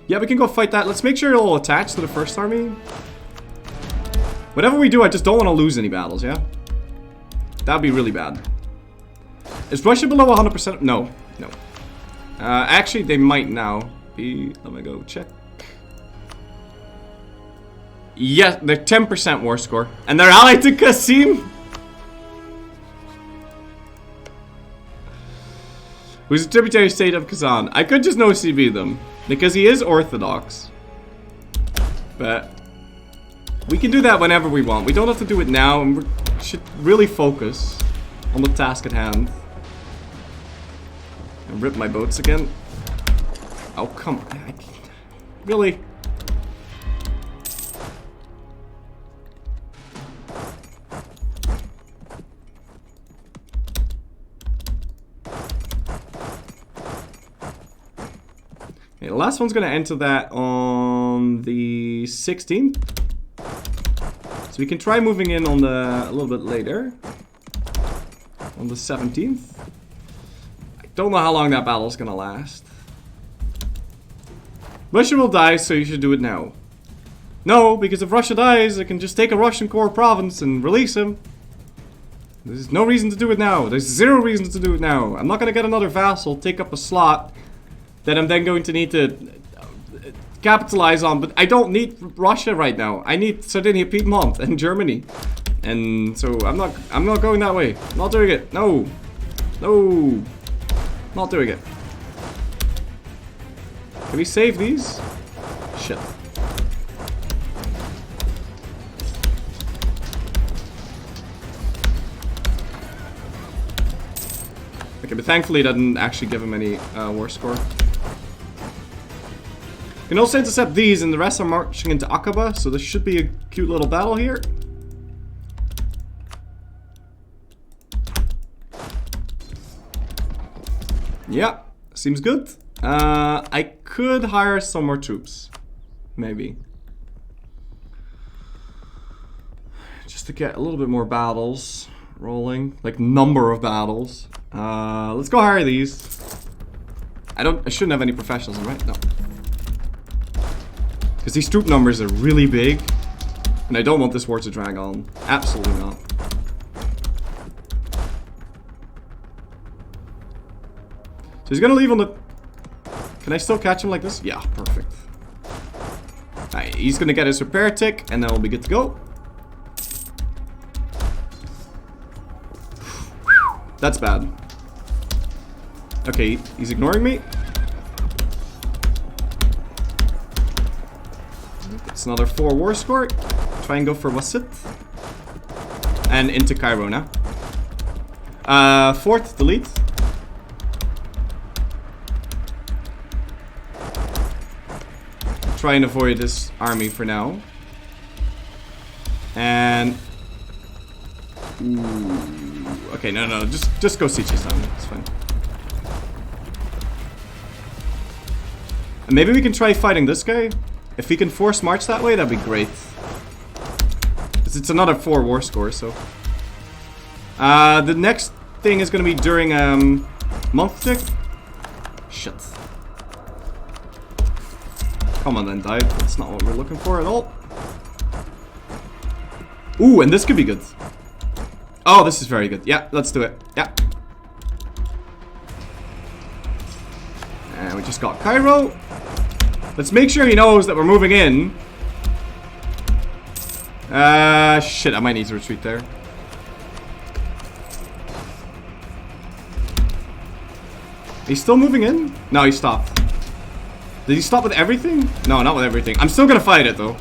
Yeah, we can go fight that. Let's make sure it'll attach to the first army. Whatever we do, I just don't want to lose any battles, yeah? That'd be really bad. Is Russia below 100%? No, no. Actually, they might now be. Let me go check. Yeah, they're 10% war score. And they're allied to Qasim? Who's a tributary state of Kazan. I could just no CB them. Because he is Orthodox. But we can do that whenever we want. We don't have to do it now, and we should really focus on the task at hand. Rip my boats again. Oh, come on. I can't. Really? Okay, the last one's gonna enter that on the 16th. So we can try moving in on a little bit later. On the 17th. I don't know how long that battle's gonna last. Russia will die, so you should do it now. No, because if Russia dies, I can just take a Russian core province and release him. There's no reason to do it now. There's zero reason to do it now. I'm not gonna get another vassal, take up a slot that I'm then going to need to capitalize on, but I don't need Russia right now. I need Sardinia, Piedmont, and Germany. And so I'm not going that way. I'm not doing it. No. No. Not doing it. Can we save these? Shit. Okay, but thankfully that didn't actually give him any war score. You can also intercept these, and the rest are marching into Aqaba, so this should be a cute little battle here. Yeah, seems good. I could hire some more troops. Maybe. Just to get a little bit more battles rolling. Like, number of battles. Let's go hire these. I shouldn't have any professionals, right? No. Because these troop numbers are really big. And I don't want this war to drag on. Absolutely not. So he's gonna leave on the... Can I still catch him like this? Yeah, perfect. Alright, he's gonna get his repair tick, and then we'll be good to go. That's bad. Okay, he's ignoring me. It's another 4 war score. Try and go for Wasit. And into Cairo now. 4th, delete. Try and avoid this army for now. And... Ooh. Okay, no, just go siege this time. It's fine. And maybe we can try fighting this guy. If we can force march that way, that'd be great. Because it's another 4 war score, so... the next thing is gonna be during, month tick. Shit. Come on then, dive. That's not what we're looking for at all. Ooh, and this could be good. Oh, this is very good. Yeah, let's do it. Yeah. And we just got Cairo. Let's make sure he knows that we're moving in. Shit, I might need to retreat there. He's still moving in? No, he stopped. Did he stop with everything? No, not with everything. I'm still gonna fight it, though.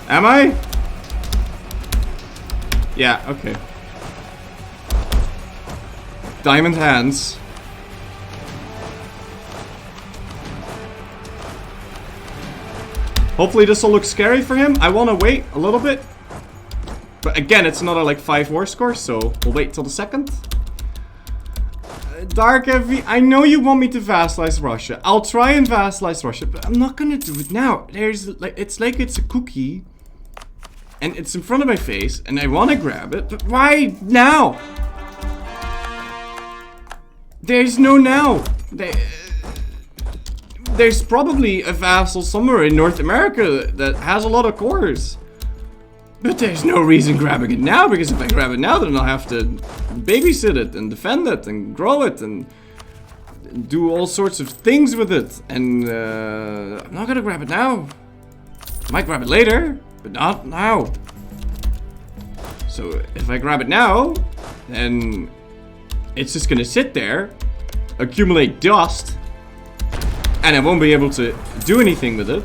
Am I? Yeah, okay. Diamond hands. Hopefully this will look scary for him. I want to wait a little bit. But again, it's another like 5 war score, so we'll wait till the 2nd. Dark Heavy, I know you want me to vassalize Russia. I'll try and vassalize Russia, but I'm not gonna do it now. There's like it's a cookie. And it's in front of my face, and I want to grab it, but why now? There's no now. There's probably a vassal somewhere in North America that has a lot of cores. But there's no reason grabbing it now, because if I grab it now, then I'll have to babysit it and defend it and grow it and do all sorts of things with it. And I'm not gonna grab it now. I might grab it later, but not now. So if I grab it now, then it's just gonna sit there, accumulate dust, and I won't be able to do anything with it.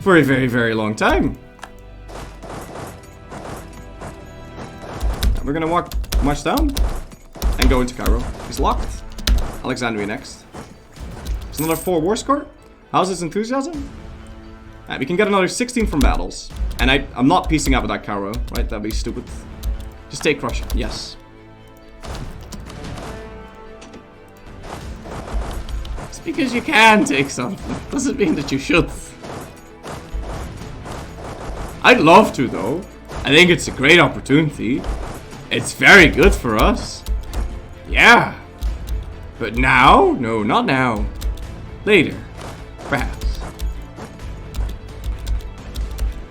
for a very, very long time. We're gonna march down and go into Cairo. He's locked. Alexandria next. There's another 4 war score. How's his enthusiasm? We can get another 16 from battles. And I'm not piecing out with that Cairo, right? That'd be stupid. Just take Russia. Yes. Just because you can take something doesn't mean that you should. I'd love to, though. I think it's a great opportunity. It's very good for us. Yeah. But now? No, not now. Later. Perhaps.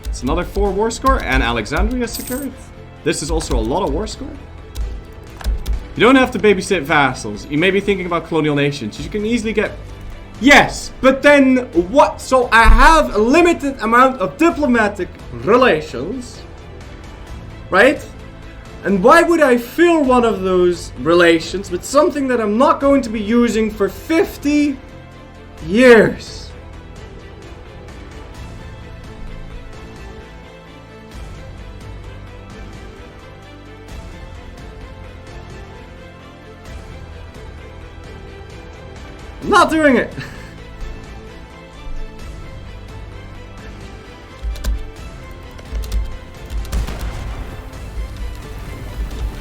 It's another 4 war score and Alexandria secured. This is also a lot of war score. You don't have to babysit vassals. You may be thinking about colonial nations. You can easily get... Yes, but then what? So I have a limited amount of diplomatic relations. Right? And why would I fill one of those relations with something that I'm not going to be using for 50 years? I'm not doing it.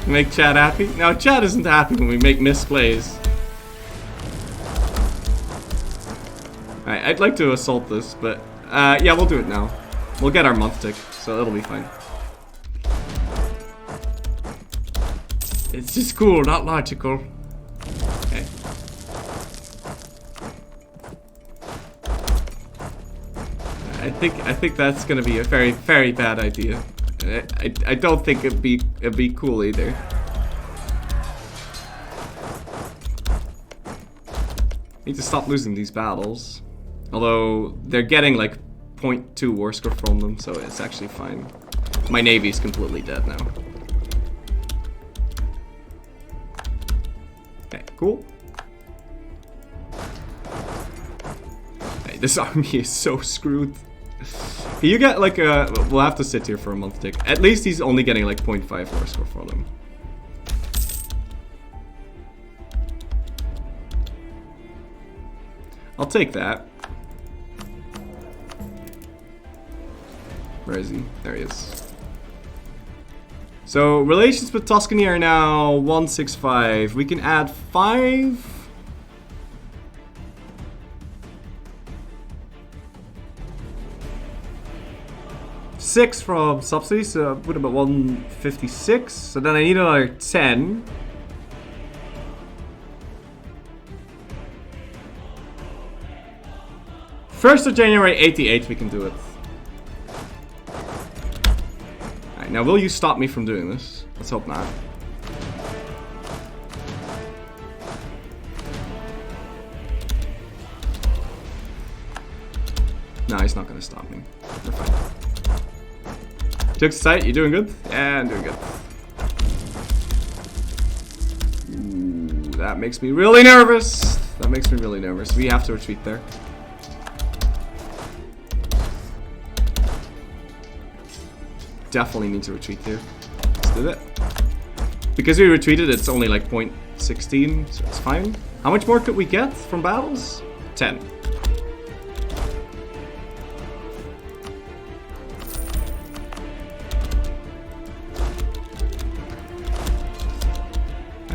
Make Chad happy? No, Chad isn't happy when we make misplays. Alright, I'd like to assault this, but yeah, we'll do it now. We'll get our month tick, so it'll be fine. It's just cool, not logical. Okay. I think that's gonna be a very, very bad idea. I don't think it'd be cool either. Need to stop losing these battles. Although they're getting like 0.2 war score from them, so it's actually fine. My navy's completely dead now. Okay, cool. Hey, this army is so screwed. You get like a... We'll have to sit here for a month tick. At least he's only getting like 0.5 war score for them. I'll take that. Where is he? There he is. So, relations with Tuscany are now 165. We can add 5... 6 from subsidies, so put him at 156. So then I need another 10. First of January 88, we can do it. Alright, now will you stop me from doing this? Let's hope not. No, he's not gonna stop me. We're fine. Took sight, you doing good? Yeah, I'm doing good. Ooh, that makes me really nervous. That makes me really nervous. We have to retreat there. Definitely need to retreat there. Let's do it. Because we retreated, it's only like 0.16, so it's fine. How much more could we get from battles? 10.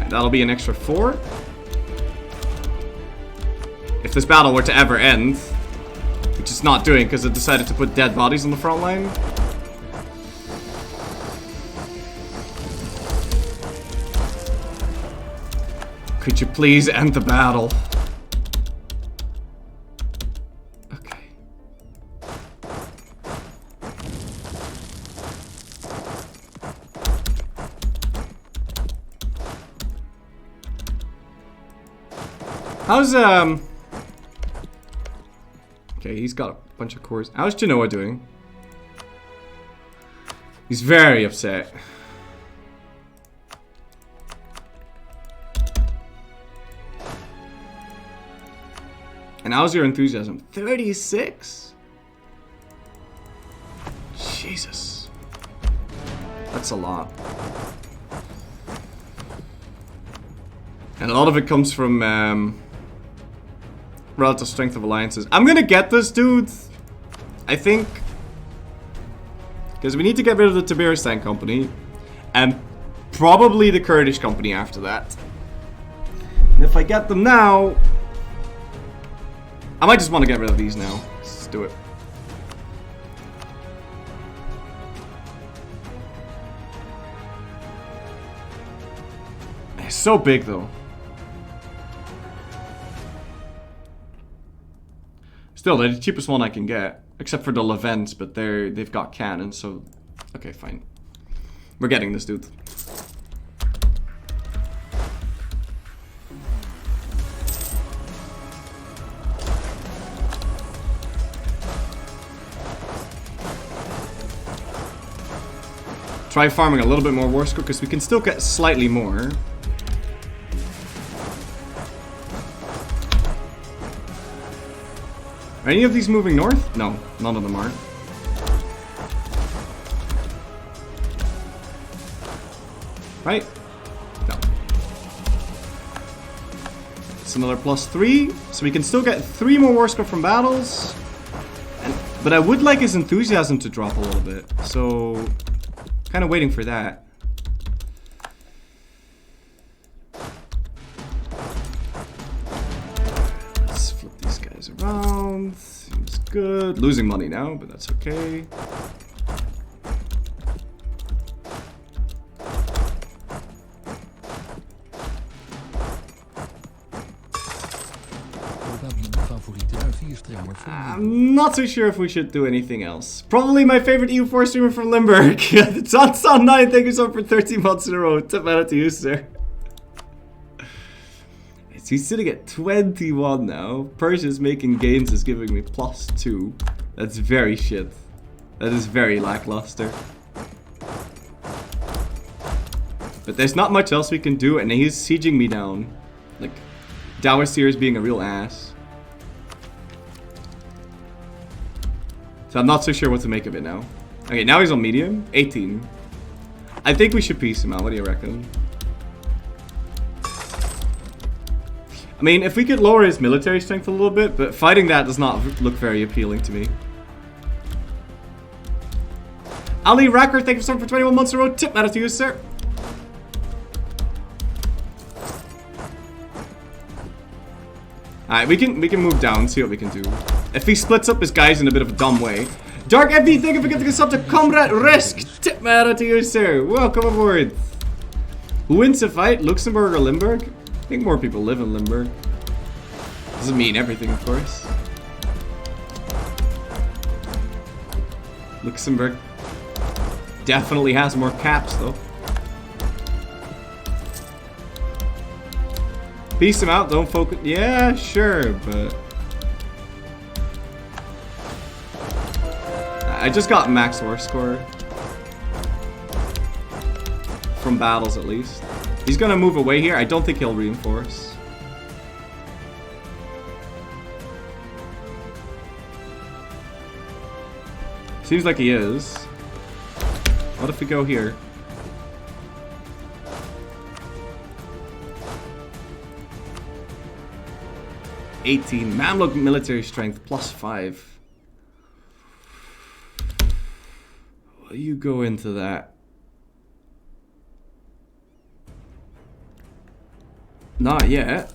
That'll be an extra 4. If this battle were to ever end, which it's not doing because it decided to put dead bodies on the front line. Could you please end the battle? Okay. How's, okay, he's got a bunch of cores. How's Genoa doing? He's very upset. And how's your enthusiasm? 36? Jesus. That's a lot. And a lot of it comes from relative strength of alliances. I'm gonna get this, dude. I think. Because we need to get rid of the Tabaristan company. And probably the Kurdish company after that. And if I get them now... I might just want to get rid of these now. Let's do it. It's so big though. Still, they're the cheapest one I can get. Except for the Levents, but they've got cannons, so... Okay, fine. We're getting this, dude. Try farming a little bit more war score, because we can still get slightly more. Are any of these moving north? No, none of them are. Right? No. It's another +3, so we can still get 3 more war score from battles. But I would like his enthusiasm to drop a little bit, so kind of waiting for that. Let's flip these guys around. Seems good. Losing money now, but that's okay. I'm not so sure if we should do anything else. Probably my favorite EU4 streamer from Limburg. It's on Son 9. Thank you so much for 13 months in a row. Tip out to you, sir. He's sitting at 21 now. Persia's making gains is giving me +2. That's very shit. That is very lackluster. But there's not much else we can do, and he's sieging me down. Like, Dawasir is being a real ass. So I'm not so sure what to make of it now. Okay, now he's on medium. 18. I think we should piece him out. What do you reckon? I mean, if we could lower his military strength a little bit, but fighting that does not look very appealing to me. Ali Racker, thank you so much for 21 months in a row. Tip that to you, sir. Alright, we can move down, see what we can do. If he splits up his guys in a bit of a dumb way. Dark FB, thank you for getting us up to Comrade Risk. Tip matter to you, sir. Welcome aboard. Who wins the fight? Luxembourg or Limburg? I think more people live in Limburg. Doesn't mean everything, of course. Luxembourg definitely has more caps, though. Piece him out, don't focus. Yeah, sure, but I just got max war score from battles, at least. He's gonna move away here. I don't think he'll reinforce. Seems like he is. What if we go here? +18. Mamluk military strength +5. Will you go into that? Not yet.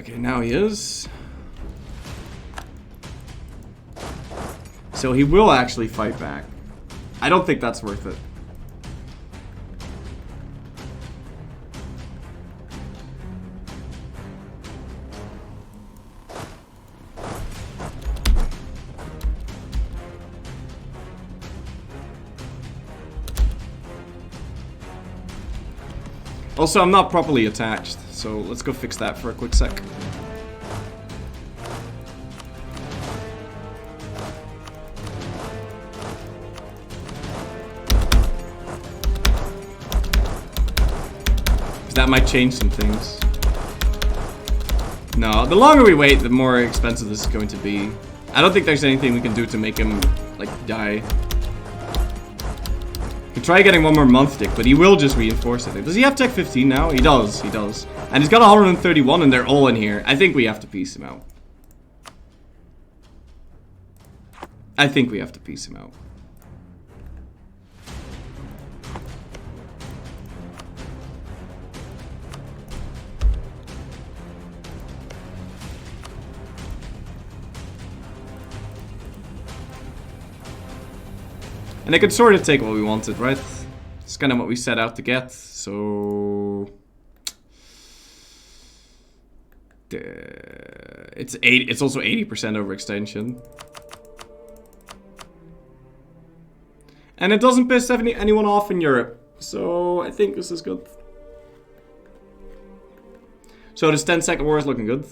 Okay, now he is. So he will actually fight back. I don't think that's worth it. Also, I'm not properly attached, so let's go fix that for a quick sec. That might change some things. No, the longer we wait, the more expensive this is going to be. I don't think there's anything we can do to make him, like, die. We could try getting one more month tick, but he will just reinforce it. Does he have tech 15 now? He does, he does. And he's got 131 and they're all in here. I think we have to piece him out. I think we have to piece him out. And I could sort of take what we wanted, right? It's kind of what we set out to get, so... It's also 80% overextension. And it doesn't piss anyone off in Europe, so I think this is good. So this 10-second war is looking good.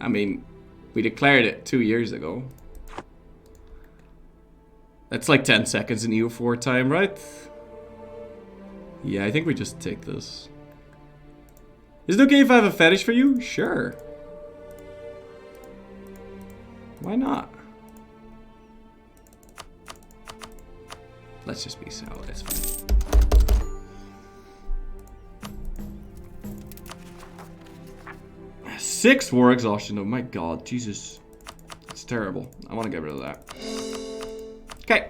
I mean, we declared it 2 years ago. That's like 10 seconds in EU4 time, right? Yeah, I think we just take this. Is it okay if I have a fetish for you? Sure. Why not? Let's just be solid, that's fine. Sixth war exhaustion, oh my god, Jesus. It's terrible. I want to get rid of that. Okay.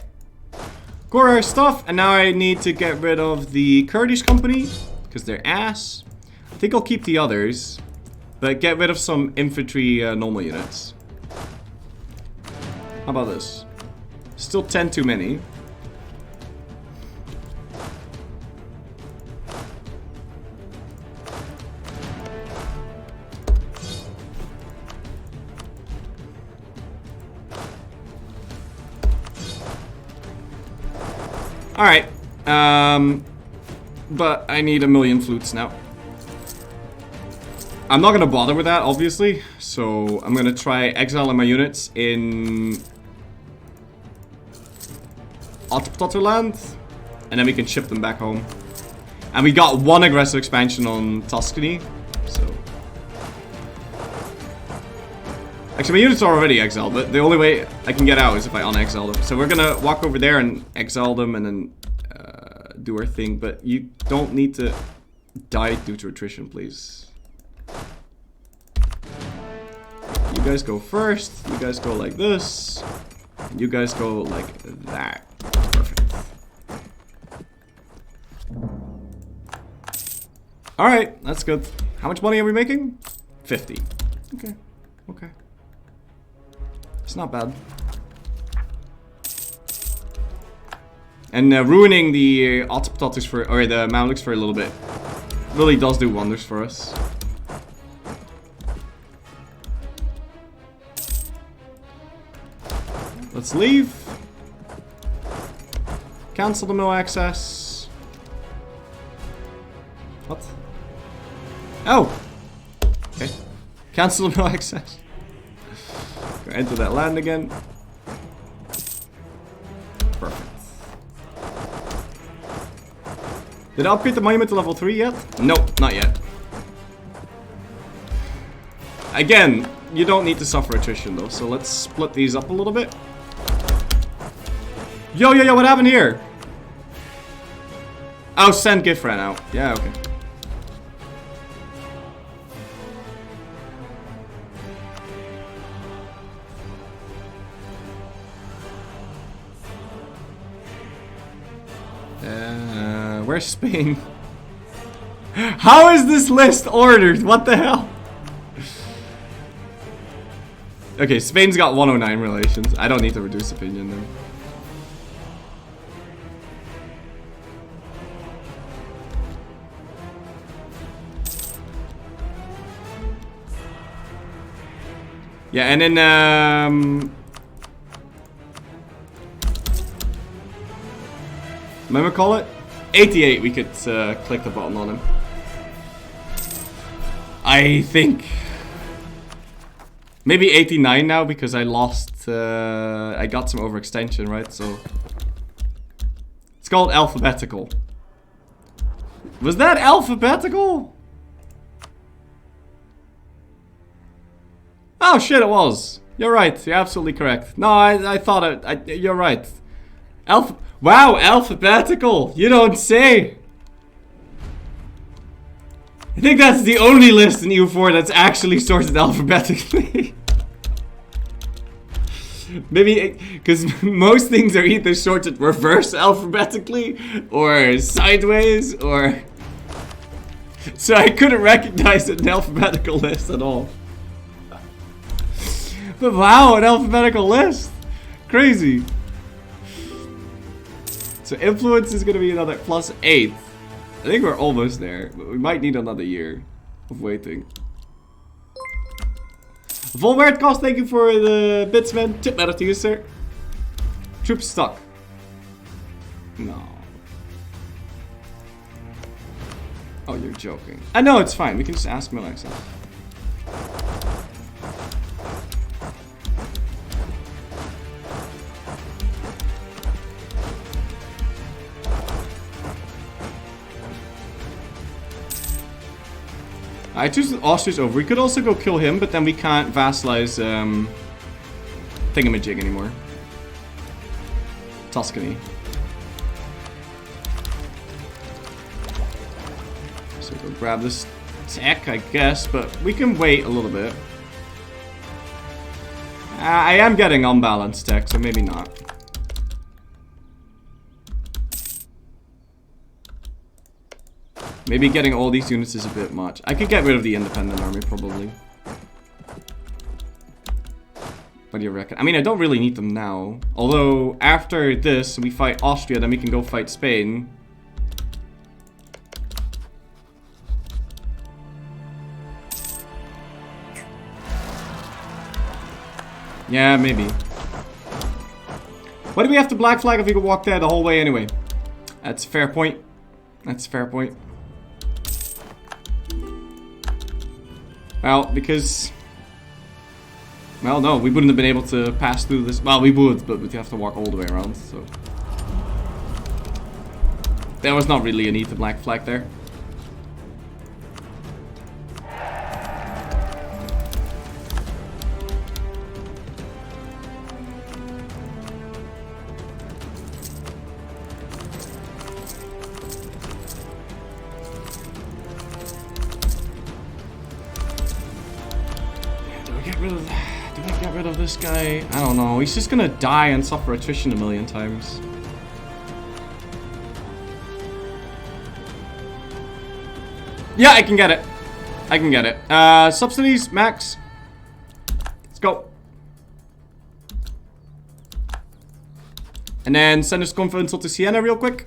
Core our stuff, and now I need to get rid of the Kurdish company, because they're ass. I think I'll keep the others, but get rid of some infantry normal units. How about this? Still 10 too many. Alright, but I need 1,000,000 flutes now. I'm not gonna bother with that, obviously, so I'm gonna try exiling my units in Ottoland, and then we can ship them back home. And we got one aggressive expansion on Tuscany, so... Actually, my units are already exiled, but the only way I can get out is if I unexile them. So we're gonna walk over there and exile them and then do our thing, but you don't need to die due to attrition, please. You guys go first, you guys go like this, and you guys go like that. Perfect. Alright, that's good. How much money are we making? 50. Okay, okay. It's not bad. And ruining the Ottoptotics for, or the Mamluks for a little bit really does do wonders for us. Let's leave. Cancel the no access. What? Oh! Okay. Cancel the no access. Go enter that land again. Perfect. Did I upgrade the monument to level 3 yet? Nope, not yet. Again, you don't need to suffer attrition though, so let's split these up a little bit. Yo, yo, yo, what happened here? Oh, send gift ran out. Yeah, okay. Where's Spain? How is this list ordered? What the hell? Okay, Spain's got 109 relations. I don't need to reduce opinion though. Yeah, and then remember call it? 88, we could click the button on him. I think maybe 89 now because I lost, I got some overextension, right? So it's called alphabetical. Was that alphabetical? Oh shit, it was. You're right. You're absolutely correct. No, I thought it. You're right. Wow, alphabetical. You don't say. I think that's the only list in EU4 that's actually sorted alphabetically. Maybe because most things are either sorted reverse alphabetically or sideways or. So I couldn't recognize an alphabetical list at all. But wow, an alphabetical list! Crazy. So influence is gonna be another +8. I think we're almost there, but we might need another year of waiting. Volwert cost, thank you for the bits, man. Tip matter to you, sir. Troops stuck. No. Oh, you're joking. I know, it's fine. We can just ask Milex out. I choose Austria's over. We could also go kill him, but then we can't vassalize Thingamajig anymore. Tuscany. So go grab this tech, I guess, but we can wait a little bit. I am getting unbalanced tech, so maybe not. Maybe getting all these units is a bit much. I could get rid of the independent army, probably. What do you reckon? I mean, I don't really need them now. Although, after this, we fight Austria, then we can go fight Spain. Yeah, maybe. Why do we have to black flag if we could walk there the whole way anyway? That's a fair point. That's a fair point. Well, because... Well, no, we wouldn't have been able to pass through this... Well, we would, but we'd have to walk all the way around, so... There was not really a need to black flag there. Do I get rid of this guy? I don't know. He's just gonna die and suffer attrition a million times. Yeah, I can get it. I can get it. Subsidies, max. Let's go. And then send us confidential to Siena real quick.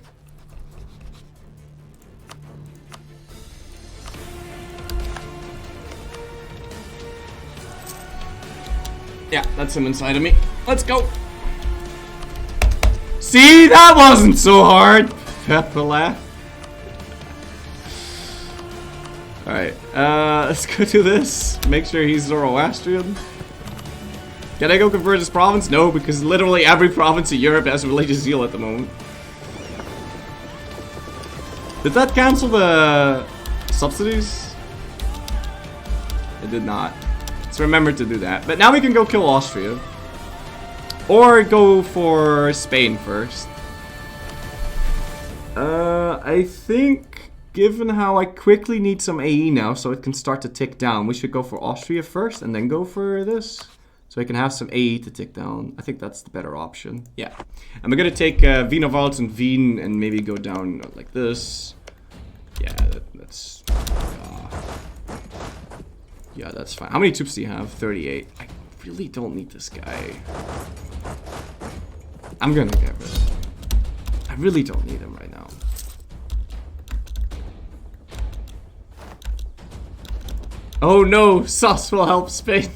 Yeah, that's him inside of me. Let's go. See, that wasn't so hard. Pepper laugh. Alright, let's go do this. Make sure he's Zoroastrian. Can I go convert his province? No, because literally every province in Europe has religious zeal at the moment. Did that cancel the subsidies? It did not. So remember to do that. But now we can go kill Austria. Or go for Spain first. I think, given how I quickly need some AE now, so it can start to tick down, we should go for Austria first and then go for this. So I can have some AE to tick down. I think that's the better option. Yeah. And we're gonna take Wienerwald and Wien and maybe go down like this. Yeah, that's... yeah, that's fine. How many troops do you have? 38. I really don't need this guy. I'm gonna get rid of him. I really don't need him right now. Oh no! Sus will help Spain.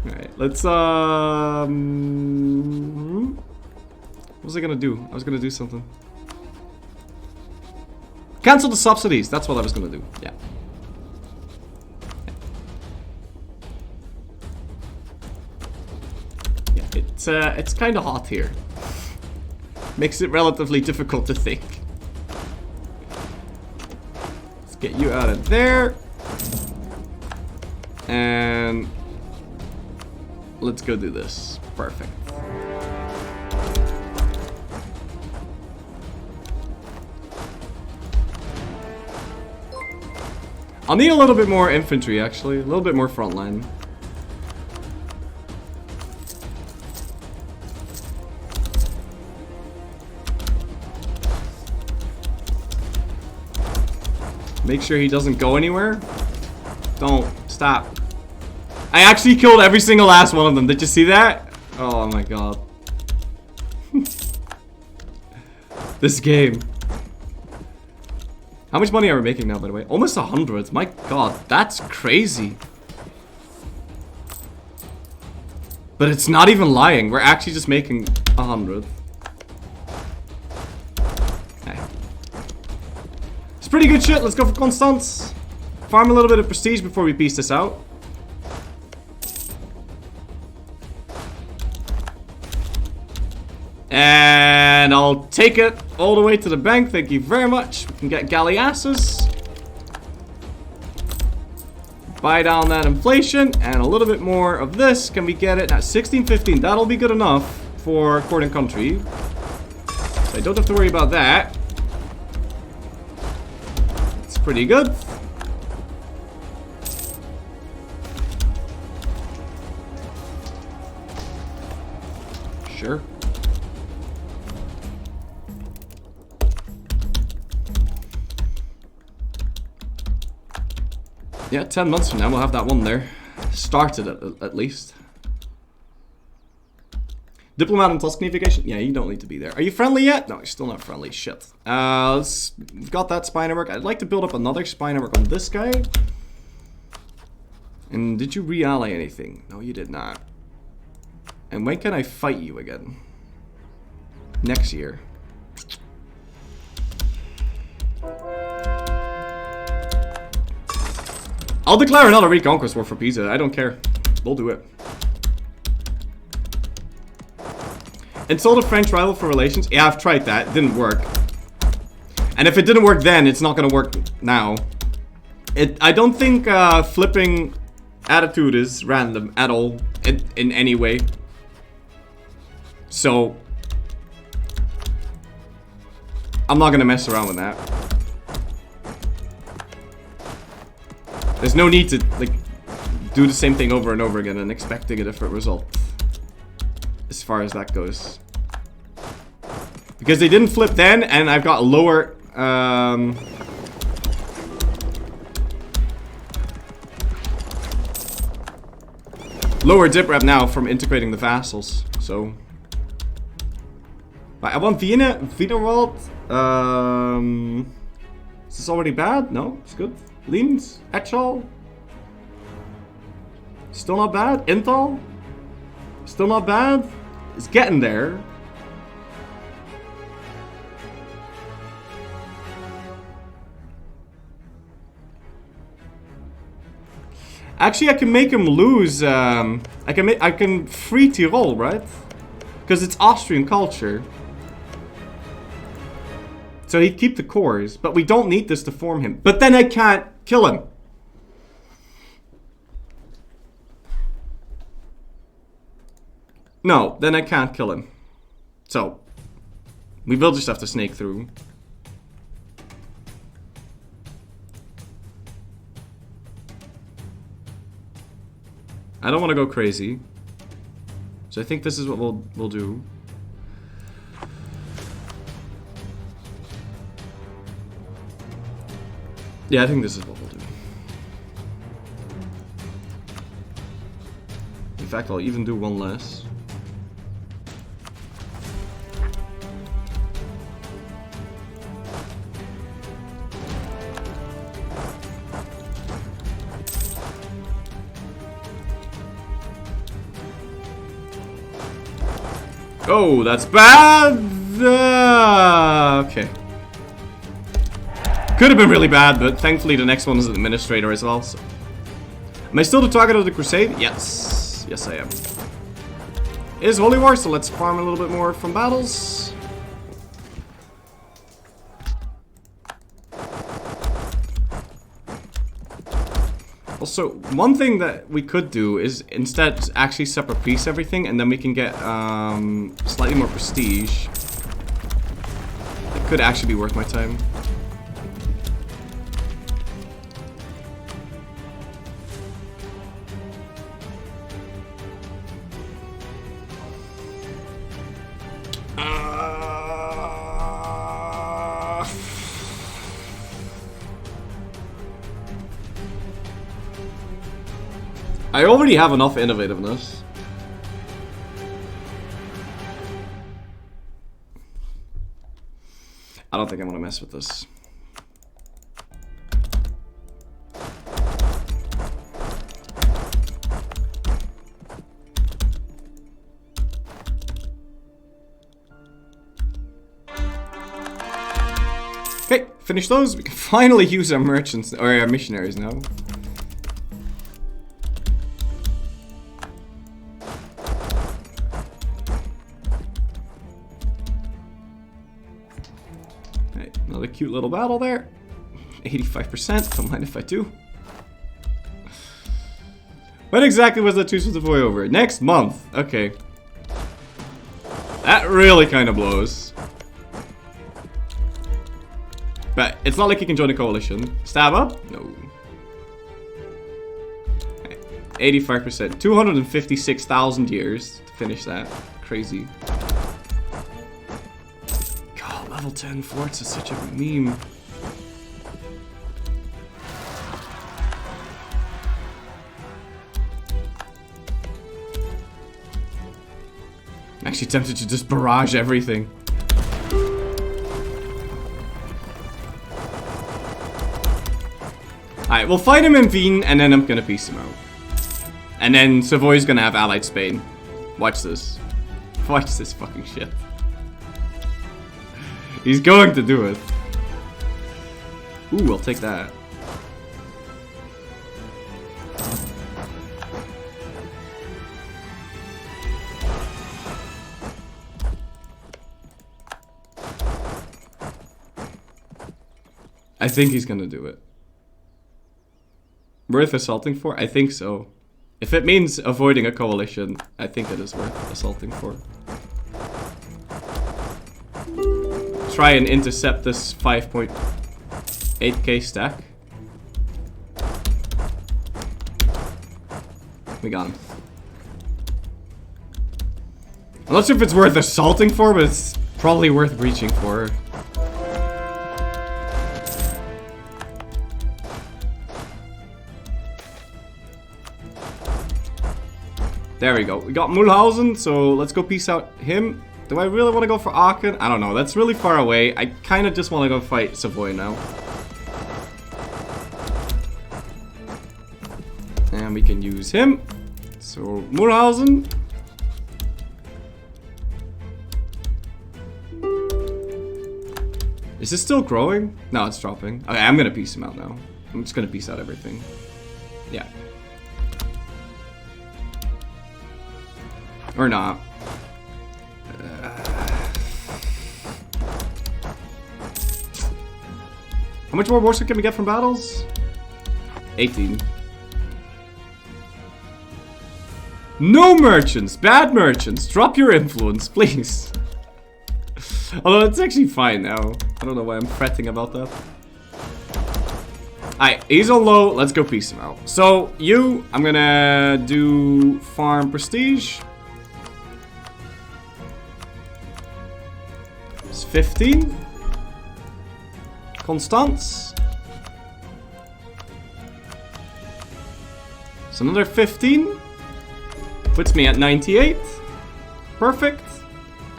Alright, let's what was I gonna do? I was gonna do something. Cancel the subsidies. That's what I was gonna do. Yeah. Yeah, it's kind of hot here. Makes it relatively difficult to think. Let's get you out of there. And let's go do this. Perfect. I'll need a little bit more infantry, actually. A little bit more front line. Make sure he doesn't go anywhere. Don't. Stop. I actually killed every single last one of them. Did you see that? Oh my god. This game. How much money are we making now, by the way? Almost 100. My god, that's crazy. But it's not even lying. We're actually just making 100. Hey. It's pretty good shit. Let's go for Constance. Farm a little bit of prestige before we piece this out. And I'll take it all the way to the bank. Thank you very much. We can get galleasses. Buy down that inflation. And a little bit more of this. Can we get it at 1615? That'll be good enough for court and country. So I don't have to worry about that. It's pretty good. Sure. Yeah, 10 months from now we'll have that one there. Started at least. Diplomat and Tuscany vacation? Yeah, you don't need to be there. Are you friendly yet? No, you're still not friendly. Shit. We've got that spy network. I'd like to build up another spy network on this guy. And did you re-ally anything? No, you did not. And when can I fight you again? Next year. I'll declare another reconquest war for Pisa. I don't care. We'll do it. Insult a French rival for relations? Yeah, I've tried that. It didn't work. And if it didn't work then, it's not gonna work now. I don't think flipping attitude is random at all in any way. So I'm not gonna mess around with that. There's no need to like do the same thing over and over again and expecting a different result. As far as that goes. Because they didn't flip then, and I've got lower lower dip rep now from integrating the vassals. So I want Vienna Wienerwald. Is this already bad? No, it's good. Leans, Etchal. Still not bad. Intal. Still not bad. It's getting there. Actually, I can make him lose. I can free Tyrol, right? Because it's Austrian culture. So he'd keep the cores, but we don't need this to form him. But then I can't kill him. No, then I can't kill him. So, we will just have to snake through. I don't want to go crazy. So I think this is what we'll do. Yeah, I think this is what we'll do. In fact, I'll even do one less. Oh, that's bad! Okay. Could have been really bad, but thankfully the next one is an administrator as well, so. Am I still the target of the crusade? Yes. Yes, I am. It is Holy War, so let's farm a little bit more from battles. Also, one thing that we could do is instead actually separate piece everything, and then we can get slightly more prestige. It could actually be worth my time. I already have enough innovativeness. I don't think I'm gonna mess with this. Okay, finish those. We can finally use our merchants or our missionaries now. Another cute little battle there. 85%, don't mind if I do. When exactly was the truce with the boy over? Next month. Okay. That really kind of blows. But it's not like he can join a coalition. Stab up? No. 85%. 256,000 years to finish that. Crazy. Level 10 forts is such a meme. I'm actually tempted to just barrage everything. Alright, we'll fight him in Wien and then I'm gonna piece him out. And then Savoy's gonna have allied Spain. Watch this. Watch this fucking shit. He's going to do it. Ooh, I'll take that. I think he's gonna do it. Worth assaulting for? I think so. If it means avoiding a coalition, I think it is worth assaulting for. Try and intercept this 5.8k stack. We got him. I'm not sure if it's worth assaulting for, but it's probably worth breaching for. There we go. We got Mulhausen, so let's go peace out him. Do I really want to go for Aachen? I don't know. That's really far away. I kind of just want to go fight Savoy now. And we can use him. So, Mulhausen. Is this still growing? No, it's dropping. Okay, I'm going to piece him out now. I'm just going to piece out everything. Yeah. Or not. How much more warsaw can we get from battles? 18. No merchants! Bad merchants! Drop your influence, please. Although it's actually fine now. I don't know why I'm fretting about that. Alright, he's on low. Let's go piece him out. So, you, I'm gonna do farm prestige. It's 15. Constance. It's another 15. Puts me at 98. Perfect.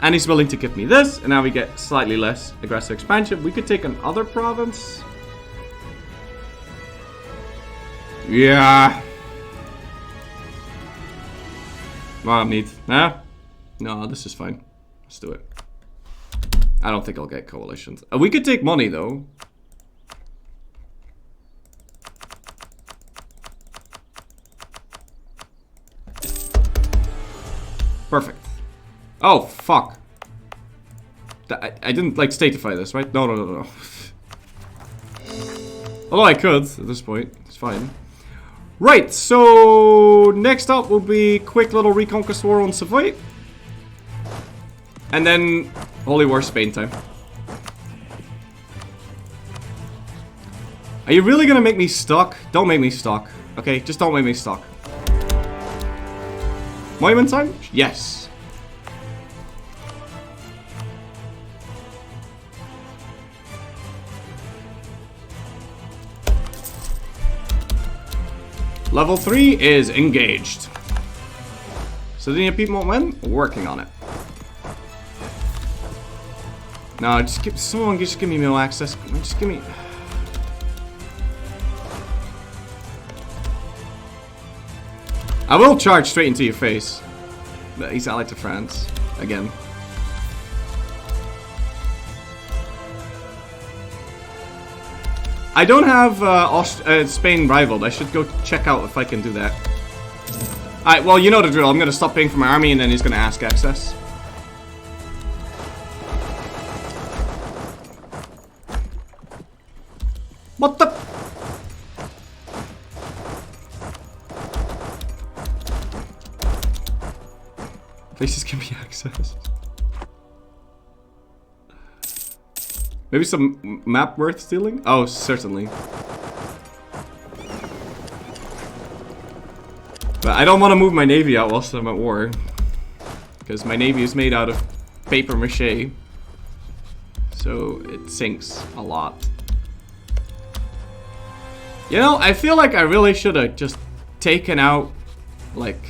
And he's willing to give me this. And now we get slightly less aggressive expansion. We could take another province. Yeah. Well, neat. Nah? No, this is fine. Let's do it. I don't think I'll get coalitions. We could take money, though. Perfect. Oh, fuck. I didn't, like, statify this, right? No, no, no, no. Although I could, at this point. It's fine. Right, so next up will be quick little Reconquest War on Savoy. And then Holy War Spain time. Are you really gonna make me stuck? Don't make me stuck. Okay, just don't make me stuck. Monument time? Yes. Level 3 is engaged. So the people when? Working on it. No, just give someone just give me mill access. Just give me. I will charge straight into your face. But he's allied to France. Again. I don't have Spain rivaled. I should go check out if I can do that. Alright, well, you know the drill. I'm gonna stop paying for my army and then he's gonna ask access. What the? Please just give me access. Maybe some map worth stealing? Oh, certainly. But I don't want to move my navy out whilst I'm at war. Because my navy is made out of paper mache. So it sinks a lot. You know, I feel like I really should have just taken out, like,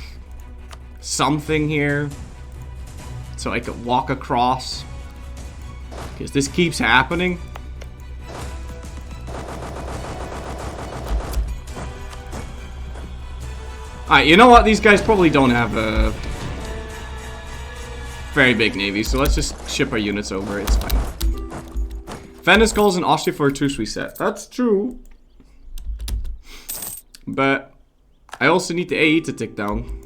something here. So I could walk across. Because this keeps happening. Alright, you know what? These guys probably don't have a very big navy, so let's just ship our units over. It's fine. Venice calls in Austria for a truce reset. That's true. But I also need the AE to tick down.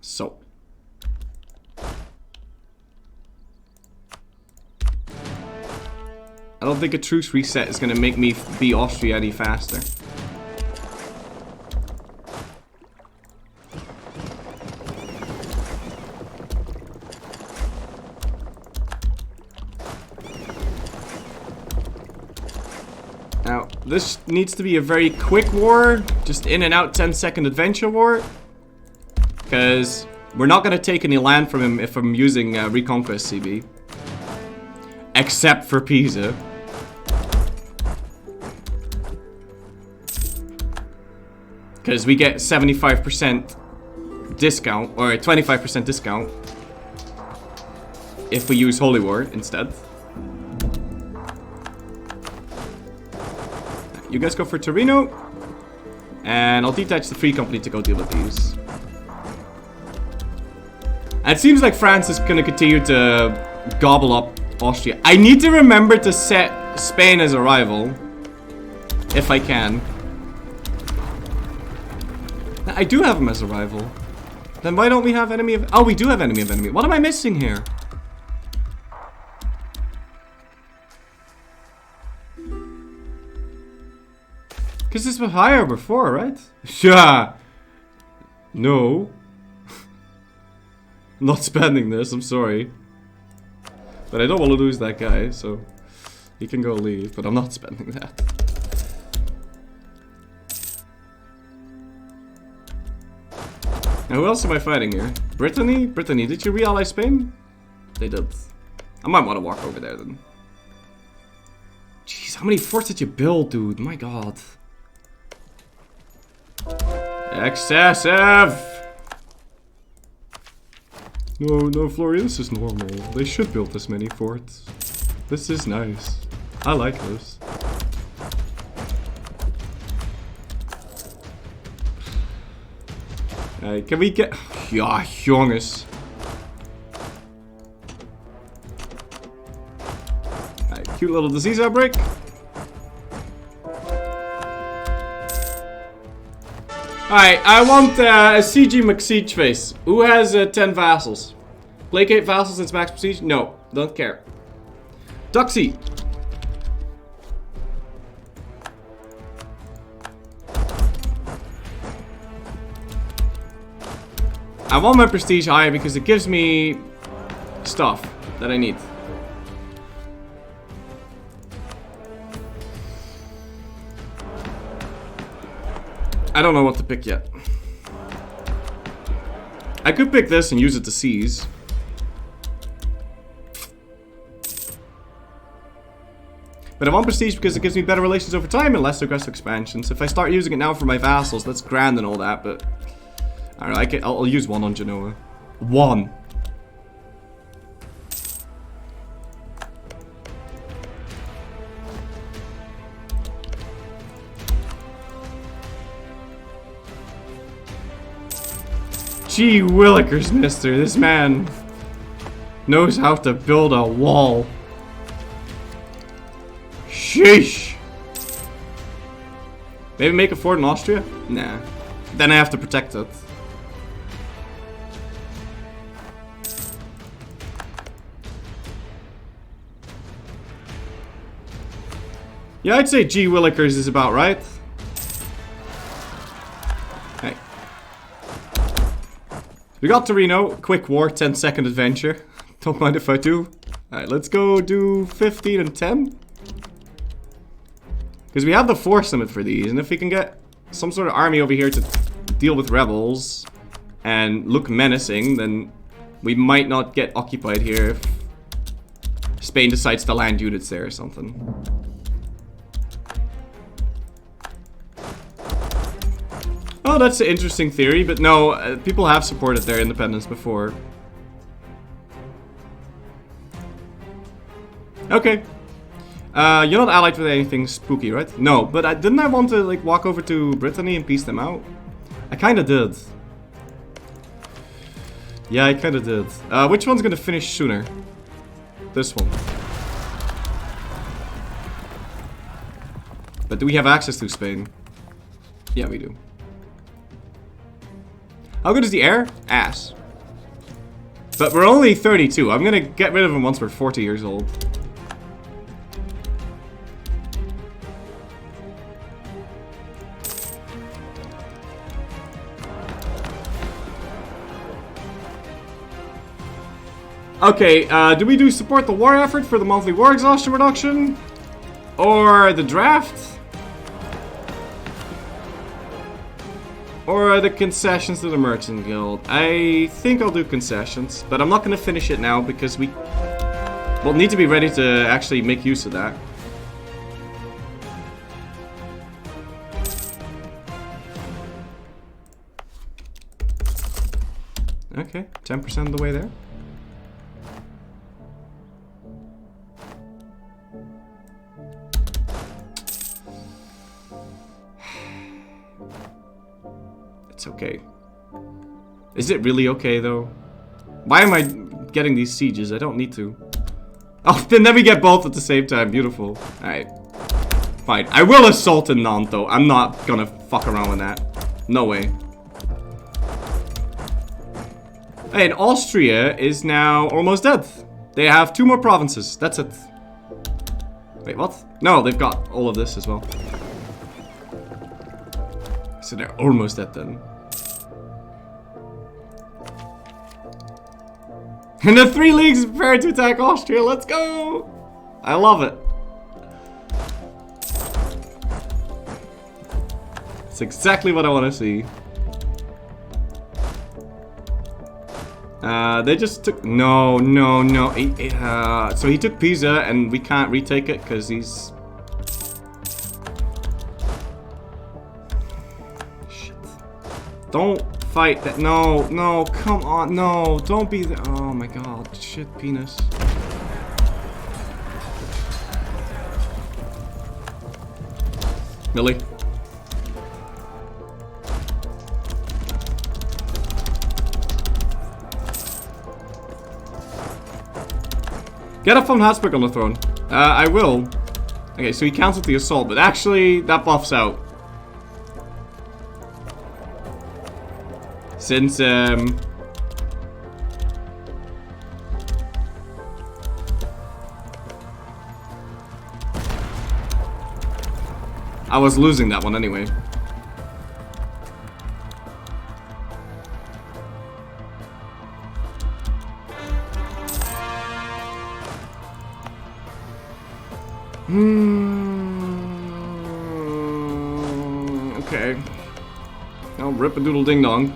So. I don't think a truce reset is going to make me be Austria any faster. Now, this needs to be a very quick war, just in and out 10-second adventure war. Because we're not going to take any land from him if I'm using Reconquest CB. Except for Pisa. Because we get 75% discount, or 25% discount, if we use Holy War instead. You guys go for Torino, and I'll detach the Free Company to go deal with these. And it seems like France is going to continue to gobble up Austria. I need to remember to set Spain as a rival, if I can. I do have him as a rival. Then why don't we have enemy of... Oh, we do have enemy of enemy. What am I missing here? Because this was higher before, right? Yeah. No. I'm not spending this, I'm sorry. But I don't want to lose that guy, so... He can go leave, but I'm not spending that. Now, who else am I fighting here? Brittany? Brittany, did you re-ally Spain? They did. I might want to walk over there then. Jeez, how many forts did you build, dude? My god. Excessive! No, Florian, this is normal. They should build this many forts. This is nice. I like this. Can we get... Ja, jongens. Cute little disease outbreak. Alright, I want a CG McSiege face. Who has 10 vassals? Placate vassals since max prestige? No, don't care. Duxie. I want my prestige high because it gives me stuff that I need. I don't know what to pick yet. I could pick this and use it to seize. But I want prestige because it gives me better relations over time and less aggressive expansions. If I start using it now for my vassals, that's grand and all that, but... I don't know, I'll use one on Genoa. One. Gee willikers, mister. This man knows how to build a wall. Sheesh. Maybe make a fort in Austria? Nah. Then I have to protect it. Yeah, I'd say G. Willikers is about right. Hey. We got Torino. Quick war, 10-second adventure. Don't mind if I do. Alright, let's go do 15 and 10. Because we have the force limit for these, and if we can get some sort of army over here to deal with rebels and look menacing, then we might not get occupied here if Spain decides to land units there or something. Oh, that's an interesting theory, but no, people have supported their independence before. Okay. You're not allied with anything spooky, right? No, but didn't I want to, like, walk over to Brittany and peace them out? I kinda did. Yeah, I kinda did. Which one's gonna finish sooner? This one. But do we have access to Spain? Yeah, we do. How good is the air? Ass. But we're only 32. I'm gonna get rid of him once we're 40 years old. Okay, do we do support the war effort for the monthly war exhaustion reduction? Or the draft? Or the concessions to the Merchant Guild? I think I'll do concessions, but I'm not going to finish it now because we'll need to be ready to actually make use of that. Okay, 10% of the way there. It's okay. Is it really okay, though? Why am I getting these sieges? I don't need to. Oh, then we get both at the same time. Beautiful. Alright. Fine. I will assault in Nantes, though. I'm not gonna fuck around with that. No way. Hey, and Austria is now almost dead. They have 2 more provinces. That's it. Wait, what? No, they've got all of this as well. So they're almost dead then. And the 3 leagues prepared to attack Austria. Let's go! I love it. It's exactly what I want to see. They just took... No. So he took Pisa and we can't retake it because he's... Shit. Don't fight that. No, come on. No, don't be there. Oh my god. Shit, penis. Really? Get a von Habsburg on the throne. I will. Okay, so he cancelled the assault, but actually, that buffs out. Since, I was losing that one anyway. Okay. I'll rip a doodle ding dong.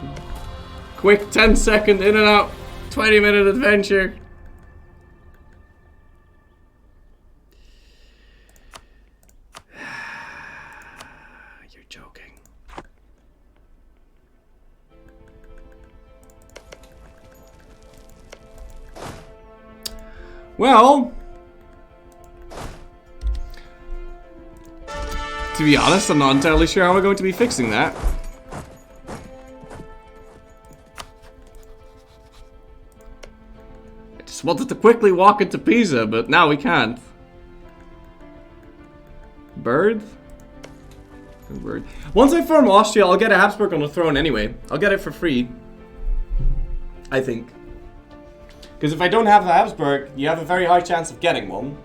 Quick 10-second in and out, 20-minute adventure. You're joking. Well, to be honest, I'm not entirely sure how we're going to be fixing that. I just wanted to quickly walk into Pisa, but now we can't. Bird? Bird. Once I form Austria, I'll get a Habsburg on the throne anyway. I'll get it for free. I think. Because if I don't have the Habsburg, you have a very high chance of getting one.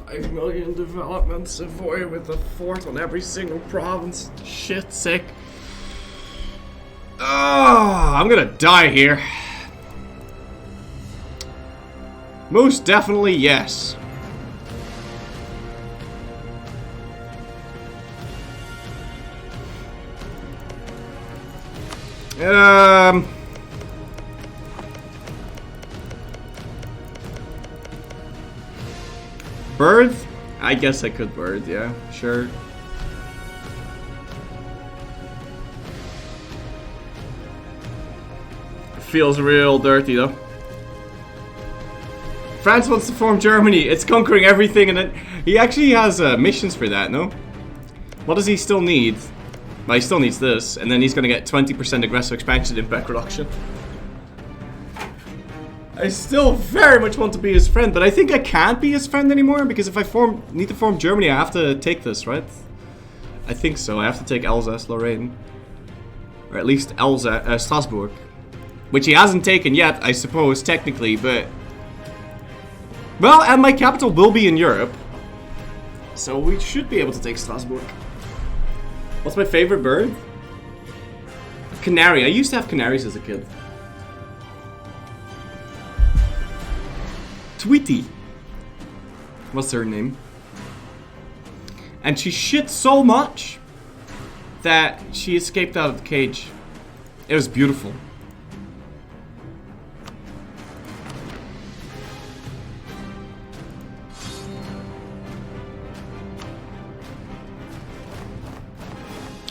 $5 million development, Savoy with a fort on every single province. Shit sick. Oh, I'm gonna die here. Most definitely yes. Bird? I guess I could bird, yeah, sure. Feels real dirty though. France wants to form Germany. It's conquering everything, and then he actually has missions for that, no? What does he still need? Well, he still needs this, and then he's gonna get 20% aggressive expansion impact reduction. I still very much want to be his friend, but I think I can't be his friend anymore, because if I need to form Germany, I have to take this, right? I think so. I have to take Alsace, Lorraine. Or at least Strasbourg. Which he hasn't taken yet, I suppose, technically, but... Well, and my capital will be in Europe. So we should be able to take Strasbourg. What's my favorite bird? Canary. I used to have canaries as a kid. Tweety. What's her name? And she shit so much that she escaped out of the cage. It was beautiful.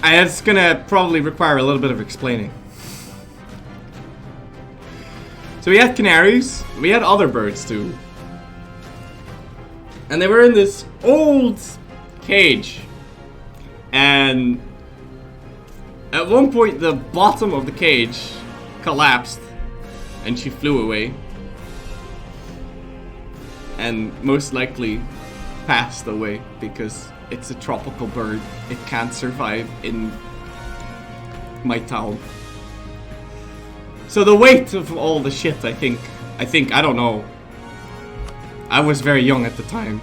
And it's gonna probably require a little bit of explaining. So we had canaries, we had other birds too. And they were in this old cage. And at one point the bottom of the cage collapsed and she flew away. and most likely passed away because it's a tropical bird. It can't survive in my town. So the weight of all the shit, I think, I don't know. I was very young at the time.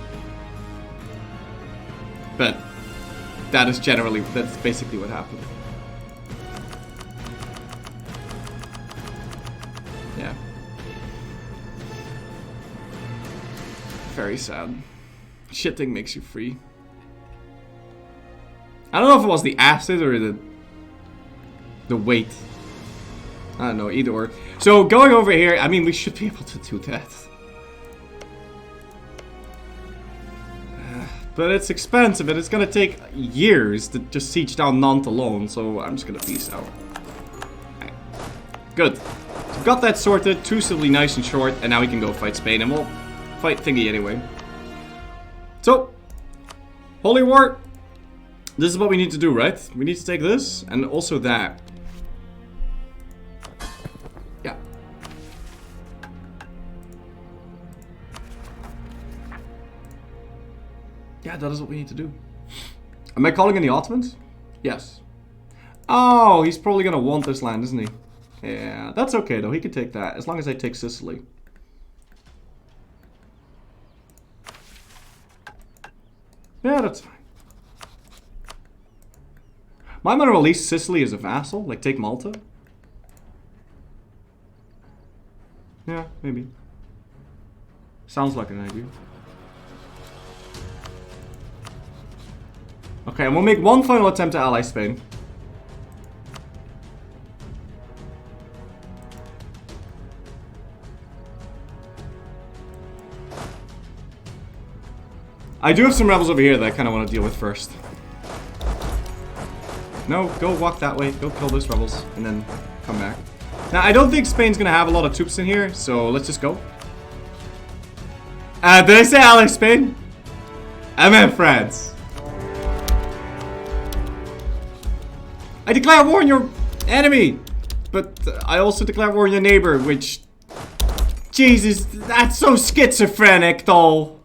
But that's basically what happened. Yeah. Very sad. Shitting makes you free. I don't know if it was the acid or the weight. I don't know, either or. So going over here, I mean, we should be able to do that. But it's expensive and it's gonna take years to just siege down Nantes alone, so I'm just gonna peace out. Right. Good. So we've got that sorted, trucively nice and short, and now we can go fight Spain, and we'll fight Thingy anyway. So, Holy War. This is what we need to do, right? We need to take this, and also that. Yeah. Yeah, that is what we need to do. Am I calling in the Ottomans? Yes. Oh, he's probably gonna want this land, isn't he? Yeah, that's okay though. He can take that, as long as I take Sicily. Yeah, that's fine. Might want to release Sicily as a vassal, like take Malta. Yeah, maybe. Sounds like an idea. Okay, and we'll make one final attempt to ally Spain. I do have some rebels over here that I kind of want to deal with first. No, go walk that way. Go kill those rebels, and then come back. Now, I don't think Spain's going to have a lot of troops in here, so let's just go. Did I say ally Spain? I meant France. I declare war on your enemy, but I also declare war on your neighbor, which... Jesus, that's so schizophrenic, though.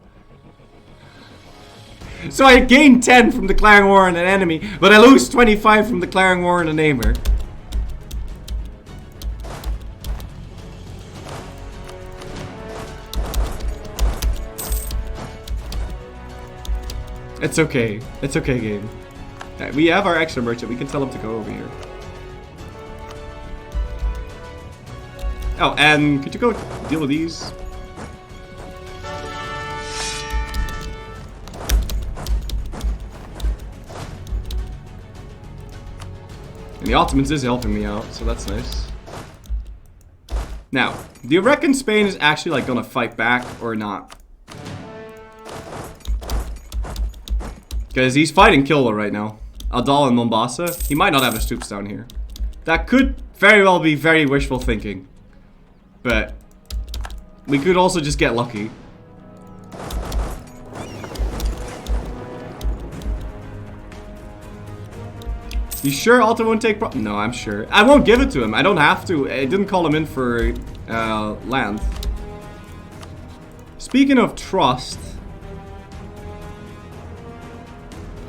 So I gain 10 from declaring war on an enemy, but I lose 25 from declaring war on a neighbor. It's okay. It's okay, game. Right, we have our extra merchant. We can tell him to go over here. Oh, and could you go deal with these? And the Ottomans is helping me out, so that's nice. Now, do you reckon Spain is actually like gonna fight back or not? Because he's fighting Kilwa right now. Adal and Mombasa. He might not have his troops down here. That could very well be very wishful thinking. But we could also just get lucky. You sure Alta won't take No, I'm sure. I won't give it to him. I don't have to. I didn't call him in for land. Speaking of trust...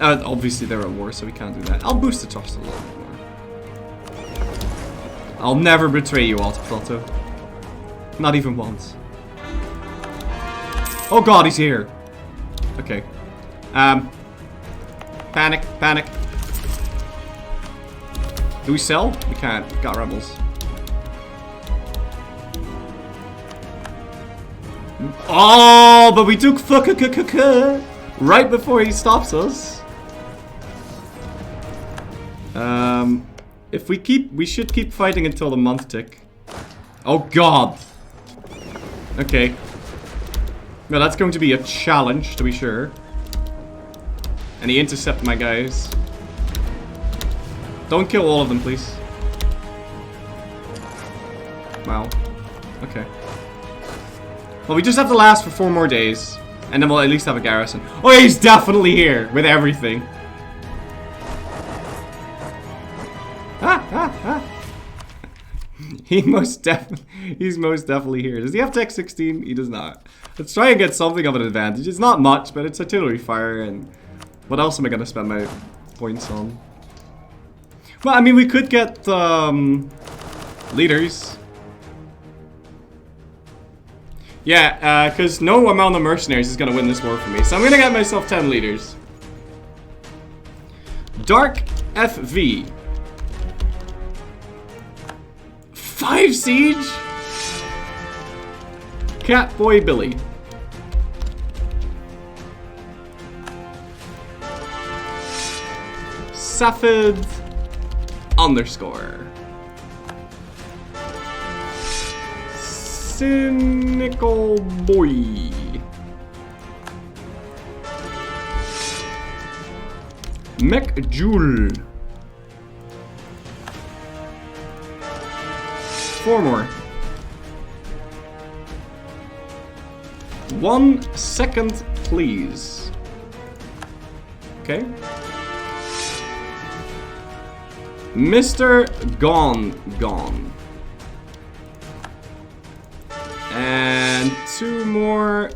obviously they're at war, so we can't do that. I'll boost the trust a little bit more. I'll never betray you, Alta Plato. Not even once. Oh god, he's here. Okay. Panic, panic. Do we sell? We can't. We've got rebels. Oh, but we took right before he stops us. If we should keep fighting until the month tick. Oh god. Okay. Well, that's going to be a challenge, to be sure. And he intercept my guys. Don't kill all of them, please. Wow. Okay. Well, we just have to last for 4 more days. And then we'll at least have a garrison. Oh, he's definitely here with everything. He's most definitely here. Does he have Tech 16? He does not. Let's try and get something of an advantage. It's not much, but it's artillery fire, and what else am I gonna spend my points on? Well, I mean, we could get leaders. Yeah, because no amount of mercenaries is gonna win this war for me, so I'm gonna get myself 10 leaders. Dark FV. 5 siege? Catboy Billy. Safed underscore. Cynical boy. McJule. 4 more. 1 second, please. Okay. Mr. Gone. And 2 more.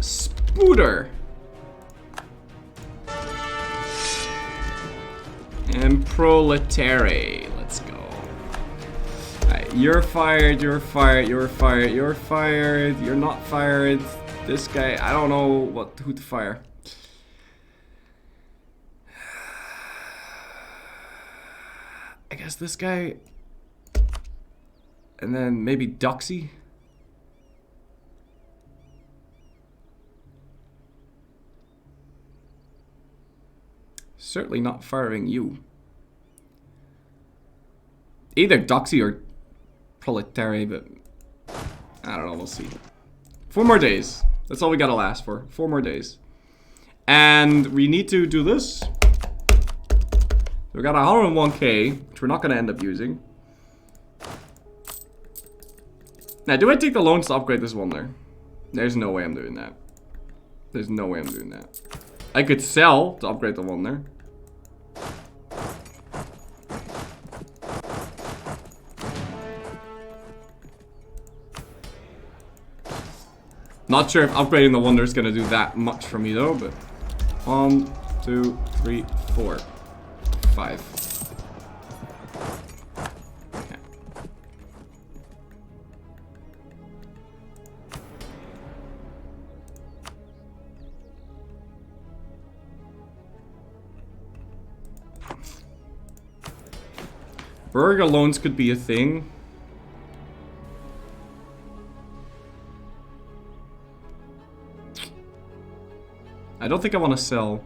Spooter. And Proletary. Let's go. Alright, you're fired, you're fired, you're fired, you're fired, you're not fired. This guy, I don't know who to fire. I guess this guy. And then maybe Doxy. Certainly not firing you. Either Doxy or Proletary, but I don't know, we'll see. 4 more days. That's all we gotta last for. 4 more days. And we need to do this. We got 101k, which we're not gonna end up using. Now, do I take the loans to upgrade this wonder? There's no way I'm doing that. There's no way I'm doing that. I could sell to upgrade the wonder. Not sure if upgrading the wonder is gonna do that much for me though, but 1, 2, 3, 4, 5. Burger loans could be a thing. I don't think I want to sell.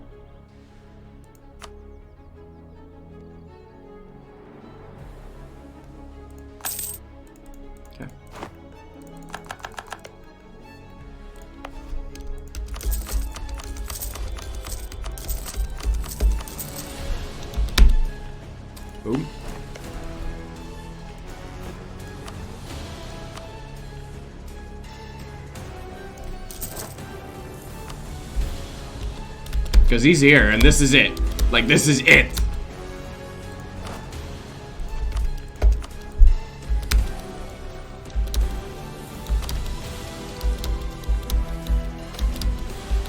Okay. Boom. Because he's here, and this is it. Like, this is it.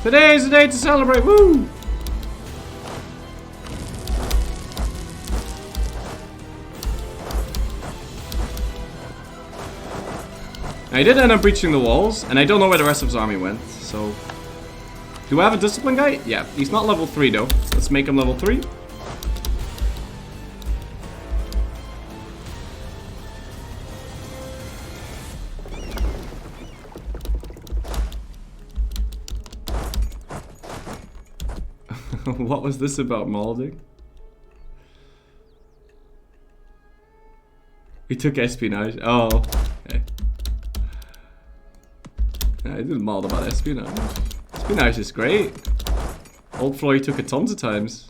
Today is the day to celebrate. Woo! I did end up breaching the walls, and I don't know where the rest of his army went, so... Do I have a discipline guy? Yeah, he's not level 3 though. Let's make him level 3. What was this about molding? We took espionage. Oh, okay. I didn't mold about espionage. Espionage is great. Old Flory took it tons of times.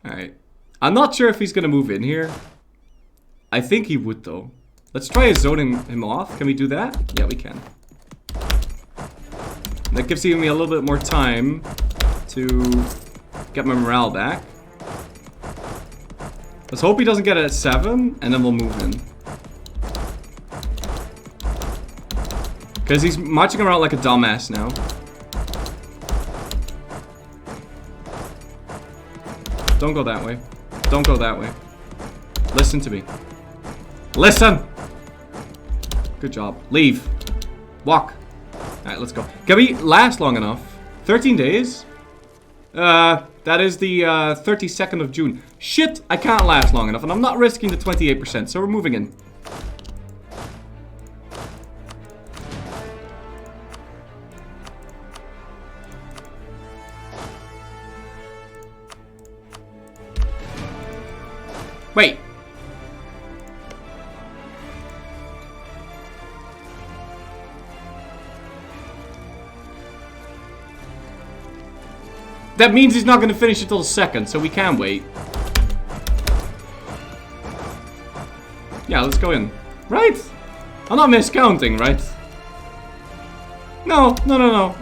Alright. I'm not sure if he's gonna move in here. I think he would though. Let's try zoning him off. Can we do that? Yeah, we can. That gives me a little bit more time to get my morale back. Let's hope he doesn't get it at 7, and then we'll move in. Because he's marching around like a dumbass now. Don't go that way. Don't go that way. Listen to me. Listen! Good job. Leave. Walk. Alright, let's go. Can we last long enough? 13 days? That is the 32nd of June. Shit, I can't last long enough, and I'm not risking the 28%, so we're moving in. Wait. That means he's not going to finish until the 2nd, so we can wait. Yeah, let's go in. Right? I'm not miscounting, right? No.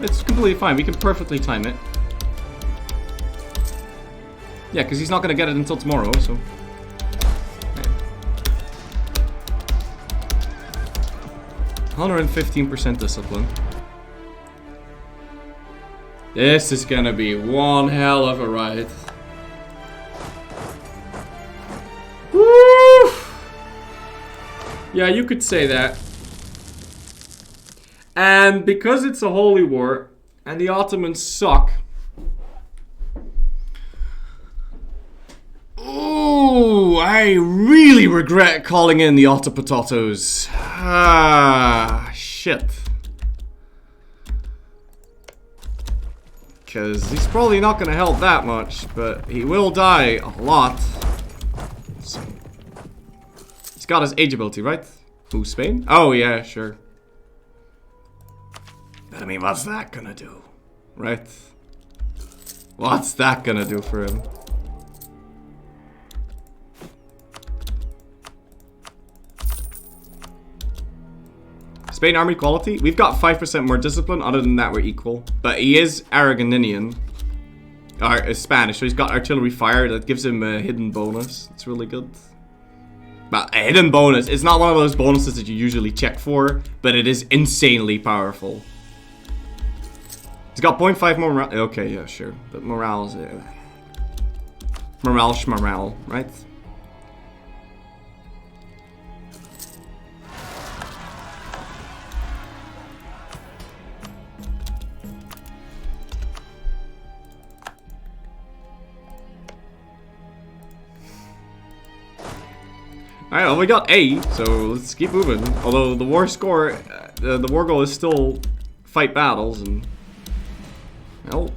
It's completely fine. We can perfectly time it. Yeah, because he's not going to get it until tomorrow, so... 115% discipline. This is gonna be one hell of a ride. Woo! Yeah, you could say that. And because it's a holy war, and the Ottomans suck. Ooh, I really regret calling in the Ottopotatos. Ah, shit. Because he's probably not going to help that much, but he will die a lot. So. He's got his age ability, right? Who, Spain? Oh, yeah, sure. But I mean, what's that going to do? Right? What's that going to do for him? Spain army quality. We've got 5% more discipline. Other than that, we're equal. But he is Aragoninian. Or Spanish, so he's got artillery fire. That gives him a hidden bonus. It's really good. But a hidden bonus. It's not one of those bonuses that you usually check for. But it is insanely powerful. He's got 0.5 more morale. Okay, yeah, sure. But morale is... morale schmorale, right? Alright, well we got A, so let's keep moving. Although the war score, the war goal is still fight battles, and well,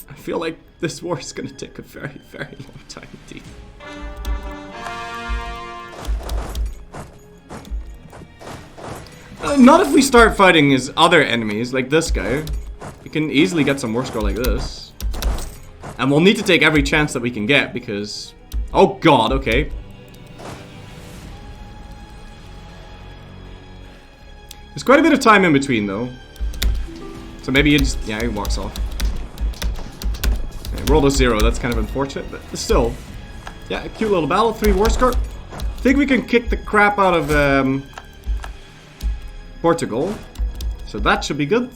I feel like this war is gonna take a very, very long time indeed. Not if we start fighting his other enemies, like this guy. We can easily get some war score like this. And we'll need to take every chance that we can get, because... oh god, okay. There's quite a bit of time in between, though. So maybe he just... yeah, he walks off. Okay, rolled a 0. That's kind of unfortunate, but still. Yeah, a cute little battle. 3 war score. I think we can kick the crap out of Portugal. So that should be good.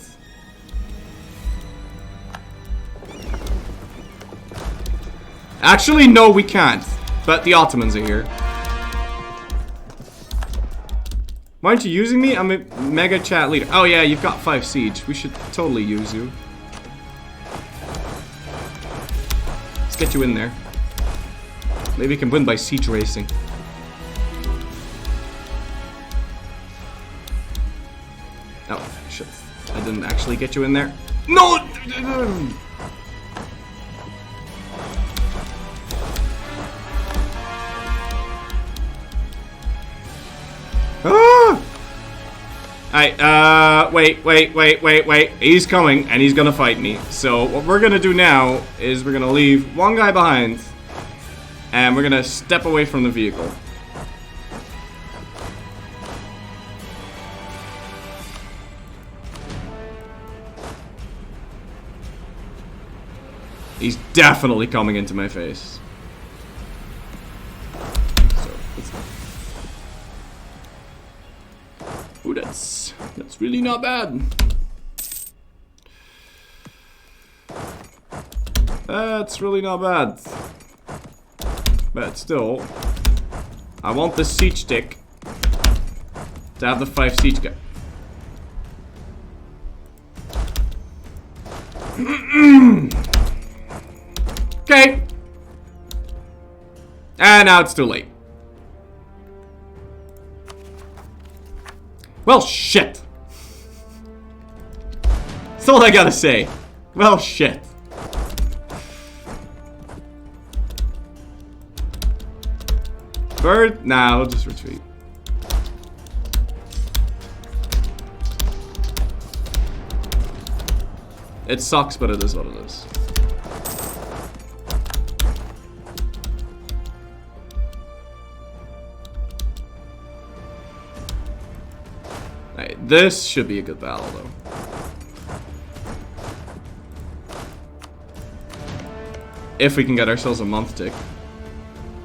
Actually, no, we can't. But the Ottomans are here. Why aren't you using me? I'm a mega chat leader. Oh yeah, you've got 5 siege. We should totally use you. Let's get you in there. Maybe we can win by siege racing. Oh, shit. I didn't actually get you in there. No! Ah! Alright, wait. He's coming, and he's gonna fight me. So, what we're gonna do now is we're gonna leave one guy behind, and we're gonna step away from the vehicle. He's definitely coming into my face. That's really not bad. That's really not bad. But still, I want this siege stick to have the 5 siege guy. Okay. And now it's too late. Well, shit. That's all I gotta say. Well, shit. Bird? Nah, we'll just retreat. It sucks, but it is what it is. Right, this should be a good battle, though. If we can get ourselves a month tick.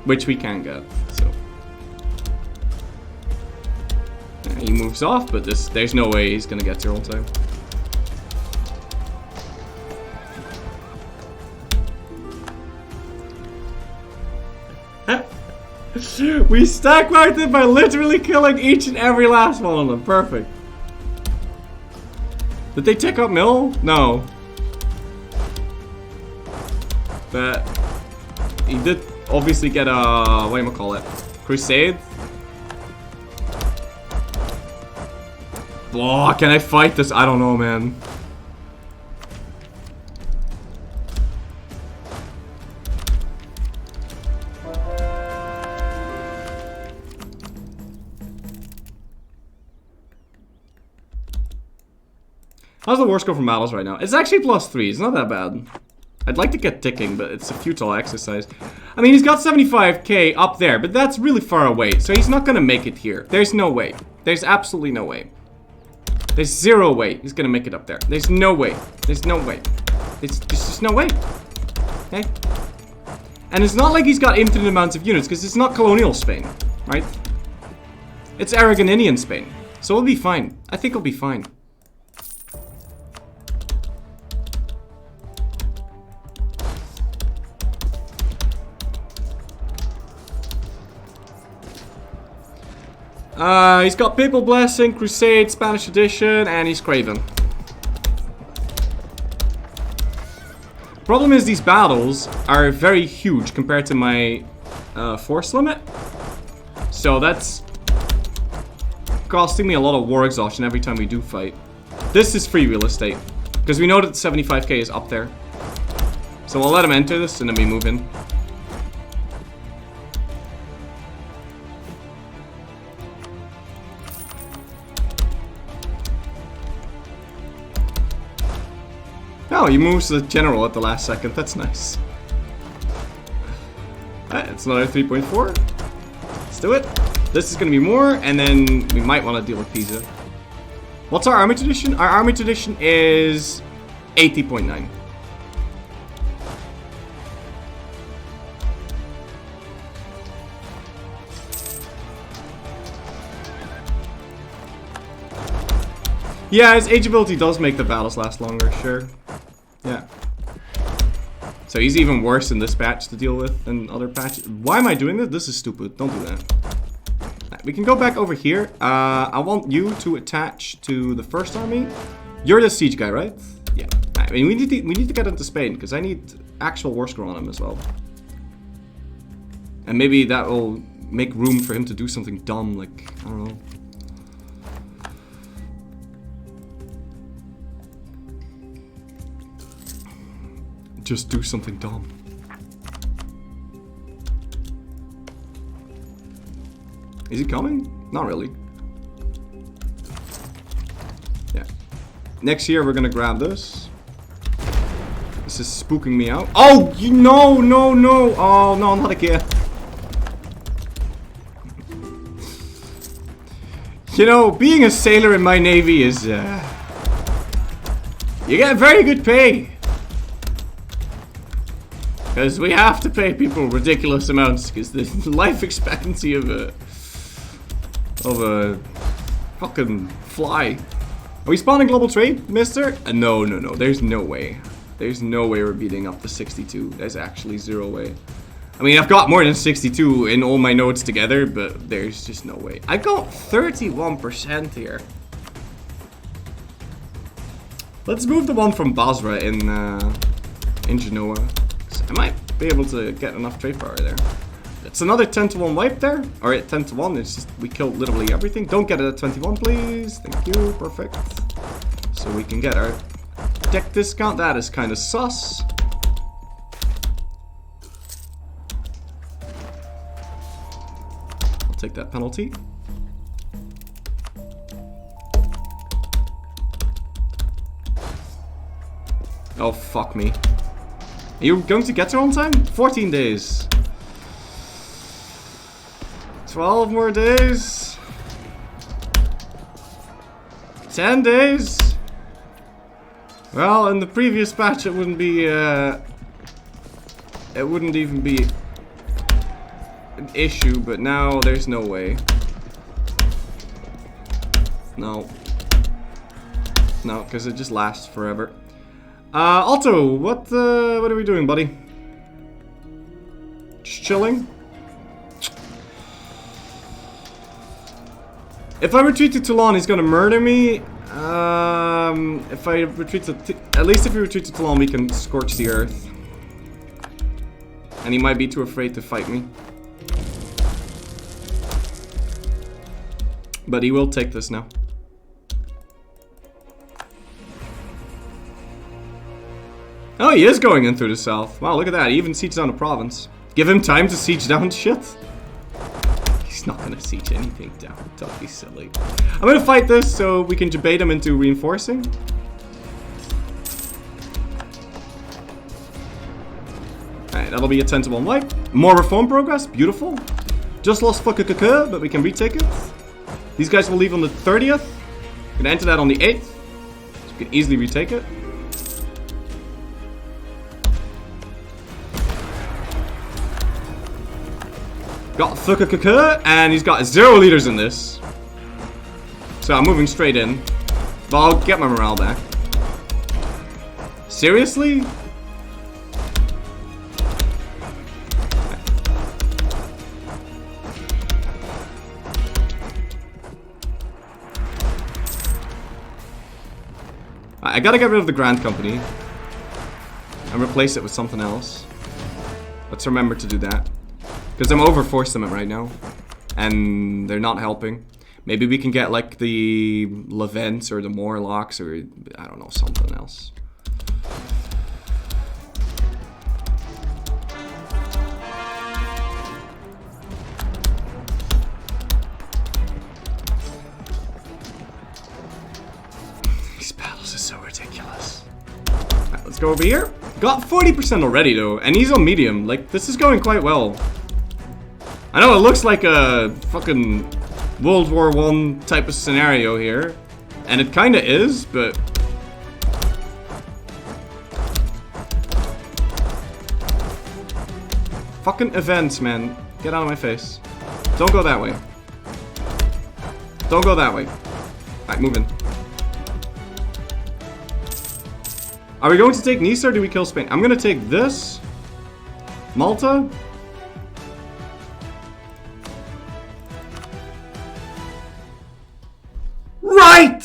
Which we can get, so. Yeah, he moves off, but there's no way he's gonna get here on time. We stack marked it by literally killing each and every last one of them. Perfect. Did they take up Mill? No. But he did obviously get a whatchamacallit, crusade. Oh, can I fight this? I don't know, man. How's the war score from battles right now? It's actually +3. It's not that bad. I'd like to get ticking, but it's a futile exercise. I mean, he's got 75k up there, but that's really far away. So he's not gonna make it here. There's no way. There's absolutely no way. There's 0 way he's gonna make it up there. There's no way. There's no way. There's just no way. Okay? And it's not like he's got infinite amounts of units, because it's not colonial Spain, right? It's Aragoninian Spain. So it'll be fine. I think it'll be fine. He's got Papal Blessing, Crusade, Spanish Edition, and he's Craven. Problem is these battles are very huge compared to my force limit. So that's costing me a lot of war exhaustion every time we do fight. This is free real estate, because we know that 75k is up there. So we'll let him enter this and then we move in. Oh, he moves the general at the last second. That's nice. Alright, it's another 3.4. Let's do it. This is going to be more, and then we might want to deal with Pisa. What's our army tradition? Our army tradition is 80.9. Yeah, his age ability does make the battles last longer, sure. Yeah. So he's even worse in this patch to deal with than other patches. Why am I doing this? This is stupid. Don't do that. Right, we can go back over here. I want you to attach to the first army. You're the siege guy, right? Yeah. Right, I mean, we need to get into Spain because I need actual war score on him as well. And maybe that will make room for him to do something dumb, like I don't know. Just do something dumb. Is he coming? Not really. Yeah. Next year we're gonna grab this. This is spooking me out. Oh, no, no, no. Oh, no, not again. You know, being a sailor in my navy is, you get very good pay. Because we have to pay people ridiculous amounts, because the life expectancy of a Fucking fly. Are we spawning global trade, mister? No. There's no way. There's no way we're beating up to 62. There's actually zero way. I mean, I've got more than 62 in all my nodes together, but there's just no way. I got 31% here. Let's move the one from Basra in Genoa. I might be able to get enough trade power there. It's another 10 to 1 wipe there. Or 10 to 1, it's just, we killed literally everything. Don't get it at 21, please. Thank you, perfect. So we can get our tech discount. That is kind of sus. I'll take that penalty. Oh, fuck me. Are you going to get there on time? 14 days. 12 more days. 10 days. Well, in the previous patch it wouldn't be, it wouldn't even be an issue, but now there's no way. No. No, because it just lasts forever. Alto, what are we doing, buddy? Just chilling? If I retreat to Toulon, he's gonna murder me. If I retreat to... At least if we retreat to Toulon, we can scorch the earth. And he might be too afraid to fight me. But he will take this now. Oh, he is going in through the south. Wow, look at that. He even sieged down a province. Give him time to siege down shit. He's not gonna siege anything down. Don't be silly. I'm gonna fight this so we can debate him into reinforcing. Alright, that'll be a 10 to 1 wipe. More reform progress. Beautiful. Just lost FKKK, but we can retake it. These guys will leave on the 30th. Gonna enter that on the 8th. So we can easily retake it. Got FKKK, and he's got 0 leaders in this. So I'm moving straight in. But I'll get my morale back. Seriously? I gotta get rid of the Grand Company. And replace it with something else. Let's remember to do that. Because I'm overforced them right now. And they're not helping. Maybe we can get like the Levents or the Morlocks or I don't know, something else. These battles are so ridiculous. Alright, let's go over here. Got 40% already though, and he's on medium. Like, this is going quite well. I know it looks like a fucking World War I type of scenario here, and it kinda is, but... Fucking events, man. Get out of my face. Don't go that way. Don't go that way. Alright, move in. Are we going to take Nice or do we kill Spain? I'm gonna take this. Malta. Right!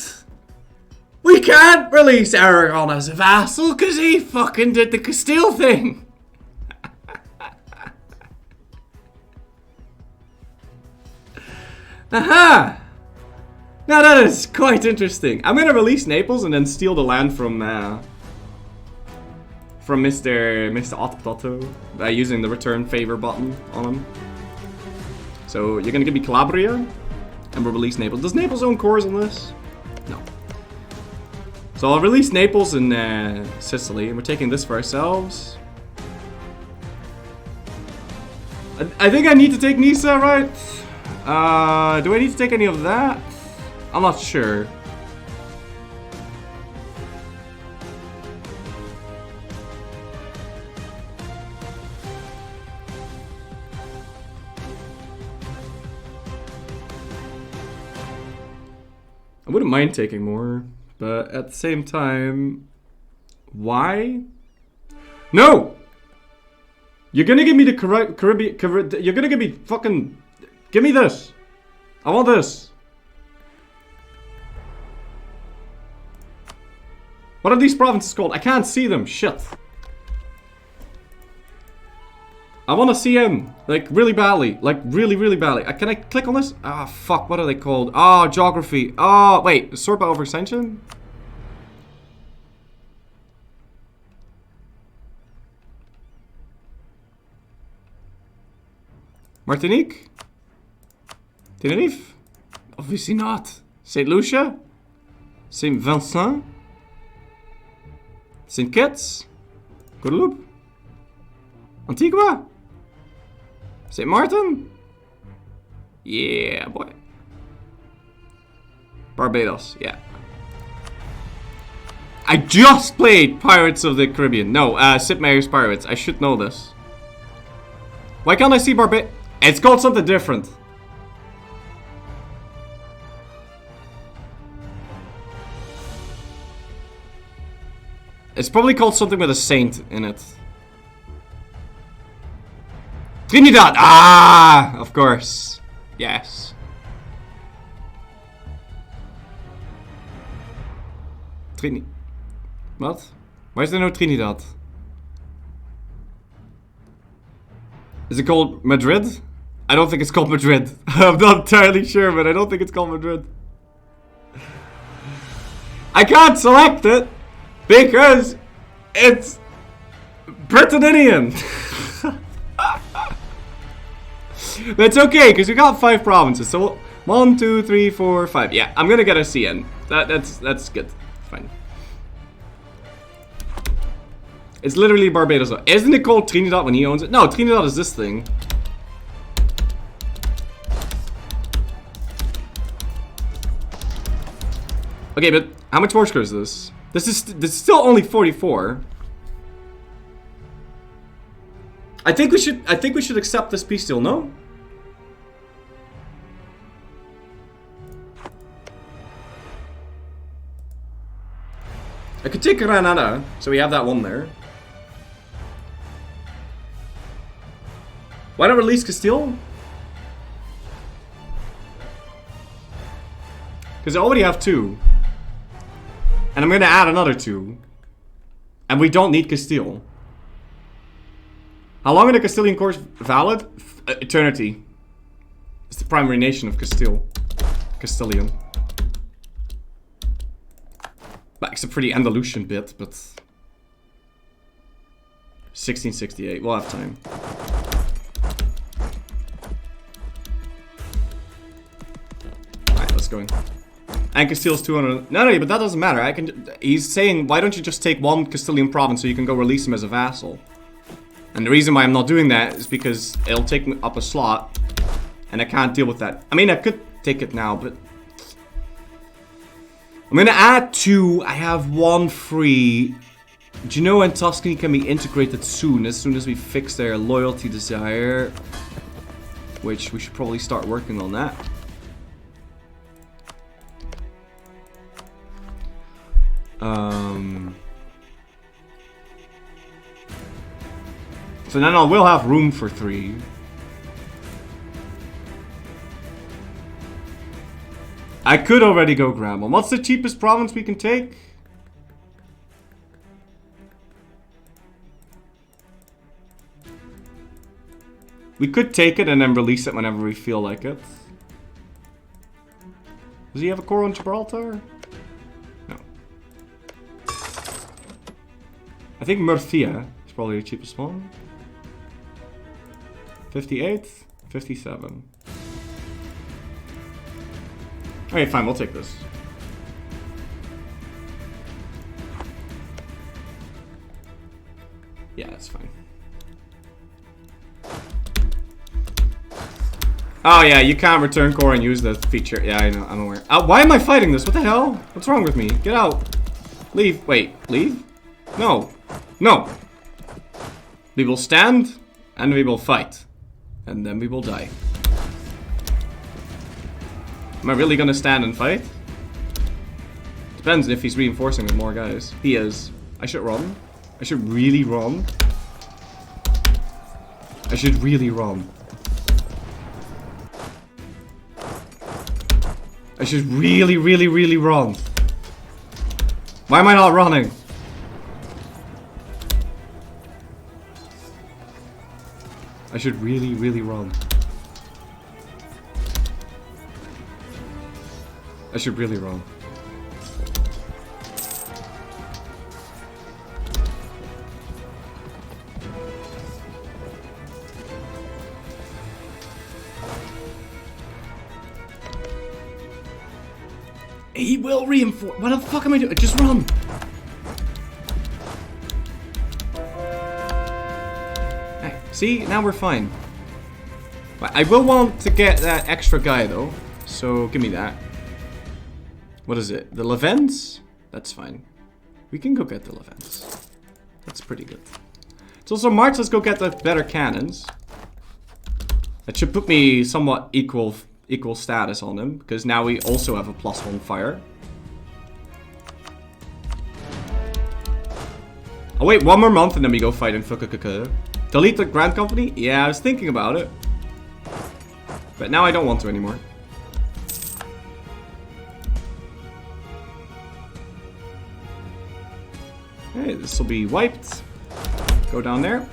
We can't release Aragon as a vassal because he fucking did the Castile thing. Aha! Now that is quite interesting. I'm gonna release Naples and then steal the land from Mr. Ottopoto by using the return favor button on him. So you're gonna give me Calabria, and we'll release Naples. Does Naples own cores on this? No. So I'll release Naples and Sicily, and we're taking this for ourselves. I think I need to take Nisa, right? Do I need to take any of that? I'm not sure. I wouldn't mind taking more, but at the same time, why? No! You're gonna give me the Caribbean, you're gonna give me fucking, give me this. I want this. What are these provinces called? I can't see them, shit. I want to see him, like, really badly. Like, really, really badly. Can I click on this? Ah, fuck, what are they called? Oh, geography. Oh, wait, sort by overextension? Martinique? Tenerife? Obviously not. St. Lucia? St. Vincent? St. Kitts? Guadeloupe? Antigua? St. Martin? Yeah, boy. Barbados, yeah. I just played Pirates of the Caribbean. No, Sid Meier's Pirates. I should know this. Why can't I see Barbados? It's called something different. It's probably called something with a saint in it. Trinidad! Ah! Of course. Yes. What? Why is there no Trinidad? Is it called Madrid? I don't think it's called Madrid. I'm not entirely sure, but I don't think it's called Madrid. I can't select it because it's Britannian. But it's okay, because we got 5 provinces. So 1, 2, 3, 4, 5. Yeah, I'm gonna get a CN. That's good. Fine. It's literally Barbados. Isn't it called Trinidad when he owns it? No, Trinidad is this thing. Okay, but how much more score is this? This is still only 44. I think we should accept this peace deal, no? I could take Granada, so we have that one there. Why not release Castile? Because I already have 2. And I'm gonna add another 2. And we don't need Castile. How long are the Castilian cores valid? Eternity. It's the primary nation of Castile. Castilian. Except for the Andalusian bit, but 1668. We'll have time. Alright, let's go in. And Castile's 200. No, but that doesn't matter. He's saying, why don't you just take one Castilian province so you can go release him as a vassal? And the reason why I'm not doing that is because it'll take me up a slot, and I can't deal with that. I mean, I could take it now, but I'm gonna add 2. I have 1 free. Genoa and Tuscany can be integrated as soon as we fix their loyalty desire, which we should probably start working on that. So then I will have room for 3. I could already go grab one. What's the cheapest province we can take? We could take it and then release it whenever we feel like it. Does he have a core on Gibraltar? No. I think Murcia is probably the cheapest one. 58, 57. Okay, fine, we'll take this. Yeah, that's fine. Oh yeah, you can't return core and use the feature. Yeah, I know, I'm aware. Why am I fighting this? What the hell? What's wrong with me? Get out. Leave. Wait, leave? No. No. We will stand, and we will fight. And then we will die. Am I really gonna stand and fight? Depends if he's reinforcing with more guys. He is. I should run. I should really run. I should really run. I should really, really, really run. Why am I not running? I should really, really run. I should really run. He will reinforce. What the fuck am I doing? Just run. Right, see, now we're fine. But I will want to get that extra guy though. So give me that. What is it? The Levents? That's fine. We can go get the Levents. That's pretty good. It's also March. Let's go get the better cannons. That should put me somewhat equal status on him, because now we also have a +1 fire. I'll wait 1 more month and then we go fight in Fukukuku. Delete the Grand Company? Yeah, I was thinking about it. But now I don't want to anymore. Okay, this will be wiped. Go down there.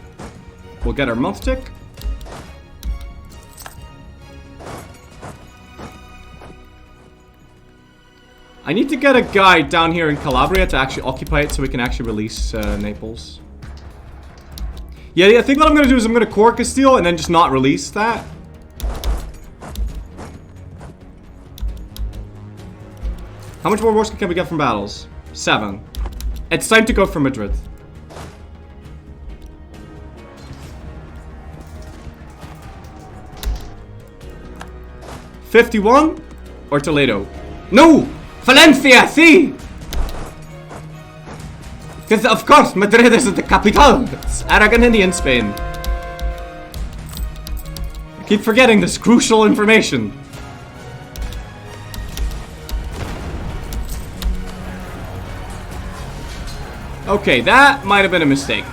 We'll get our month tick. I need to get a guy down here in Calabria to actually occupy it so we can actually release Naples. Yeah, I think what I'm going to do is I'm going to core Castile and then just not release that. How much more wars can we get from battles? 7. It's time to go for Madrid. $51 or Toledo? No! Valencia, see! Because of course Madrid isn't the capital. It's Aragonini in Spain. I keep forgetting this crucial information. Okay, that might have been a mistake.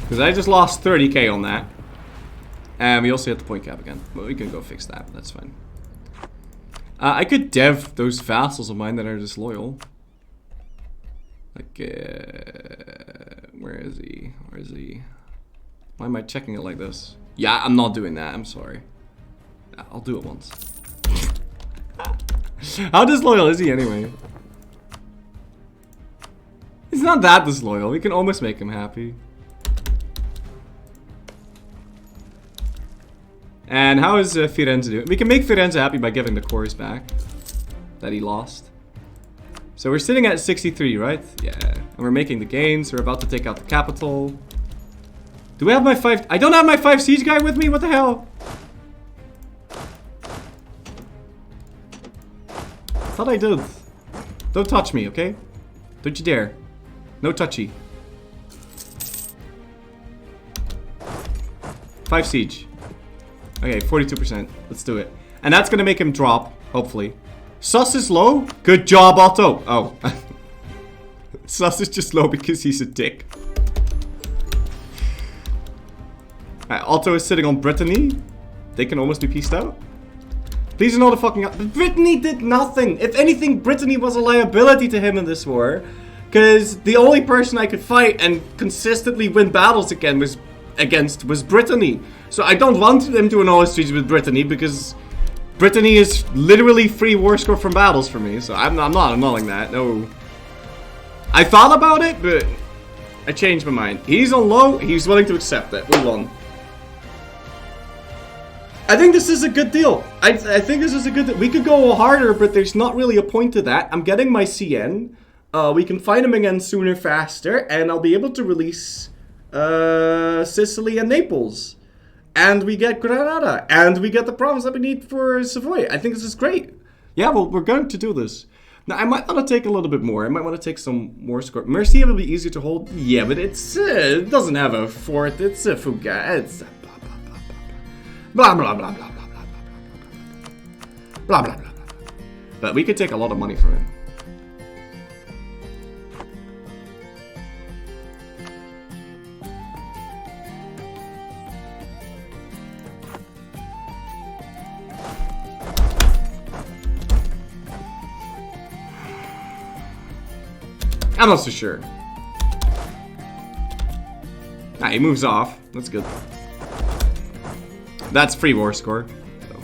Because I just lost 30k on that. And we also hit the point cap again. But we can go fix that. That's fine. I could dev those vassals of mine that are disloyal. Like, where is he? Where is he? Why am I checking it like this? Yeah, I'm not doing that. I'm sorry. I'll do it once. How disloyal is he anyway? He's not that disloyal. We can almost make him happy. And how is Firenze doing? We can make Firenze happy by giving the cores back that he lost. So we're sitting at 63, right? Yeah. And we're making the gains. We're about to take out the capital. Do we have my 5? I don't have my 5 siege guy with me? What the hell? Thought I did. Don't touch me, okay? Don't you dare. No touchy. 5 siege. Okay, 42%. Let's do it. And that's gonna make him drop, hopefully. Sus is low? Good job, Otto. Oh. Sus is just low because he's a dick. Otto is sitting on Brittany. They can almost be pieced out. These are not a fucking... Brittany did nothing. If anything, Brittany was a liability to him in this war. Because the only person I could fight and consistently win battles against was Brittany. So I don't want him to an treaty with Brittany because Brittany is literally free war score from battles for me. So I'm not annulling that. No. I thought about it, but I changed my mind. He's on low. He's willing to accept it. We won. I think this is a good deal. I think this is a good deal. We could go harder, but there's not really a point to that. I'm getting my CN. We can fight him again sooner, faster, and I'll be able to release Sicily and Naples. and we get Granada, and we get the province that we need for Savoy. I think this is great. Yeah, well, we're going to do this. Now, I might want to take a little bit more. I might want to take some more score. Mercia will be easier to hold. Yeah, but it doesn't have a fort. It's a fuga. It's a blah, blah, blah, blah, blah, blah, blah, blah, blah, blah, blah, blah, blah. But we could take a lot of money from him. I'm not so sure. Ah, he moves off. That's good. That's free war score. So.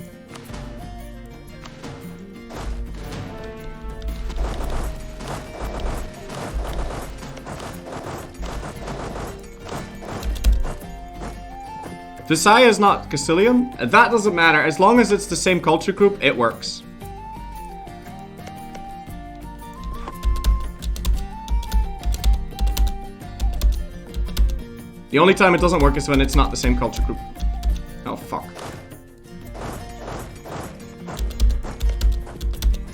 Visaya is not Castilian. That doesn't matter. As long as it's the same culture group, it works. The only time it doesn't work is when it's not the same culture group. Oh, fuck.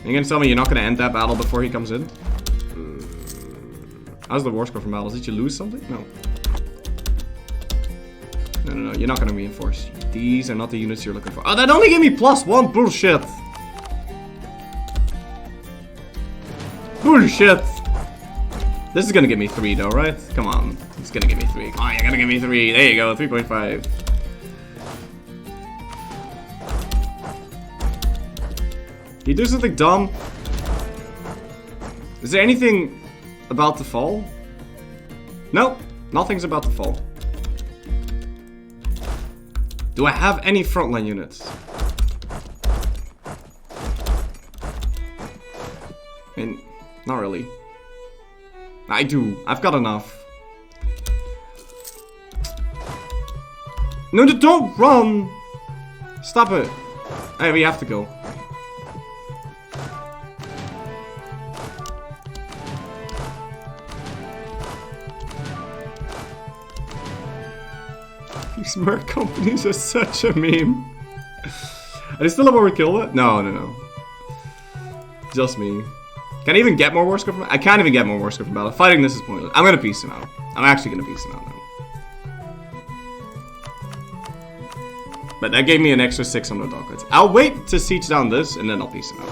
You gonna tell me you're not gonna end that battle before he comes in? How's the war score from battles? Did you lose something? No. No, you're not gonna reinforce. These are not the units you're looking for. Oh, that only gave me +1! Bullshit! Bullshit! This is gonna give me 3 though, right? Come on. It's gonna give me 3. Come on, you're gonna give me 3. There you go, 3.5. You do something dumb? Is there anything about to fall? Nope, nothing's about to fall. Do I have any frontline units? I mean, not really. I do. I've got enough. No, don't run! Stop it. Hey, we have to go. These merc companies are such a meme. Are they still have overkill it? No. Just me. Can I even get more war score from battle? I can't even get more war score from battle. Fighting this is pointless. I'm gonna piece him out. I'm actually gonna piece him out now. But that gave me an extra 600 dockets. I'll wait to siege down this and then I'll piece him out.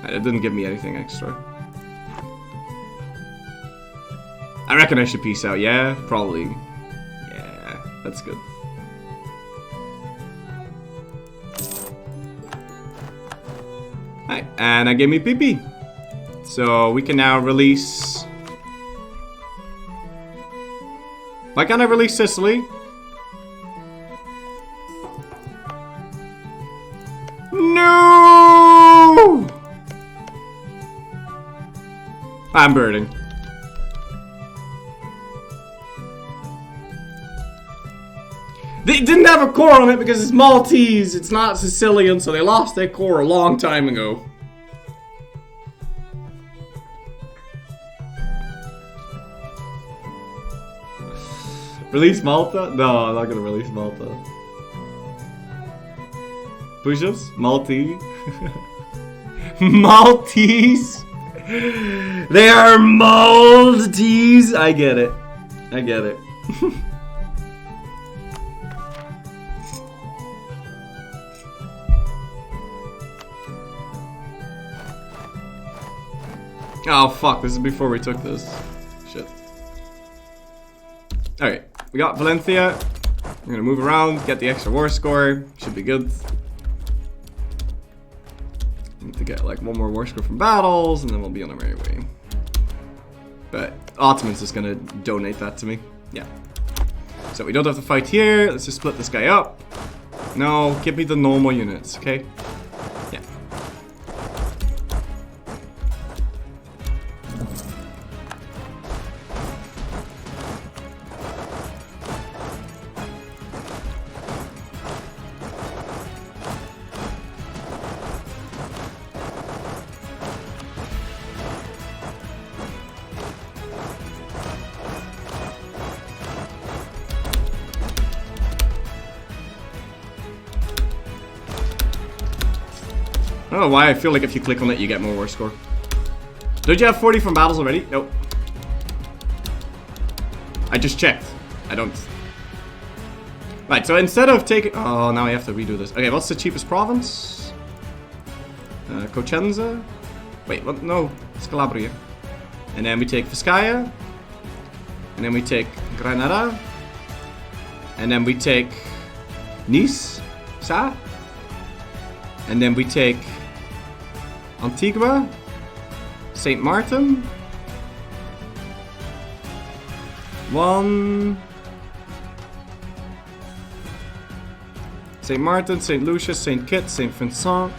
Okay. It didn't give me anything extra. I reckon I should peace out. Yeah, probably. Yeah, that's good. Alright, and that gave me PP. So we can now release... Why can't I release Sicily? No! I'm birding. They didn't have a core on it because it's Maltese, it's not Sicilian, so they lost their core a long time ago. Release Malta? No, I'm not gonna release Malta. Push-ups? Maltese? Maltese? They are Maltese! I get it. I get it. Oh fuck, this is before we took this. Shit. Alright, we got Valencia. We're gonna move around, get the extra war score. Should be good. Need to get like one more war score from battles, and then we'll be on our merry way. But Ottoman's just gonna donate that to me. Yeah. So we don't have to fight here. Let's just split this guy up. No, give me the normal units, okay? Yeah. don't know why I feel like if you click on it, you get more war score. Don't you have 40 from battles already? Nope. I just checked. I don't. Right, so instead of taking... Oh, now I have to redo this. Okay, what's the cheapest province? Cosenza? Wait, what? No, it's Calabria. And then we take Vizcaya. And then we take Granada. And then we take Nice. Sa. And then we take Antigua. St. Martin. St. Martin, St. Lucia, St. Kitts, St. Vincent.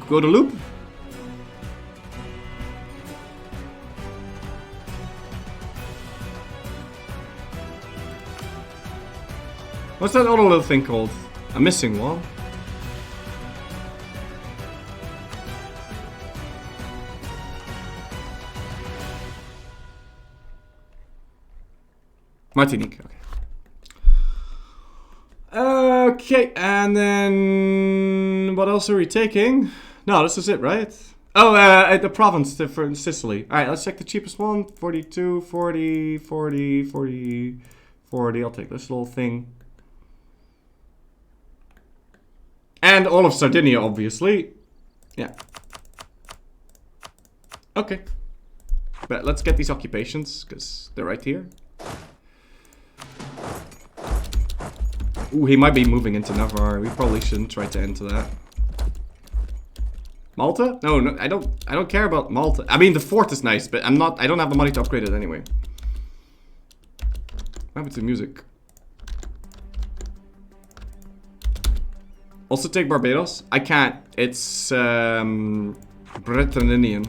Guadeloupe. What's that other little thing called? A missing one. Martinique, okay. Okay, and then what else are we taking? No, this is it, right? Oh, the province for Sicily. Alright, let's check the cheapest one. 42, 40, 40, 40, 40. I'll take this little thing. And all of Sardinia, obviously. Yeah. Okay. But let's get these occupations, because they're right here. Ooh, he might be moving into Navarre. We probably shouldn't try to enter that. Malta? No, no, I don't care about Malta. I mean, the fort is nice, but I don't have the money to upgrade it anyway. What happened to music? Also take Barbados. I can't. It's Britannian.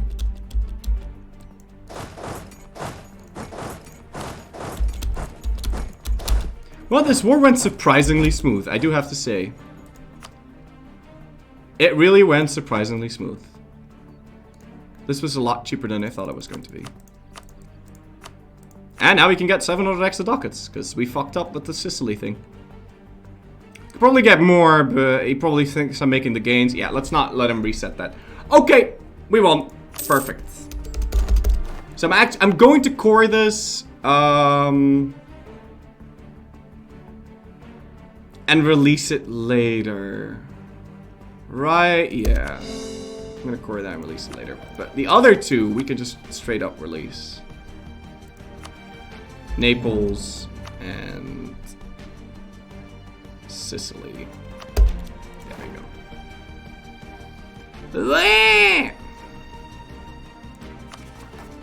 Well, this war went surprisingly smooth, I do have to say. It really went surprisingly smooth. This was a lot cheaper than I thought it was going to be. And now we can get 700 extra ducats, because we fucked up with the Sicily thing. Could probably get more, but he probably thinks I'm making the gains. Yeah, let's not let him reset that. Okay, we won. Perfect. So I'm going to core this. And release it later. Right, yeah. I'm gonna core that and release it later. But the other two, we can just straight up release. Naples and Sicily. There we go.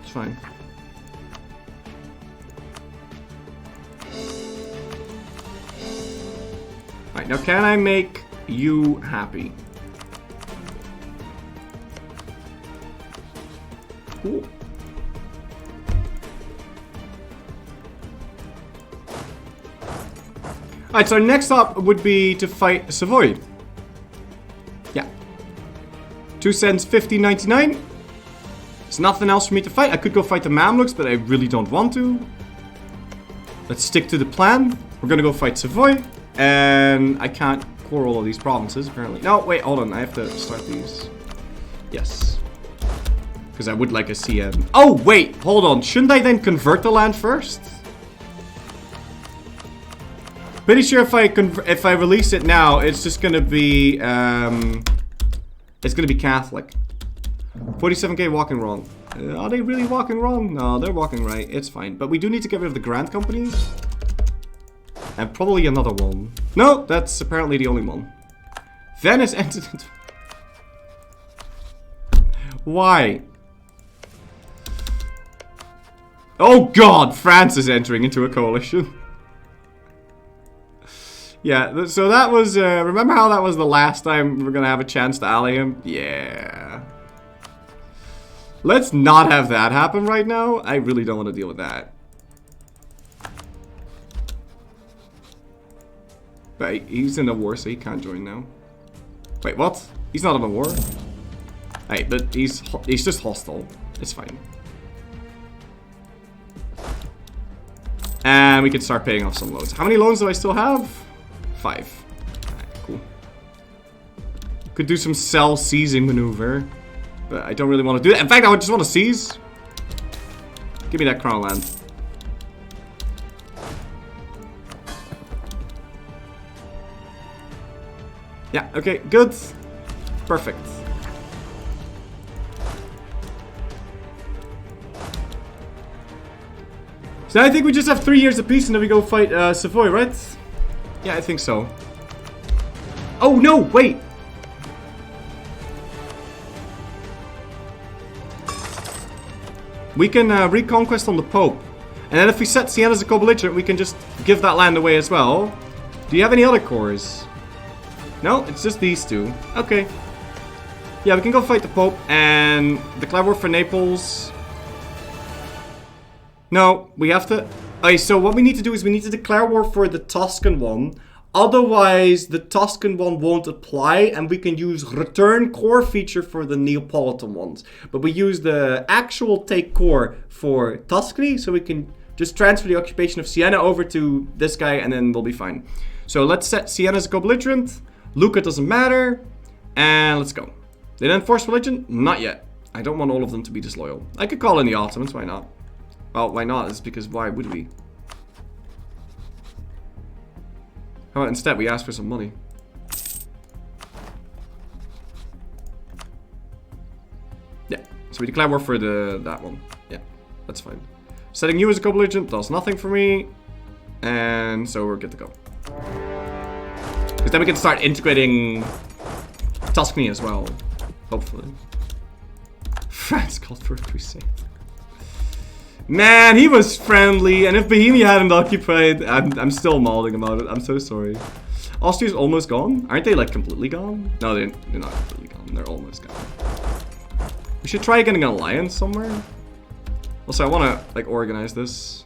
It's fine. Alright, now can I make you happy? Cool. Alright, so next up would be to fight Savoy. Yeah. 2 cents, 50.99. There's nothing else for me to fight. I could go fight the Mamluks, but I really don't want to. Let's stick to the plan. We're gonna go fight Savoy. And I can't core all of these provinces, apparently. No, wait, hold on. I have to start these. Yes. Because I would like a CM. Oh, wait, hold on. Shouldn't I then convert the land first? Pretty sure if I release it now, it's just gonna be it's gonna be Catholic. 47k walking wrong. Are they really walking wrong? No, they're walking right. It's fine. But we do need to get rid of the Grand Companies. And probably another one. No, that's apparently the only one. Venice entered into... Why? Oh god, France is entering into a coalition. Yeah, so that was... remember how that was the last time we were going to have a chance to ally him? Yeah. Let's not have that happen right now. I really don't want to deal with that. But he's in a war, so he can't join now. Wait, what? He's not in a war? Hey, but he's just hostile. It's fine. And we can start paying off some loans. How many loans do I still have? 5. Alright, cool. Could do some cell seizing maneuver. But I don't really want to do that. In fact, I would just want to seize. Give me that crown land. Yeah, okay, good. Perfect. So I think we just have 3 years apiece and then we go fight Savoy, right? Yeah, I think so. Oh no, wait! We can reconquest on the Pope. And then if we set Siena as a co-belligerent, we can just give that land away as well. Do you have any other cores? No, it's just these two. Okay. Yeah, we can go fight the Pope and declare war for Naples. No, we have to... Okay, so what we need to do is we need to declare war for the Tuscan one. Otherwise, the Tuscan one won't apply, and we can use return core feature for the Neapolitan ones. But we use the actual take core for Tuscany, so we can just transfer the occupation of Siena over to this guy, and then we'll be fine. So let's set Siena as a co-belligerent. Lucca doesn't matter. And let's go. They didn't enforce religion? Not yet. I don't want all of them to be disloyal. I could call in the Ottomans, why not? Well, why not? It's because why would we? How about instead we ask for some money? Yeah, so we declare war for that one. Yeah, that's fine. Setting you as a co-belligerent does nothing for me. And so we're good to go. Because then we can start integrating Tuscany as well. Hopefully. France called for a crusade. Man, he was friendly, and if Bohemia hadn't occupied, I'm still mauling about it. I'm so sorry. Austria's almost gone? Aren't they like completely gone? No, they're not completely gone. They're almost gone. We should try getting an alliance somewhere. Also, I want to like organize this.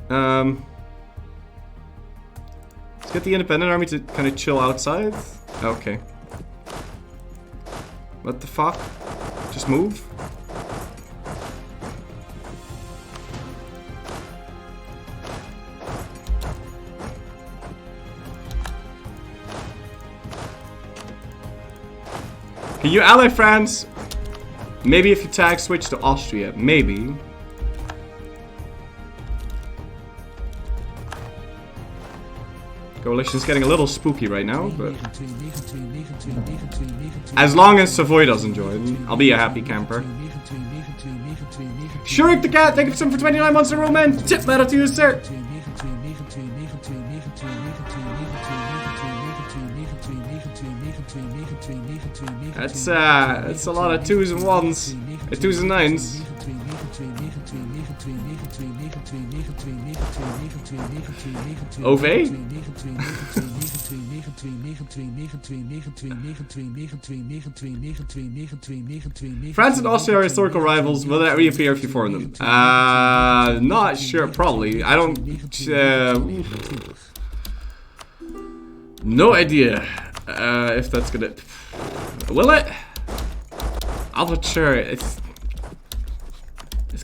Let's get the independent army to kind of chill outside. Okay. What the fuck? Just move. Can you ally France? Maybe if you tag switch to Austria. Maybe. Coalition's getting a little spooky right now, but... As long as Savoy doesn't join, I'll be a happy camper. Shurik the Cat, thank you for 29 months in a row, man. Tip matter to you, sir. That's a lot of 2s and 1s, 2s and 9s. Ove? France and Austria are historical rivals. Will that reappear if you form them? Not sure. Probably. I don't. No idea if that's gonna. Will it? I'm not sure. It's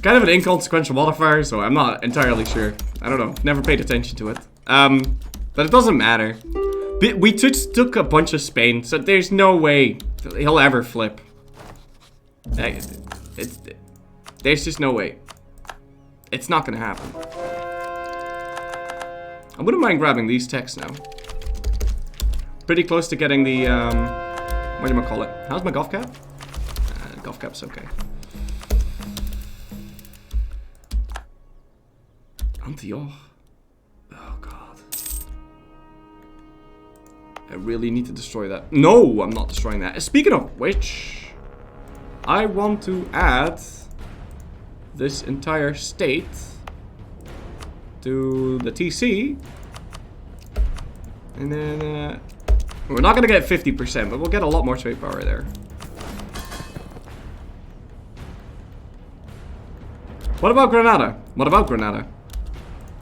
kind of an inconsequential modifier, so I'm not entirely sure. I don't know. Never paid attention to it. But it doesn't matter. We just took a bunch of Spain, so there's no way he'll ever flip. There's just no way. It's not gonna happen. I wouldn't mind grabbing these techs now. Pretty close to getting the, what do you call it? How's my golf cap? Golf cap's okay. Antioch. Oh god. I really need to destroy that. No, I'm not destroying that. Speaking of which, I want to add this entire state to the TC. And then, we're not gonna get 50%, but we'll get a lot more trade power there. What about Granada? What about Granada?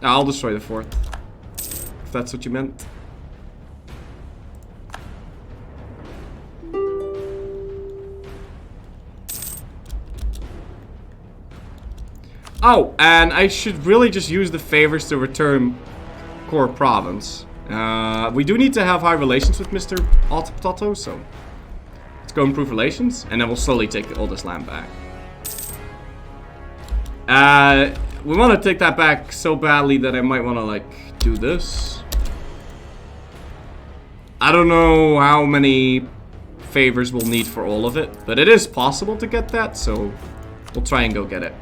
I'll destroy the fort. If that's what you meant. Oh, and I should really just use the favors to return core province. We do need to have high relations with Mr. Potato, so let's go improve relations, and then we'll slowly take all this land back. We want to take that back so badly that I might want to, like, do this. I don't know how many favors we'll need for all of it, but it is possible to get that, so we'll try and go get it.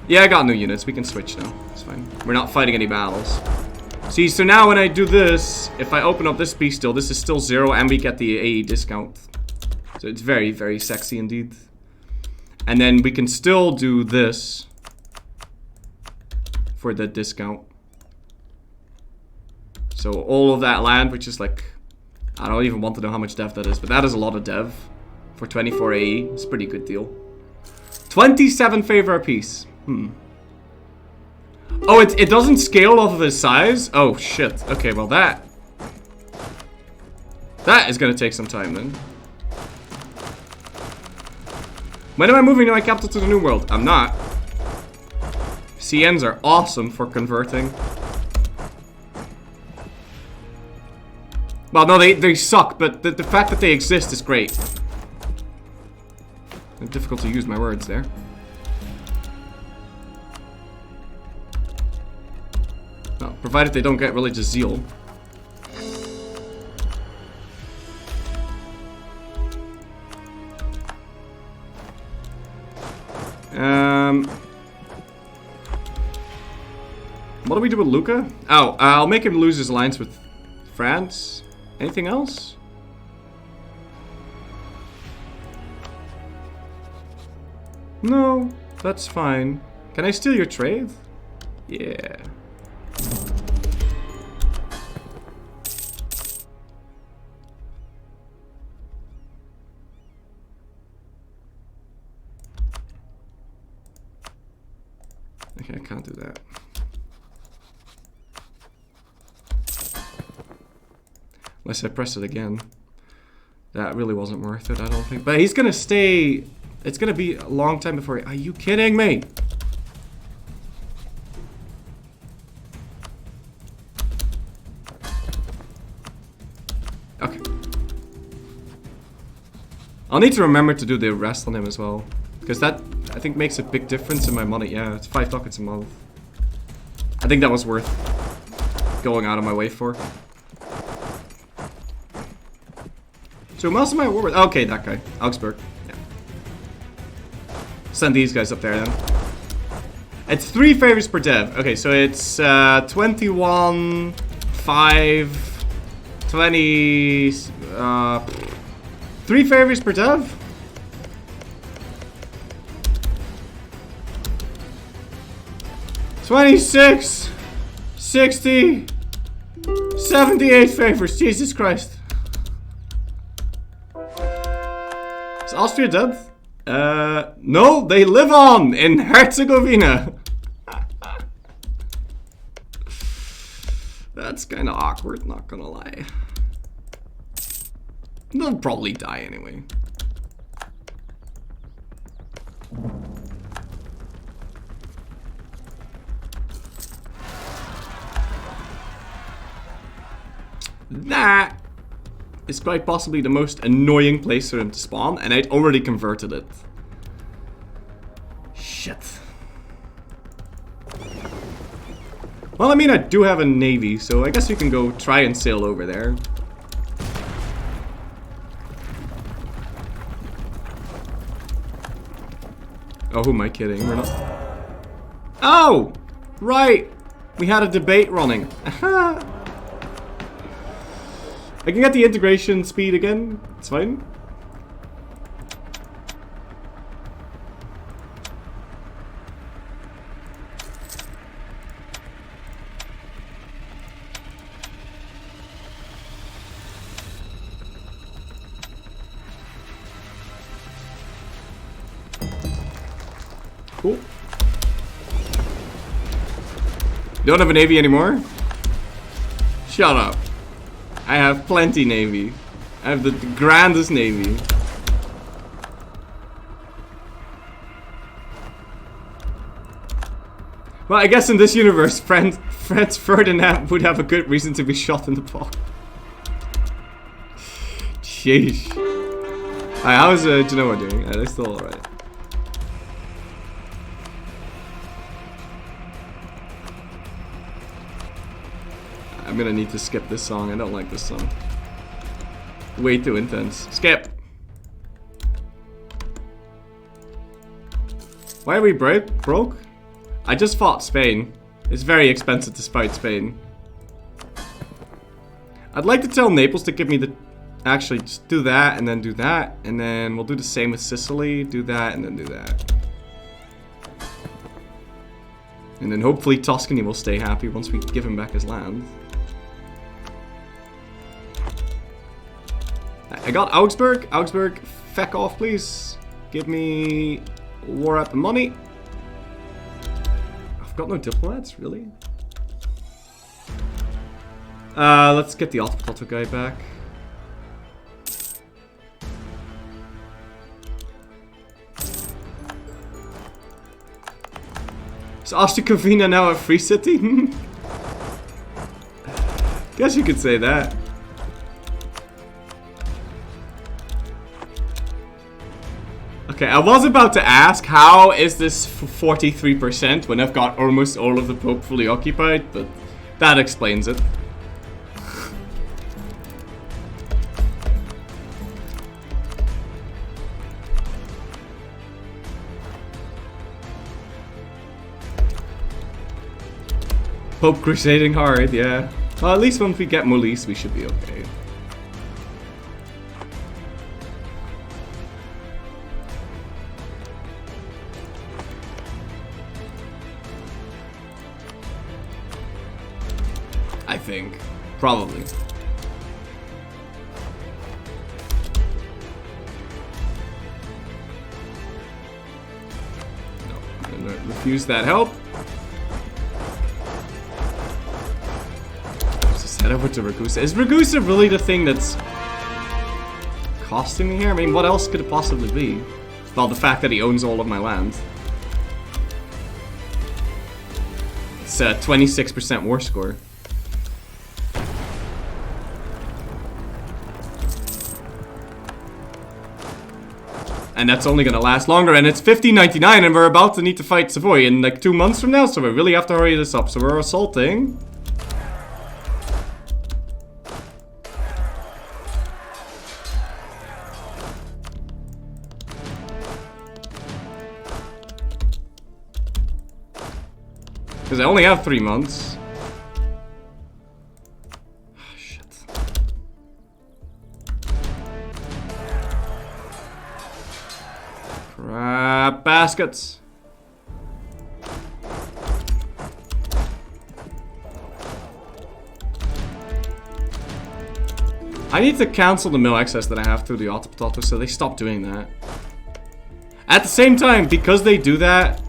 Yeah, I got new units. We can switch now. It's fine. We're not fighting any battles. See, so now when I do this, if I open up this piece still, this is still 0 and we get the AE discount. So it's very, very sexy indeed. And then we can still do this for the discount. So all of that land, which is like, I don't even want to know how much dev that is, but that is a lot of dev for 24 AE. It's a pretty good deal. 27 favor apiece. Oh, it doesn't scale off of his size? Oh, shit. Okay, well that is gonna take some time then. When am I moving my capital to the New World? I'm not. CNs are awesome for converting. Well, no, they suck, but the fact that they exist is great. It's difficult to use my words there. Well, provided they don't get religious zeal. What do we do with Luca? Oh, I'll make him lose his alliance with France. Anything else? No, that's fine. Can I steal your trade? Yeah. Okay, I can't do that. Unless I press it again. That really wasn't worth it, I don't think. But he's gonna stay... It's gonna be a long time before... Are you kidding me? Okay. I'll need to remember to do the rest on him as well. Because that, I think, makes a big difference in my money. Yeah, it's 5 ducats a month. I think that was worth going out of my way for. So who else am I at war with? Okay, that guy. Augsburg. Yeah. Send these guys up there then. It's 3 favors per dev. Okay, so it's 21, 5, 20... 3 favors per dev? $26, 60, 78 favors. Jesus Christ. Is Austria dead? No, they live on in Herzegovina. That's kind of awkward, not gonna lie. They'll probably die anyway. That is quite possibly the most annoying place for him to spawn, and I'd already converted it. Shit. Well, I mean, I do have a navy, so I guess you can go try and sail over there. Oh, who am I kidding? We're not... Oh! Right! We had a debate running. I can get the integration speed again. It's fine. Cool. You don't have a navy anymore? Shut up. I have plenty navy. I have the grandest navy. Well, I guess in this universe, Franz Ferdinand would have a good reason to be shot in the paw. Sheesh. Alright, how's Genoa doing? They're still alright. I'm gonna need to skip this song. I don't like this song. Way too intense. Skip! Why are we broke? I just fought Spain. It's very expensive to fight Spain. I'd like to tell Naples to give me the... Actually, just do that, and then we'll do the same with Sicily. Do that, and then do that. And then hopefully Tuscany will stay happy once we give him back his land. I got Augsburg. Augsburg, feck off, please. Give me war at the money. I've got no diplomats, really? Let's get the Otto guy back. Is Austria-Kovina now a free city? Guess you could say that. Okay, I was about to ask, how is this 43% when I've got almost all of the Pope fully occupied, but that explains it. Pope crusading hard, yeah. Well, at least once we get Molise, we should be okay. I think. Probably. No, I'm gonna refuse that help. Head over to Ragusa. Is Ragusa really the thing that's costing me here? I mean, what else could it possibly be? Well, the fact that he owns all of my land. It's a 26% war score. And that's only gonna last longer, and it's 1599, and we're about to need to fight Savoy in like 2 months from now, so we really have to hurry this up. So we're assaulting. Because I only have 3 months. Oh, shit. Crap baskets. I need to cancel the mill access that I have through the auto potato, so they stop doing that. At the same time, because they do that,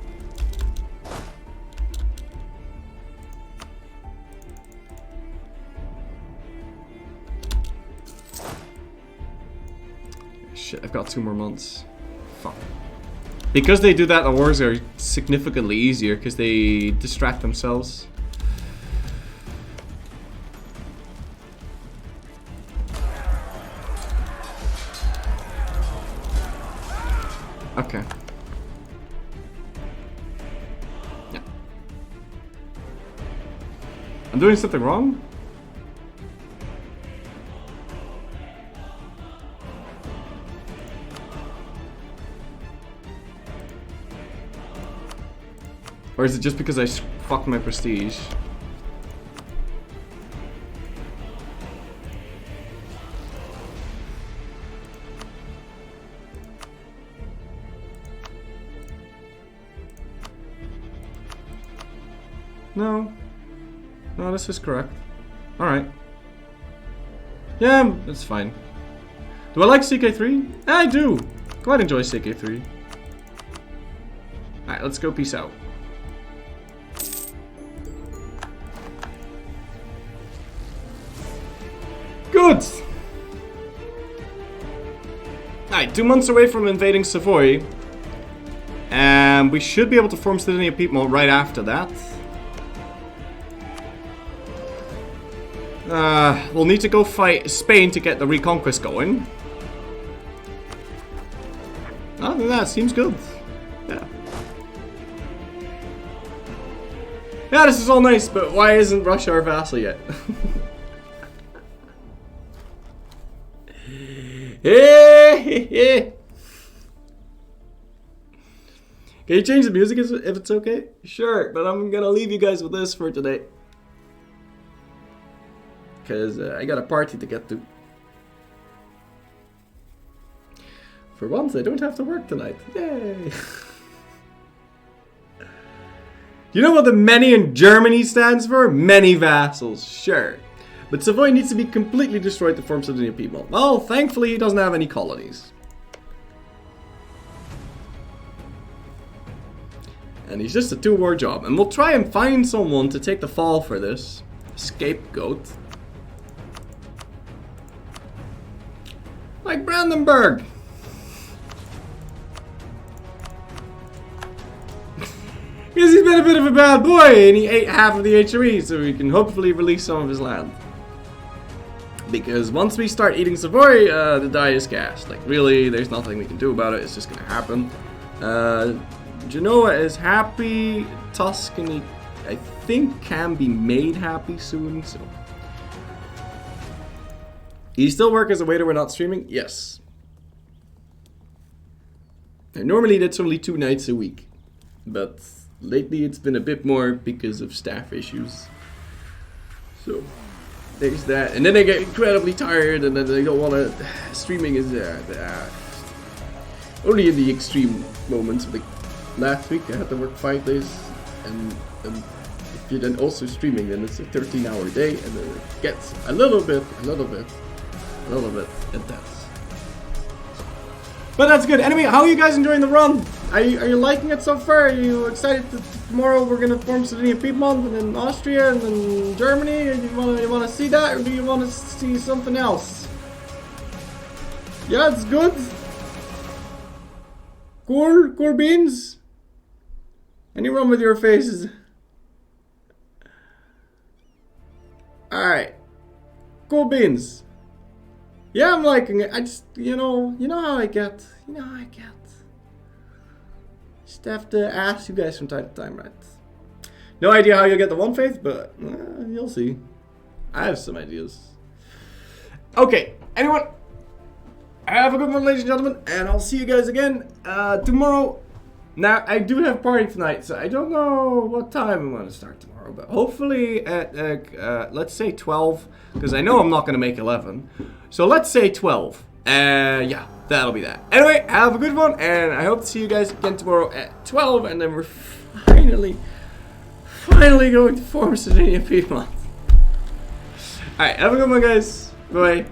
shit, I've got 2 more months. Fuck. Because they do that, the wars are significantly easier because they distract themselves. Okay. Yeah. I'm doing something wrong? Or is it just because I fucked my prestige? No. No, this is correct. Alright. Yeah, it's fine. Do I like CK3? I do! Quite enjoy CK3. Alright, let's go. Peace out. Good! Alright, 2 months away from invading Savoy. We should be able to form Sardinia Piedmont right after that. We'll need to go fight Spain to get the reconquest going. Other than that, seems good. Yeah. Yeah, this is all nice, but why isn't Russia our vassal yet? Can you change the music if it's okay? Sure, but I'm gonna leave you guys with this for today. Because I got a party to get to. For once, I don't have to work tonight. Yay! You know what the many in Germany stands for? Many vassals, sure. But Savoy needs to be completely destroyed to form Sardinia Piedmont. Well, thankfully he doesn't have any colonies. And he's just a two-war job. And we'll try and find someone to take the fall for this. Scapegoat. Like Brandenburg. Because he's been a bit of a bad boy and he ate half of the HRE, so we can hopefully release some of his land. Because once we start eating Savoy, the die is cast. Like, really, there's nothing we can do about it. It's just gonna happen. Genoa is happy. Tuscany, I think, can be made happy soon. So, you still work as a waiter when not streaming? Yes. And normally that's only 2 nights a week, but lately it's been a bit more because of staff issues. So there's that, and then I get incredibly tired, and then I don't want to. Streaming is only in the extreme moments. Like last week, I had to work 5 days, and if you're then also streaming, then it's a 13-hour day, and then it gets a little bit intense. But that's good. Anyway, how are you guys enjoying the run? Are you liking it so far? Are you excited that tomorrow we're gonna form Sardinia Piedmont and then Austria and then Germany? Or you wanna see that, or do you wanna see something else? Yeah, it's good. Cool beans. Any wrong with your faces? All right, cool beans. Yeah, I'm liking it. I just, you know how I get. Just have to ask you guys from time to time, right? No idea how you'll get the One Faith, but you'll see. I have some ideas. Okay, anyone, have a good one, ladies and gentlemen, and I'll see you guys again tomorrow. Now, I do have party tonight, so I don't know what time I'm going to start tomorrow, but hopefully at, let's say 12, because I know I'm not going to make 11. So let's say 12. Yeah, that'll be that. Anyway, have a good one, and I hope to see you guys again tomorrow at 12, and then we're finally going to form Sardinia Piedmont. Alright, have a good one, guys. Bye.